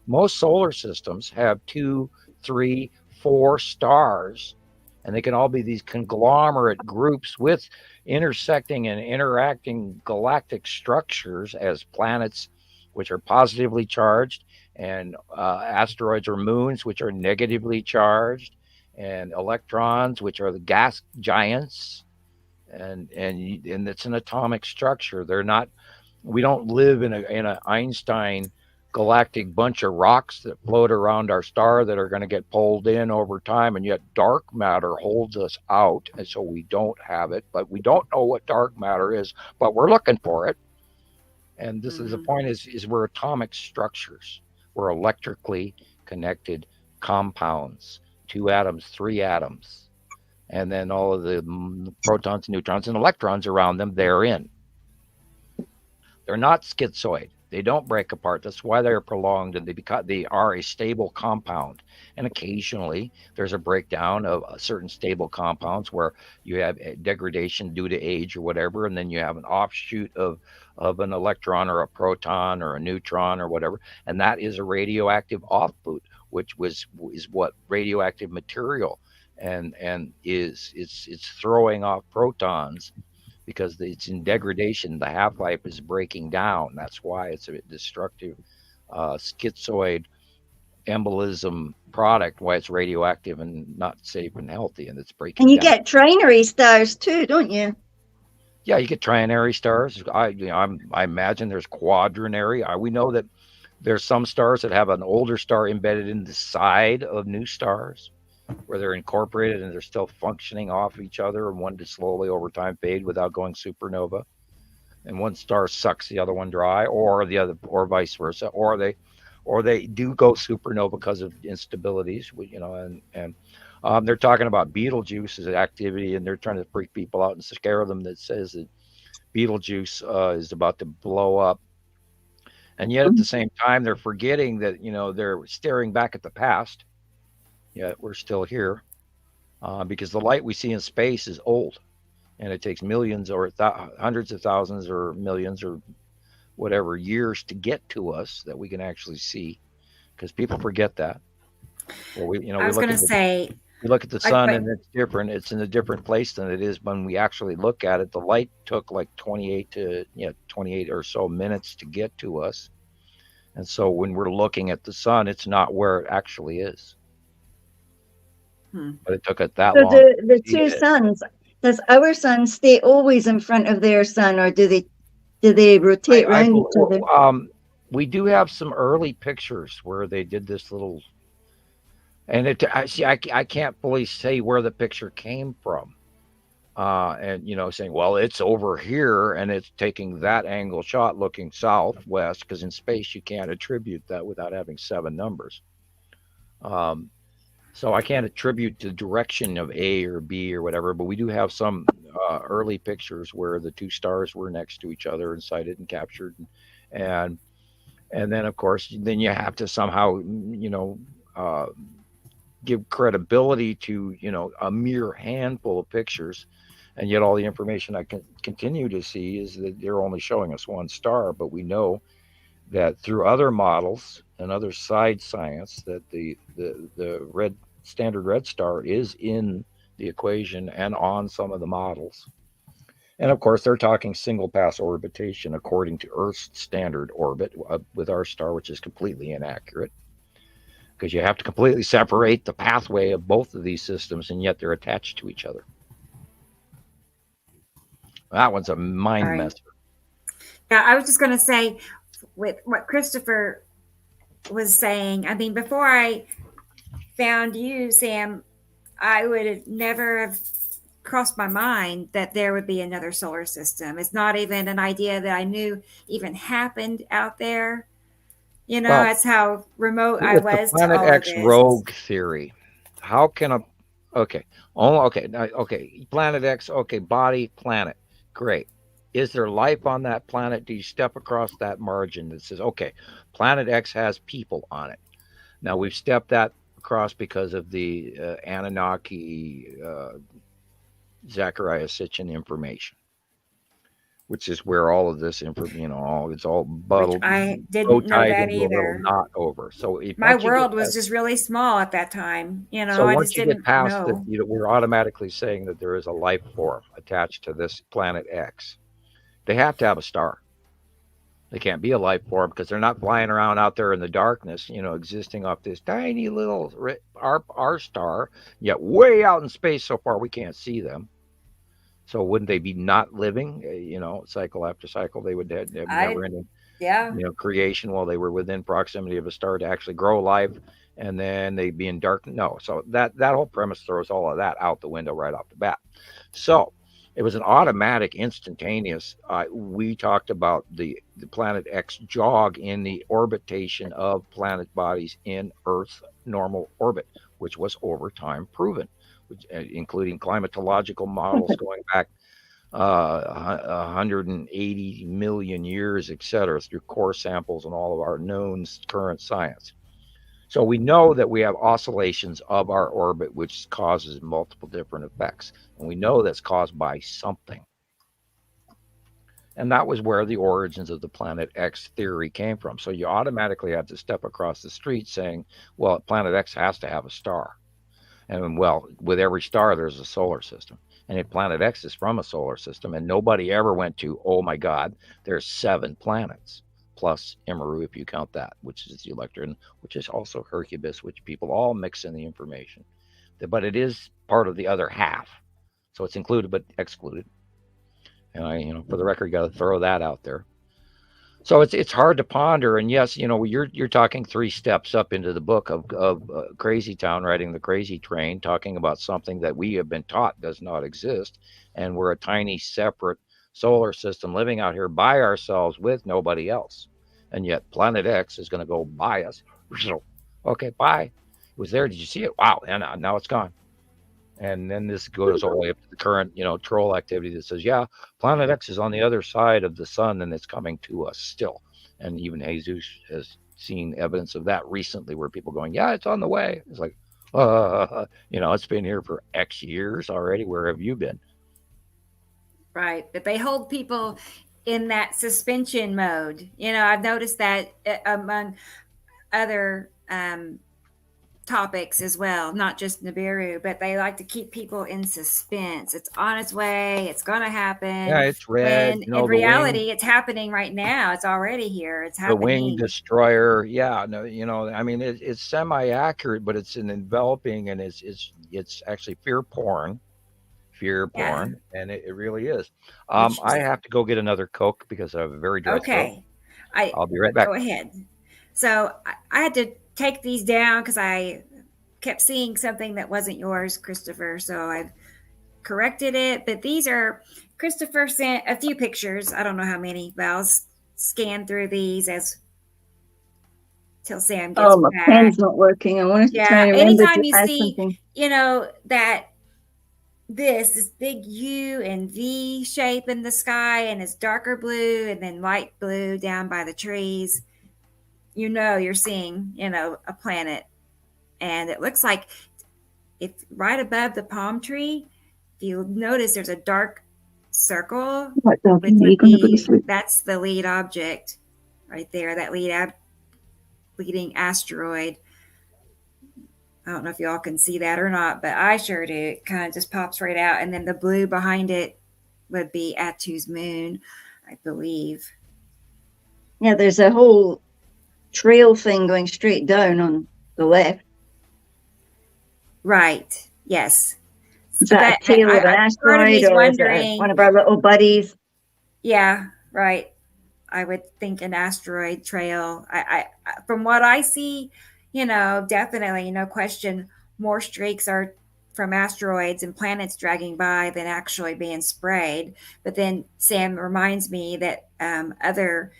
most solar systems have 2, 3, 4 stars, and they can all be these conglomerate groups with intersecting and interacting galactic structures as planets, which are positively charged, and asteroids or moons, which are negatively charged, and electrons, which are the gas giants, and it's an atomic structure. They're not We don't live in a Einstein galactic bunch of rocks that float around our star that are going to get pulled in over time, and yet dark matter holds us out, and so we don't have it. But we don't know what dark matter is, but we're looking for it. And this is the point: is we're atomic structures. We're electrically connected compounds, 2 atoms, 3 atoms, and then all of the protons, neutrons, and electrons around them. They're in. They're not schizoid. They don't break apart. That's why they're prolonged, and they are a stable compound. And occasionally there's a breakdown of certain stable compounds where you have degradation due to age or whatever, and then you have an offshoot of an electron or a proton or a neutron or whatever, and that is a radioactive offshoot, which is what radioactive material and it's throwing off protons because it's in degradation. The half-life is breaking down. That's why it's a destructive schizoid embolism product, why it's radioactive and not safe and healthy, and it's breaking And you down. get trinary stars too, don't you? Yeah, you get trinary stars. I imagine there's quadrinary. We know that there's some stars that have an older star embedded in the side of new stars, where they're incorporated and they're still functioning off each other, and one to slowly over time fade without going supernova, and one star sucks the other one dry, or the other, or vice versa, or they do go supernova because of instabilities, and they're talking about Betelgeuse's activity, and they're trying to freak people out and scare them, that says that Betelgeuse is about to blow up. And yet at the same time, they're forgetting that, they're staring back at the past. Yet we're still here because the light we see in space is old, and it takes millions or hundreds of thousands or millions or whatever years to get to us that we can actually see, because people forget that. Well, we look at the sun, and it's different. It's in a different place than it is when we actually look at it. The light took like 28 or so minutes to get to us. And so when we're looking at the sun, it's not where it actually is. But it took it that long. The two suns, does our sun stay always in front of their sun, or do they rotate around each other? We do have some early pictures where they did this little, and I can't fully say where the picture came from. And saying, well, it's over here and it's taking that angle shot looking southwest, because in space you can't attribute that without having 7 numbers. So I can't attribute the direction of A or B or whatever, but we do have some early pictures where the 2 stars were next to each other and sighted and captured, and then of course then you have to somehow give credibility to a mere handful of pictures, and yet all the information I can continue to see is that they're only showing us 1 star. But we know that through other models and other side science that the standard red star is in the equation and on some of the models. And of course they're talking single pass orbitation according to Earth's standard orbit with our star, which is completely inaccurate, because you have to completely separate the pathway of both of these systems, and yet they're attached to each other. That one's a mind messer. Yeah, I was just going to say, with what Christopher was saying, I mean, before I found you, Sam, I would have never have crossed my mind that there would be another solar system. It's not even an idea that I knew even happened out there. That's how remote I was. The Planet X rogue theory. How can Planet X, body, planet, great. Is there life on that planet? Do you step across that margin that says, Planet X has people on it? Now we've stepped that across because of the Anunnaki, Zechariah Sitchin information, which is where all of this information, it's all bottled. I didn't know that either. Not over. So my world was just really small at that time. So I once just you didn't get past know. we're automatically saying that there is a life form attached to this Planet X. They have to have a star. They can't be a life form because they're not flying around out there in the darkness, existing off this tiny little our star, yet way out in space so far we can't see them. So wouldn't they be not living? You know, cycle after cycle, they would have never ending, Yeah. you know, creation while they were within proximity of a star to actually grow alive, and then they'd be in dark. No, so that whole premise throws all of that out the window right off the bat. So it was an automatic, instantaneous. We talked about the planet X jog in the orbitation of planet bodies in Earth's normal orbit, which was over time proven, including climatological models going back 180 million years, etc., through core samples and all of our known current science. So we know that we have oscillations of our orbit, which causes multiple different effects. And we know that's caused by something. And that was where the origins of the Planet X theory came from. So you automatically had to step across the street saying, well, Planet X has to have a star. And well, with every star, there's a solar system. And if Planet X is from a solar system, and nobody ever went to, oh my God, there's 7 planets. Plus Nibiru, if you count that, which is the Electron, which is also Hercubus, which people all mix in the information. But it is part of the other half. So it's included but excluded. And I, you know, for the record, got to throw that out there. So it's hard to ponder. And yes, you know, you're talking 3 steps up into the book of Crazy Town, riding the crazy train, talking about something that we have been taught does not exist. And we're a tiny separate solar system living out here by ourselves with nobody else. And yet Planet X is going to go by us. Okay, bye. It was there. Did you see it? Wow. And now it's gone. And then this goes all the way up to the current, you know, troll activity that says, yeah, Planet X is on the other side of the sun and it's coming to us still. And even Jesus has seen evidence of that recently, where people going, yeah, it's on the way. It's like, you know, it's been here for X years already. Where have you been? Right. But they hold people in that suspension mode. You know, I've noticed that among other topics as well, not just Nibiru, but they like to keep people in suspense. It's on its way. It's going to happen. Yeah, it's red. When in reality, it's happening right now. It's already here. It's happening. The wing destroyer. Yeah, no, you know, I mean, it's semi-accurate, but it's an enveloping, and it's actually fear porn, and it really is. I have to go get another Coke because I have a very dry throat. I'll be right back. Go ahead. So I had to take these down because I kept seeing something that wasn't yours, Christopher. So I've corrected it. But these are, Christopher sent a few pictures. I don't know how many, but I'll scan through these till Sam gets my back. pen's not working. I wanted to try and remember anytime to you add see, something. you know, that this big U and V shape in the sky, and it's darker blue and then light blue down by the trees, you know, you're seeing, you know, a planet. And it looks like it's right above the palm tree. If you notice, there's a dark circle. That's the lead object right there, that leading asteroid. I don't know if y'all can see that or not, but I sure do. It kind of just pops right out. And then the blue behind it would be Atu's moon, I believe. Yeah, there's a whole trail thing going straight down on the left. Right. Yes. Is that a tail of an asteroid, or is it one of our little buddies? Yeah, right. I would think an asteroid trail. I from what I see, you know, definitely, no question, more streaks are from asteroids and planets dragging by than actually being sprayed. But then Sam reminds me that other,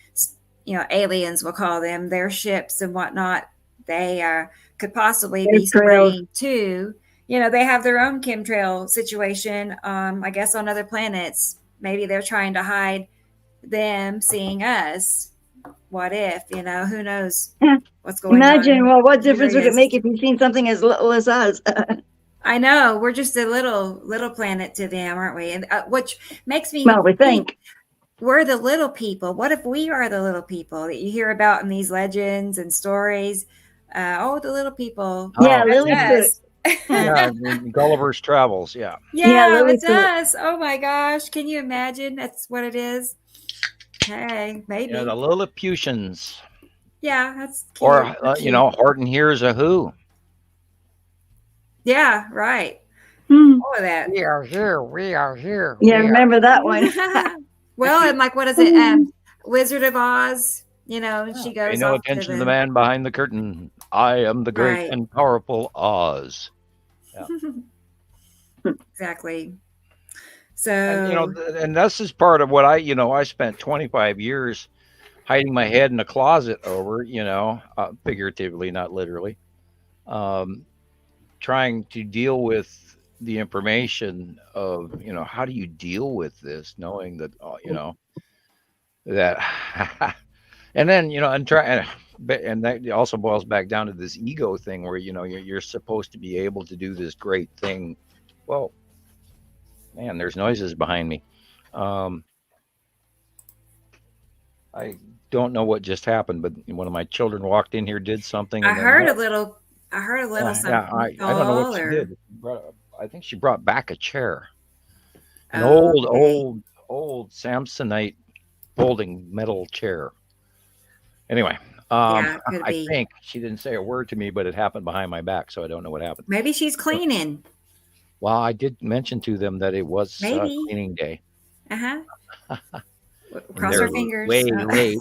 you know, aliens, we'll call them, their ships and whatnot, they could possibly be spraying too. You know, they have their own chemtrail situation, I guess, on other planets. Maybe they're trying to hide them seeing us. What if, you know, who knows what's going on? Imagine, well, what difference would it make if you've seen something as little as us? I know, we're just a little planet to them, aren't we? And which makes me we think we're the little people. What if we are the little people that you hear about in these legends and stories? The little people. Yeah, Lilyfoot. Yeah, Gulliver's Travels. Yeah, it's us. Oh my gosh, can you imagine? That's what it is. Hey, maybe. Yeah, the Lilliputians. Yeah, that's cute. Or you know, Horton Hears a Who. Yeah, right. All of that. We are here. We are here. Yeah, remember that one. Well, and like, what is it? Wizard of Oz. You know, she goes. Pay no off attention to the man behind the curtain. I am the great and powerful Oz. Yeah. Exactly. So, and, and this is part of what I spent 25 years hiding my head in a closet over, figuratively, not literally, trying to deal with the information of, how do you deal with this, knowing that, that, and then, and that also boils back down to this ego thing where, you're supposed to be able to do this great thing. Well, man, there's noises behind me. I don't know what just happened, but one of my children walked in here, did something. I heard a little something. Yeah, I don't know what she did. I think she brought back a chair. An old Samsonite folding metal chair. Anyway, I think she didn't say a word to me, but it happened behind my back, so I don't know what happened. Maybe she's cleaning. Well, I did mention to them that it was cleaning day. Cross our fingers. Way late.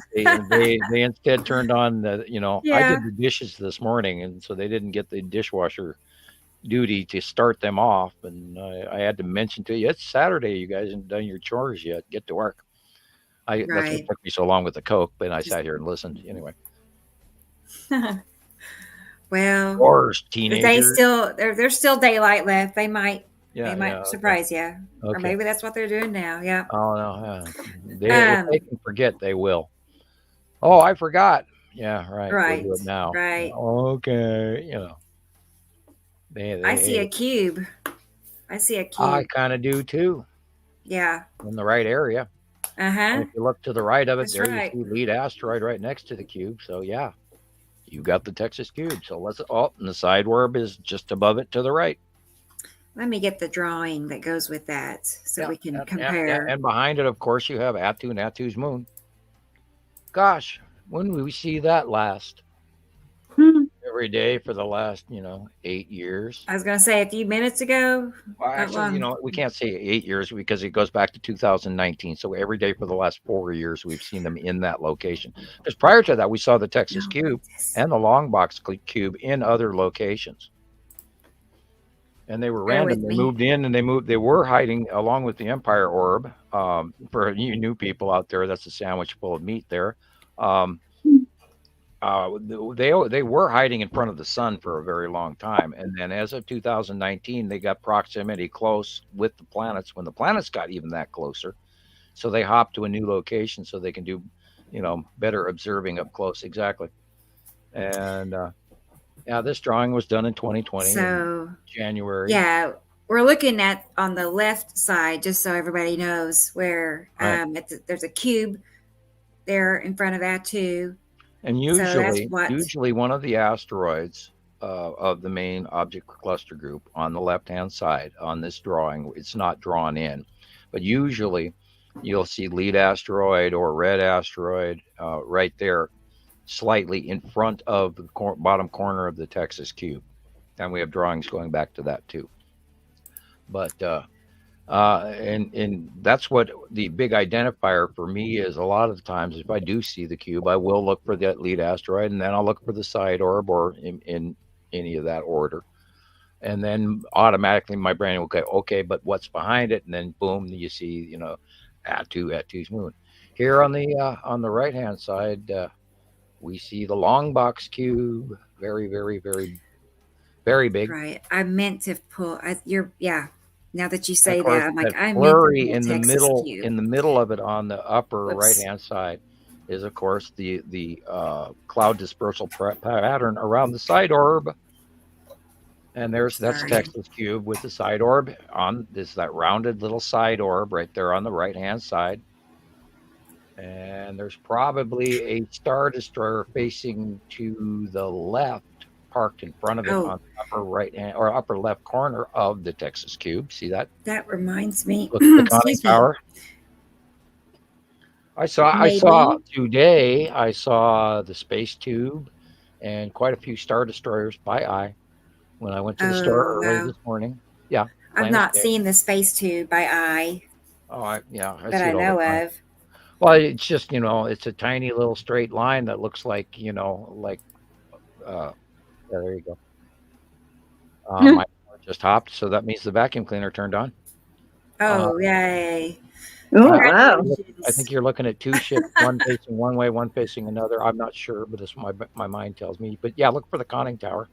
They instead turned on the, I did the dishes this morning, and so they didn't get the dishwasher duty to start them off. And I had to mention to you, it's Saturday. You guys haven't done your chores yet. Get to work. That's what took me so long with the Coke, but I sat here and listened anyway. Well, Wars, teenagers. There's still daylight left. They might surprise you, or maybe that's what they're doing now. Yeah. Oh no, if they can forget, they will. Oh, I forgot. Yeah, right. Right. We'll do it now. Right. Okay. I see a cube. I kind of do too. Yeah. In the right area. And if you look to the right of it, That's you see lead asteroid right next to the cube. So yeah, you got the Texas cube. So and the side orb is just above it to the right. Let me get the drawing that goes with that so we can compare. And behind it, of course, you have Natu's moon. Gosh, when will we see that last? Every day for the last, 8 years. I was going to say a few minutes ago. Well, actually, we can't say 8 years because it goes back to 2019. So every day for the last 4 years, we've seen them in that location. Because prior to that, we saw the Texas cube and the long box cube in other locations. And they were random. They moved in and they were hiding along with the Empire orb. For you new people out there, that's a sandwich full of meat there. They were hiding in front of the sun for a very long time. And then as of 2019, they got proximity close with the planets when the planets got even that closer. So they hopped to a new location so they can do, better observing up close. Exactly. And, this drawing was done in 2020. So January. Yeah, we're looking at on the left side, just so everybody knows where there's a cube there in front of that too. And usually one of the asteroids of the main object cluster group on the left-hand side on this drawing, it's not drawn in, but usually you'll see lead asteroid or red asteroid right there, slightly in front of the bottom corner of the Texas cube. And we have drawings going back to that too. But and that's what the big identifier for me is. A lot of the times, if I do see the cube, I will look for that lead asteroid, and then I'll look for the side orb or in any of that order. And then automatically my brain will go, okay, but what's behind it? And then boom, you see, Natu's moon. Here on the right-hand side, we see the long box cube, very, very, very, very big. Right. I meant to pull. Now that you say that, I'm like, I meant blurry in the middle. Cube. In the middle of it, on the upper right-hand side, is of course the cloud dispersal pattern around the side orb. And that's Texas cube with the side orb on this, that rounded little side orb right there on the right-hand side. And there's probably a Star Destroyer facing to the left, parked in front of it on the upper right hand or upper left corner of the Texas cube. See that? That reminds me. Look at the conning tower. I saw today. I saw the space tube and quite a few Star Destroyers by eye when I went to the store early this morning. Yeah. I've not seen the space tube by eye. Oh, I see that I it all know the time. of. Well, it's just, it's a tiny little straight line that looks like, yeah, there you go. My car just hopped, so that means the vacuum cleaner turned on. Oh, yay. Oh, wow. I think you're looking at two ships, one facing one way, one facing another. I'm not sure, but that's what my mind tells me. But yeah, look for the conning tower.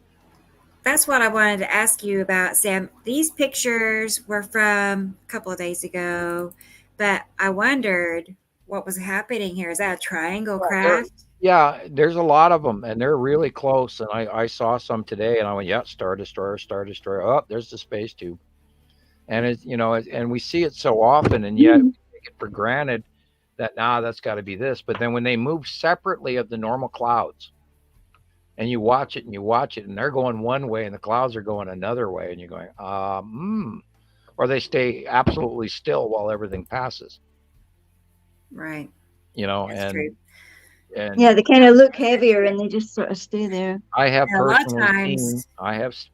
That's what I wanted to ask you about, Sam. These pictures were from a couple of days ago, but I wondered what was happening here. Is that a triangle craft? Yeah, there's a lot of them, and they're really close. And I saw some today, and I went, yeah, Star Destroyer, Star Destroyer. Oh, there's the space tube. And and we see it so often, and yet we take it for granted that that's got to be this. But then when they move separately of the normal clouds, and you watch it, and they're going one way, and the clouds are going another way, and you're going, or they stay absolutely still while everything passes. Right. That's true. And yeah, they kind of look heavier, and they just sort of stay there. I have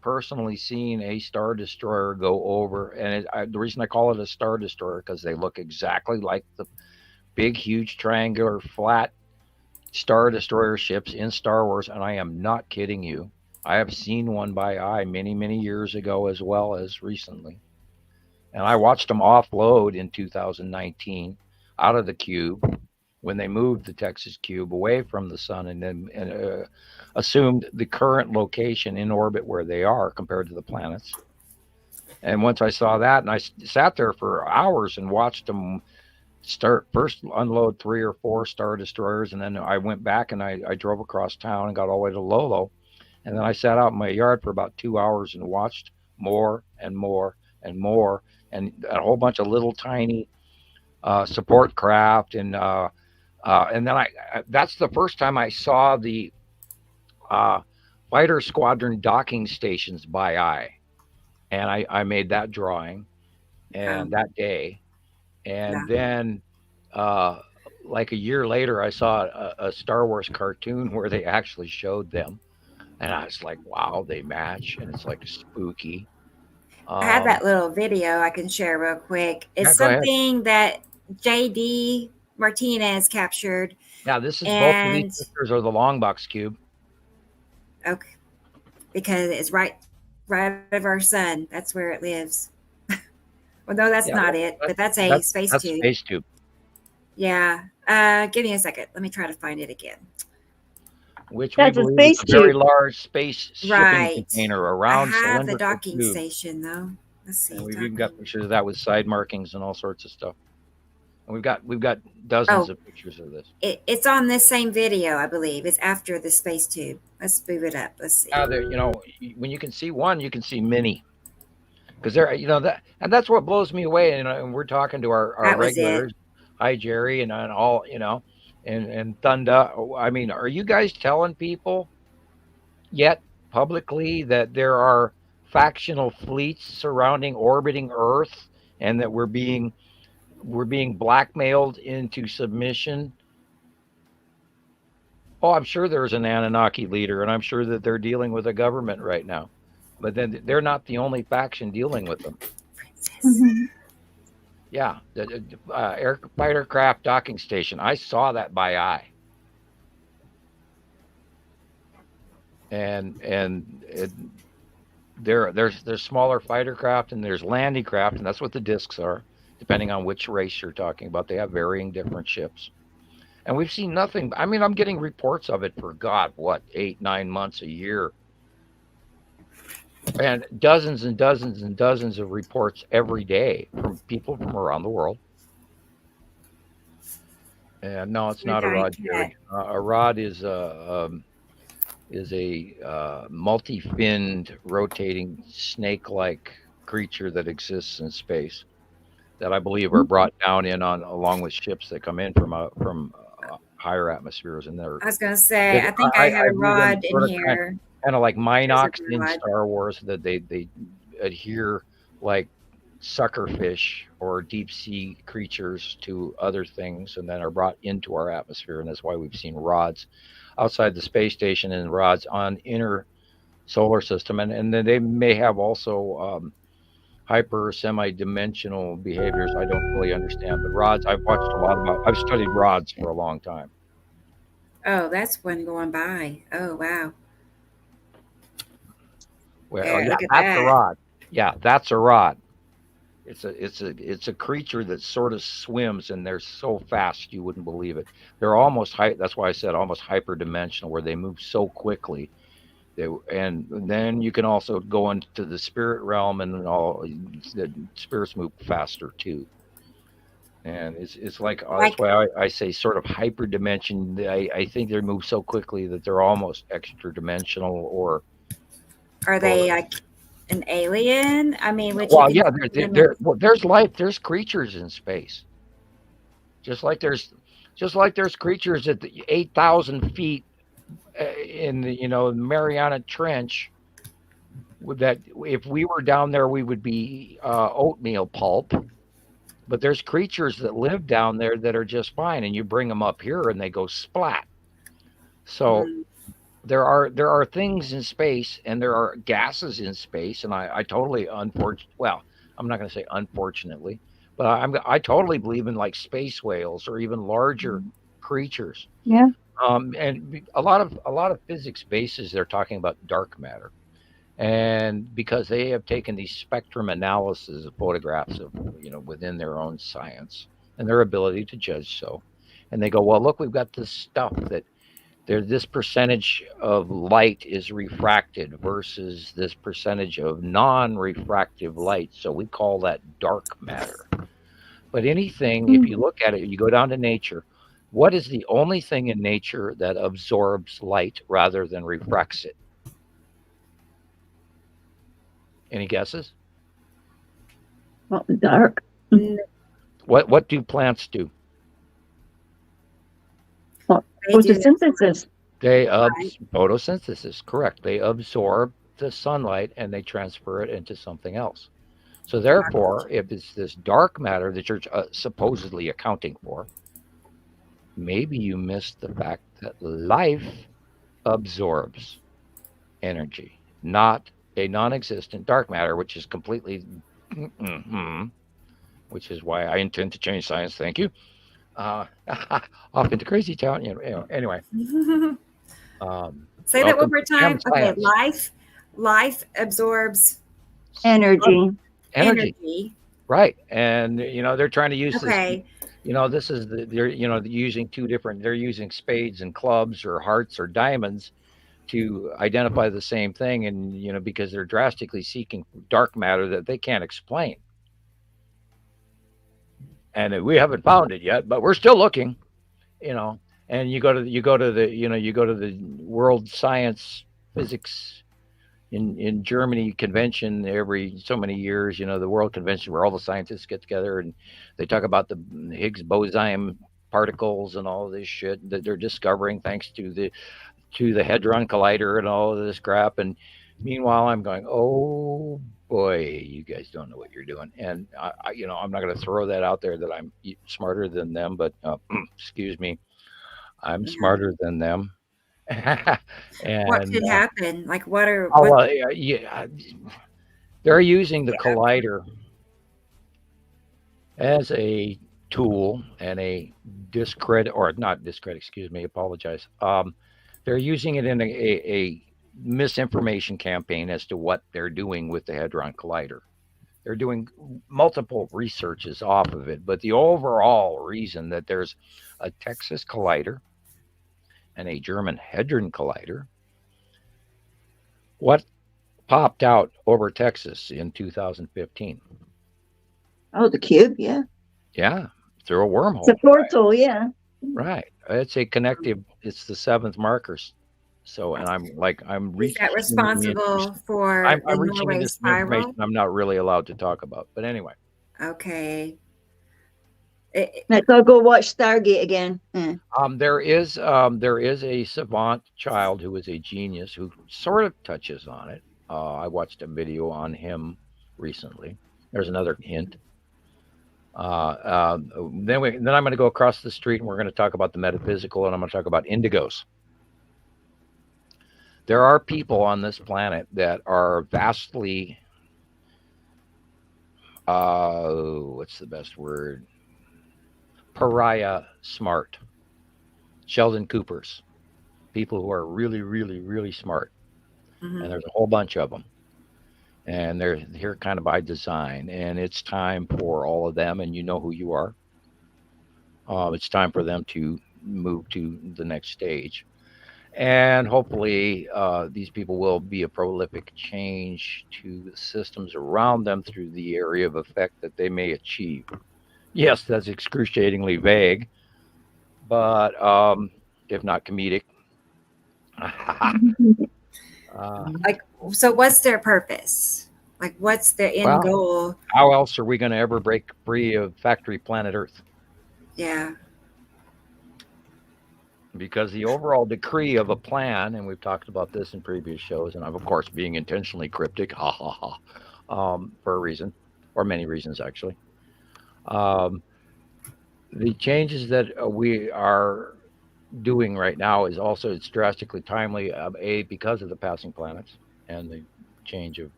personally seen a Star Destroyer go over, and the reason I call it a Star Destroyer because they look exactly like the big, huge, triangular, flat Star Destroyer ships in Star Wars, and I am not kidding you. I have seen one by eye many, many years ago as well as recently, and I watched them offload in 2019 out of the cube when they moved the Texas cube away from the sun and then assumed the current location in orbit where they are compared to the planets. And once I saw that, and I sat there for hours and watched them first unload 3 or 4 Star Destroyers, and then I went back and I drove across town and got all the way to Lolo, and then I sat out in my yard for about 2 hours and watched more and more and more, and a whole bunch of little tiny support craft, and then that's the first time I saw the fighter squadron docking stations by eye, and I made that drawing and that day. And then like a year later, I saw a Star Wars cartoon where they actually showed them, and I was like, wow, they match, and it's like spooky. I have that little video I can share real quick. It's something that JD Martinez captured. Yeah, this is both of these pictures are the long box cube. Okay, because it's right of our sun. That's where it lives. Well, no, that's not it, but that's a space tube. That's space tube. Yeah. Give me a second. Let me try to find it again. Which we believe is a very large space shipping container around. I have the docking station though. Let's see. And we've even got pictures of that with side markings and all sorts of stuff. And we've got dozens of pictures of this. It's on this same video, I believe. It's after the space tube. Let's move it up. Let's see. When you can see one, you can see many. Because they're, and that's what blows me away. And we're talking to our regulars. Hi, Jerry, and all, and Thunder. I mean, are you guys telling people yet publicly that there are factional fleets surrounding orbiting Earth, and that we're being blackmailed into submission? Oh, I'm sure there's an Anunnaki leader, and I'm sure that they're dealing with a government right now. But then they're not the only faction dealing with them. Mm-hmm. Yeah, the air fighter craft docking station. I saw that by eye. And there's smaller fighter craft, and there's landing craft, and that's what the discs are, depending on which race you're talking about. They have varying different ships. And we've seen nothing. I mean, I'm getting reports of it for 8, 9 months, a year. And dozens and dozens and dozens of reports every day from people from around the world. And no, it's not a rod, Jared. A rod is a multi-finned, rotating, snake-like creature that exists in space, that I believe are brought down along with ships that come in from higher atmospheres. And I was going to say, I think I had a rod in here. Kind of like Minox in Star Wars, that they adhere like suckerfish or deep sea creatures to other things, and then are brought into our atmosphere. And that's why we've seen rods outside the space station and rods on inner solar system. And then they may have also hyper semi-dimensional behaviors I don't really understand. But rods, I've watched a lot about. I've studied rods for a long time. Oh, that's one going by. Oh, wow. Well, There, yeah, look at that's a that. rod. Yeah, that's a rod. It's a creature that sort of swims, and they're so fast you wouldn't believe it. They're almost that's why I said almost hyperdimensional, where they move so quickly. And then you can also go into the spirit realm, and all the spirits move faster too. And it's like that's why I say sort of hyperdimension. I think they move so quickly that they're almost extra dimensional, or are they like an alien? I mean, would well, you yeah, well, there's life, there's creatures in space, just like there's creatures at the 8,000 feet in the Mariana Trench. That if we were down there, we would be oatmeal pulp. But there's creatures that live down there that are just fine, and you bring them up here and they go splat. So there are things in space, and there are gases in space, and I totally well, I'm not going to say unfortunately, but I totally believe in like space whales or even larger creatures. Yeah. And a lot of physics bases, they're talking about dark matter. And because they have taken these spectrum analysis of photographs of, within their own science and their ability to judge and they go, well, look, we've got this stuff that this percentage of light is refracted versus this percentage of non-refractive light. So we call that dark matter. But anything, if you look at it, you go down to nature, what is the only thing in nature that absorbs light rather than refracts it? Any guesses? Well, dark. What do plants do? Photosynthesis. They photosynthesis, correct. They absorb the sunlight and they transfer it into something else. So therefore, if it's this dark matter that you're supposedly accounting for, maybe you missed the fact that life absorbs energy, not a non-existent dark matter, which is completely, which is why I intend to change science. Thank you. Off into crazy town. Anyway. Say that one more time. Okay, life absorbs energy. Right, and they're trying to use this. This is they're using they're using spades and clubs or hearts or diamonds to identify the same thing, and because they're drastically seeking dark matter that they can't explain, and we haven't found it yet, but we're still looking. And you go to the World Science Physics in Germany convention every so many years. The World Convention where all the scientists get together and they talk about the Higgs boson particles and all this shit that they're discovering thanks to the Hadron Collider and all of this crap. And meanwhile, I'm going, oh boy, you guys don't know what you're doing. And I'm not going to throw that out there that I'm smarter than them, but excuse me, I'm smarter than them. And what could happen? Like what are? They're using the collider as a tool and a apologize. They're using it in a misinformation campaign as to what they're doing with the Hadron Collider. They're doing multiple researches off of it, but the overall reason that there's a Texas Collider and a German Hadron Collider, what popped out over Texas in 2015? Oh, the cube, yeah. Yeah, through a wormhole. It's a portal, yeah. Right. It's a connective. It's the seventh markers. So, and I'm Is that responsible for I'm the reaching Norway this spiral? information I'm not really allowed to talk about. But anyway. Okay. Let's all go watch Stargate again. There is a savant child who is a genius who sort of touches on it. I watched a video on him recently. There's another hint. Then I'm going to go across the street and we're going to talk about the metaphysical, and I'm going to talk about indigos. There are people on this planet that are vastly what's the best word? Pariah smart. Sheldon Coopers. People who are really, really, really smart. Mm-hmm. And there's a whole bunch of them. And they're here kind of by design. And it's time for all of them, and you know who you are. It's time for them to move to the next stage. And hopefully, these people will be a prolific change to the systems around them through the area of effect that they may achieve. Yes, that's excruciatingly vague, but if not comedic. Like, so what's their purpose? Like, what's their end goal? How else are we going to ever break free of factory planet Earth? Yeah. Because the overall decree of a plan, and we've talked about this in previous shows, and I'm, of course, being intentionally cryptic, for a reason, or many reasons, actually. The changes that we are doing right now is also, it's drastically timely, because of the passing planets and the change of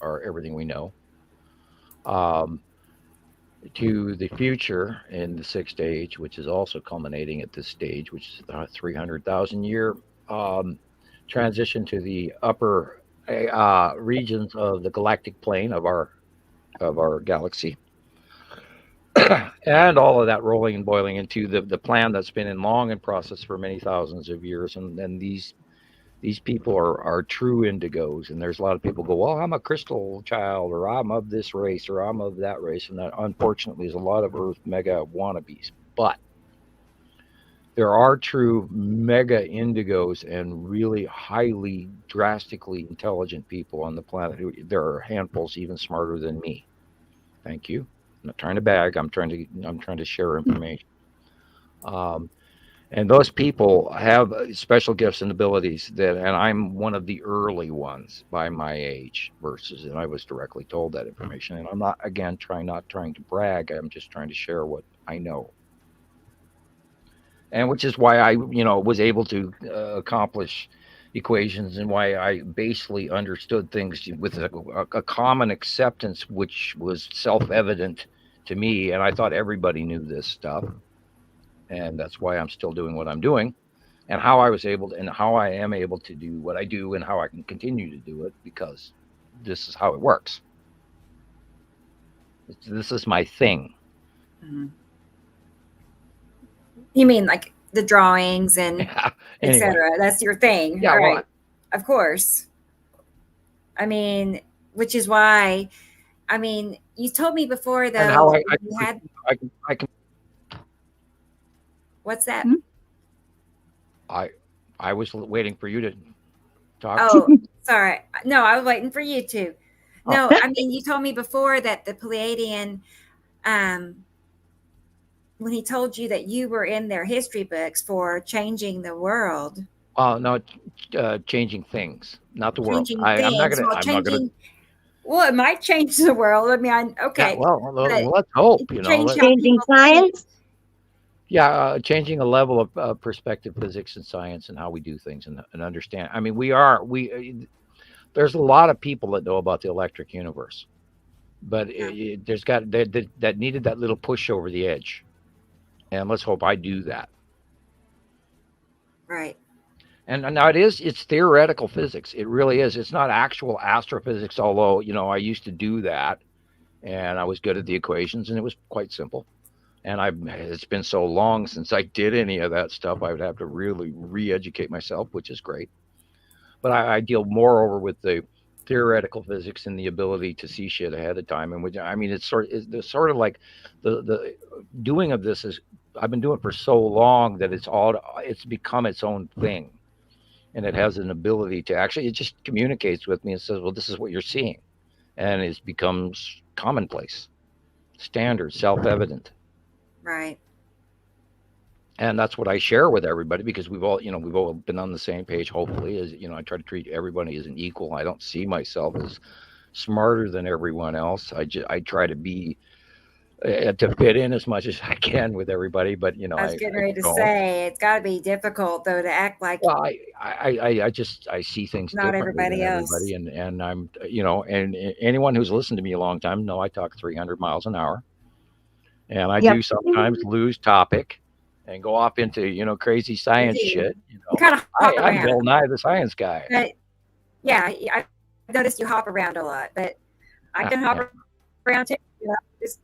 everything we know. To the future in the sixth stage, which is also culminating at this stage, which is the 300,000 year transition to the upper regions of the galactic plane of our galaxy, and all of that rolling and boiling into the plan that's been in process for many thousands of years, and these people are true indigos. And there's a lot of people go, well, I'm a crystal child, or I'm of this race, or I'm of that race. And that, unfortunately, is a lot of Earth mega wannabes. But there are true mega indigos and really highly, drastically intelligent people on the planet. There are handfuls even smarter than me. Thank you. I'm not trying to bag. I'm trying to share information. And those people have special gifts and abilities and I'm one of the early ones by my age and I was directly told that information. And I'm not trying to brag. I'm just trying to share what I know. And which is why I, was able to accomplish equations, and why I basically understood things with a common acceptance, which was self-evident to me. And I thought everybody knew this stuff. And that's why I'm still doing what I'm doing, and how I am able to do what I do, and how I can continue to do it, because this is how it works. This is my thing. Mm-hmm. You mean like the drawings and etc. That's your thing, yeah, right? Well, of course. I mean, which is why, you told me before though. And how I can. What's that? I was waiting for you to talk. Oh, sorry. No, I was waiting for you to. No, you told me before that the Pleiadian, when he told you that you were in their history books for changing the world. Oh, no, changing things, not the world. I'm not going to. Well, it might change the world. Okay. Yeah, well, let's hope. Changing science. Yeah, changing a level of perspective, physics, and science, and how we do things, and understand. There's a lot of people that know about the electric universe, but that needed that little push over the edge, and let's hope I do that. Right. And now it's theoretical physics. It really is. It's not actual astrophysics, although I used to do that, and I was good at the equations, and it was quite simple. And it's been so long since I did any of that stuff, I would have to really re-educate myself, which is great. But I deal moreover with the theoretical physics and the ability to see shit ahead of time. And it's sort of like the doing of this is, I've been doing it for so long that it's become its own thing. And it has an ability to it just communicates with me and says, well, this is what you're seeing. And it becomes commonplace, standard, self-evident. Right. And that's what I share with everybody, because we've all been on the same page, hopefully. As I try to treat everybody as an equal. I don't see myself as smarter than everyone else. I try to be to fit in as much as I can with everybody. But you know, I was getting ready to say it's got to be difficult though to act like well, I see things not differently than everybody everybody, else. and I'm and anyone who's listened to me a long time know I talk 300 miles an hour, and I Yep. do sometimes lose topic and go off into crazy You science do. shit. You kind of hop I'm around. Bill Nye the Science Guy. But yeah, I noticed you hop around a lot, but I can hop around too. Just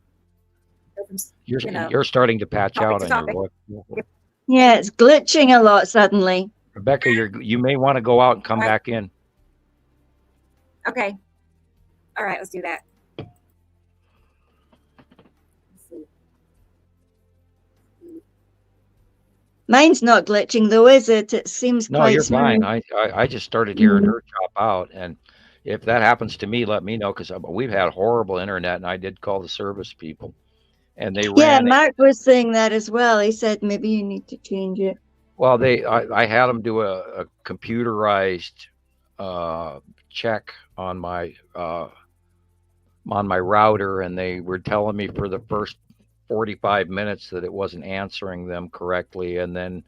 go from, You're starting to patch out on topic. your voice. Yeah, it's glitching a lot suddenly. Rebecca, you may want to go out and come back in. Okay. All right, let's do that. Mine's not glitching though, is it? It seems No, quite you're smooth. fine. I just started hearing her chop out, and if that happens to me, let me know because we've had horrible internet, and I did call the service people, and they Yeah, ran. Mark was saying that as well. He said maybe you need to change it. Well, I had them do a computerized check on my router, and they were telling me for the first 45 minutes that it wasn't answering them correctly, and then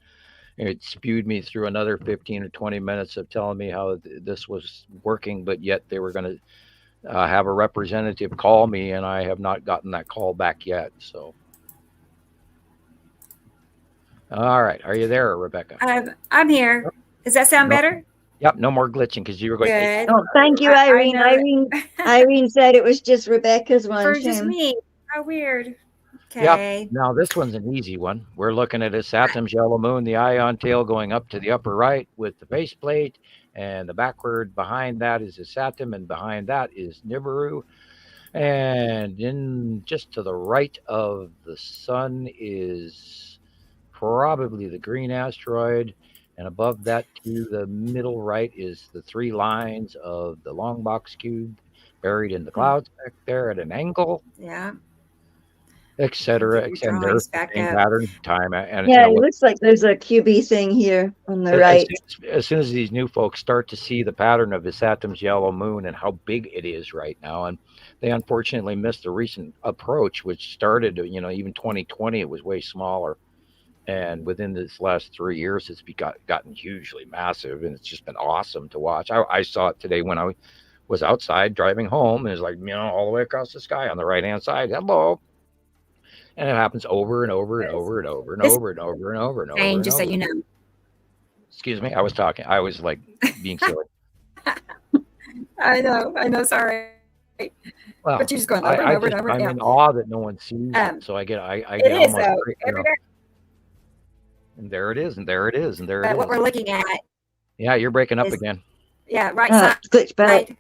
it spewed me through another 15 or 20 minutes of telling me how this was working, but yet they were going to have a representative call me, and I have not gotten that call back yet. So, all right, are you there, Rebecca? I'm here. Does that sound better? Yep, no more glitching because you were going. Good. Oh, thank you, Irene. Irene said it was just Rebecca's one. For just me. How weird. Okay. Yep. Now this one's an easy one. We're looking at a Saturn's yellow moon, the ion tail going up to the upper right with the faceplate, and the backward behind that is a Saturn, and behind that is Nibiru. And in just to the right of the sun is probably the green asteroid. And above that to the middle right is the three lines of the long box cube buried in the clouds back there at an angle. Yeah. Etc. And there's the same pattern, time, and yeah, it looks like there's a QB thing here on the right. As soon as these new folks start to see the pattern of the Saturn's yellow moon and how big it is right now, and they unfortunately missed the recent approach, which started, even 2020, it was way smaller, and within this last 3 years, it's gotten hugely massive, and it's just been awesome to watch. I saw it today when I was outside driving home, and it's like all the way across the sky on the right hand side. Hello. And it happens over and over and over and over and over and over and over and over. And just so you know. Excuse me, I was talking. I was like being silly. I know. Sorry. Well, but you're just going over and over and over. I'm in awe that no one sees it, so I get it almost. And there it is, and there it is, and there it is. What we're looking at. Yeah, you're breaking up again. Yeah, right side. Glitch back.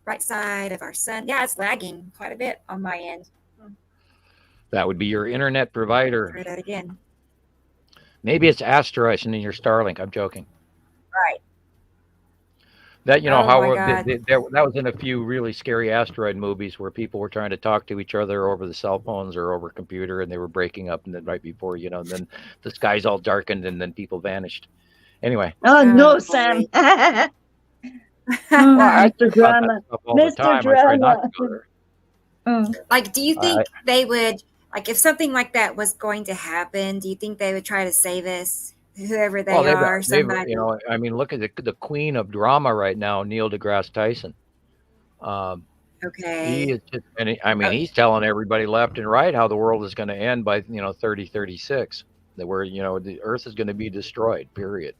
Right side of our sun. Yeah, it's lagging quite a bit on my end. That would be your internet provider. Try that again. Maybe it's asteroids and then your Starlink. I'm joking. Right. That that was in a few really scary asteroid movies where people were trying to talk to each other over the cell phones or over computer, and they were breaking up, and then right before and then the skies all darkened, and then people vanished. Anyway. Oh no, Sam. Mr. Drama. Mr. Drama. Like, do you think they would, like, if something like that was going to happen, do you think they would try to save us, whoever they are? Somebody. I mean, look at the queen of drama right now, Neil deGrasse Tyson. Okay. He is just, he's telling everybody left and right how the world is going to end by 3036. That the Earth is going to be destroyed. Period.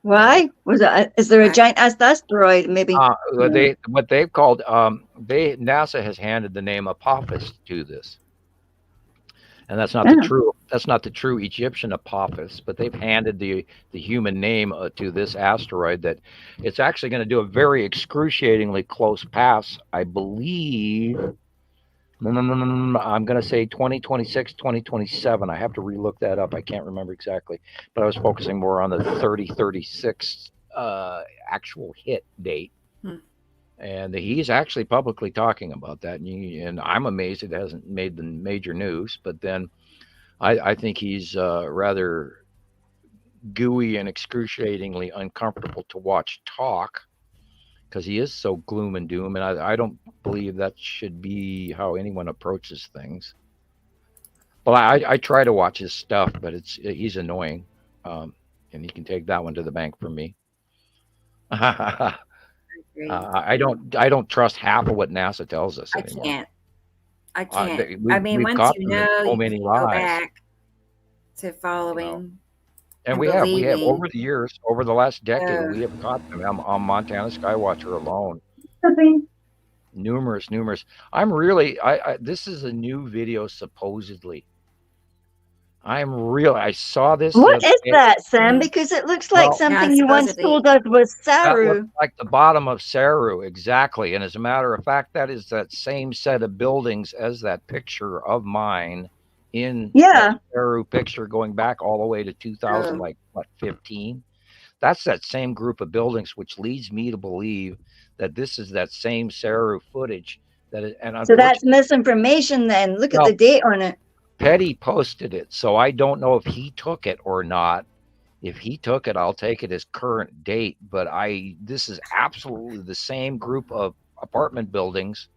Why is there a giant asteroid? Maybe what they've called NASA has handed the name Apophis to this, and that's not the true Egyptian Apophis, but they've handed the human name to this asteroid that it's actually going to do a very excruciatingly close pass, I believe. I'm going to say 2026, 2027. I have to relook that up. I can't remember exactly, but I was focusing more on the 3036 actual hit date. And he's actually publicly talking about that. And I'm amazed it hasn't made the major news. But then I think he's rather gooey and excruciatingly uncomfortable to watch talk, because he is so gloom and doom, and I don't believe that should be how anyone approaches things. Well, I try to watch his stuff, but he's annoying, and he can take that one to the bank from me. I don't trust half of what NASA tells us anymore. I can't. We've once caught you them in know, so you many can't go lies, back to following and and we have believing. over the years, over the last decade, we have caught them on Montana Skywatcher alone. Numerous. I'm really, this is a new video supposedly. I saw this. What is that, Sam? Because it looks like something you once told us was That Saru. looks like the bottom of Saru, exactly. And as a matter of fact, that is that same set of buildings as that picture of mine in that Saru picture going back all the way to 2000, 15. That's that same group of buildings, which leads me to believe that this is that same Saru footage. So that's misinformation then. Look at the date on it. Petty posted it, so I don't know if he took it or not. If he took it, I'll take it as current date. But this is absolutely the same group of apartment buildings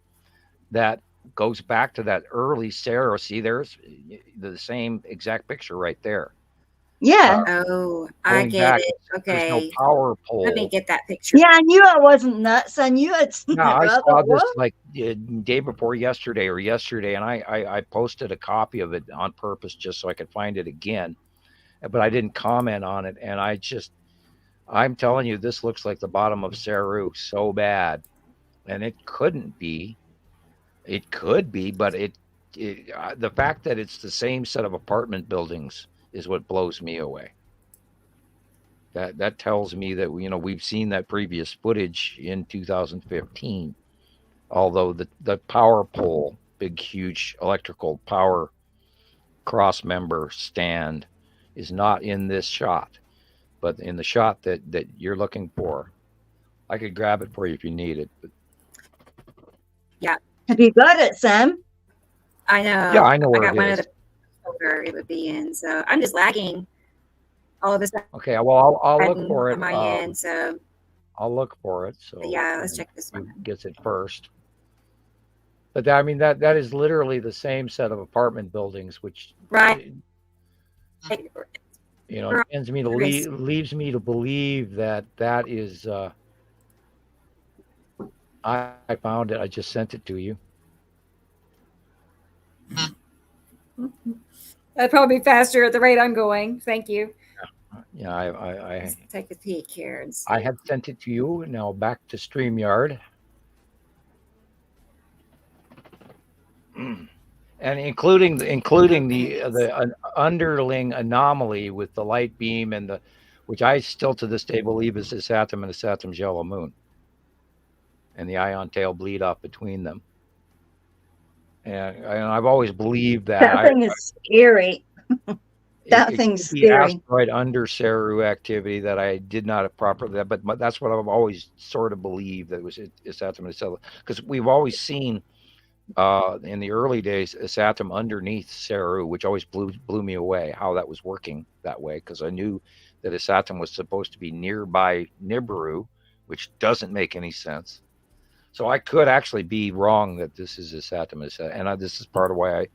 that goes back to that early Sarah. See, there's the same exact picture right there. Yeah. I get it. Okay. There's no power pole. Let me get that picture. Yeah, I knew I wasn't nuts. I knew it's. No, I saw this like day before yesterday, and I posted a copy of it on purpose just so I could find it again, but I didn't comment on it. And I'm telling you, this looks like the bottom of Saru so bad, and it couldn't be. It could be, but the fact that it's the same set of apartment buildings is what blows me away. That tells me that we've seen that previous footage in 2015, although the power pole, big huge electrical power cross member stand, is not in this shot, but in the shot that you're looking for. I could grab it for you if you need it. But... Yeah. Have you got it, Sam? I know. Yeah, I know where I got it one is. of the folder it would be in, so I'm just lagging all of this. Okay, well, I'll look for it on my end. So I'll look for it. So yeah, let's check this one. Gets it first. But I mean that is literally the same set of apartment buildings, which leaves me to believe that is. I found it. I just sent it to you. That'd probably be faster at the rate I'm going. Thank you. Yeah, I let's take a peek here and see. I had sent it to you. Now back to StreamYard. And including the underling anomaly with the light beam and which I still to this day believe is this atom and this atom's yellow moon, and the ion tail bleed off between them. And I've always believed that thing is scary. That thing's scary. Asteroid under Saru activity that I did not have properly, but that's what I've always sort of believed, that it was Isatum and Isella, because we've always seen in the early days Isatum underneath Saru, which always blew me away how that was working that way, because I knew that Isatum was supposed to be nearby Nibiru, which doesn't make any sense. So I could actually be wrong that this is Isatum, and this is part of why I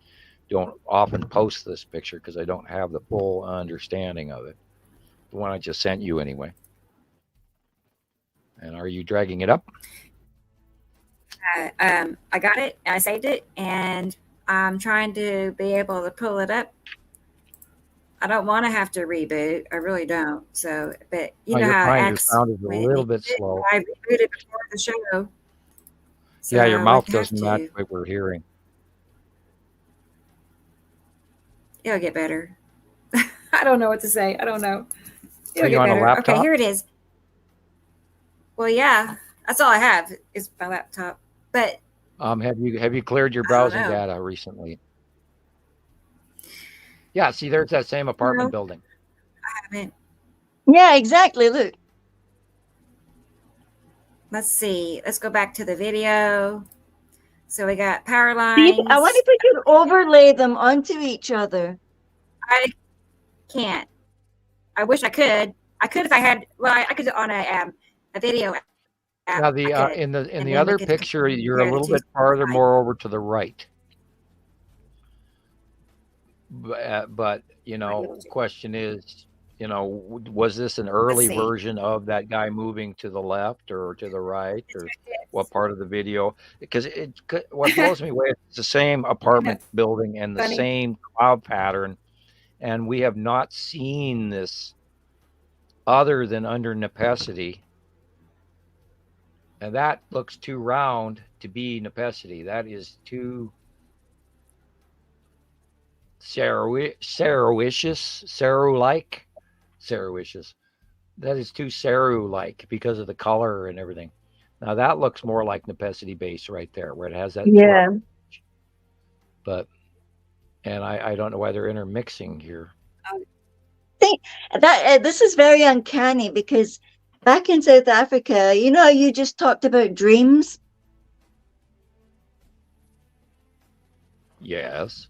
don't often post this picture, because I don't have the full understanding of it. The one I just sent you anyway. And are you dragging it up? I got it. I saved it, and I'm trying to be able to pull it up. I don't want to have to reboot. I really don't. So, but you know how it acts. Your sound is a little bit slow. I rebooted before the show. So yeah, your mouth doesn't match what we're hearing. It'll get better. I don't know what to say. I don't know. It'll get better. Okay, here it is. Well, yeah, that's all I have is my laptop. But have you cleared your browsing data recently? Yeah, see, there's that same apartment building. I haven't. Yeah, exactly. Look. Let's see. Let's go back to the video. So we got power lines. See, I wonder if we could overlay them onto each other. I can't. I wish I could. I could if I had. Well, I could on a video. Now in the other picture, you're a little bit farther, more over to the right. but question is, was this an early version of that guy moving to the left or to the right, or what part of the video? Because what blows me away, it's the same apartment building and the same cloud pattern, and we have not seen this other than under Nepesity. And that looks too round to be Nepesity. That is too Saru-like. That is too Saru-like because of the color and everything. Now that looks more like Nepesity base right there, where it has that. Yeah. But, and I don't know why they're intermixing here. This is very uncanny because back in South Africa, you just talked about dreams. Yes.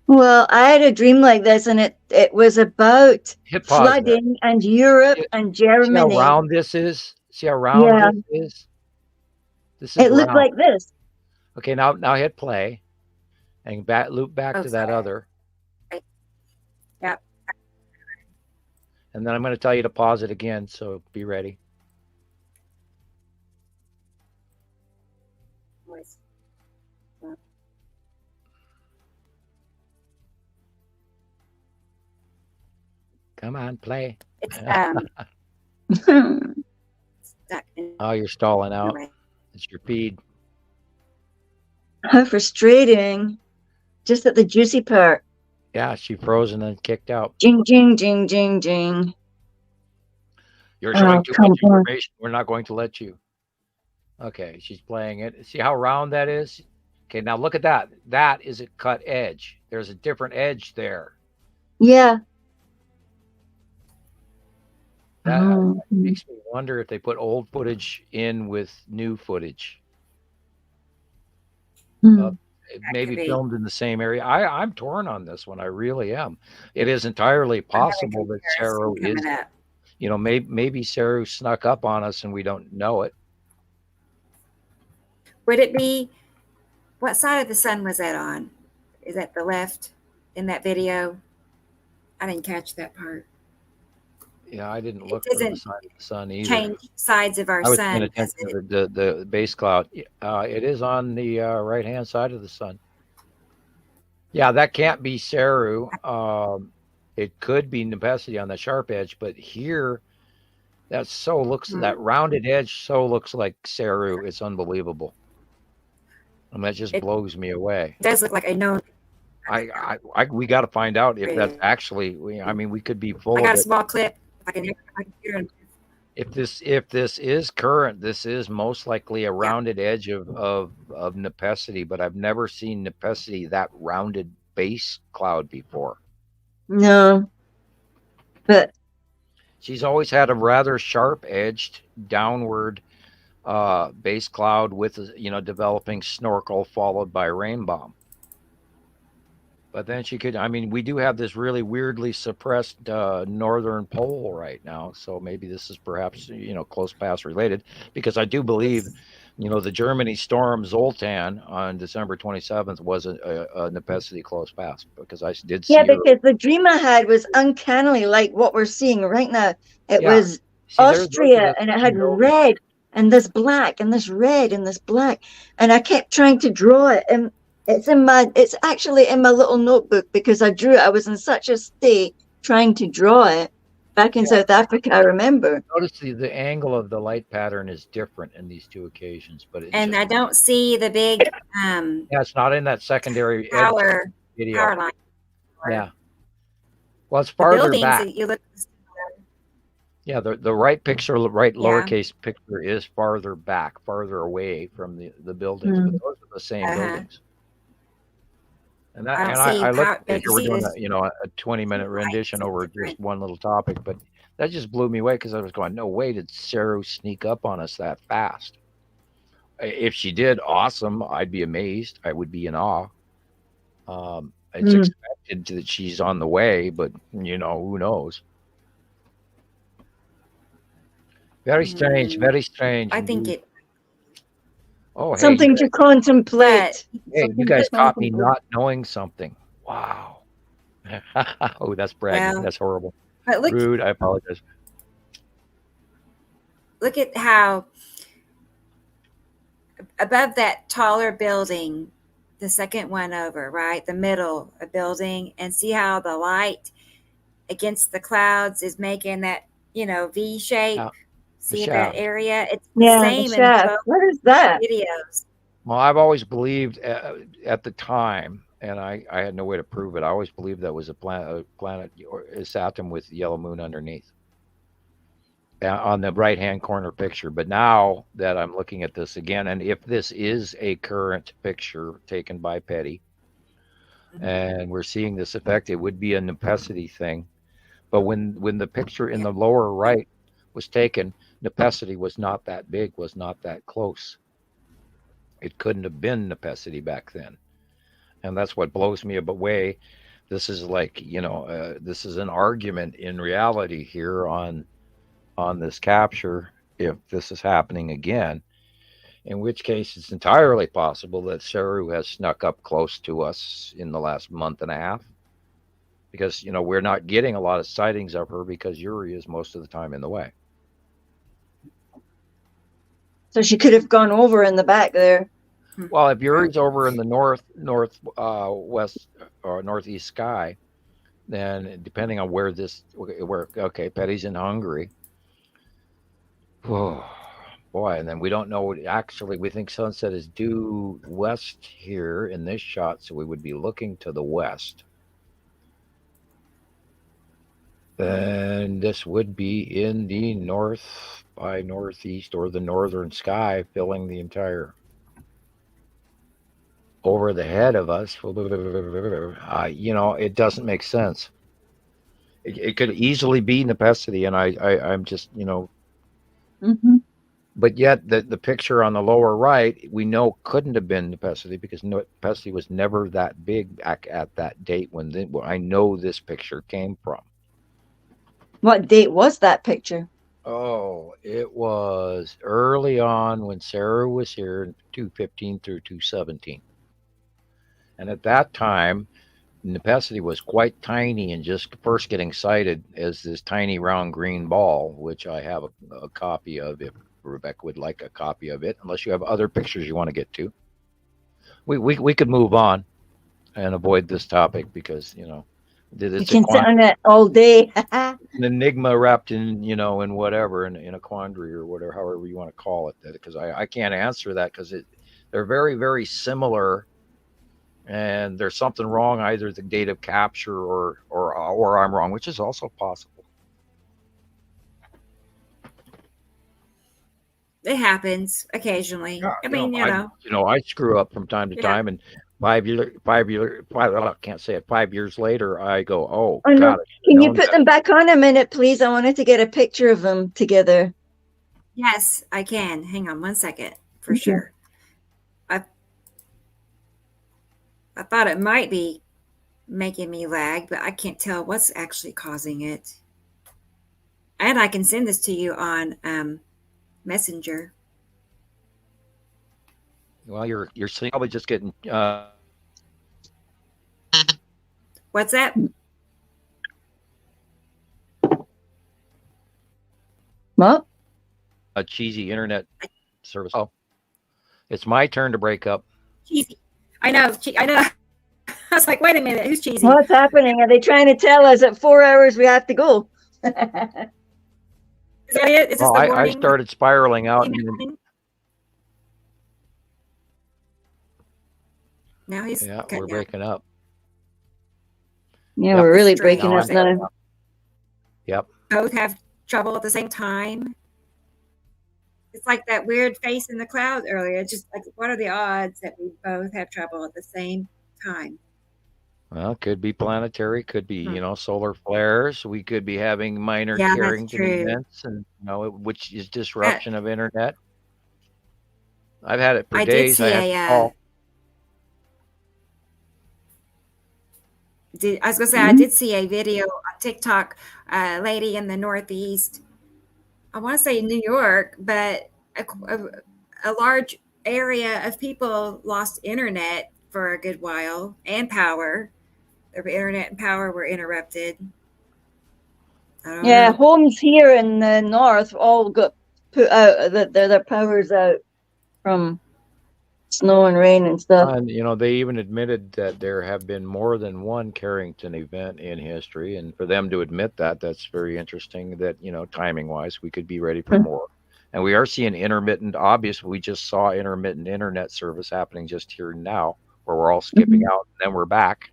Well, I had a dream like this, and it was about flooding and Europe and Germany. See how round this is? See how round this is? This is it looked like this. Okay, now hit play and loop back to that other. Yep. And then I'm going to tell you to pause it again, so be ready. Come on, play. It's oh, you're stalling out. It's your feed. How frustrating. Just at the juicy part. Yeah, she frozen and kicked out. Jing, jing, jing, jing, jing. You're showing too much information. We're not going to let you. Okay, she's playing it. See how round that is? Okay, now look at that. That is a cut edge. There's a different edge there. Yeah. That makes me wonder if they put old footage in with new footage. It may be filmed in the same area. I'm torn on this one. I really am. It is entirely possible that Saru is, maybe Saru snuck up on us and we don't know it. Would it be, what side of the sun was that on? Is that the left in that video? I didn't catch that part. Yeah, I didn't look for the side of the sun either. Change sides of our sun. I was paying attention to the base cloud. It is on the right-hand side of the sun. Yeah, that can't be Saru. It could be Nepesity on the sharp edge, but here, that rounded edge looks like Saru. It's unbelievable. And that just blows me away. It does look like a known. We got to find out if that's actually. We could be full. I got a small clip. If this is current, this is most likely a rounded edge of Nepesity, but I've never seen Nepesity that rounded base cloud before. No, but she's always had a rather sharp edged downward base cloud with developing snorkel followed by rain bomb. But then she could, we do have this really weirdly suppressed northern pole right now. So maybe this is perhaps, close pass related, because I do believe, the Germany storm Zoltan on December 27th was a Nepesity close pass, because I did see because the dream I had was uncannily like what we're seeing right now. It was Austria, and it had red and this black and this red and this black. And I kept trying to draw it. And it's actually in my little notebook because I drew it. I was in such a state trying to draw it back in South Africa. I remember. Notice the angle of the light pattern is different in these two occasions, but I don't see the big it's not in that secondary power video. Power line. Yeah. Well, it's farther back. You look. Yeah, the right picture, lowercase picture is farther back, farther away from the buildings, but those are the same buildings. And I looked at we're doing a 20-minute rendition over just one little topic, but that just blew me away because I was going, no way did Saru sneak up on us that fast. If she did, awesome. I'd be amazed. I would be in awe. It's expected that she's on the way, but who knows? Very strange. Very strange. I think it. Oh, something to contemplate. Hey, you guys caught me not knowing something. Wow. Oh, that's bragging. Well, That's horrible. but Rude. I apologize. look at how above that taller building, the second one over, right, the middle of building, and see how the light against the clouds is making that, V shape. Yeah, the See that shaft. area? It's the Yeah, the same in shaft. both What is that? videos. Well, I've always believed at the time, and I had no way to prove it. I always believed that was a planet or a Saturn with the yellow moon underneath on the right hand corner picture. But now that I'm looking at this again, and if this is a current picture taken by Petty, and we're seeing this effect, it would be a nepacity thing. But when the picture in the lower right was taken, nepacity was not that big, was not that close. It couldn't have been nepacity back then, and that's what blows me away. This is like, this is an argument in reality here on this capture. If this is happening again, in which case it's entirely possible that Saru has snuck up close to us in the last month and a half, because we're not getting a lot of sightings of her because Yuri is most of the time in the way. So she could have gone over in the back there. Well, if Yuri's over in the west or northeast sky, then depending on where Petty's in Hungary. Oh, boy, and then we don't know. Actually, we think sunset is due west here in this shot, so we would be looking to the west. Then this would be in the north by northeast or the northern sky, filling the entire over the head of us. It doesn't make sense. It could easily be nepacity, and I'm just, but yet the picture on the lower right, we know couldn't have been nepacity because nepacity was never that big at that date when I know this picture came from. What date was that picture? Oh, it was early on when Sarah was here, 215 through 217. And at that time, nepacity was quite tiny and just first getting sighted as this tiny round green ball, which I have a copy of if Rebecca would like a copy of it, unless you have other pictures you want to get to. We could move on and avoid this topic because, You can sit on it all day. an enigma wrapped in, in whatever, in a quandary or whatever, however you want to call it, because I can't answer that because they're very, very similar. And there's something wrong, either the date of capture or I'm wrong, which is also possible. It happens occasionally. Yeah, I mean, I screw up from time to time, and 5 years later, I go, oh no. God. Can you put them back on a minute, please? I wanted to get a picture of them together. Yes, I can. Hang on one second, for sure. I thought it might be making me lag, but I can't tell what's actually causing it. And I can send this to you on Messenger. Well, you're probably just getting. What's that? What? A cheesy internet service. Oh, it's my turn to break up. Cheesy. I know. I was like, wait a minute, who's cheesy? What's happening? Are they trying to tell us at 4 hours we have to go? Is that it? Is this the I warning? started spiraling out. Now he's we're breaking up. Yeah, we're really breaking up now. Yep. Both have trouble at the same time. It's like that weird face in the clouds earlier. It's just like, what are the odds that we both have trouble at the same time? Well, it could be planetary, could be, solar flares. We could be having minor Carrington events, and which is disruption of internet. I've had it for days. I was gonna say I did see a video on TikTok, lady in the Northeast. I want to say New York, but a large area of people lost internet for a good while and power. the internet and power were interrupted. I don't Yeah, know. homes here in the north all got put out. Their power's out from snow and rain and stuff. And you know, they even admitted that there have been more than one Carrington event in history, and for them to admit that, that's very interesting. That, you know, timing wise, we could be ready for more. And we are seeing intermittent. Obviously, we just saw intermittent internet service happening just here now, where we're all skipping out, and then we're back.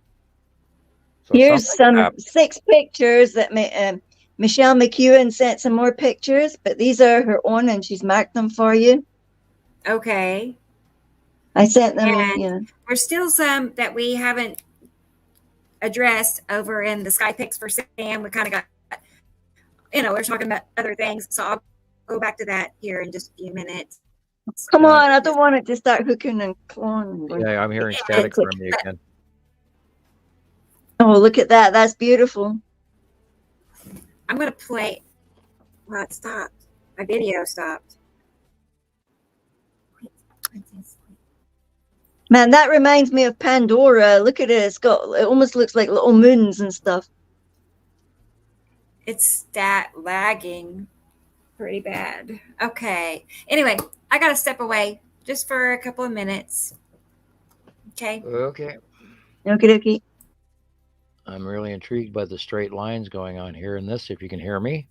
So Here's some 6 pictures that Michelle McEwen sent some more pictures, but these are her own, and she's marked them for you. Okay. I sent them. And Yeah. there's still some that we haven't addressed over in the Sky Pics for Sam. We kind of got, you know, we're talking about other things, so I'll go back to that here in just a few minutes. Come on, I don't want it to start hooking and clawing. Yeah, I'm hearing static from you again. Oh, look at that. That's beautiful. I'm going to play. Well, it stopped. My video stopped. Man, that reminds me of Pandora. Look at it. It almost looks like little moons and stuff. It's lagging pretty bad. Okay. Anyway, I got to step away just for a couple of minutes. Okay. Okay. Okie. I'm really intrigued by the straight lines going on here in this, if you can hear me.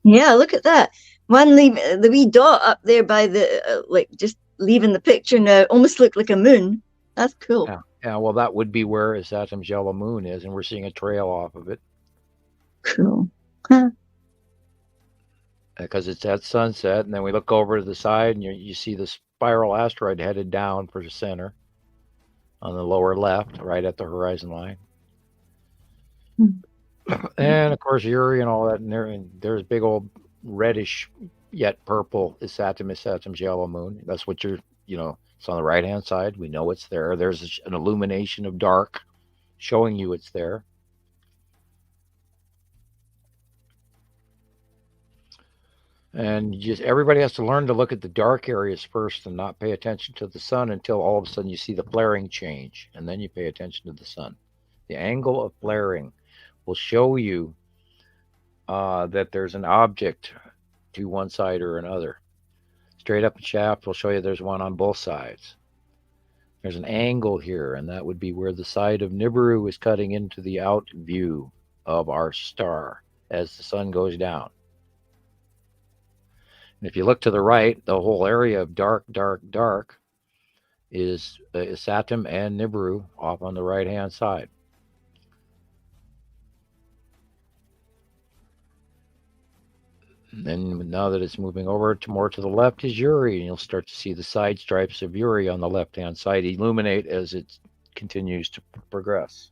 Yeah, look at that. The wee dot up there by the, like, just leaving the picture now, almost looked like a moon. That's cool. Yeah, well, that would be where Saturn's yellow moon is, and we're seeing a trail off of it. Cool. Huh. Because it's at sunset, and then we look over to the side, and you see the spiral asteroid headed down for the center on the lower left, right at the horizon line. And of course, Uri and all that, and there's big old reddish yet purple Saturn's yellow moon. That's what it's on the right hand side. We know it's there. There's an illumination of dark showing you it's there. And everybody has to learn to look at the dark areas first and not pay attention to the sun until all of a sudden you see the flaring change, and then you pay attention to the sun. The angle of flaring will show you that there's an object to one side or another. Straight up and shaft will show you there's one on both sides. There's an angle here, and that would be where the side of Nibiru is cutting into the out view of our star as the sun goes down. And if you look to the right, the whole area of dark, dark, dark is Saturn and Nibiru off on the right-hand side. And now that it's moving over to more to the left is Uri, and you'll start to see the side stripes of Uri on the left-hand side illuminate as it continues to progress.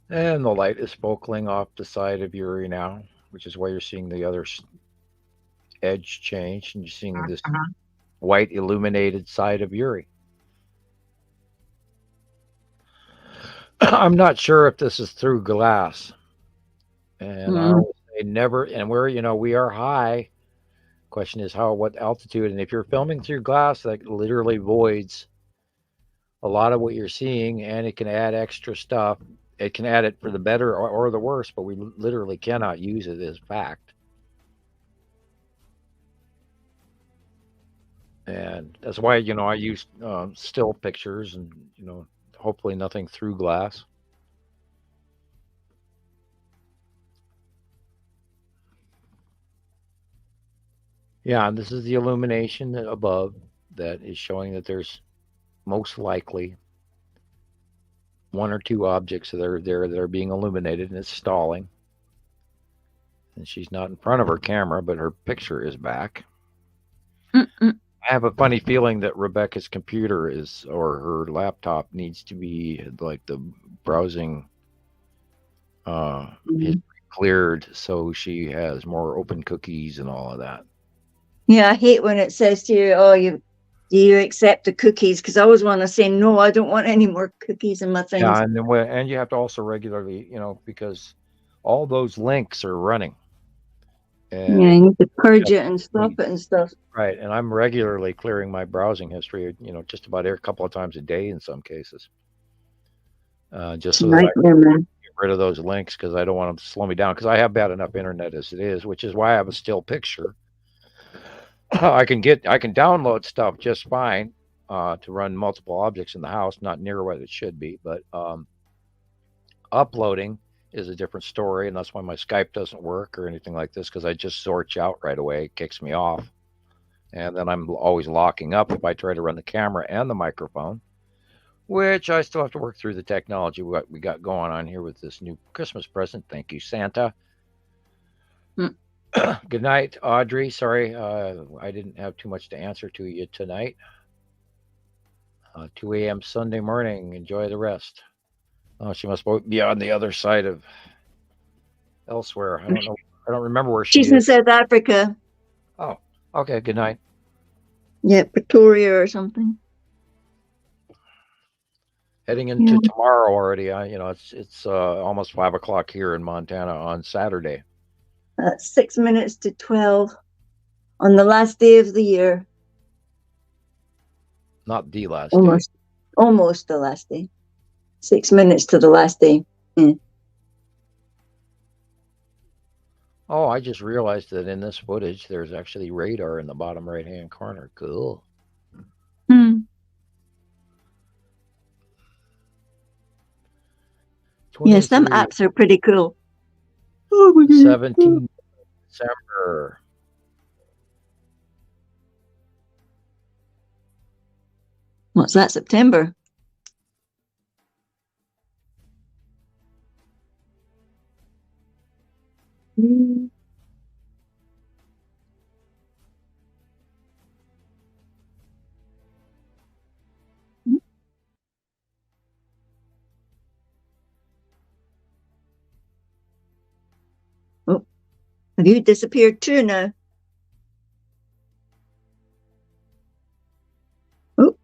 And the light is focaling off the side of Uri now, which is why you're seeing the other edge change, and you're seeing this white illuminated side of Uri. I'm not sure if this is through glass, and I always say never. And we are high. Question is what altitude, and if you're filming through glass, that literally voids a lot of what you're seeing, and it can add extra stuff. It can add it for the better or the worse, but we literally cannot use it as fact. And that's why, I use still pictures and, hopefully nothing through glass. Yeah, and this is the illumination above that is showing that there's most likely one or two objects that are being illuminated, and it's stalling. And she's not in front of her camera, but her picture is back. I have a funny feeling that Rebecca's computer or her laptop needs to be like the browsing is cleared, so she has more open cookies and all of that. Yeah, I hate when it says to you, do you accept the cookies? Because I always want to say, no, I don't want any more cookies in my things. Yeah, and you have to also regularly, because all those links are running. And you need to purge it and stop it and stuff. Right, and I'm regularly clearing my browsing history, just about every couple of times a day in some cases. Just so that I can get rid of those links, because I don't want them to slow me down, because I have bad enough internet as it is, which is why I have a still picture. I can download stuff just fine to run multiple objects in the house, not near what it should be, but uploading is a different story, and that's why my Skype doesn't work or anything like this, because I just sort you out right away. It kicks me off, and then I'm always locking up if I try to run the camera and the microphone, which I still have to work through the technology what we got going on here with this new Christmas present. Thank you, Santa. Good night, Audrey. Sorry, I didn't have too much to answer to you tonight. 2 a.m. Sunday morning. Enjoy the rest. Oh, she must be on the other side of elsewhere. I don't know. I don't remember where she's in South Africa. Oh, okay. Good night. Yeah, Pretoria or something. Heading into tomorrow already. It's almost 5 o'clock here in Montana on Saturday. 6 minutes to 12 on the last day of the year. Not the last day. Almost the last day. 6 minutes to the last day. Oh, I just realized that in this footage, there's actually radar in the bottom right-hand corner. Cool. Yeah, some apps are pretty cool. 17th December. What's that, September? Oh, have you disappeared too now? Oh.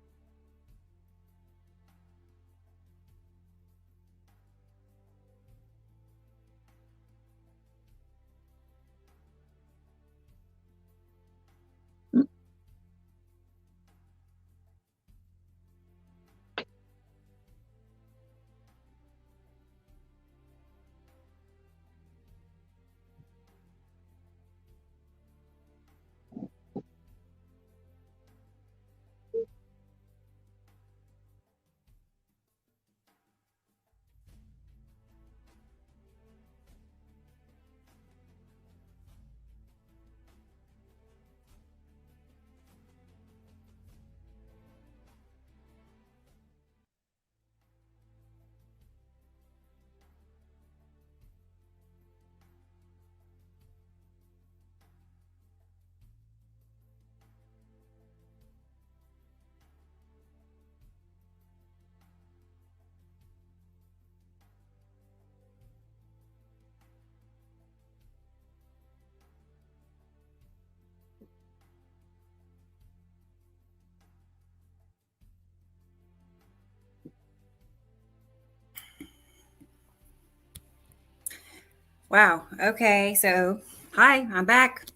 Wow. Okay. So, hi, I'm back.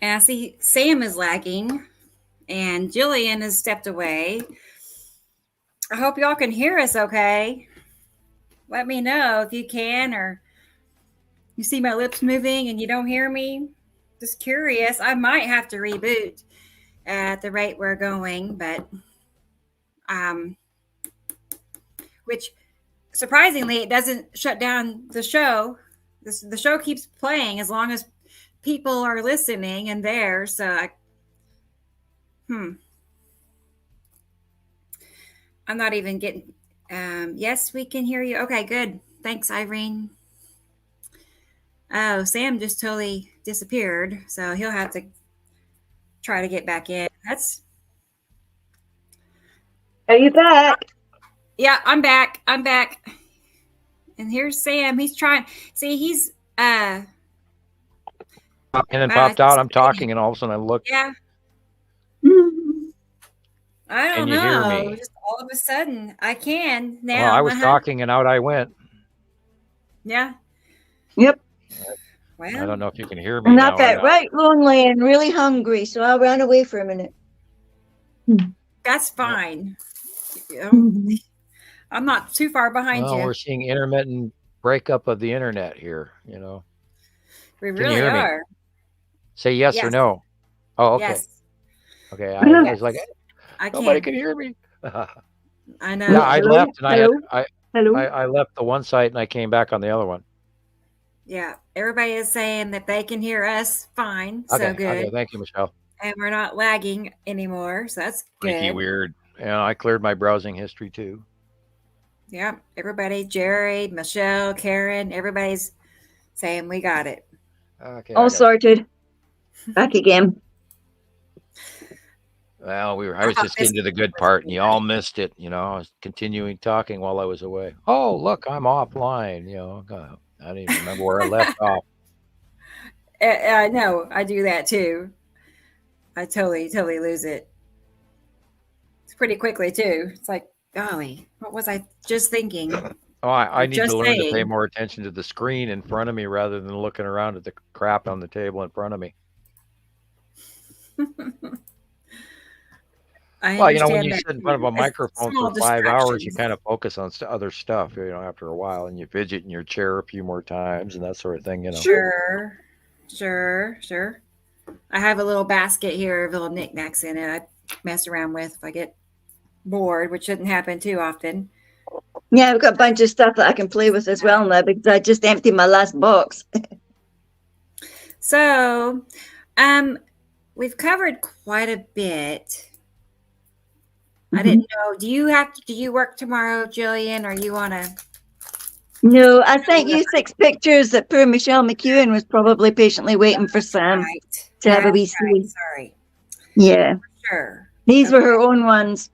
And I see Sam is lagging and Gillian has stepped away. I hope y'all can hear us okay. Let me know if you can, or you see my lips moving and you don't hear me. Just curious. I might have to reboot at the rate we're going, but which surprisingly, it doesn't shut down the show. The show keeps playing as long as people are listening and there. So, I'm not even getting. Yes, we can hear you. Okay, good. Thanks, Irene. Oh, Sam just totally disappeared, so he'll have to try to get back in. Are you back? Yeah, I'm back. And here's Sam. He's trying. See, he's popped in and popped out. I'm talking, and all of a sudden I look. Yeah. I don't know. Hear me? Just all of a sudden, I can now. Well, I was talking, and out I went. Yeah. Yep. Well, I don't know if you can hear me And now I or got not. right lonely and really hungry, so I ran away for a minute. that's fine. You know, Mhm. I'm not too far behind Well, you. we're seeing intermittent breakup of the internet here. We Can you really hear me? are. Say yes or Yes. no. Oh, okay. Yes. Okay. I was like, Yes. I nobody can. can hear me. I Yeah, know. I Hello? left and Hello? Hello? I left the one site and I came back on the other one. Yeah. Everybody is saying that they can hear us fine. So Okay. Okay. good. Thank you, Michelle. And we're not lagging anymore. So that's Freaky good. weird. Yeah, I cleared my browsing history too. Yeah. Everybody, Jerry, Michelle, Karen, everybody's saying we got it. Okay. All sorted. Back again. Well, I I was thought just this getting to the good was part, and really you all missed it. I was continuing talking while I was away. Oh, look, I'm offline. God, I didn't even remember where I left off. No, I do that too. I totally lose it. It's pretty quickly too. It's like, golly, what was I just thinking? Oh, I Or need to just learn to pay saying? more attention to the screen in front of me rather than looking around at the crap on the table in front of me. I Well, when understand you that sit in front of too. a It's microphone for small 5 hours, you distractions. kind of focus on other stuff, after a while, and you fidget in your chair a few more times and that sort of thing. Sure, sure. I have a little basket here of little knickknacks in it. I mess around with if I get bored, which shouldn't happen too often. Yeah, I've got a bunch of stuff that I can play with as well now because I just emptied my last box. So, we've covered quite a bit. I didn't know. Do you work tomorrow, Jillian, or you want to? No, I sent you 6 pictures that poor Michelle McEwen was probably patiently waiting for Sam Right. to have a That's wee right. see. Sorry. Yeah, Sure. these Okay. were her own ones.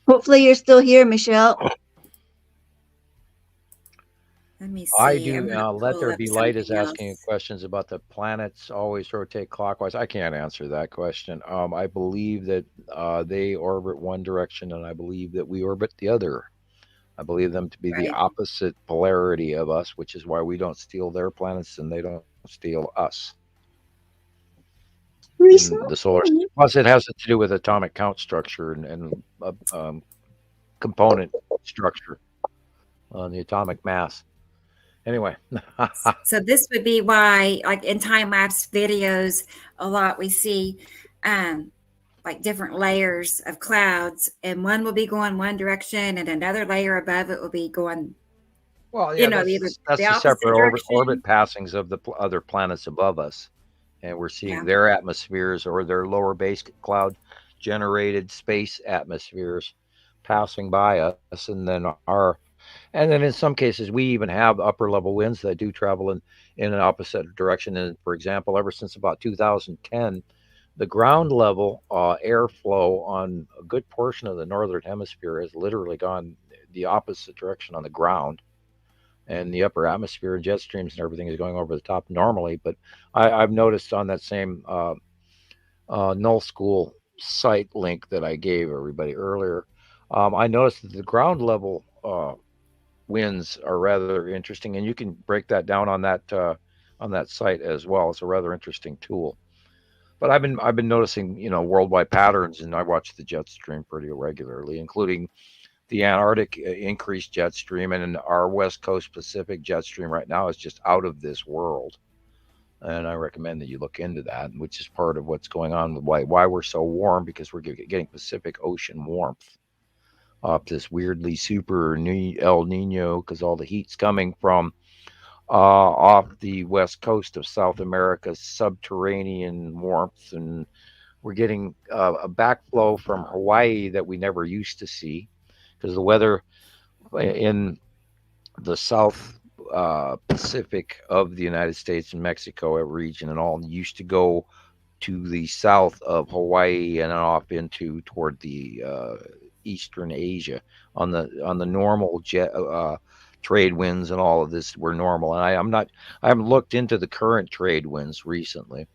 Hopefully you're still here, Michelle. Let me I see. I'm do. going to Let pull There up be light is something asking else. questions about the planets always rotate clockwise. I can't answer that question. I believe that they orbit one direction, and I believe that we orbit the other. I believe them to be the Right. opposite polarity of us, which is why we don't steal their planets and they don't steal us in the solar system. Plus, it has to do with atomic count structure and component structure on the atomic mass. Anyway. So this would be why, like in time lapse videos, a lot we see like different layers of clouds, and one will be going one direction, and another layer above it will be going, Well, yeah, that's the the opposite separate orbit direction. passings of the other planets above us, and we're seeing Yeah. their atmospheres or their lower base cloud generated space atmospheres passing by us, and then in some cases we even have upper level winds that do travel in an opposite direction. And for example, ever since about 2010, the ground level airflow on a good portion of the northern hemisphere has literally gone the opposite direction on the ground, and the upper atmosphere and jet streams and everything is going over the top normally. But I've noticed on that same null school site link that I gave everybody earlier, I noticed that the ground level winds are rather interesting, and you can break that down on that site as well. It's a rather interesting tool. But I've been noticing worldwide patterns, and I watch the jet stream pretty regularly, including the Antarctic increased jet stream, and our West Coast Pacific jet stream right now is just out of this world. And I recommend that you look into that, which is part of what's going on with why we're so warm, because we're getting Pacific Ocean warmth up this weirdly super El Nino, because all the heat's coming from off the west coast of South America's subterranean warmth, and we're getting a backflow from Hawaii that we never used to see, because the weather in the South Pacific of the United States and Mexico region and all used to go to the south of Hawaii and off into toward the Eastern Asia on the normal trade winds, and all of this were normal. And I haven't looked into the current trade winds recently,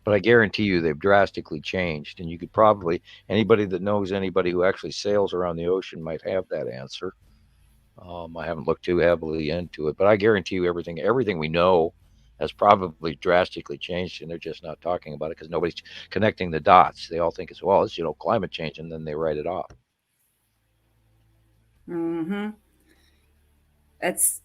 but I guarantee you they've drastically changed. And you could probably, anybody that knows anybody who actually sails around the ocean might have that answer. I haven't looked too heavily into it, but I guarantee you everything we know has probably drastically changed, and they're just not talking about it because nobody's connecting the dots. They all think it's, well, it's, climate change, and then they write it off. Mm-hmm. That's,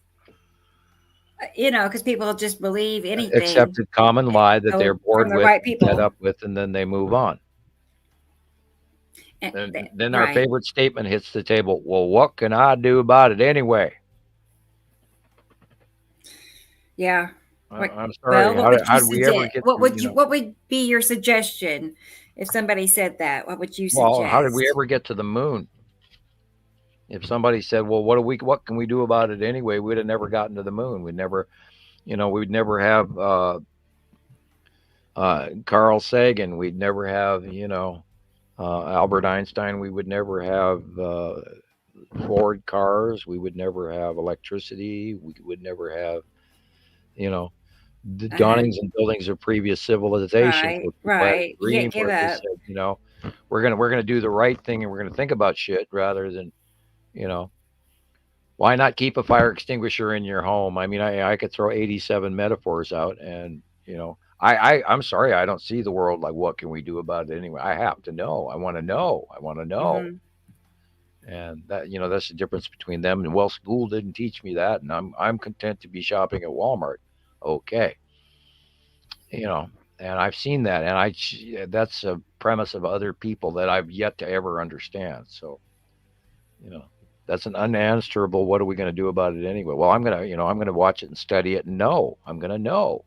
because people just believe anything. Accepted common lie that they're bored with, right people. fed up with, and then they move on. And then our favorite statement hits the table. Well, what can I do about it anyway? Yeah. I'm sorry. Well, how do we ever get? What would be your suggestion if somebody said that? What would you suggest? Well, how did we ever get to the moon? If somebody said, "Well, what can we do about it anyway?" We'd have never gotten to the moon. We'd never have Carl Sagan. We'd never have Albert Einstein. We would never have Ford cars. We would never have electricity. We would never have the dawnings and buildings of previous civilizations. Right. You can't give up. Said, we're gonna do the right thing, and we're gonna think about shit rather than, why not keep a fire extinguisher in your home? I mean, I could throw 87 metaphors out, and I'm sorry, I don't see the world like, what can we do about it anyway? I have to know. I want to know. Mm-hmm. And that, that's the difference between them. And, well, school didn't teach me that, and I'm content to be shopping at Walmart. Okay. And I've seen that, and that's a premise of other people that I've yet to ever understand. So, that's an unanswerable, what are we going to do about it anyway? Well, I'm going to watch it and study it and know. I'm going to know.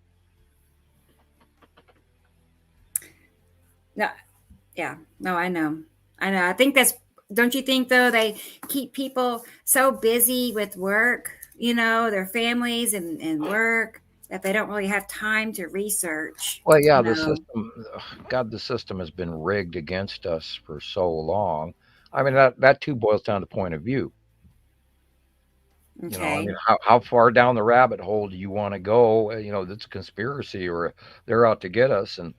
No. Yeah. No, I know. I think don't you think though, they keep people so busy with work, their families and work, that they don't really have time to research. Well, yeah, the system has been rigged against us for so long. I mean, that too boils down to point of view. Okay. How far down the rabbit hole do you want to go? It's a conspiracy, or they're out to get us, and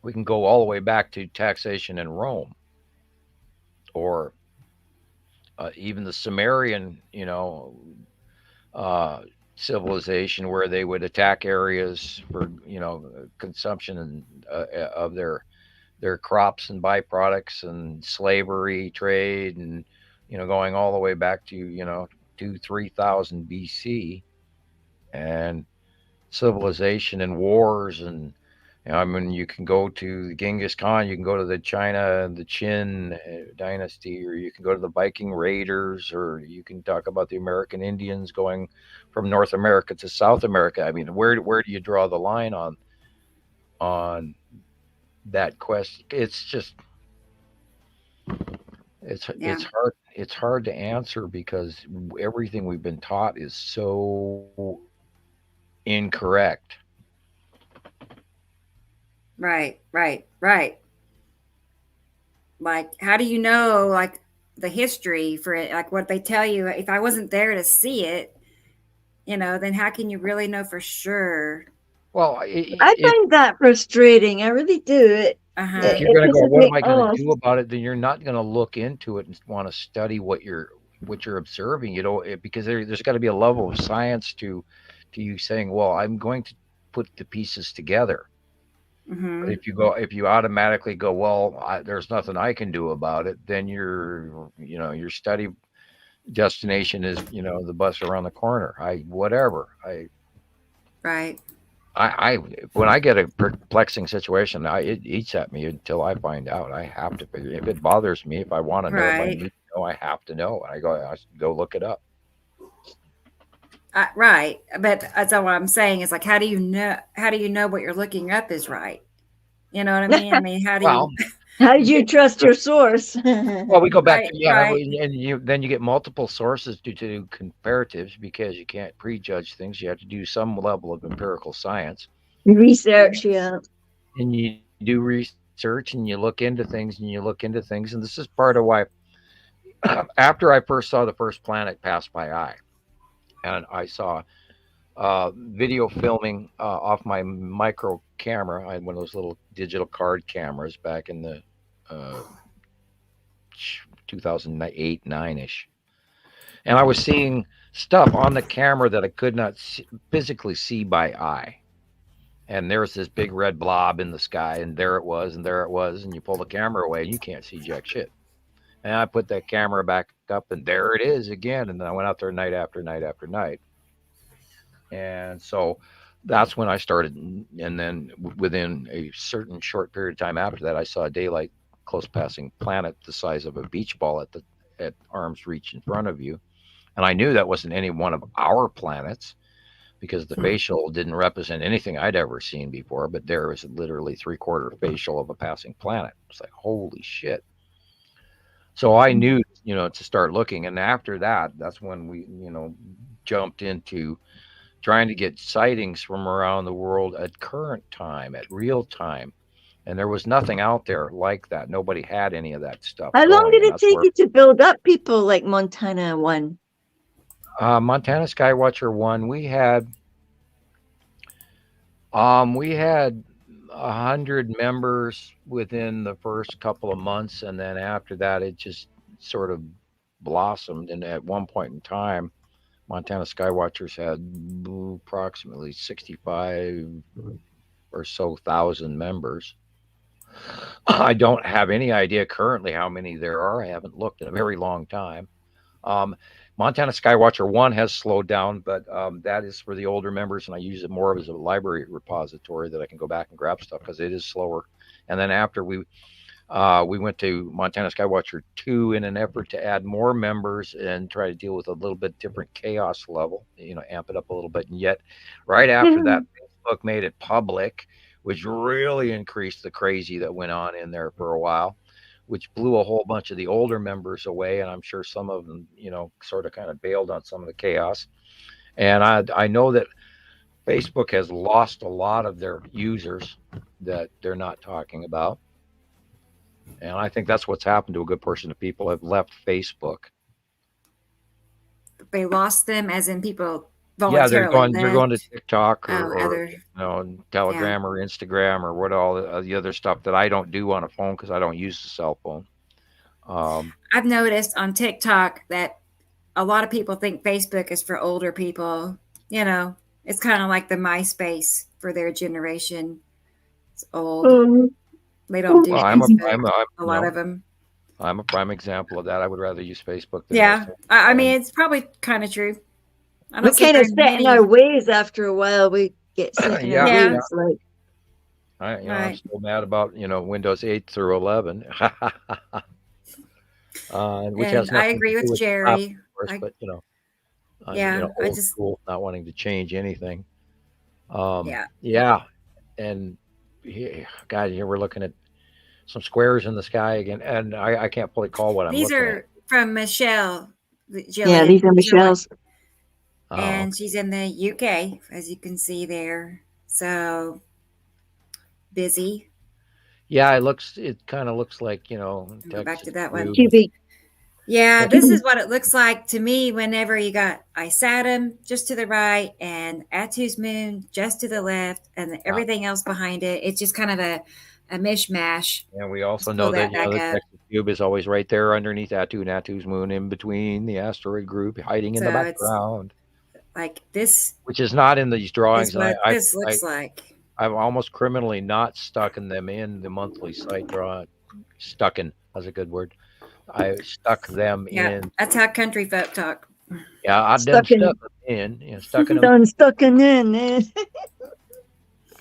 we can go all the way back to taxation in Rome, or even the Sumerian, civilization, where they would attack areas for consumption of their crops and byproducts, and slavery trade, and going all the way back to 3,000 BC, and civilization and wars. And I mean, you can go to Genghis Khan, you can go to the Qin dynasty, or you can go to the Viking Raiders, or you can talk about the American Indians going from North America to South America. I mean, where do you draw the line on that quest? It's just, it's hard to answer, because everything we've been taught is so incorrect. Right. Like, how do you know, like, the history for it? Like, what they tell you, if I wasn't there to see it, then how can you really know for sure? Well, I find that frustrating. I really do. If you're going to go, what am I going to do about it? Then you're not going to look into it and want to study what you're observing. Because there's got to be a level of science to you saying, well, I'm going to put the pieces together. Mm-hmm. But if you automatically go, well, there's nothing I can do about it, then your study destination is the bus around the corner. Right. I when I get a perplexing situation, it eats at me until I find out. I have to figure. If it bothers me, if I want to know, if I need to know, I have to know. I go look it up. Right, but that's all I'm saying is, like, how do you know what you're looking up is right? You know what I mean? I mean, how do you trust your source? Well, we go back to then you get multiple sources to do comparatives, because you can't prejudge things. You have to do some level of empirical science, research. Yeah, and you do research, and you look into things, and this is part of why. After I first saw the first planet pass my eye, and I saw video filming off my micro camera. I had one of those little digital card cameras back in the 2008, 9-ish. And I was seeing stuff on the camera that I could not physically see by eye. And there's this big red blob in the sky, and there it was, and there it was, and you pull the camera away, and you can't see jack shit. And I put that camera back up, and there it is again. And then I went out there night after night after night. And so that's when I started. And then within a certain short period of time after that, I saw a daylight close passing planet the size of a beach ball at arm's reach in front of you. And I knew that wasn't any one of our planets, because the facial didn't represent anything I'd ever seen before, but there was literally 3/4 facial of a passing planet. It's like, holy shit. So I knew, to start looking. And after that, that's when we, jumped into trying to get sightings from around the world at current time, at real time. And there was nothing out there like that. Nobody had any of that stuff. How long did it take you to build up people like Montana 1? Montana Skywatcher 1, we had 100 members within the first couple of months, and then after that it just sort of blossomed. And at one point in time, Montana Skywatchers had approximately 65 or so thousand members. I don't have any idea currently how many there are. I haven't looked in a very long time. Montana Skywatcher 1 has slowed down, but that is for the older members, and I use it more as a library repository that I can go back and grab stuff, because it is slower. And then after we went to Montana Skywatcher 2 in an effort to add more members and try to deal with a little bit different chaos level, amp it up a little bit. And yet right after that, Facebook made it public, which really increased the crazy that went on in there for a while, which blew a whole bunch of the older members away. And I'm sure some of them, sort of kind of bailed on some of the chaos. And I know that Facebook has lost a lot of their users that they're not talking about. And I think that's what's happened to a good portion of people have left Facebook. They lost them as in people voluntarily. Yeah, they're going to TikTok or Telegram or Instagram or what all the other stuff that I don't do on a phone because I don't use the cell phone. I've noticed on TikTok that a lot of people think Facebook is for older people. It's kind of like the MySpace for their generation. It's old. They don't do Facebook, a lot of them. I'm a prime example of that. I would rather use Facebook than I mean, it's probably kind of true. We kind of set in our ways after a while. We get set in our ways. I'm still mad about, Windows 8 through 11. Which has I agree with Jerry. Course, but, old school, not wanting to change anything. And God, here we're looking at some squares in the sky again, and I can't fully call what I'm looking at. These are from Michelle. Gillian. Yeah, these are Michelle's. And she's in the UK, as you can see there. So busy. Yeah, it kind of looks like, Go back to that one. QB. Yeah, this is what it looks like to me whenever you got Isatum just to the right and Atu's moon just to the left and everything else behind it. It's just kind of a mishmash. And we also know that the Texas cube is always right there underneath Atu and Atu's moon, in between the asteroid group, hiding in the background. Like this, which is not in these drawings. This looks like. I've almost criminally not stuck them in the monthly site drawing. That's a good word. I stuck them in. That's how country folk talk. Yeah, I done stuck them in. Stuck in. Done stuck in.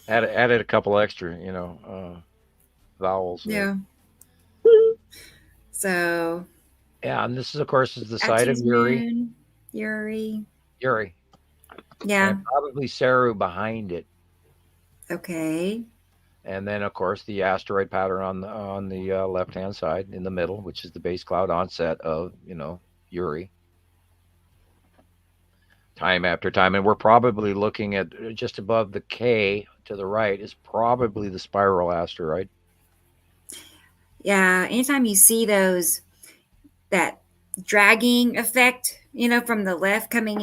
Added a couple extra, vowels. Yeah. So. Yeah, and this is, of course, the site of Uri. Uri. Yeah. And probably Saru behind it. Okay. And then, of course, the asteroid pattern on the left-hand side in the middle, which is the base cloud onset of, Uri. Time after time. And we're probably looking at just above the K to the right is probably the spiral asteroid. Yeah. Anytime you see that dragging effect, from the left coming,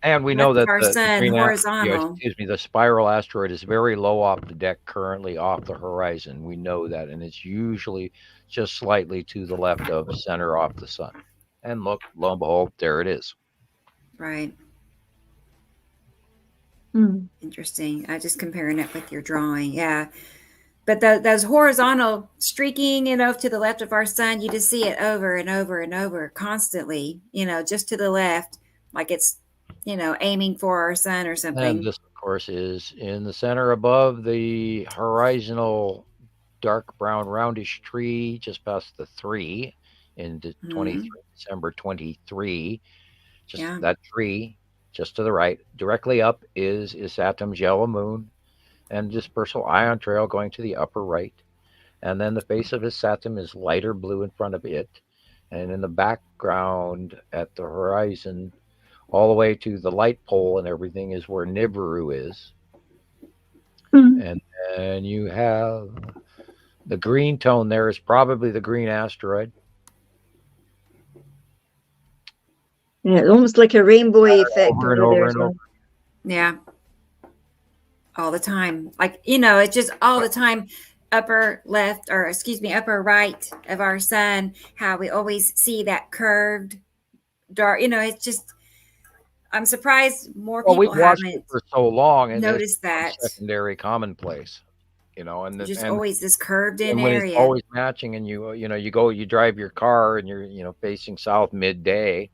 and we know that the horizontal. The spiral asteroid is very low off the deck, currently off the horizon. We know that, and it's usually just slightly to the left of center off the sun. And look, lo and behold, there it is. Right. Hmm. Interesting. I just comparing it with your drawing. Yeah. But those horizontal streaking, to the left of our sun, you just see it over and over and over constantly, just to the left, like it's, aiming for our sun or something. And this, of course, is in the center above the horizontal dark brown roundish tree just past the 3 in 23, December 23. Just that tree just to the right. Directly up is Saturn's yellow moon and dispersal ion trail going to the upper right. And then the face of his Saturn is lighter blue in front of it. And in the background at the horizon, all the way to the light pole and everything, is where Nibiru is. And then you have the green tone there is probably the green asteroid. Yeah, almost like a rainbow effect over and over and over. Yeah. All the time. Like, it's just all the time, upper right of our sun, how we always see that curved dark, it's just, I'm surprised more people we've watched haven't it for so long and noticed that. Secondary commonplace, and just always this curved in when area. It's always matching, and you drive your car and you're facing south midday,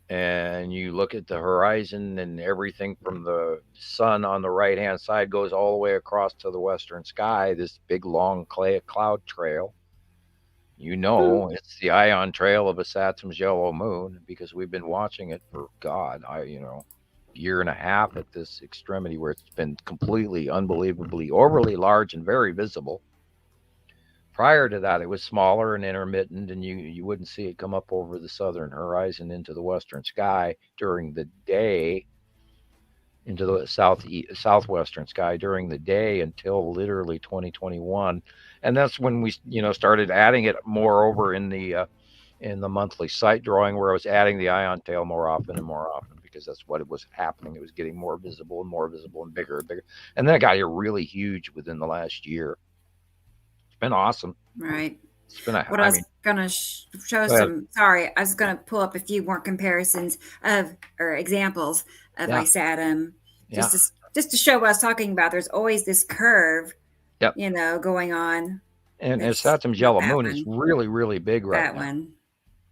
and you look at the horizon and everything from the sun on the right hand side goes all the way across to the western sky, this big long cloud trail. It's the ion trail of a Saturn's yellow moon, because we've been watching it for year and a half at this extremity where it's been completely unbelievably overly large and very visible. Prior to that, it was smaller and intermittent, and you wouldn't see it come up over the southern horizon into the western sky during the day, into the southwestern sky during the day until literally 2021. And that's when we started adding it more over in the monthly sight drawing, where I was adding the ion tail more often and more often, because that's what it was happening. It was getting more visible and bigger and bigger. And then it got really huge within the last year. It's been awesome. Right. It's been I was going to show some, I was going to pull up a few more comparisons or examples of Isatum, just to show what I was talking about. There's always this curve, going on. And Saturn's yellow moon is really, really big right now. That one.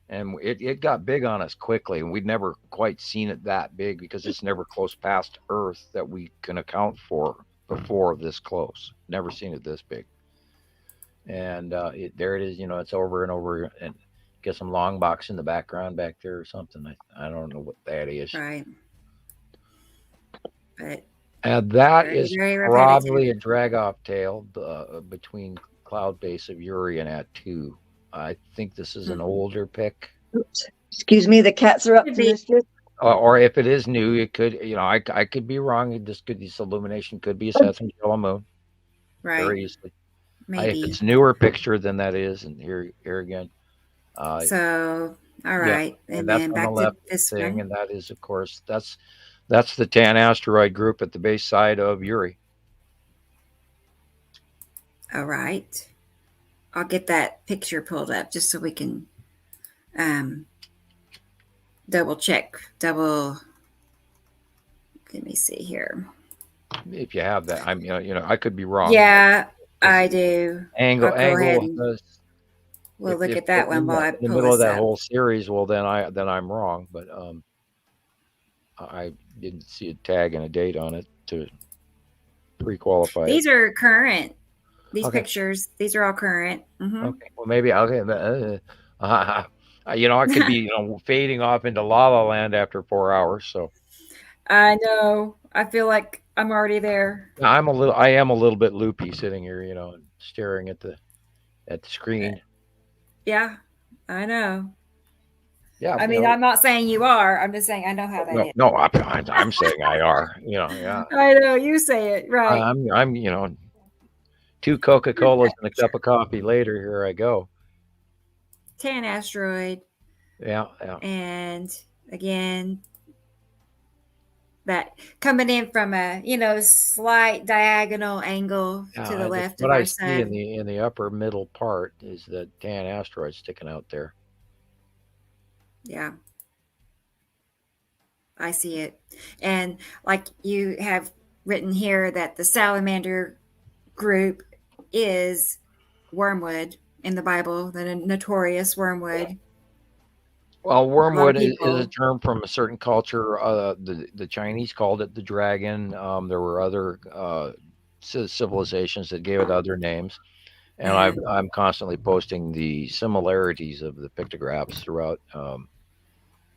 And it got big on us quickly, and we'd never quite seen it that big, because it's never close past Earth that we can account for before this close. Never seen it this big. And there it is, it's over and over, and get some long box in the background back there or something. I don't know what that is. Right. But and that is probably a drag-off tail between cloud base of Uri and At2. I think this is an older pic. Oops. Excuse me, the cats are up to mischief. Or if it is new, it could, I could be wrong. This illumination could be a Saturn's yellow moon. Right. Very easily. Maybe. If it's newer picture than that is, and here again. So, all right. Yeah, and that's then on back the left to this thing, one. and that is, of course, that's the tan asteroid group at the base side of Uri. All right. I'll get that picture pulled up just so we can double check. Let me see here. If you have that, I could be wrong. Yeah, I do. Angle. We'll look at that one while I pull in the middle of that up. whole series. Well, then I'm wrong, but I didn't see a tag and a date on it to pre-qualify. These are current. These pictures, these are all current. Mm-hmm. Okay, well maybe I could be fading off into La La Land after 4 hours. So I know. I feel like I'm already there. I am a little bit loopy sitting here, and staring at the screen. Yeah, I know. Yeah, I mean, I'm not saying you are. I'm just saying I know how that is. No, I'm saying I are. Yeah. I know you say it right. I'm 2 Coca-Colas and a cup of coffee later, here I go. Tan asteroid. Yeah. And again, that coming in from a slight diagonal angle to the left of our sun. What I see in the upper middle part is the tan asteroid sticking out there. Yeah. I see it. And like you have written here that the salamander group is wormwood in the Bible, the notorious wormwood. Well, A lot of wormwood is a people. term from a certain culture. The Chinese called it the dragon. There were other civilizations that gave it other names, and I'm constantly posting the similarities of the pictographs throughout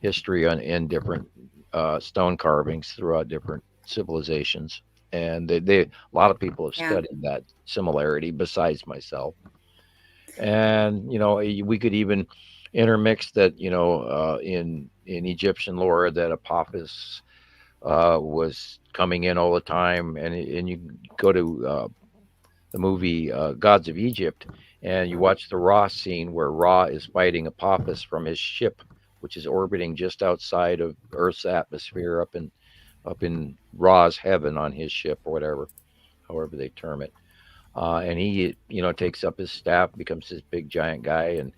history in different stone carvings throughout different civilizations, and a lot of people have studied that similarity besides myself. And we could even intermix that in Egyptian lore that Apophis was coming in all the time, and you go to the movie Gods of Egypt, and you watch the Ra scene where Ra is fighting Apophis from his ship, which is orbiting just outside of Earth's atmosphere up in Ra's heaven on his ship or whatever, however they term it. And he, takes up his staff, becomes this big giant guy, and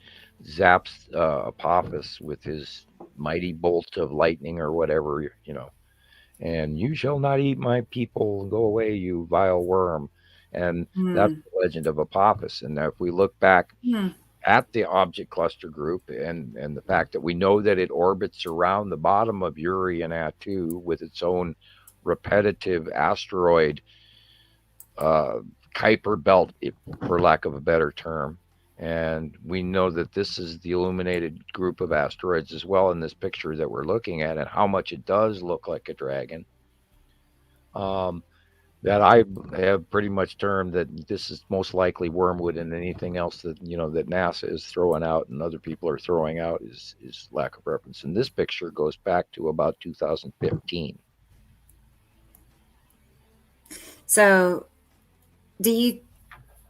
zaps Apophis with his mighty bolt of lightning or whatever, And you shall not eat my people. Go away, you vile worm. And that's the legend of Apophis. And if we look back at the object cluster group and the fact that we know that it orbits around the bottom of Uri and Atu with its own repetitive asteroid Kuiper belt, for lack of a better term. And we know that this is the illuminated group of asteroids as well in this picture that we're looking at, and how much it does look like a dragon. That I have pretty much termed that this is most likely wormwood, and anything else that that NASA is throwing out and other people are throwing out is lack of reference. And this picture goes back to about 2015. So, do you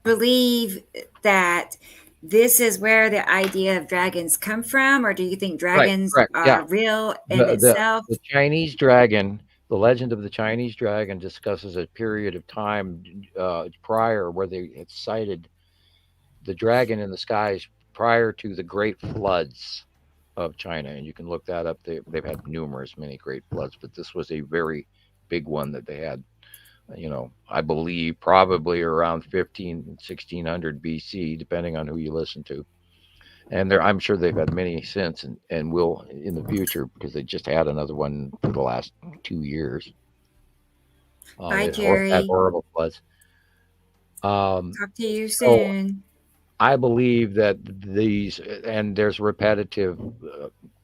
believe that this is where the idea of dragons come from, or do you think dragons are real in itself? The Chinese dragon, the legend of the Chinese dragon, discusses a period of time prior where they had sighted the dragon in the skies prior to the great floods of China. And you can look that up. They've had many great floods, but this was a very big one that they had. I believe probably around 1600 BC, depending on who you listen to. And I'm sure they've had many since and will in the future, because they just had another one for the last 2 years. Bye, Jerry. Had horrible floods. Talk to you soon. I believe that there's repetitive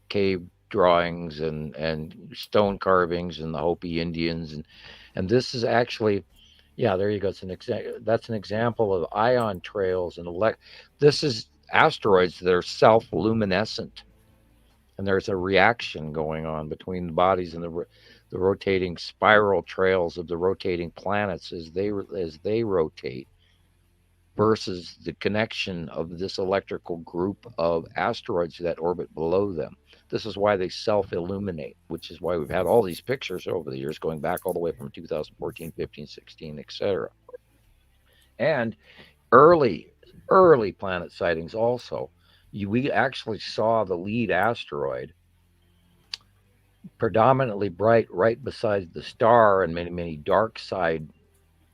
cave drawings and stone carvings and the Hopi Indians and this is actually, there you go. That's an example of ion trails and this is asteroids that are self-luminescent, and there's a reaction going on between the bodies and the rotating spiral trails of the rotating planets as they rotate, versus the connection of this electrical group of asteroids that orbit below them. This is why they self-illuminate, which is why we've had all these pictures over the years, going back all the way from 2014, 15, 16, etc. And early planet sightings also. We actually saw the lead asteroid predominantly bright right beside the star, and many dark side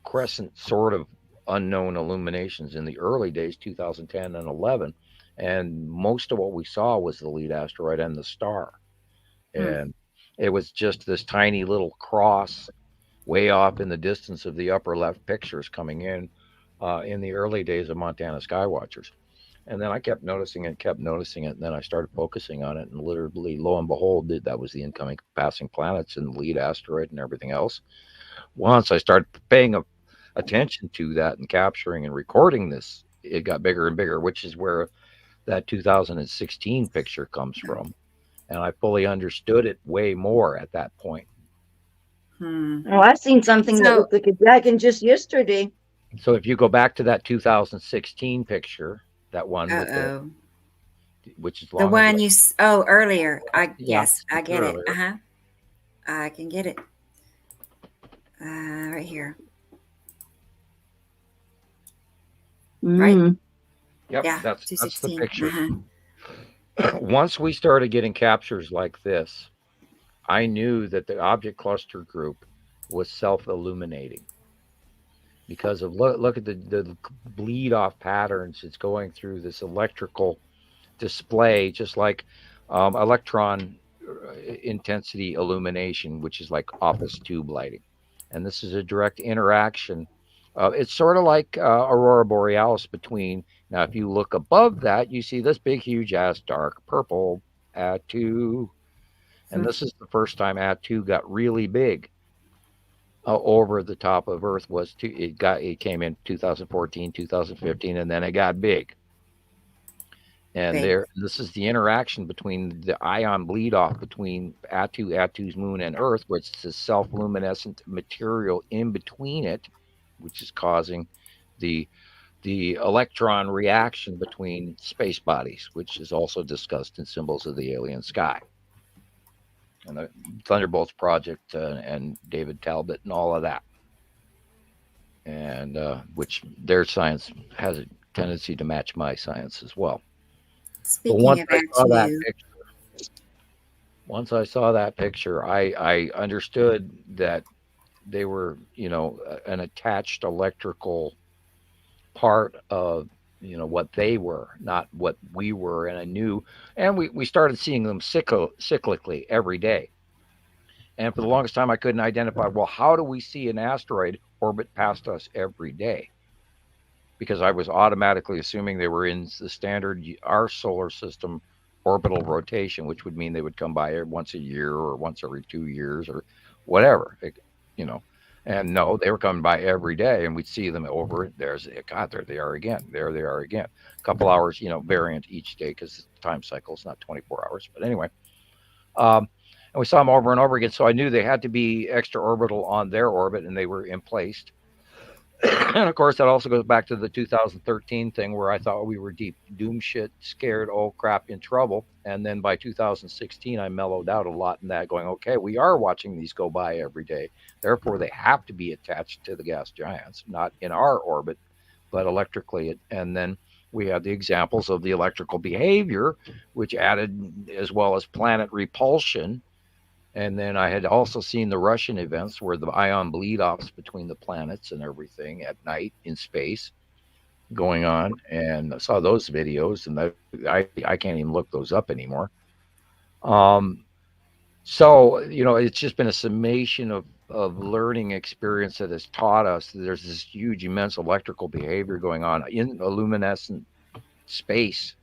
crescent sort of unknown illuminations in the early days, 2010 and 11. And most of what we saw was the lead asteroid and the star. And it was just this tiny little cross way off in the distance of the upper left pictures coming in the early days of Montana Skywatchers. And then I kept noticing it, and then I started focusing on it, and literally, lo and behold, that was the incoming passing planets and the lead asteroid and everything else. Once I started paying attention to that and capturing and recording this, it got bigger and bigger, which is where that 2016 picture comes from. And I fully understood it way more at that point. Oh, I've seen something that looked like a dragon just yesterday. So if you go back to that 2016 picture, that one which is long the one ago. Earlier. Yes, I get earlier. it. I can get it. Right here. Right? Yep, Yeah, that's the picture. Once we started getting captures like this, I knew that the object cluster group was self-illuminating because of look at the bleed off patterns it's going through this electrical display, just like electron intensity illumination, which is like office tube lighting. And this is a direct interaction. It's sort of like aurora borealis between. Now, if you look above that, you see this big, huge ass dark purple At2. And this is the first time At2 got really big over the top of Earth. It came in 2014, 2015, and then it got big. And this is the interaction between the ion bleed off between At2's moon and Earth, where it's the self-luminescent material in between it, which is causing the electron reaction between space bodies, which is also discussed in Symbols of the Alien Sky. And the Thunderbolts Project and David Talbot and all of that. And which their science has a tendency to match my science as well. Speaking of once I saw that picture, I understood that they were, an attached electrical part of, what they were, not what we were. And I knew, and we started seeing them cyclically every day. And for the longest time, I couldn't identify, well, how do we see an asteroid orbit past us every day? Because I was automatically assuming they were in the standard, our solar system orbital rotation, which would mean they would come by once a year or once every 2 years or whatever, And no, they were coming by every day, and we'd see them over. There they are again. There they are again. A couple hours, variant each day because the time cycle is not 24 hours. But anyway, and we saw them over and over again. So I knew they had to be extra orbital on their orbit, and they were in place. And of course, that also goes back to the 2013 thing where I thought we were deep doom shit, scared, oh crap, in trouble. And then by 2016, I mellowed out a lot in that, going, okay, we are watching these go by every day. Therefore, they have to be attached to the gas giants, not in our orbit, but electrically. And then we had the examples of the electrical behavior, which added, as well as planet repulsion. And then I had also seen the Russian events where the ion bleed-offs between the planets and everything at night in space going on. And I saw those videos, and I can't even look those up anymore. So, it's just been a summation of learning experience that has taught us that there's this huge, immense electrical behavior going on in a luminescent space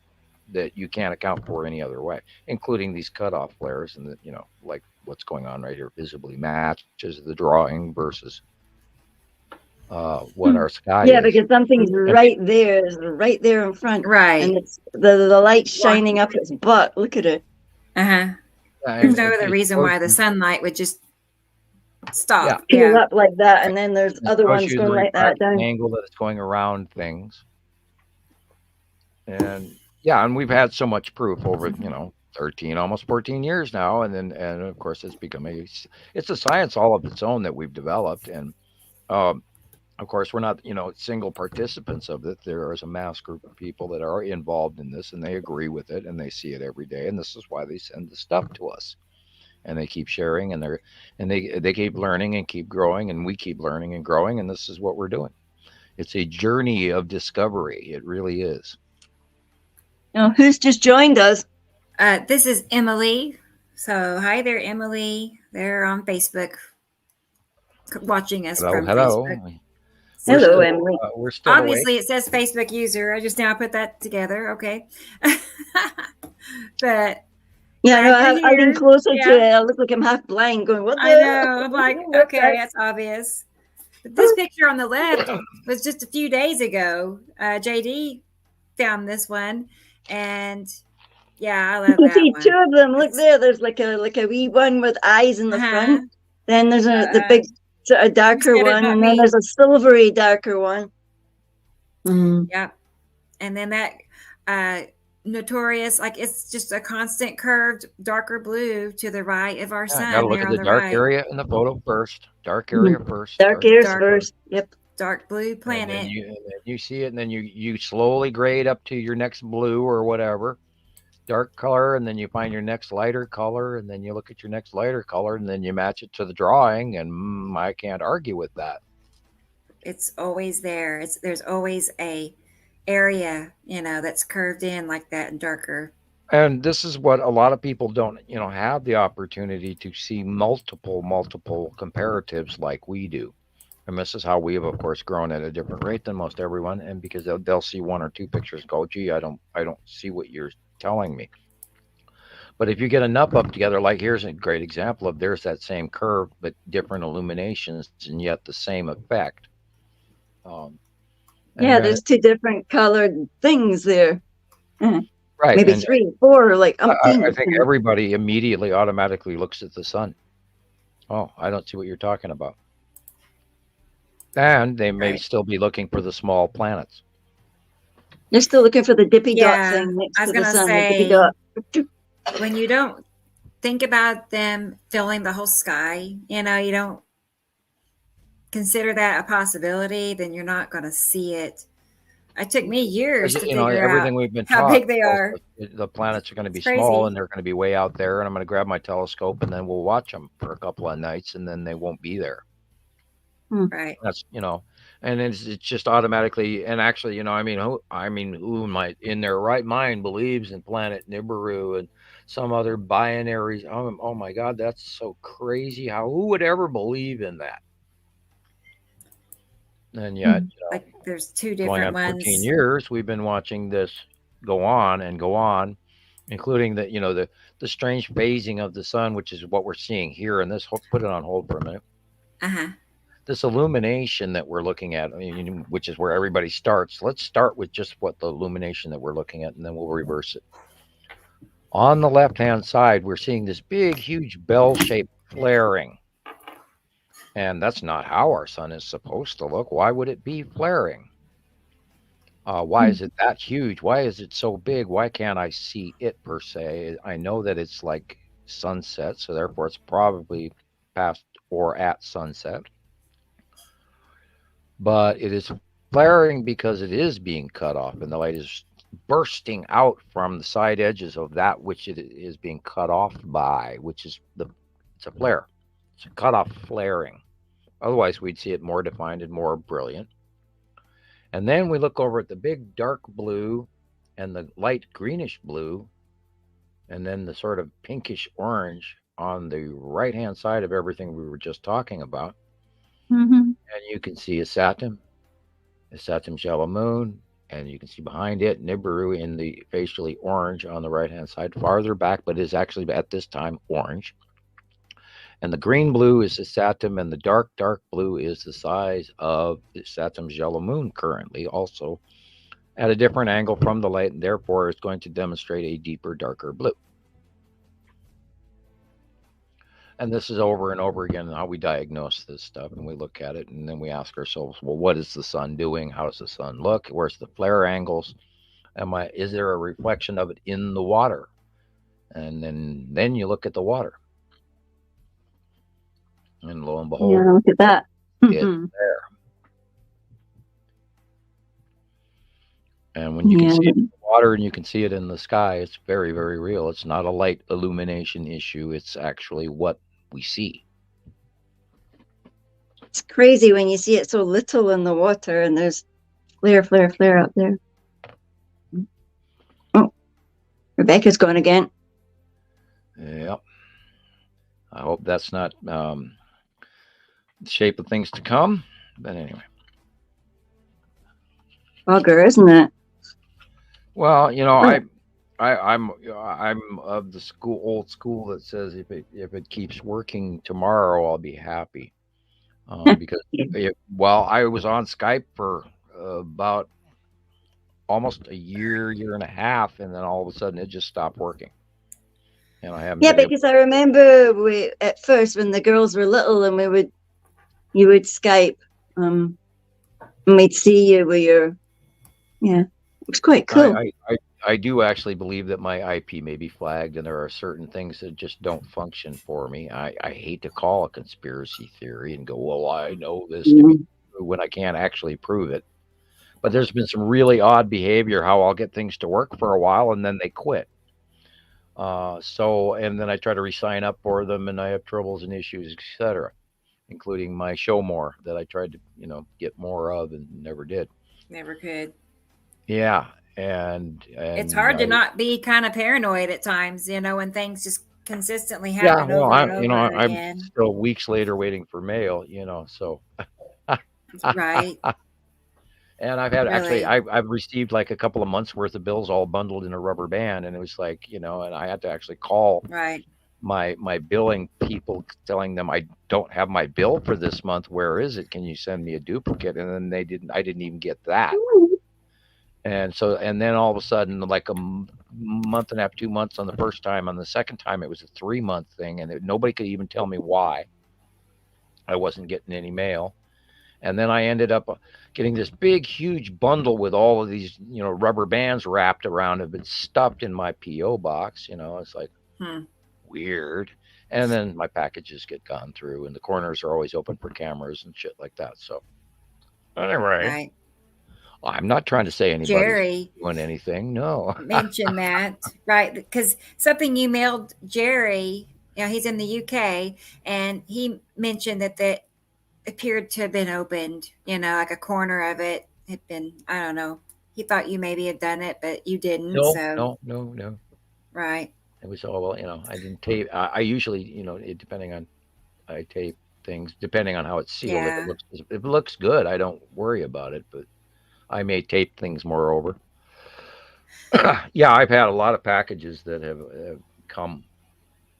that you can't account for any other way, including these cutoff flares and like what's going on right here visibly matches the drawing versus what our sky is. Because something's right there in front. Right. And it's the light shining up its butt. Look at it. There's no other reason why the sunlight would just stop. Up like that, and then there's other ones going like that down. Angle that it's going around things. And and we've had so much proof over 13, almost 14 years now, and of course it's become it's a science all of its own that we've developed. And of course we're not single participants of it. There is a mass group of people that are involved in this, and they agree with it, and they see it every day, and this is why they send the stuff to us, and they keep sharing, and they keep learning and keep growing, and we keep learning and growing, and this is what we're doing. It's a journey of discovery. It really is. Now, who's just joined us? This is Emily. So, hi there, Emily. They're on Facebook watching us from Facebook. Hello, Emily. We're still obviously awake. It says Facebook user. I just now put that together. Okay. But I'm getting closer to it. I look like I'm half blind going, what the? I know. I'm like, okay, that's obvious. But this picture on the left was just a few days ago. JD found this one. And I love that. You can see one. two of them. Look there. There's like a wee one with eyes in the front. Then there's the big darker one, and then there's a silvery darker one. Yeah, and then that notorious, like it's just a constant curved darker blue to the right of our sun. Gotta look at the dark area in the photo first. Dark area first. Dark area first. Yep. Dark blue planet. And then you see it, and then you slowly grade up to your next blue or whatever, dark color, and then you find your next lighter color, and then you look at your next lighter color, and then you match it to the drawing, and I can't argue with that. It's always there. There's always a area, that's curved in like that and darker. And this is what a lot of people don't, have the opportunity to see multiple comparatives like we do. And this is how we have, of course, grown at a different rate than most everyone. And because they'll see one or two pictures, and go, gee, I don't see what you're telling me. But if you get enough up together, like here's a great example of there's that same curve, but different illuminations, and yet the same effect. There's two different colored things there. Right. Maybe 3, 4, like I think everybody immediately automatically looks at the sun. Oh, I don't see what you're talking about. And they may still be looking for the small planets. You're still looking for the dippy dot thing next to the sun. Say, when you don't think about them filling the whole sky, you don't consider that a possibility, then you're not going to see it. It took me years to figure everything out we've been how big they are. The planets are going to be small, and they're going to be way out there, and I'm going to grab my telescope, and then we'll watch them for a couple of nights, and then they won't be there. Right. That's and it's just automatically. And actually, who might in their right mind believes in planet Nibiru and some other binaries? Oh my God, that's so crazy. Who would ever believe in that? And yet, like there's two different going on 14 ones. years, we've been watching this go on and go on, including the strange phasing of the sun, which is what we're seeing here. And this, put it on hold for a minute. This illumination that we're looking at, which is where everybody starts. Let's start with just what the illumination that we're looking at, and then we'll reverse it. On the left-hand side, we're seeing this big, huge bell-shaped flaring. And that's not how our sun is supposed to look. Why would it be flaring? Why is it that huge? Why is it so big? Why can't I see it per se? I know that it's like sunset, so therefore it's probably past or at sunset. But it is flaring because it is being cut off, and the light is bursting out from the side edges of that which it is being cut off by, which is it's a flare. It's a cutoff flaring. Otherwise, we'd see it more defined and more brilliant. And then we look over at the big dark blue and the light greenish blue, and then the sort of pinkish orange on the right-hand side of everything we were just talking about. And you can see a Saturn yellow moon, and you can see behind it Nibiru in the facially orange on the right-hand side, farther back, but is actually at this time orange. And the green blue is the Saturn, and the dark blue is the size of the Saturn's yellow moon currently, also at a different angle from the light, and therefore it's going to demonstrate a deeper, darker blue. And this is over and over again how we diagnose this stuff, and we look at it, and then we ask ourselves, well, what is the sun doing? How does the sun look? Where's the flare angles? Is there a reflection of it in the water? And then you look at the water. And lo and behold, look at that. It's there. And when you can see it in the water and you can see it in the sky, it's very, very real. It's not a light illumination issue. It's actually what we see. It's crazy when you see it so little in the water and there's flare up there. Oh, Rebecca's gone again. Yep. I hope that's not the shape of things to come. But anyway. Bugger, isn't it? Well, I'm of the old school that says if it keeps working tomorrow, I'll be happy. Because I was on Skype for about almost a year and a half, and then all of a sudden it just stopped working. And I haven't. Yeah, because I remember at first when the girls were little, and you would Skype, and we'd see you with your. Yeah, it was quite cool. I do actually believe that my IP may be flagged, and there are certain things that just don't function for me. I hate to call a conspiracy theory and go, well, I know this to be true when I can't actually prove it. But there's been some really odd behavior, how I'll get things to work for a while and then they quit. And then I try to re-sign up for them, and I have troubles and issues, etc., including my show more that I tried to, get more of and never did. Never could. Yeah, and it's hard to not be kind of paranoid at times, when things just consistently happen well, over and over again. I'm still weeks later waiting for mail, so. Right. And I've had Really? I've received like a couple of months worth of bills all bundled in a rubber band, and it was like, and I had to actually call right. my billing people, telling them I don't have my bill for this month. Where is it? Can you send me a duplicate? And then I didn't even get that. And then all of a sudden, like a month and a half, 2 months on the first time. On the second time, it was a 3-month thing, and nobody could even tell me why I wasn't getting any mail. And then I ended up getting this big, huge bundle with all of these, rubber bands wrapped around it, but stuffed in my P.O. box. It's like weird. And then my packages get gone through, and the corners are always open for cameras and shit like that. So anyway, right. I'm not trying to say anybody's doing anything. No. Mention that, right? Because something you mailed Jerry, he's in the UK, and he mentioned that appeared to have been opened, like a corner of it had been, I don't know. He thought you maybe had done it, but you didn't. No. Right. It was all, I didn't tape. I usually, I tape things depending on how it's sealed. Yeah. If it looks good, I don't worry about it, but I may tape things moreover. Yeah, I've had a lot of packages that have come,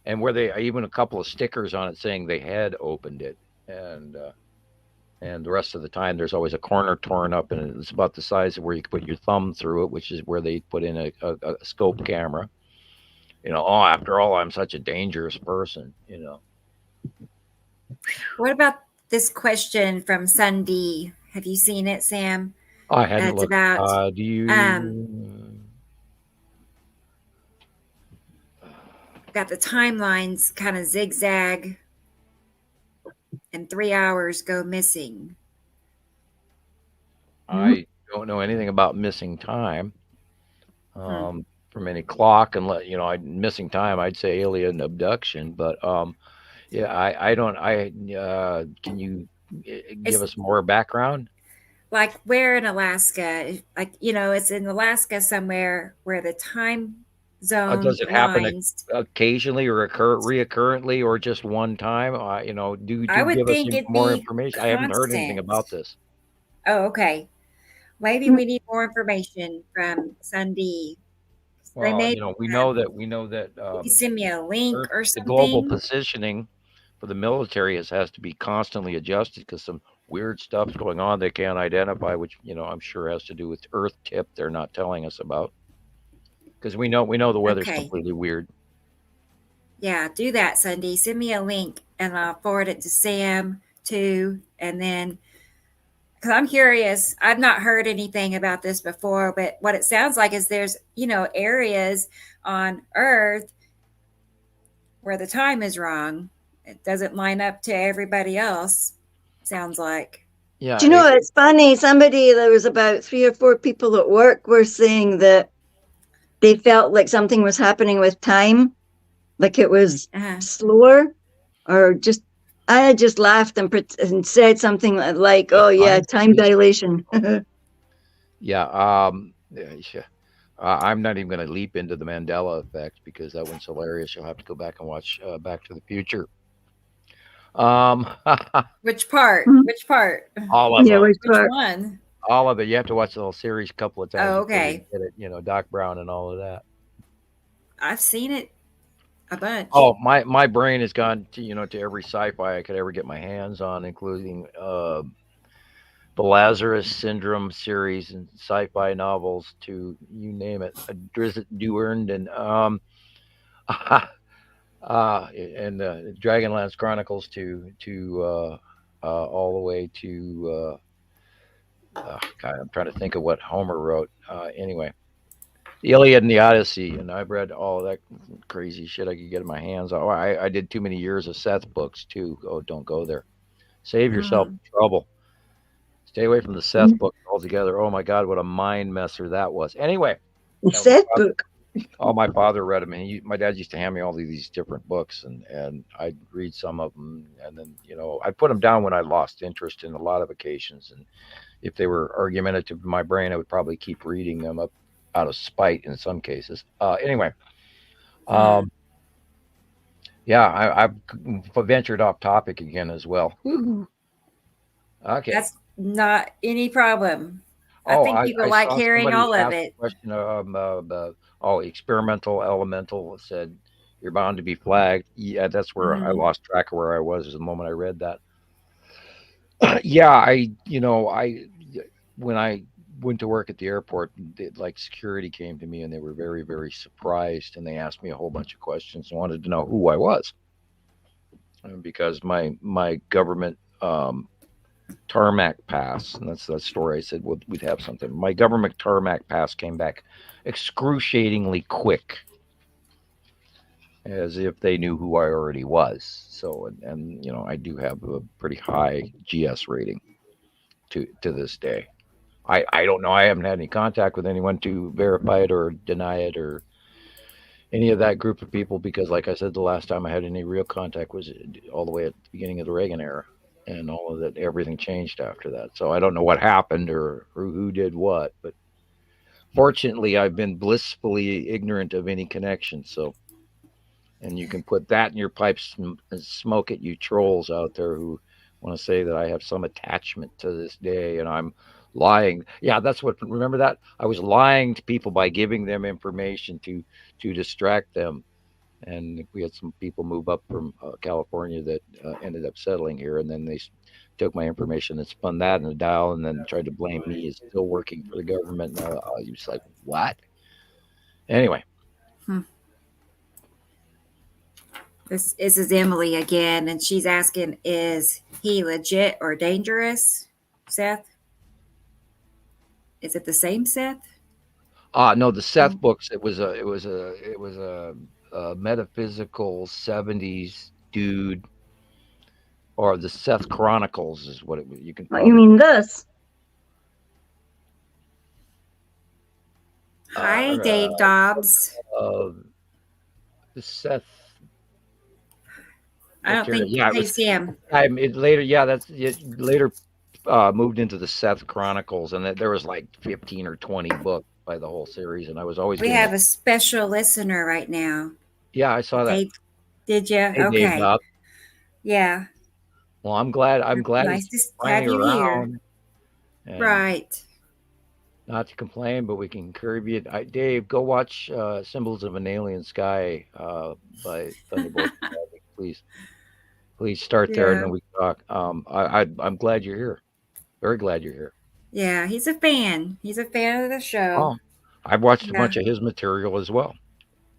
and where even a couple of stickers on it saying they had opened it. And the rest of the time, there's always a corner torn up, and it's about the size of where you can put your thumb through it, which is where they put in a scope camera. After all, I'm such a dangerous person, What about this question from Sunday? Have you seen it, Sam? I hadn't it's looked. About, do you? Got the timelines kind of zigzag. And 3 hours go missing. I don't know anything about missing time from any clock, and missing time. I'd say alien abduction, but I don't. Can you give us more background? Like where in Alaska? Like it's in Alaska somewhere where the time zone. Does it happen occasionally or reoccurrently or just one time? Do I would give think us more information? Constant. I haven't heard anything about this. Oh, okay. Maybe we need more information from Sunday. Well, we know that send me a link Earth, or something. The global positioning for the military has to be constantly adjusted because some weird stuff's going on they can't identify, which I'm sure has to do with Earth tip they're not telling us about. Because we know the weather's completely weird. Yeah, do that, Sunday. Send me a link and I'll forward it to Sam too. And then, because I'm curious, I've not heard anything about this before, but what it sounds like is there's, areas on Earth where the time is wrong. It doesn't line up to everybody else, sounds like. Yeah. Do you know, it's funny. There was about 3 or 4 people at work were saying that they felt like something was happening with time, like it was slower, or I just laughed and said something like, "Oh yeah, time dilation." Yeah, I'm not even going to leap into the Mandela effect because that one's hilarious. You'll have to go back and watch Back to the Future. Which part? Which part? All of them. Which one? All of it. You have to watch the whole series a couple of times. Oh, okay. Get it, Doc Brown and all of that. I've seen it a bunch. Oh, my brain has gone to to every sci-fi I could ever get my hands on, including the Lazarus Syndrome series and sci-fi novels to you name it, Drizzt Do'Urden and Dragonlance Chronicles to all the way to God, I'm trying to think of what Homer wrote. Anyway, the Iliad and the Odyssey, and I've read all of that crazy shit I could get my hands on. I did too many years of Seth books too. Oh, don't go there. Save yourself trouble. Stay away from the Seth book altogether. Oh my God, what a mind messer that was. Anyway, the Seth book. Oh, my father read them, and my dad used to hand me all of these different books, and I'd read some of them, and then I put them down when I lost interest in a lot of occasions, and if they were argumentative in my brain, I would probably keep reading them up out of spite in some cases. Anyway, yeah, I've ventured off topic again as well. Okay, that's not any problem. I think people like hearing all of it. Question experimental elemental said you're bound to be flagged. Yeah, that's where I lost track of where I was the moment I read that. Yeah, I when I went to work at the airport, like security came to me and they were very, very surprised, and they asked me a whole bunch of questions and wanted to know who I was, because my government tarmac pass, and that's that story. I said, well, we'd have something. My government tarmac pass came back excruciatingly quick, as if they knew who I already was. So, and I do have a pretty high GS rating to this day. I don't know. I haven't had any contact with anyone to verify it or deny it or any of that group of people, because like I said, the last time I had any real contact was all the way at the beginning of the Reagan era. And all of that, everything changed after that. So I don't know what happened or who did what, but fortunately, I've been blissfully ignorant of any connection. So, and you can put that in your pipes and smoke it, you trolls out there who want to say that I have some attachment to this day and I'm lying. Yeah, that's what. Remember that? I was lying to people by giving them information to distract them. And we had some people move up from California that ended up settling here, and then they took my information and spun that in a dial, and then tried to blame me as still working for the government. And I was like, "What?" Anyway, this is Emily again, and she's asking, "Is he legit or dangerous, Seth? Is it the same Seth?" No, the Seth books. It was a metaphysical 70s dude, or the Seth Chronicles is what it was. You can. You mean this? Hi, Dave Dobbs. The Seth. I don't think. Yeah, hey, Sam. Later. Yeah, that's it. Later. Moved into the Seth Chronicles, and there was like 15 or 20 books by the whole series, and I was always. We have a special listener right now. Yeah, I saw that. Did you? Hey, okay. Dave, yeah. Well, I'm glad. Nice to have you here. Right. Not to complain, but we can encourage you. Dave, go watch "Symbols of an Alien Sky" by Thunderbolt. Please start there, and then we talk. I'm glad you're here. Very glad you're here. Yeah, he's a fan. He's a fan of the show. Oh, I've watched a bunch of his material as well.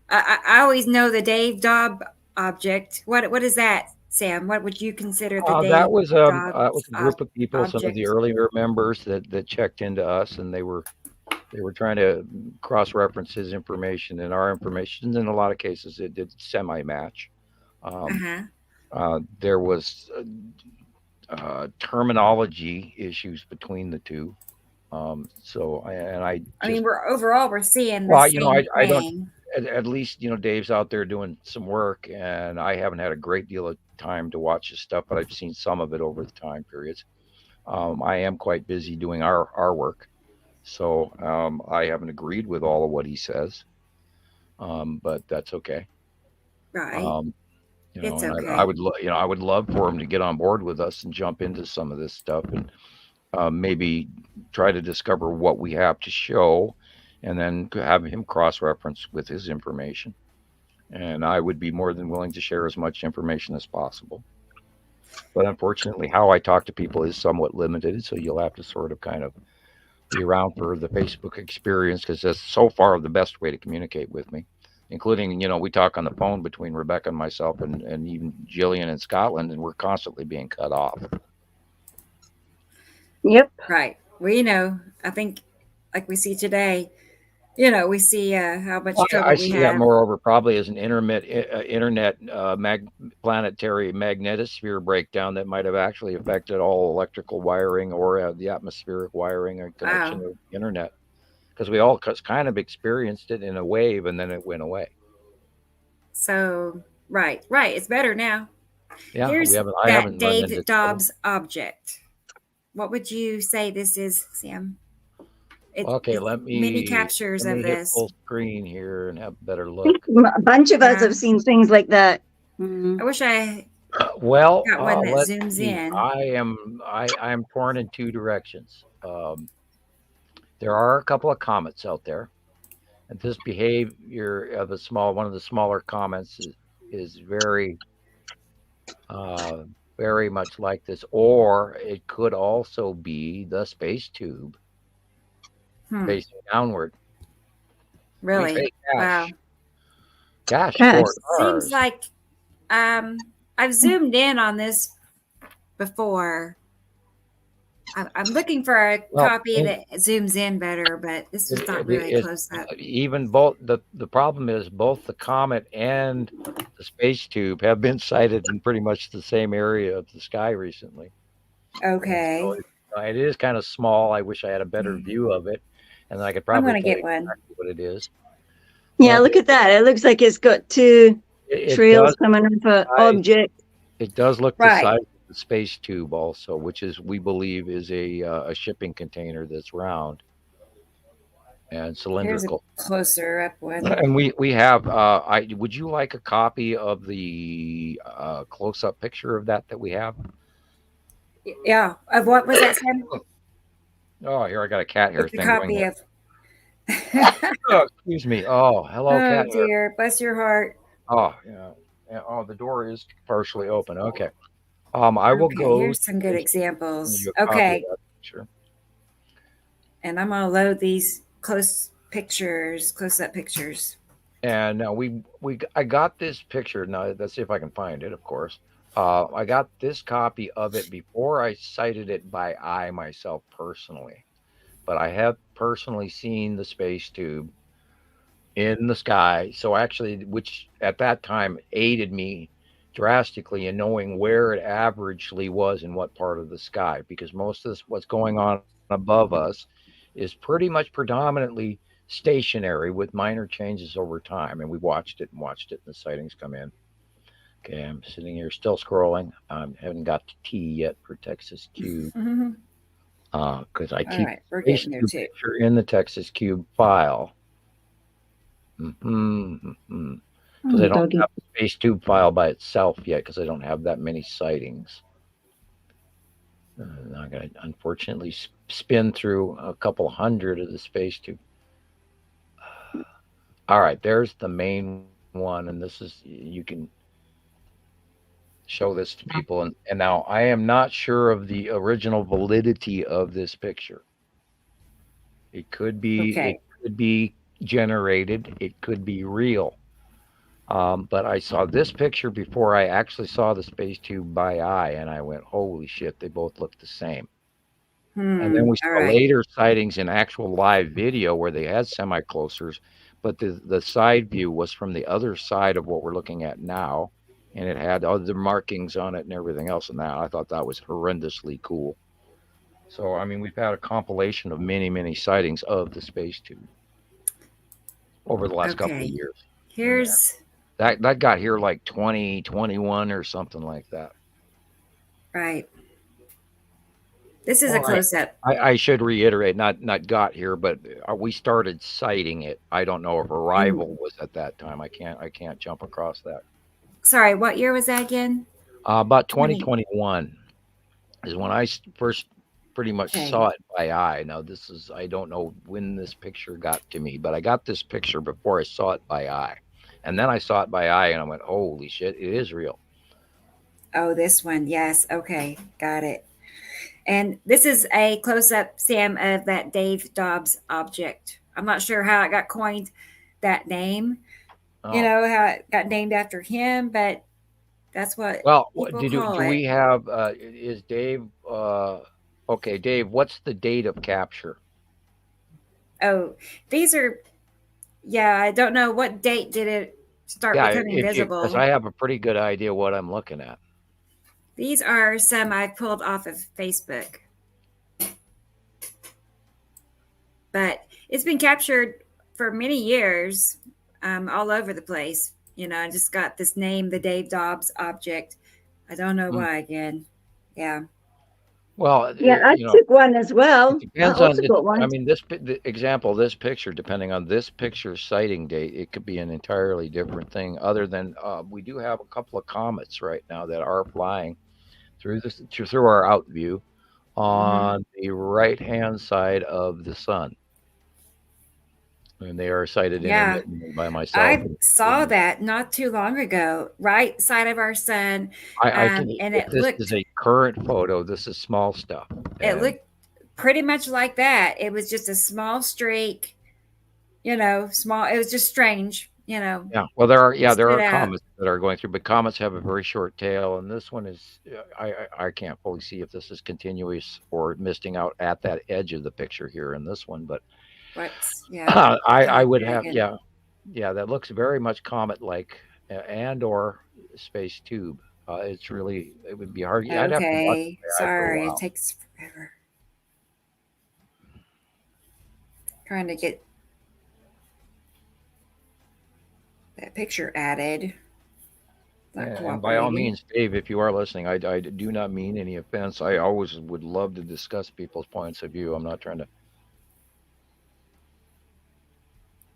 I always know the Dave Dobb object. What is that, Sam? What would you consider the Dave that was Dobb a group of people, object? some of the earlier members that checked into us, and they were trying to cross-reference his information and our information. And in a lot of cases, it did semi-match. There was terminology issues between the two. I mean, we're seeing the same I don't. thing. At least Dave's out there doing some work, and I haven't had a great deal of time to watch his stuff, but I've seen some of it over the time periods. I am quite busy doing our work, so I haven't agreed with all of what he says, but that's okay. Right. It's okay. I would love for him to get on board with us and jump into some of this stuff, and maybe try to discover what we have to show, and then have him cross-reference with his information. And I would be more than willing to share as much information as possible. But unfortunately, how I talk to people is somewhat limited, so you'll have to sort of kind of be around for the Facebook experience, because that's so far the best way to communicate with me. Including, we talk on the phone between Rebecca and myself, and even Gillian in Scotland, and we're constantly being cut off. Yep. Right. Well, I think like we see today, we see how much trouble I we see have. that moreover probably as an internet planetary magnetosphere breakdown that might have actually affected all electrical wiring or the atmospheric wiring and connection of the internet. because we all kind of experienced it in a wave, and then it went away. So right, it's better now. Yeah, Here's I that haven't run into Dave Dobbs object. What would you say this is, Sam? Okay, let many captures of hit this. full screen here and have a better look. A bunch of us have seen things like that. I wish I well got one that let's zooms see. in. I am torn in two directions. There are a couple of comets out there, and this behavior of one of the smaller comets is very very much like this, or it could also be the space tube facing downward. Really? Wow. Gosh, seems like I've zoomed in on this before. I'm looking for a copy that zooms in better, but this is not really close up. Even both the problem is both the comet and the space tube have been sighted in pretty much the same area of the sky recently. Okay. So it is kind of small. I wish I had a better view of it, and I could probably I'm gonna get one. Exactly what it is. Yeah, look at that. It looks like it's got two trails coming off an object. It does look the size of the space tube also, which we believe is a shipping container that's round and cylindrical. Here's a closer up one. And we have would you like a copy of the close-up picture of that we have? Yeah. Of what was that, Sam? Oh, here I got a cat hair thing. Copy of. Oh, excuse me. Oh, hello, cat hair. Oh dear, bless your heart. Oh, yeah. Oh, the door is partially open. Okay. I will go. Here's some good examples. Okay. Sure. And I'm gonna load these close-up pictures. And now I got this picture. Now let's see if I can find it. Of course, I got this copy of it before I sighted it by eye myself personally, but I have personally seen the space tube in the sky. So actually, which at that time aided me drastically in knowing where it averagely was in what part of the sky, because most of what's going on above us is pretty much predominantly stationary with minor changes over time. And we watched it, and the sightings come in. Okay, I'm sitting here still scrolling. I haven't got to T yet for Texas Cube. Because I keep space tube picture in the Texas Cube file. Because I don't have the space tube file by itself yet, because I don't have that many sightings. I'm going to unfortunately spin through a couple hundred of the space tube. All right, there's the main one, and this is, you can show this to people. And now I am not sure of the original validity of this picture. It could be, it could be generated, it could be real. But I saw this picture before I actually saw the space tube by eye, and I went, holy shit, they both look the same. And then we saw later sightings in actual live video where they had semi-closers, but the side view was from the other side of what we're looking at now, and it had other markings on it and everything else. And that, I thought that was horrendously cool. So, I mean, we've had a compilation of many, many sightings of the space tube over the last couple of years. Here's... That got here like 2021 or something like that. Right. This is a close-up. I should reiterate, not got here, but we started sighting it. I don't know if arrival was at that time. I can't jump across that. Sorry, what year was that again? About 2021 is when I first pretty much saw it by eye. Now this is, I don't know when this picture got to me, but I got this picture before I saw it by eye. And then I saw it by eye and I went, holy shit, it is real. Oh, this one. Yes. Okay. Got it. And this is a close-up, Sam, of that Dave Dobbs object. I'm not sure how it got coined, that name. You know, how it got named after him, but that's what do we have, is Dave, okay, Dave, what's the date of capture? Oh, these are, I don't know. What date did it start becoming visible? Because I have a pretty good idea what I'm looking at. These are some I pulled off of Facebook. But it's been captured for many years, all over the place. I just got this name, the Dave Dobbs object. I don't know why again. Yeah. Well, Yeah, I took one as well. it depends I on also it. got one. I mean, the example, this picture, depending on this picture's sighting date, it could be an entirely different thing. Other than we do have a couple of comets right now that are flying through our out view on the right-hand side of the sun, and they are sighted Yeah. intermittently by myself. I saw that not too long ago, right side of our sun. I can. And If it this looked is a current photo, this is small stuff. it And looked pretty much like that. It was just a small streak, small. It was just strange, yeah, well, there it stood are out. comets that are going through, but comets have a very short tail, and this one is. I can't fully see if this is continuous or misting out at that edge of the picture here in this one, but Yeah. I would Very have good. yeah, that looks very much comet-like, and or space tube. It's really it would be hard. I'd have to watch Okay. the AI for a Sorry, it while. takes forever. Trying to get that picture added. Not And by all cooperating. means, Dave, if you are listening, I do not mean any offense. I always would love to discuss people's points of view. I'm not trying to.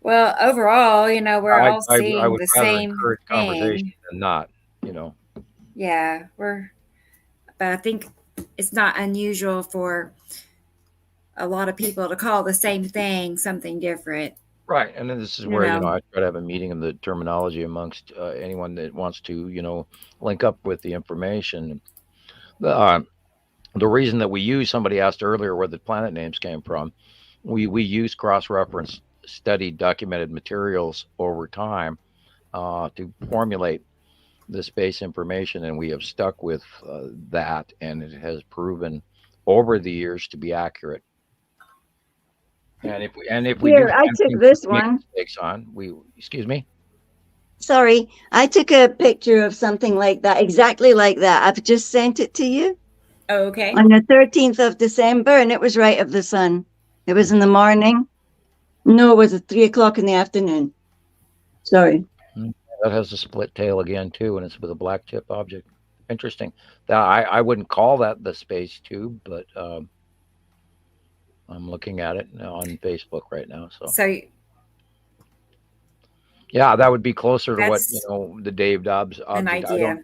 Well, overall, we're all I seeing would the rather same encourage conversation thing. than not. You know. Yeah, but I think it's not unusual for a lot of people to call the same thing something different. Right, and then this is You where know. I try to have a meeting of the terminology amongst anyone that wants to link up with the information. The reason that we use, somebody asked earlier where the planet names came from. We use cross-reference, studied, documented materials over time to formulate the space information, and we have stuck with that, and it has proven over the years to be accurate. And if we do Here, I find took things this to make one. mistakes on, excuse me. Sorry, I took a picture of something like that, exactly like that. I've just sent it to you Okay. on the 13th of December, and it was right of the sun. It was in the morning. No, it was at 3 o'clock in the afternoon. Sorry. That has a split tail again too, and it's with a black tip object. Interesting. Now, I wouldn't call that the space tube, but I'm looking at it on Facebook right now. So yeah, that would be closer to what that's the Dave Dobbs an object. idea.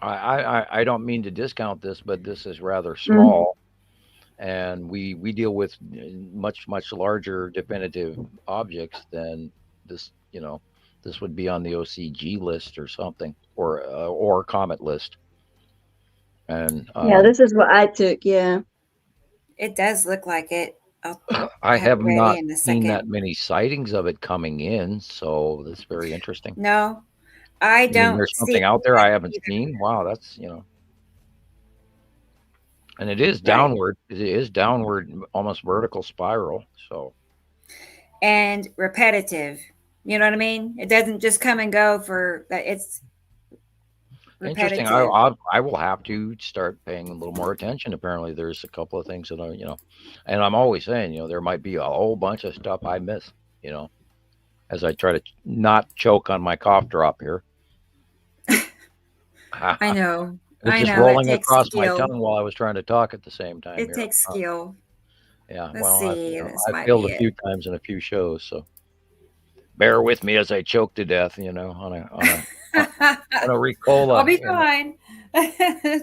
I don't mean to discount this, but this is rather small, and we deal with much larger definitive objects than this. This would be on the OCG list or something, or comet list. And Yeah, this is what I took. Yeah. It does look like it. I have it ready not in a seen second. that many sightings of it coming in, so that's very interesting. No, I You mean don't there's see something out there I haven't either. seen? Wow, that's and it is Right. downward. It is downward, almost vertical spiral. So And repetitive. You know what I mean? It doesn't just come and go for that. It's interesting. repetitive. I will have to start paying a little more attention. Apparently, there's a couple of things that and I'm always saying, there might be a whole bunch of stuff I miss. As I try to not choke on my cough drop here. I know. It's just It rolling takes across my skill. tongue while I was trying to talk at the same time. It here. takes skill. Yeah, Let's well, see. This I've might failed be a few times in a few shows, so bear with me as I choke to death. On a Ricola. I'll be fine.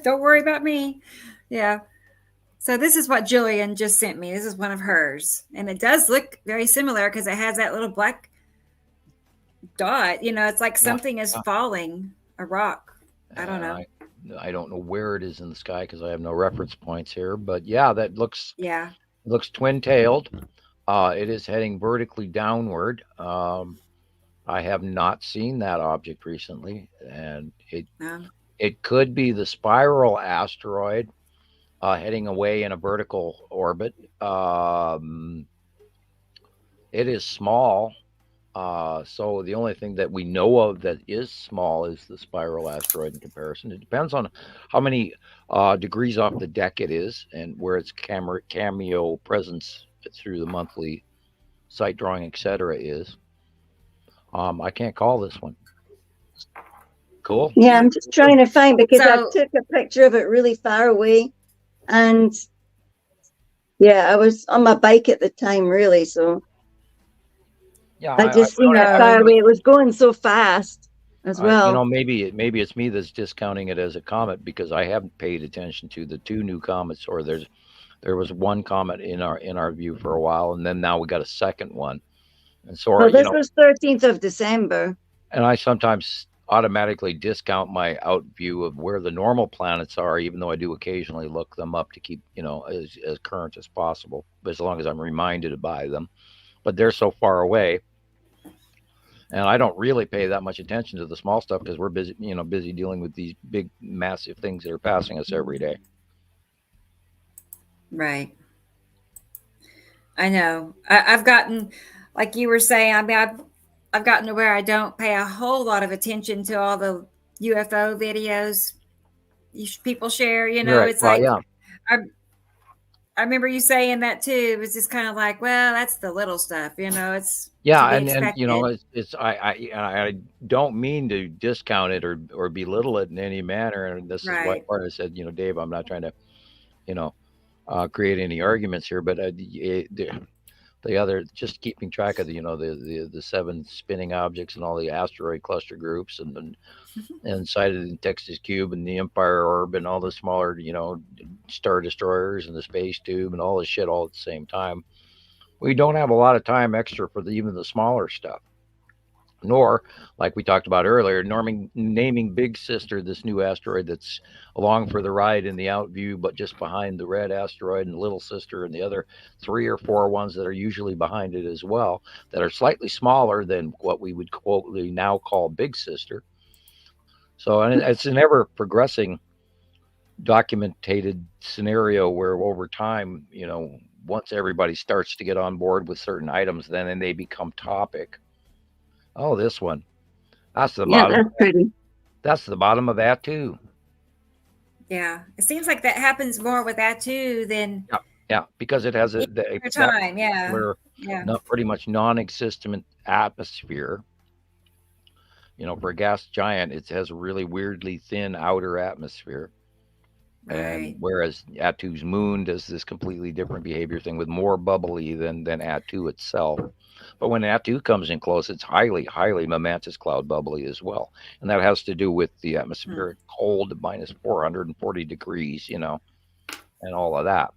Don't worry about me. Yeah. So this is what Gillian just sent me. This is one of hers. And it does look very similar because it has that little black dot. It's like something is falling, a rock. I don't know. I don't know where it is in the sky because I have no reference points here. But yeah, that looks twin-tailed. It is heading vertically downward. I have not seen that object recently, and it could be the spiral asteroid heading away in a vertical orbit. It is small, so the only thing that we know of that is small is the spiral asteroid in comparison. It depends on how many degrees off the deck it is and where its cameo presence through the monthly site drawing, etc. is. I can't call this one. Cool. Yeah, I'm just trying to find because I So- took a picture of it really far away, and yeah, I was on my bike at the time, really. So Yeah, I just seen it far away. It was going so fast as well. maybe it's me that's discounting it as a comet because I haven't paid attention to the 2 new comets, or there was one comet in our view for a while, and then now we got a second one. And so, Well, this was 13th of December. And I sometimes automatically discount my out view of where the normal planets are, even though I do occasionally look them up to keep, as current as possible, but as long as I'm reminded by them. But they're so far away. And I don't really pay that much attention to the small stuff because we're busy dealing with these big, massive things that are passing us every day. Right. I know. I've gotten, like you were saying, I mean, I've gotten to where I don't pay a whole lot of attention to all the UFO videos people share. Right. It's well, like, yeah. I remember you saying that too. It was just kind of like, well, that's the little stuff, it's and it's I don't mean to discount it or belittle it in any manner. And this is why part I said, Dave, I'm not trying to, create any arguments here, but the other, just keeping track of the 7 spinning objects and all the asteroid cluster groups and sighted in Texas Cube and the Empire Orb and all the smaller, star destroyers and the space tube and all this shit all at the same time. We don't have a lot of time extra for even the smaller stuff. Nor, like we talked about earlier, naming Big Sister, this new asteroid that's along for the ride in the out view, but just behind the red asteroid, and Little Sister and the other 3 or 4 ones that are usually behind it as well, that are slightly smaller than what we would now call Big Sister. So, and it's an ever progressing documented scenario where over time, once everybody starts to get on board with certain items, then they become topic. Oh, this one. That's the bottom. That's pretty. That's the bottom of that too. Yeah. It seems like that happens more with that too than. Yeah, because it has time. Yeah. Not pretty much non-existent atmosphere. For a gas giant, it has a really weirdly thin outer atmosphere. And whereas Atu's moon does this completely different behavior thing with more bubbly than Atu itself. But when Atu comes in close, it's highly, highly momentous cloud bubbly as well. And that has to do with the atmospheric cold to minus 440 degrees, and all of that.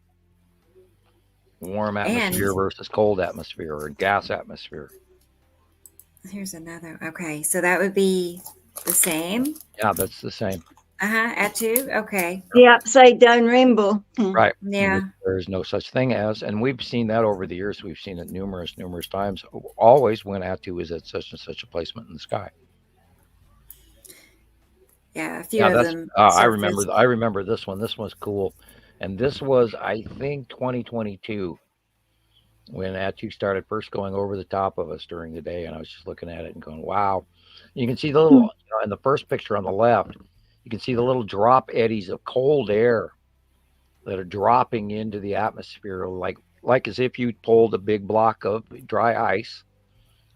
Warm atmosphere versus cold atmosphere or gas atmosphere. Here's another. Okay. So that would be the same. Yeah, that's the same. Atu. Okay. The upside down rainbow. Right. Yeah. There's no such thing as, and we've seen that over the years. We've seen it numerous times. Always when Atu is at such and such a placement in the sky. Yeah, a few of them. I remember this one. This one's cool, and this was, I think, 2022 when Atu started first going over the top of us during the day, and I was just looking at it and going, "Wow!" You can see the little in the first picture on the left. You can see the little drop eddies of cold air that are dropping into the atmosphere, like as if you pulled a big block of dry ice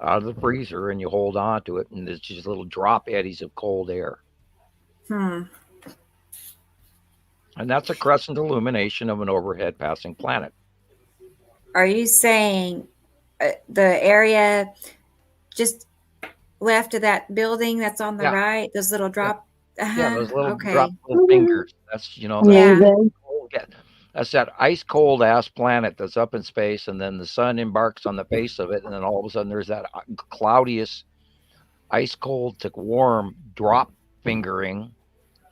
out of the freezer and you hold on to it, and there's just little drop eddies of cold air. And that's a crescent illumination of an overhead passing planet. Are you saying the area just left of that building that's on the right, those little drop? Yeah, those little drop little fingers. That's that's that ice cold ass planet that's up in space, and then the sun embarks on the face of it, and then all of a sudden there's that cloudiest ice cold to warm drop fingering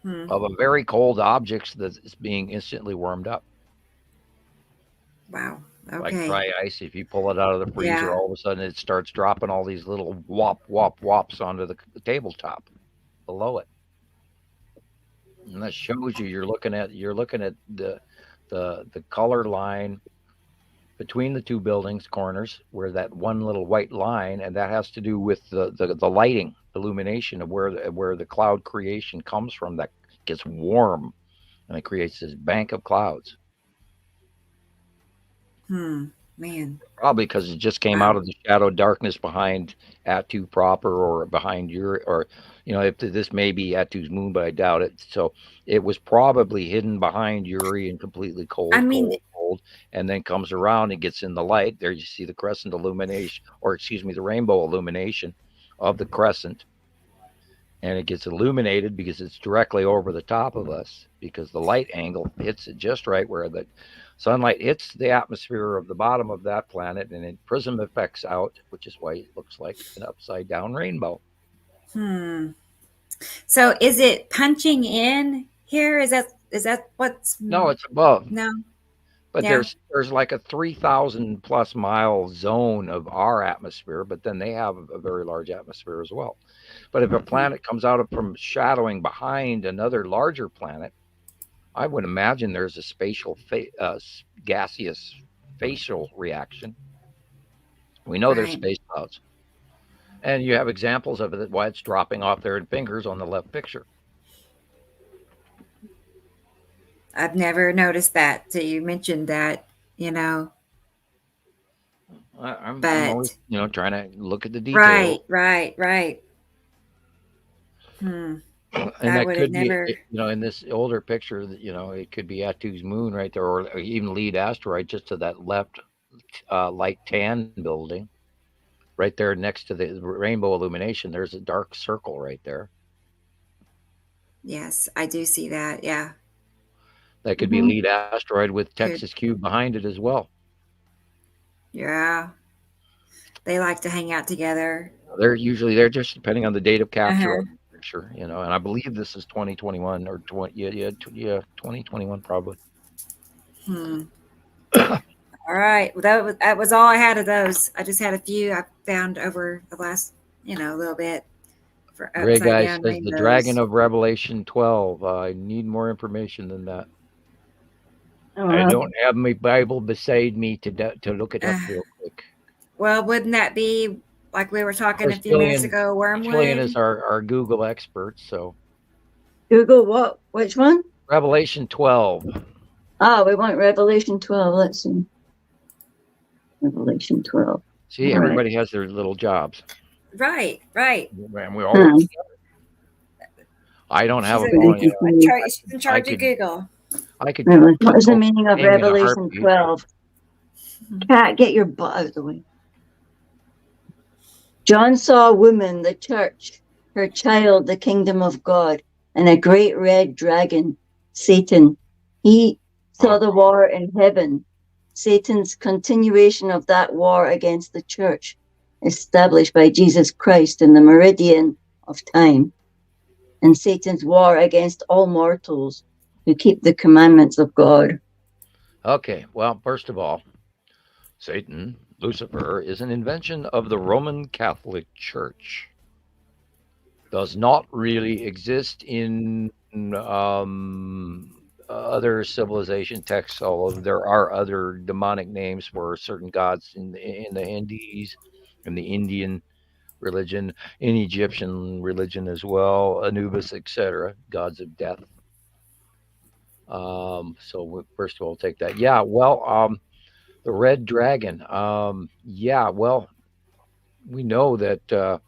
of a very cold object that is being instantly warmed up. Wow. Okay. Like dry ice, if you pull it out of the freezer, all of a sudden it starts dropping all these little wops onto the tabletop below it. And that shows you're looking at the color line between the 2 buildings corners, where that one little white line, and that has to do with the lighting, illumination of where the cloud creation comes from, that gets warm and it creates this bank of clouds. Man. Probably because it just came out of the shadow darkness behind Attu proper, or behind or if this may be Attu's moon, but I doubt it. So it was probably hidden behind Uri and completely cold, and then comes around and gets in the light. There you see the crescent illumination, or excuse me, the rainbow illumination of the crescent. And it gets illuminated because it's directly over the top of us, because the light angle hits it just right where the sunlight hits the atmosphere of the bottom of that planet, and it prism effects out, which is why it looks like an upside down rainbow. So is it punching in here? Is that what's... No, it's above. No. But there's like a 3,000 plus mile zone of our atmosphere, but then they have a very large atmosphere as well. But if a planet comes out from shadowing behind another larger planet, I would imagine there's a spatial gaseous facial reaction. We know there's space clouds. And you have examples of it, why it's dropping off there in fingers on the left picture. I've never noticed that. So you mentioned that, I'm always, trying to look at the details. Right. And that could be, in this older picture, it could be Attu's moon right there, or even lead asteroid just to that left light tan building. Right there next to the rainbow illumination, there's a dark circle right there. Yes, I do see that, yeah. That could be lead asteroid with Texas Cube behind it as well. Yeah. They like to hang out together. They're just depending on the date of capture of the picture, and I believe this is 2021 or 2021 probably. All right. Well, that was all I had of those. I just had a few I found over the last, little bit. For Ray Guy says the dragon of Revelation 12. I need more information than that. I don't have my Bible beside me to look it up real quick. Well, wouldn't that be like we were talking a few minutes ago? Wormwood. Gillian is our Google expert. So Google what? Which one? Revelation 12. Oh, we want Revelation 12. Let's see. Revelation 12. See, everybody has their little jobs. Right. And we all. I don't have a phone. She's in charge of Google. I could. What is the meaning of Revelation 12? Cat, get your butt out of the way. John saw a woman, the church, her child, the kingdom of God, and a great red dragon, Satan. He saw the war in heaven, Satan's continuation of that war against the church, established by Jesus Christ in the meridian of time, and Satan's war against all mortals who keep the commandments of God. Okay, well, first of all, Satan, Lucifer, is an invention of the Roman Catholic Church. Does not really exist in other civilization texts, although there are other demonic names for certain gods in the Hindus, in the Indian religion, in Egyptian religion as well, Anubis, etc., gods of death. So first of all, take that. Yeah, well, the red dragon. Yeah, well, we know that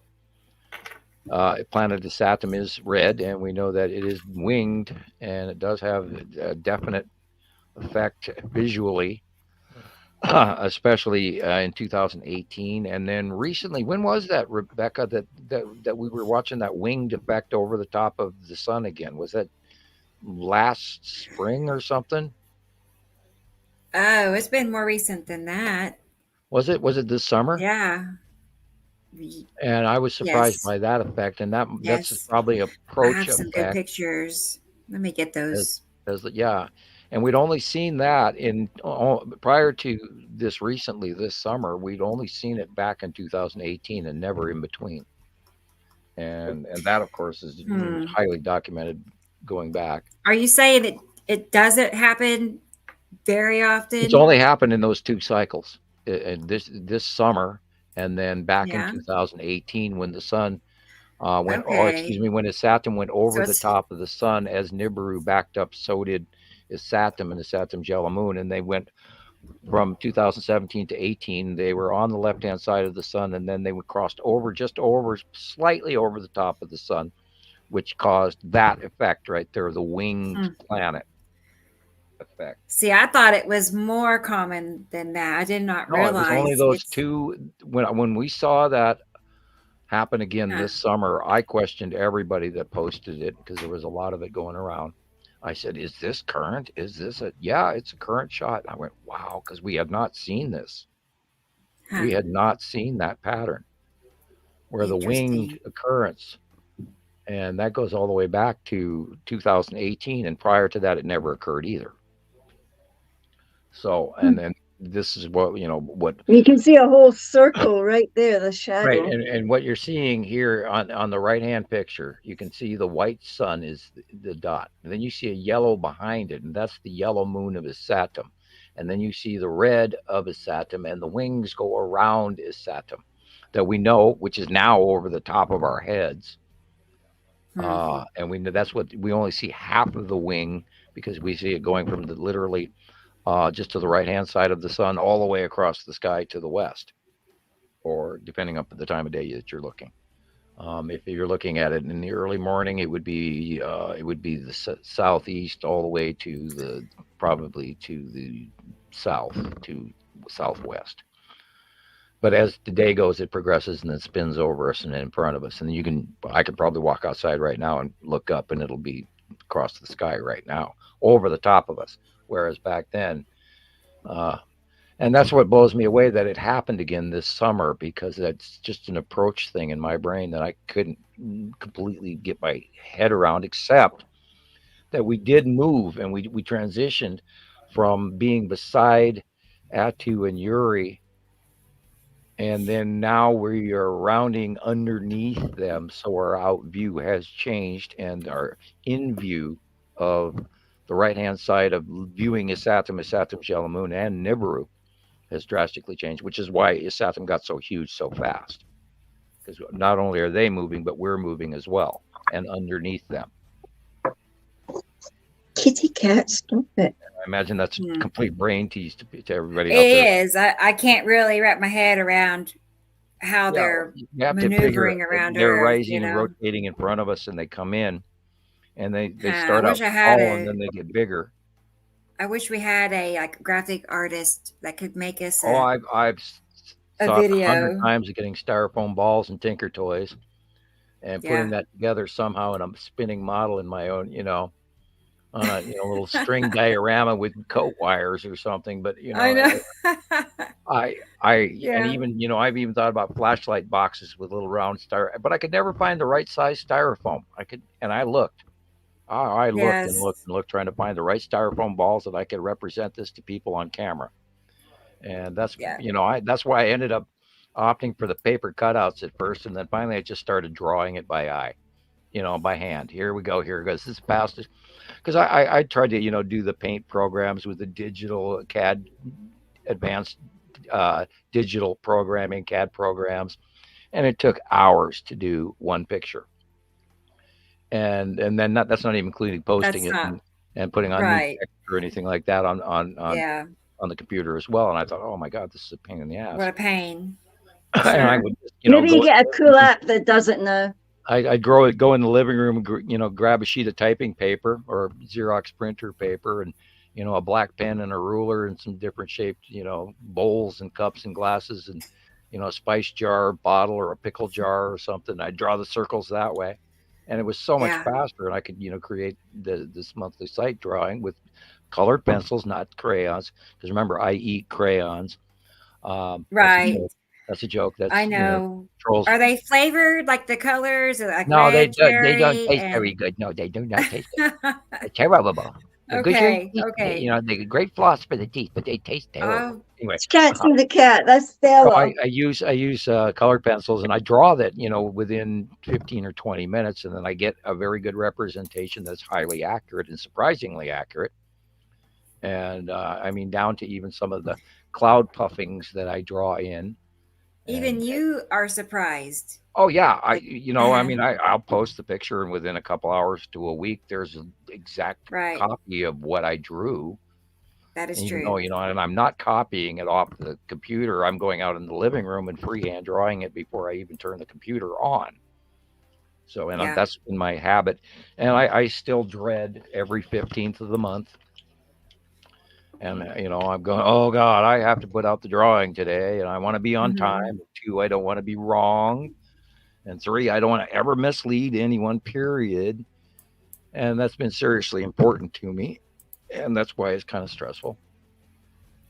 planet of Saturn is red, and we know that it is winged, and it does have a definite effect visually, especially in 2018. And then recently, when was that, Rebecca, that we were watching that winged effect over the top of the sun again? Was that last spring or something? Oh, it's been more recent than that. Was it this summer? Yeah. And I was surprised by that effect, and that's probably approach. I have some good pictures. Let me get those. Yeah, and we'd only seen that prior to this recently this summer. We'd only seen it back in 2018, and never in between. And that, of course, is highly documented going back. Are you saying that it doesn't happen very often? It's only happened in those two cycles, and this summer. And then back in 2018, when the sun when the Saturn went over the top of the sun as Nibiru backed up, so did Saturn and the Saturn yellow moon, and they went from 2017 to 18, they were on the left-hand side of the sun, and then they would cross slightly over the top of the sun, which caused that effect right there, the winged planet effect. See, I thought it was more common than that. I did not No, it was only realize those two. When we saw that happen again this summer, I questioned everybody that posted it because there was a lot of it going around. I said, "Is this current? Is this a?" Yeah, it's a current shot. I went, "Wow," because we had not seen this. We had not seen that pattern where the winged occurrence, and that goes all the way back to 2018, and prior to that, it never occurred either. So, and then this is what what you can see a whole circle right there, the shadow. Right, and what you're seeing here on the right hand picture, you can see the white sun is the dot, and then you see a yellow behind it, and that's the yellow moon of Isatum, and then you see the red of Isatum, and the wings go around Isatum, that we know, which is now over the top of our heads, and we know that's what we only see half of the wing because we see it going from literally just to the right hand side of the sun all the way across the sky to the west, or depending on the time of day that you're looking. If you're looking at it in the early morning, it would be the southeast all the way to probably to the south to southwest. But as the day goes, it progresses and then spins over us and in front of us. And I could probably walk outside right now and look up, and it'll be across the sky right now over the top of us. Whereas back then, and that's what blows me away, that it happened again this summer, because that's just an approach thing in my brain that I couldn't completely get my head around, except that we did move and we transitioned from being beside Attu and Uri, and then now we are rounding underneath them, so our out view has changed, and our in view of the right-hand side of viewing Isatum's yellow moon, and Nibiru has drastically changed, which is why Isatum got so huge so fast. Because not only are they moving, but we're moving as well, and underneath them. Kitty cat, stop it. I imagine that's a complete brain tease to everybody out there. It is. I can't really wrap my head around how they're maneuvering around They're Earth, rising and rotating in front of us, and they come in, and they start out small, and then they get bigger. I wish we had a graphic artist that could make us I've a thought video 100 times of getting styrofoam balls and Tinker Toys and putting that together somehow in a spinning model in my own, on a little string diorama with coat wires or something. But I know. And even I've even thought about flashlight boxes with little round but I could never find the right size styrofoam. I looked. I looked and looked and looked, trying to find the right styrofoam balls that I could represent this to people on camera. And that's that's why I ended up opting for the paper cutouts at first, and then finally I just started drawing it by eye, by hand. Here we go. Here it goes. This is past it. Because I tried to do the paint programs with the digital CAD, advanced digital programming CAD programs, and it took hours to do one picture. And then that's not even including posting it and putting on new text or anything like that on the computer as well. And I thought, oh my God, this is a pain in the ass. What a pain. And I would just, maybe you get a cool app that doesn't know. I'd go in the living room and grab a sheet of typing paper or Xerox printer paper, and a black pen and a ruler and some different shaped bowls and cups and glasses, and a spice jar, bottle, or a pickle jar or something. I'd draw the circles that way. And it was so much faster, and I could, create this monthly site drawing with colored pencils, not crayons. Because remember, I eat crayons. Right. That's a joke. That's, I know. Trolls. Are they flavored like the colors? Or like no, red, they don't taste very good. No, they do not taste good. They're terrible. Okay. They're great floss for the teeth, but they taste terrible. Anyway, can't see the cat. That's Stella. So I use colored pencils, and I draw that within 15 or 20 minutes, and then I get a very good representation that's highly accurate and surprisingly accurate. And I mean, down to even some of the cloud puffings that I draw in. Even you are surprised. Oh yeah, I'll post the picture, and within a couple hours to a week, there's an exact copy of what I drew. That is And even true. though, and I'm not copying it off the computer, I'm going out in the living room and freehand drawing it before I even turn the computer on. So, and that's been my habit. And I still dread every 15th of the month. And, I'm going, oh God, I have to put out the drawing today, and I want to be on time. And 2, I don't want to be wrong. And 3, I don't want to ever mislead anyone, period. And that's been seriously important to me. And that's why it's kind of stressful.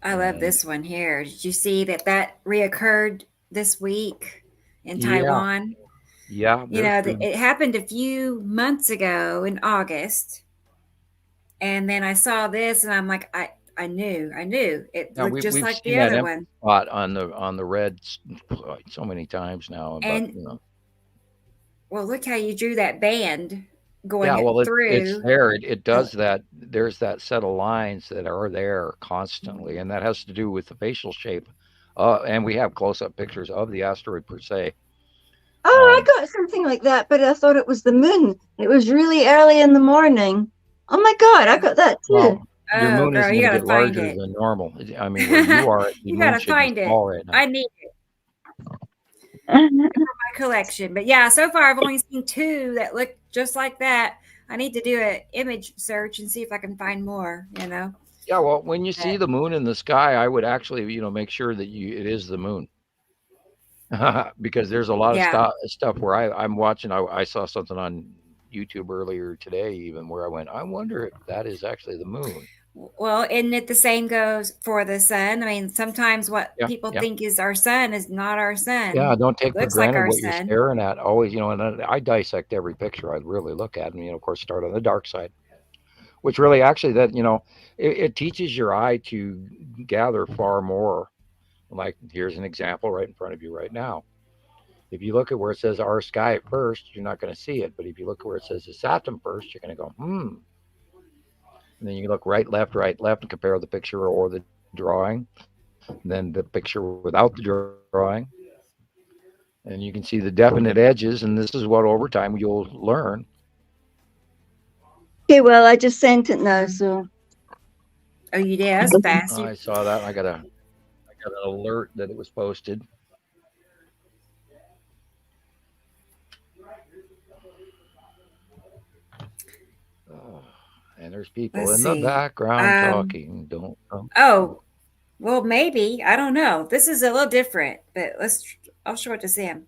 I love this one here. Did you see that reoccurred this week in Taiwan? Yeah. It happened a few months ago in August. And then I saw this and I'm like, I knew it looked just like the other one. Spot on the red so many times now. And well, look how you drew that band going through. It's there. It does that. There's that set of lines that are there constantly, and that has to do with the facial shape. And we have close-up pictures of the asteroid per se. Oh, I got something like that, but I thought it was the moon. It was really early in the morning. Oh my God, I got that too. Well, your moon is a little bit larger than normal. I mean, where you are, you gotta find it. Right now. I need it for my collection. But yeah, so far I've only seen 2 that look just like that. I need to do an image search and see if I can find more. Yeah, well, when you see the moon in the sky, I would actually, make sure that it is the moon. Because there's a lot of stuff where I'm watching. I saw something on YouTube earlier today, even where I went, I wonder if that is actually the moon. Well, and the same goes for the sun. I mean, sometimes what people think is our sun is not our sun. Yeah, don't take for granted what you're staring at. Always, and I dissect every picture I really look at, and of course, start on the dark side, which really actually it teaches your eye to gather far more. Like here's an example right in front of you right now. If you look at where it says our sky first, you're not going to see it. But if you look at where it says the Saturn first, you're going to go, And then you look right, left, and compare the picture or the drawing. And then the picture without the drawing. And you can see the definite edges. And this is what over time you'll learn. Okay, well, I just sent it now, so. Oh, you did? That's fast. I saw that. I got an alert that it was posted. And there's people the background talking. Don't. Oh, well, maybe. I don't know. This is a little different, but I'll show it to Sam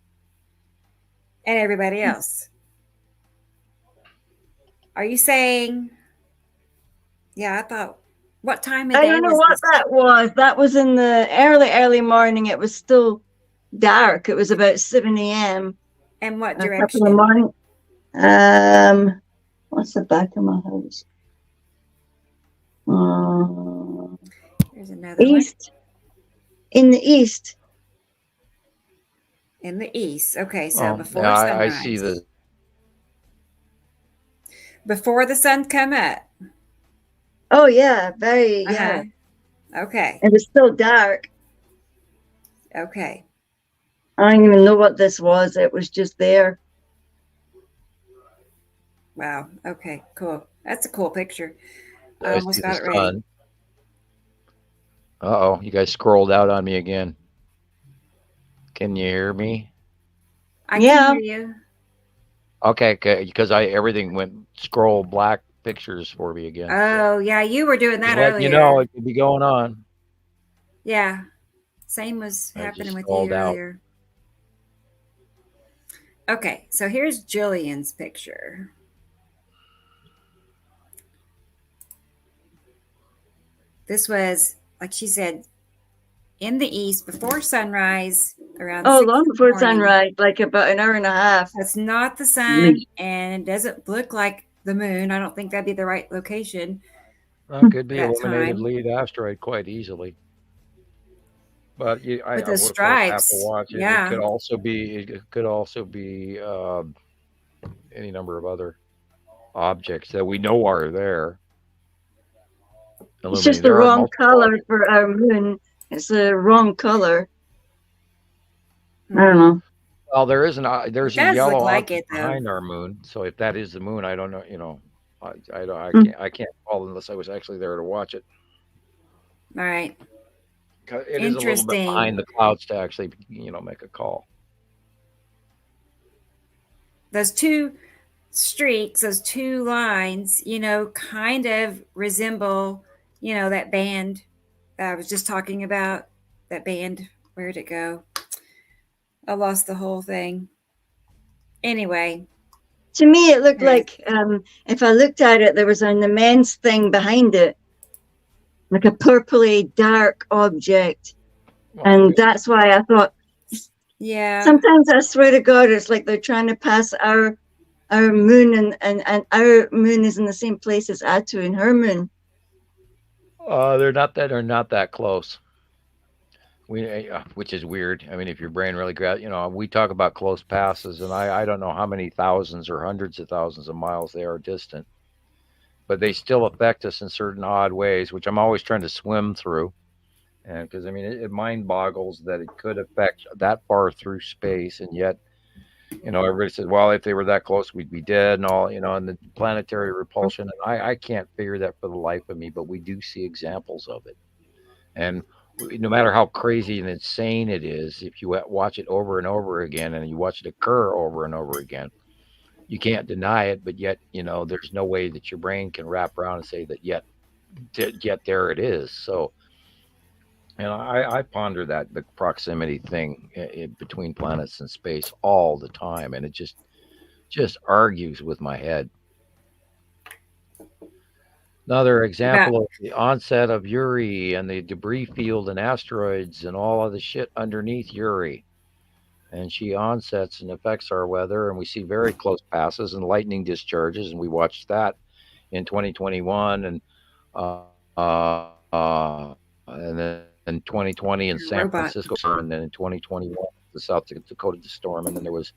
and everybody else. Are you saying? Yeah, I thought. What time of day? I don't know what that was. That was in the early morning. It was still dark. It was about 7 a.m. And what direction? In the morning. What's the back of my house? There's another east. In the east. In the east. Okay, so before sunrise. I see the. Before the sun come up. Oh yeah, very yeah. Okay. It was still dark. Okay. I don't even know what this was. It was just there. Wow. Okay. Cool. That's a cool picture. I almost got it ready. Uh-oh. You guys scrolled out on me again. Can you hear me? I can hear you. Okay. Because everything went scroll black pictures for me again. Oh, yeah. You were doing that earlier. It could be going on. Yeah. Same was happening with you earlier. Okay. So here's Gillian's picture. This was, like she said, in the east before sunrise around. Oh, long before sunrise, like about an hour and a half. That's not the sun, and it doesn't look like the moon. I don't think that'd be the right location. Well, it could be illuminated lead asteroid quite easily. But with the stripes, have to watch it. Yeah. It could also be any number of other objects that we know are there. It's just the wrong color for our moon. It's the wrong color. I don't know. Well, there's a yellow object behind our moon. So if that is the moon, I don't know. I can't call unless I was actually there to watch it. All right. It is a little bit behind the clouds to actually, make a call. Those two streaks, those two lines, kind of resemble, that band that I was just talking about. That band, where'd it go? I lost the whole thing. Anyway. To me, it looked like, if I looked at it, there was an immense thing behind it, like a purpley dark object. And that's why I thought, sometimes I swear to God, it's like they're trying to pass our moon, and our moon is in the same place as Atu and her moon. They're not that close. Which is weird. I mean, if your brain really we talk about close passes, and I don't know how many thousands or hundreds of thousands of miles they are distant, but they still affect us in certain odd ways, which I'm always trying to swim through. And because it mind boggles that it could affect that far through space, and yet, everybody says, well, if they were that close, we'd be dead, and all, and the planetary repulsion. And I can't figure that for the life of me, but we do see examples of it, and no matter how crazy and insane it is, if you watch it over and over again, and you watch it occur over and over again, you can't deny it. But yet, there's no way that your brain can wrap around and say that yet there it is. So, I ponder the proximity thing between planets and space all the time, and it just argues with my head. Another example of the onset of Uri and the debris field and asteroids and all of the shit underneath Uri. And she onsets and affects our weather, and we see very close passes and lightning discharges, and we watched that in 2021 and then in 2020 in San Francisco, and then in 2021 the South Dakota storm, and then there was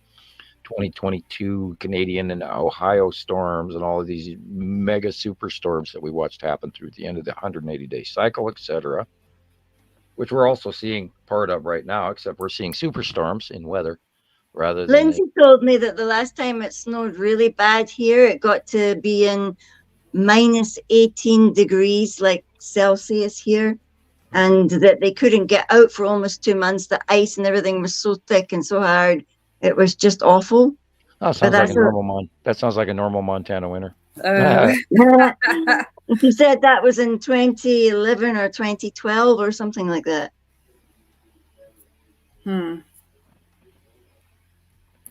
2022 Canadian and Ohio storms and all of these mega superstorms that we watched happen through the end of the 180-day cycle, etc., which we're also seeing part of right now, except we're seeing superstorms in weather rather than... Lindsay told me that the last time it snowed really bad here, it got to be in minus 18 degrees like Celsius here, and that they couldn't get out for almost 2 months. The ice and everything was so thick and so hard. It was just awful. That sounds like a normal Montana winter. He said that was in 2011 or 2012 or something like that.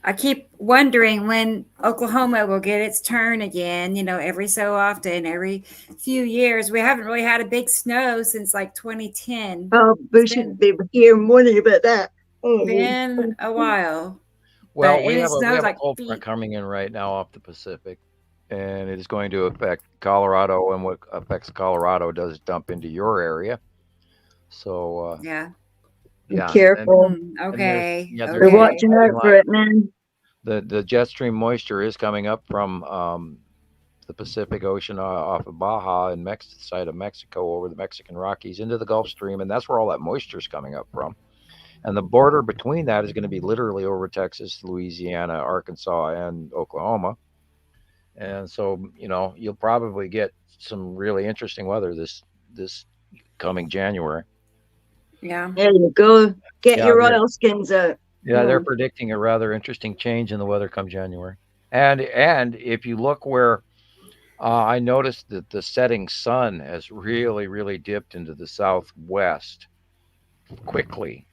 I keep wondering when Oklahoma will get its turn again, every so often, every few years. We haven't really had a big snow since like 2010. Oh, we should be hearing more about that. It's been a while. Well, we have a cold front coming in right now off the Pacific, and it is going to affect Colorado, and what affects Colorado does dump into your area. So be careful. Okay. We're watching out for it, man. The jet stream moisture is coming up from the Pacific Ocean off of Baja and side of Mexico over the Mexican Rockies into the Gulf Stream, and that's where all that moisture is coming up from. And the border between that is going to be literally over Texas, Louisiana, Arkansas, and Oklahoma. And so, you'll probably get some really interesting weather this coming January. Yeah. There you go. Get your oilskins out. Yeah, they're predicting a rather interesting change in the weather come January. And if you look where I noticed that the setting sun has really, really dipped into the southwest quickly.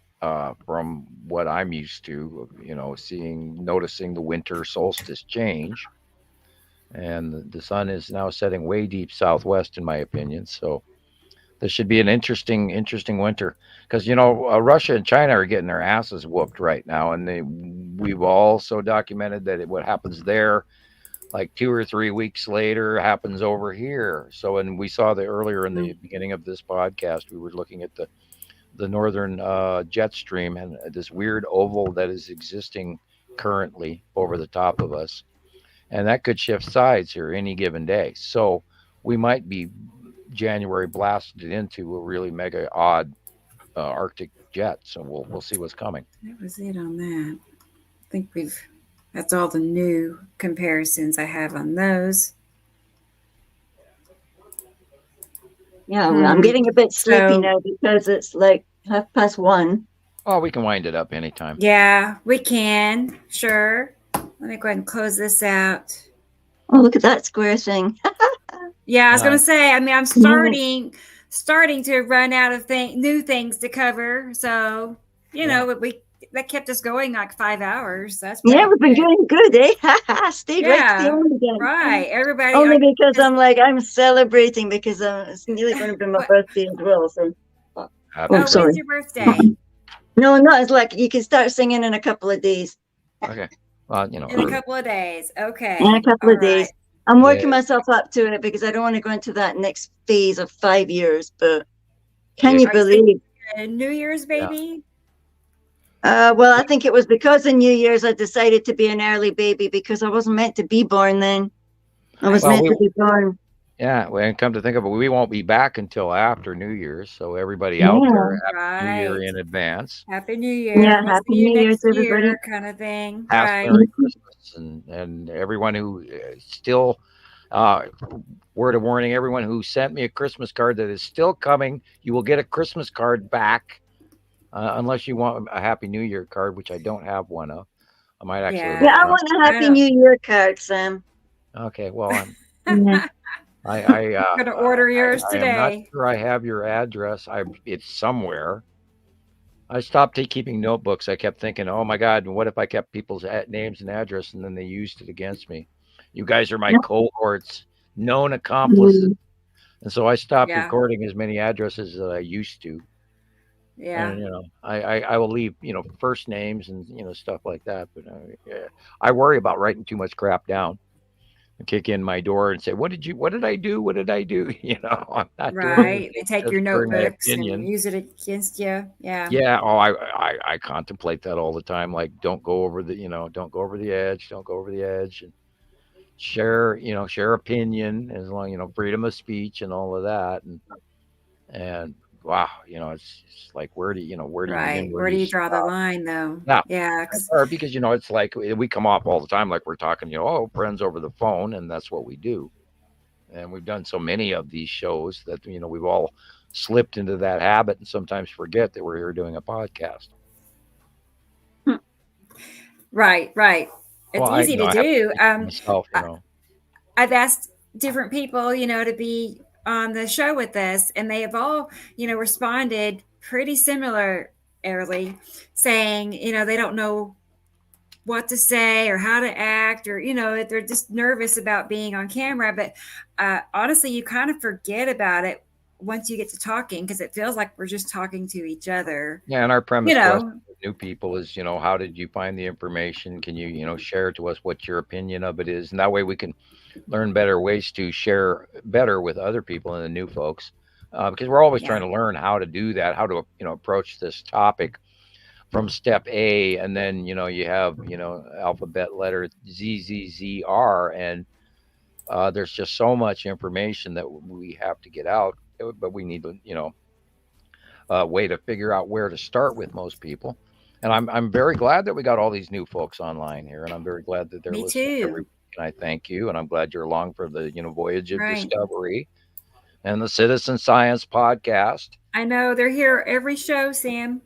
From what I'm used to, noticing the winter solstice change, and the sun is now setting way deep southwest, in my opinion. So this should be an interesting winter, because Russia and China are getting their asses whooped right now, and we've also documented that what happens there, like 2 or 3 weeks later, happens over here. So, and we saw that earlier in the beginning of this podcast, we were looking at the northern jet stream and this weird oval that is existing currently over the top of us, and that could shift sides here any given day. So we might be January blasted into a really mega odd Arctic jet. So we'll see what's coming. That was it on that. I think that's all the new comparisons I have on those. Yeah, well, I'm getting a bit sleepy So- now because it's like 1:30. Oh, we can wind it up anytime. Yeah, we can. Sure. Let me go ahead and close this out. Oh, look at that square thing. Yeah, I was gonna say. I mean, I'm Yeah. starting to run out of new things to cover. So that kept us going like 5 hours. That's Yeah, pretty we've been good. doing good, eh? Stayed right to the Yeah, end again. right. Everybody. Only because I'm celebrating because it's nearly going to be my What- birthday as well. So, Happy Oh, sorry. when's your birthday? No, not as like you can start singing in a couple of days. Okay. Well, In a early. couple of days. Okay. In a couple All of days. right. I'm working Yeah. myself up to it because I don't want to go into that next phase of 5 years. But can you Are you believe? New Year's baby? Well, I think it was because of New Year's I decided to be an early baby because I wasn't meant to be born then. I was Well, meant to be born. Yeah, well, and come to think of it, we won't be back until after New Year's. So everybody out there, Happy New Year Right. in advance. Happy New Year. Yeah, We'll Happy see you New Year's, next everybody. year, kind of thing. Have Right. Merry Christmas, and everyone who still, word of warning, everyone who sent me a Christmas card that is still coming, you will get a Christmas card back, unless you want a Happy New Year card, which I don't have one of. I might actually. Yeah. Yeah, I want a Happy New Year card, Sam. Okay, well, Yeah. I'm gonna order yours I am not today. sure I have your address. It's somewhere. I stopped keeping notebooks. I kept thinking, oh my God, what if I kept people's names and address and then they used it against me? You guys are my cohorts, known accomplices. And so I stopped recording as many addresses as I used to. Yeah. And, I will leave, first names and, stuff like that. But I worry about writing too much crap down. Kick in my door and say, what did I do? What did I do? I'm not doing Right. They take just your for my notebooks opinion. and use it against you. Yeah. Yeah. Oh, I contemplate that all the time. Like, don't go over the edge. Don't go over the edge, and share opinion, as long, freedom of speech and all of that. And wow, it's like, where do you Right. begin? Where do you draw the line though? Yeah. Yeah. Or because, it's like we come off all the time, like we're talking, friends over the phone, and that's what we do. And we've done so many of these shows that, we've all slipped into that habit and sometimes forget that we're here doing a podcast. Right. It's easy to do. Myself, I've asked different people, to be on the show with us, and they have all, responded pretty similarly, saying, they don't know what to say or how to act, or, they're just nervous about being on camera. But honestly, you kind of forget about it once you get to talking, because it feels like we're just talking to each other. Yeah, and our premise question with new people is, how did you find the information? Can you, share to us what your opinion of it is? And that way we can learn better ways to share better with other people and the new folks, because we're always trying to learn how to do that, how to, approach this topic from step A, and then, you have, alphabet letter ZZZR, and there's just so much information that we have to get out, but we need to, a way to figure out where to start with most people. And I'm very glad that we got all these new folks online here, and I'm very glad that they're listening every week. And I thank you, and I'm glad you're along for the voyage of discovery and the Citizen Science podcast. I know they're here every show, Sam,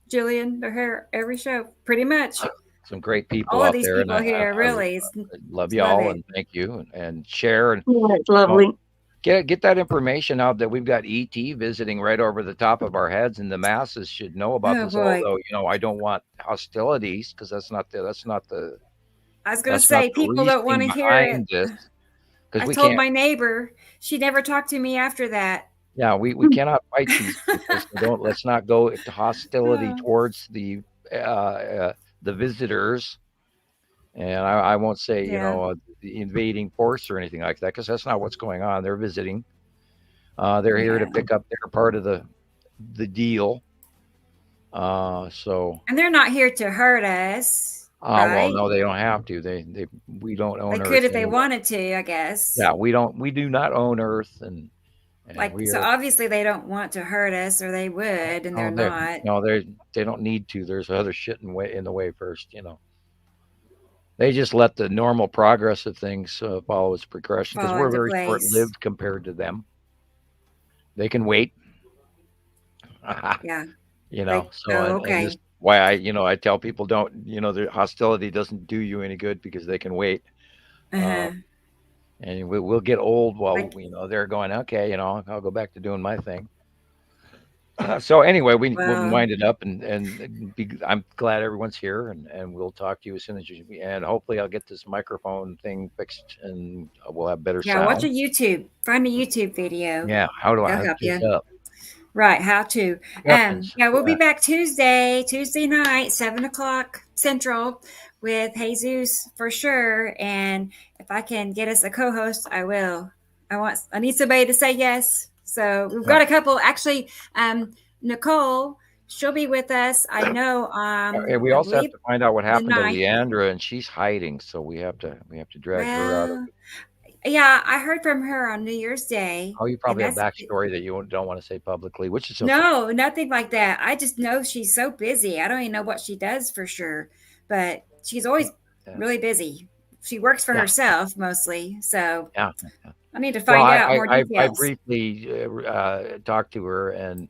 Gillian. They're here every show, pretty much. Some great people all out of these there, people and here, really. I love you all, and thank you, and share. And it's lovely. Get that information out that we've got ET visiting right over the top of our heads, and the masses should know about this. Boy. Although, I don't want hostilities, because that's not the. I was going to say, people don't want to hear it. I told my neighbor, she never talked to me after that. Yeah, we cannot fight these people. So let's not go to hostility towards the visitors. And I won't say, the invading force or anything like that, because that's not what's going on. They're visiting. They're here to pick up their part of the deal. And they're not here to hurt us. Right? Well, no, they don't have to. We don't own Earth. They could if they wanted to, I guess. Yeah, we do not own Earth, and so obviously they don't want to hurt us, or they would, and they're not. No, they don't need to. There's other shit in the way first, They just let the normal progress of things follow its progression, because we're very short-lived compared to them. They can wait. Yeah. You know, Like, so oh, and okay. this why I tell people don't, the hostility doesn't do you any good because they can wait. Uh-huh. And we'll get old while Like, they're going, okay, I'll go back to doing my thing. So anyway, we'll well, wind it up, and I'm glad everyone's here, and we'll talk to you as soon as and hopefully I'll get this microphone thing fixed, and we'll have better yeah, watch a sound. YouTube. Find a YouTube video. Yeah, how do I They'll hook help this you. up? Right, how to. Weapons. Yeah, we'll be Yeah. back Tuesday night, 7:00 Central, with Jesus for sure. And if I can get us a co-host, I will. I need somebody to say yes. So we've got a couple. Actually, Nicole, she'll be with us. I know. We I also have believe to find out what the happened to 9th. Leandra, and she's hiding, so we have to drag her out of Well, it. yeah, I heard from her on New Year's Day. Oh, you And probably have that's backstory that you don't want to say publicly, which is okay. no, nothing like that. I just know she's so busy. I don't even know what she does for sure, but she's always really busy. She works for herself mostly, so Yeah. I need to find out more I details. briefly talked to her, and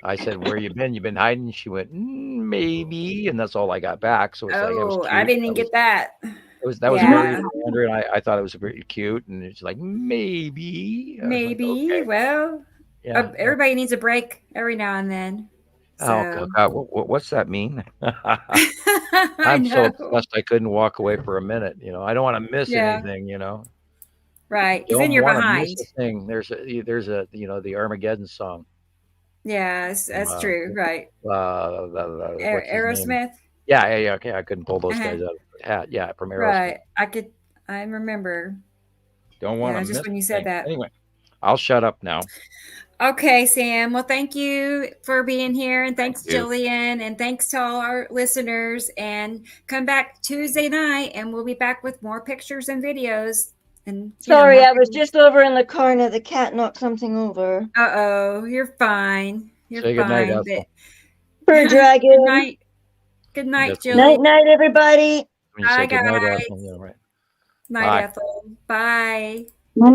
I said, "Where you been? You been hiding?" She went, "Maybe," and that's all I got back. So it's like, it was Oh, cute. I didn't even get that. That was very Leandra, and I thought it was very cute, and it's like maybe. Maybe. Like, okay. Well, everybody needs a break every now and then. So. Oh God, what's that mean? I'm so obsessed I couldn't walk away for a minute. I don't want to miss anything. Right, because then you're behind. Miss a thing. There's a the Armageddon song. Yeah, that's true. Right. Aerosmith. Yeah. Okay, I couldn't pull those guys out of the hat. Yeah, from Aerosmith. Right. I remember. Don't want to miss just when you said that. Anyway, I'll shut up now. Okay, Sam. Well, thank you for being here, and thanks, Gillian, and thanks to all our listeners. And come back Tuesday night, and we'll be back with more pictures and videos. And sorry, I was just over in the corner. The cat knocked something over. Uh-oh, you're fine. You're Say fine. Good night, Ethel. Dragon. Good night. Good night, Gillian. Night, everybody. Bye, guys. Night, Ethel. Bye.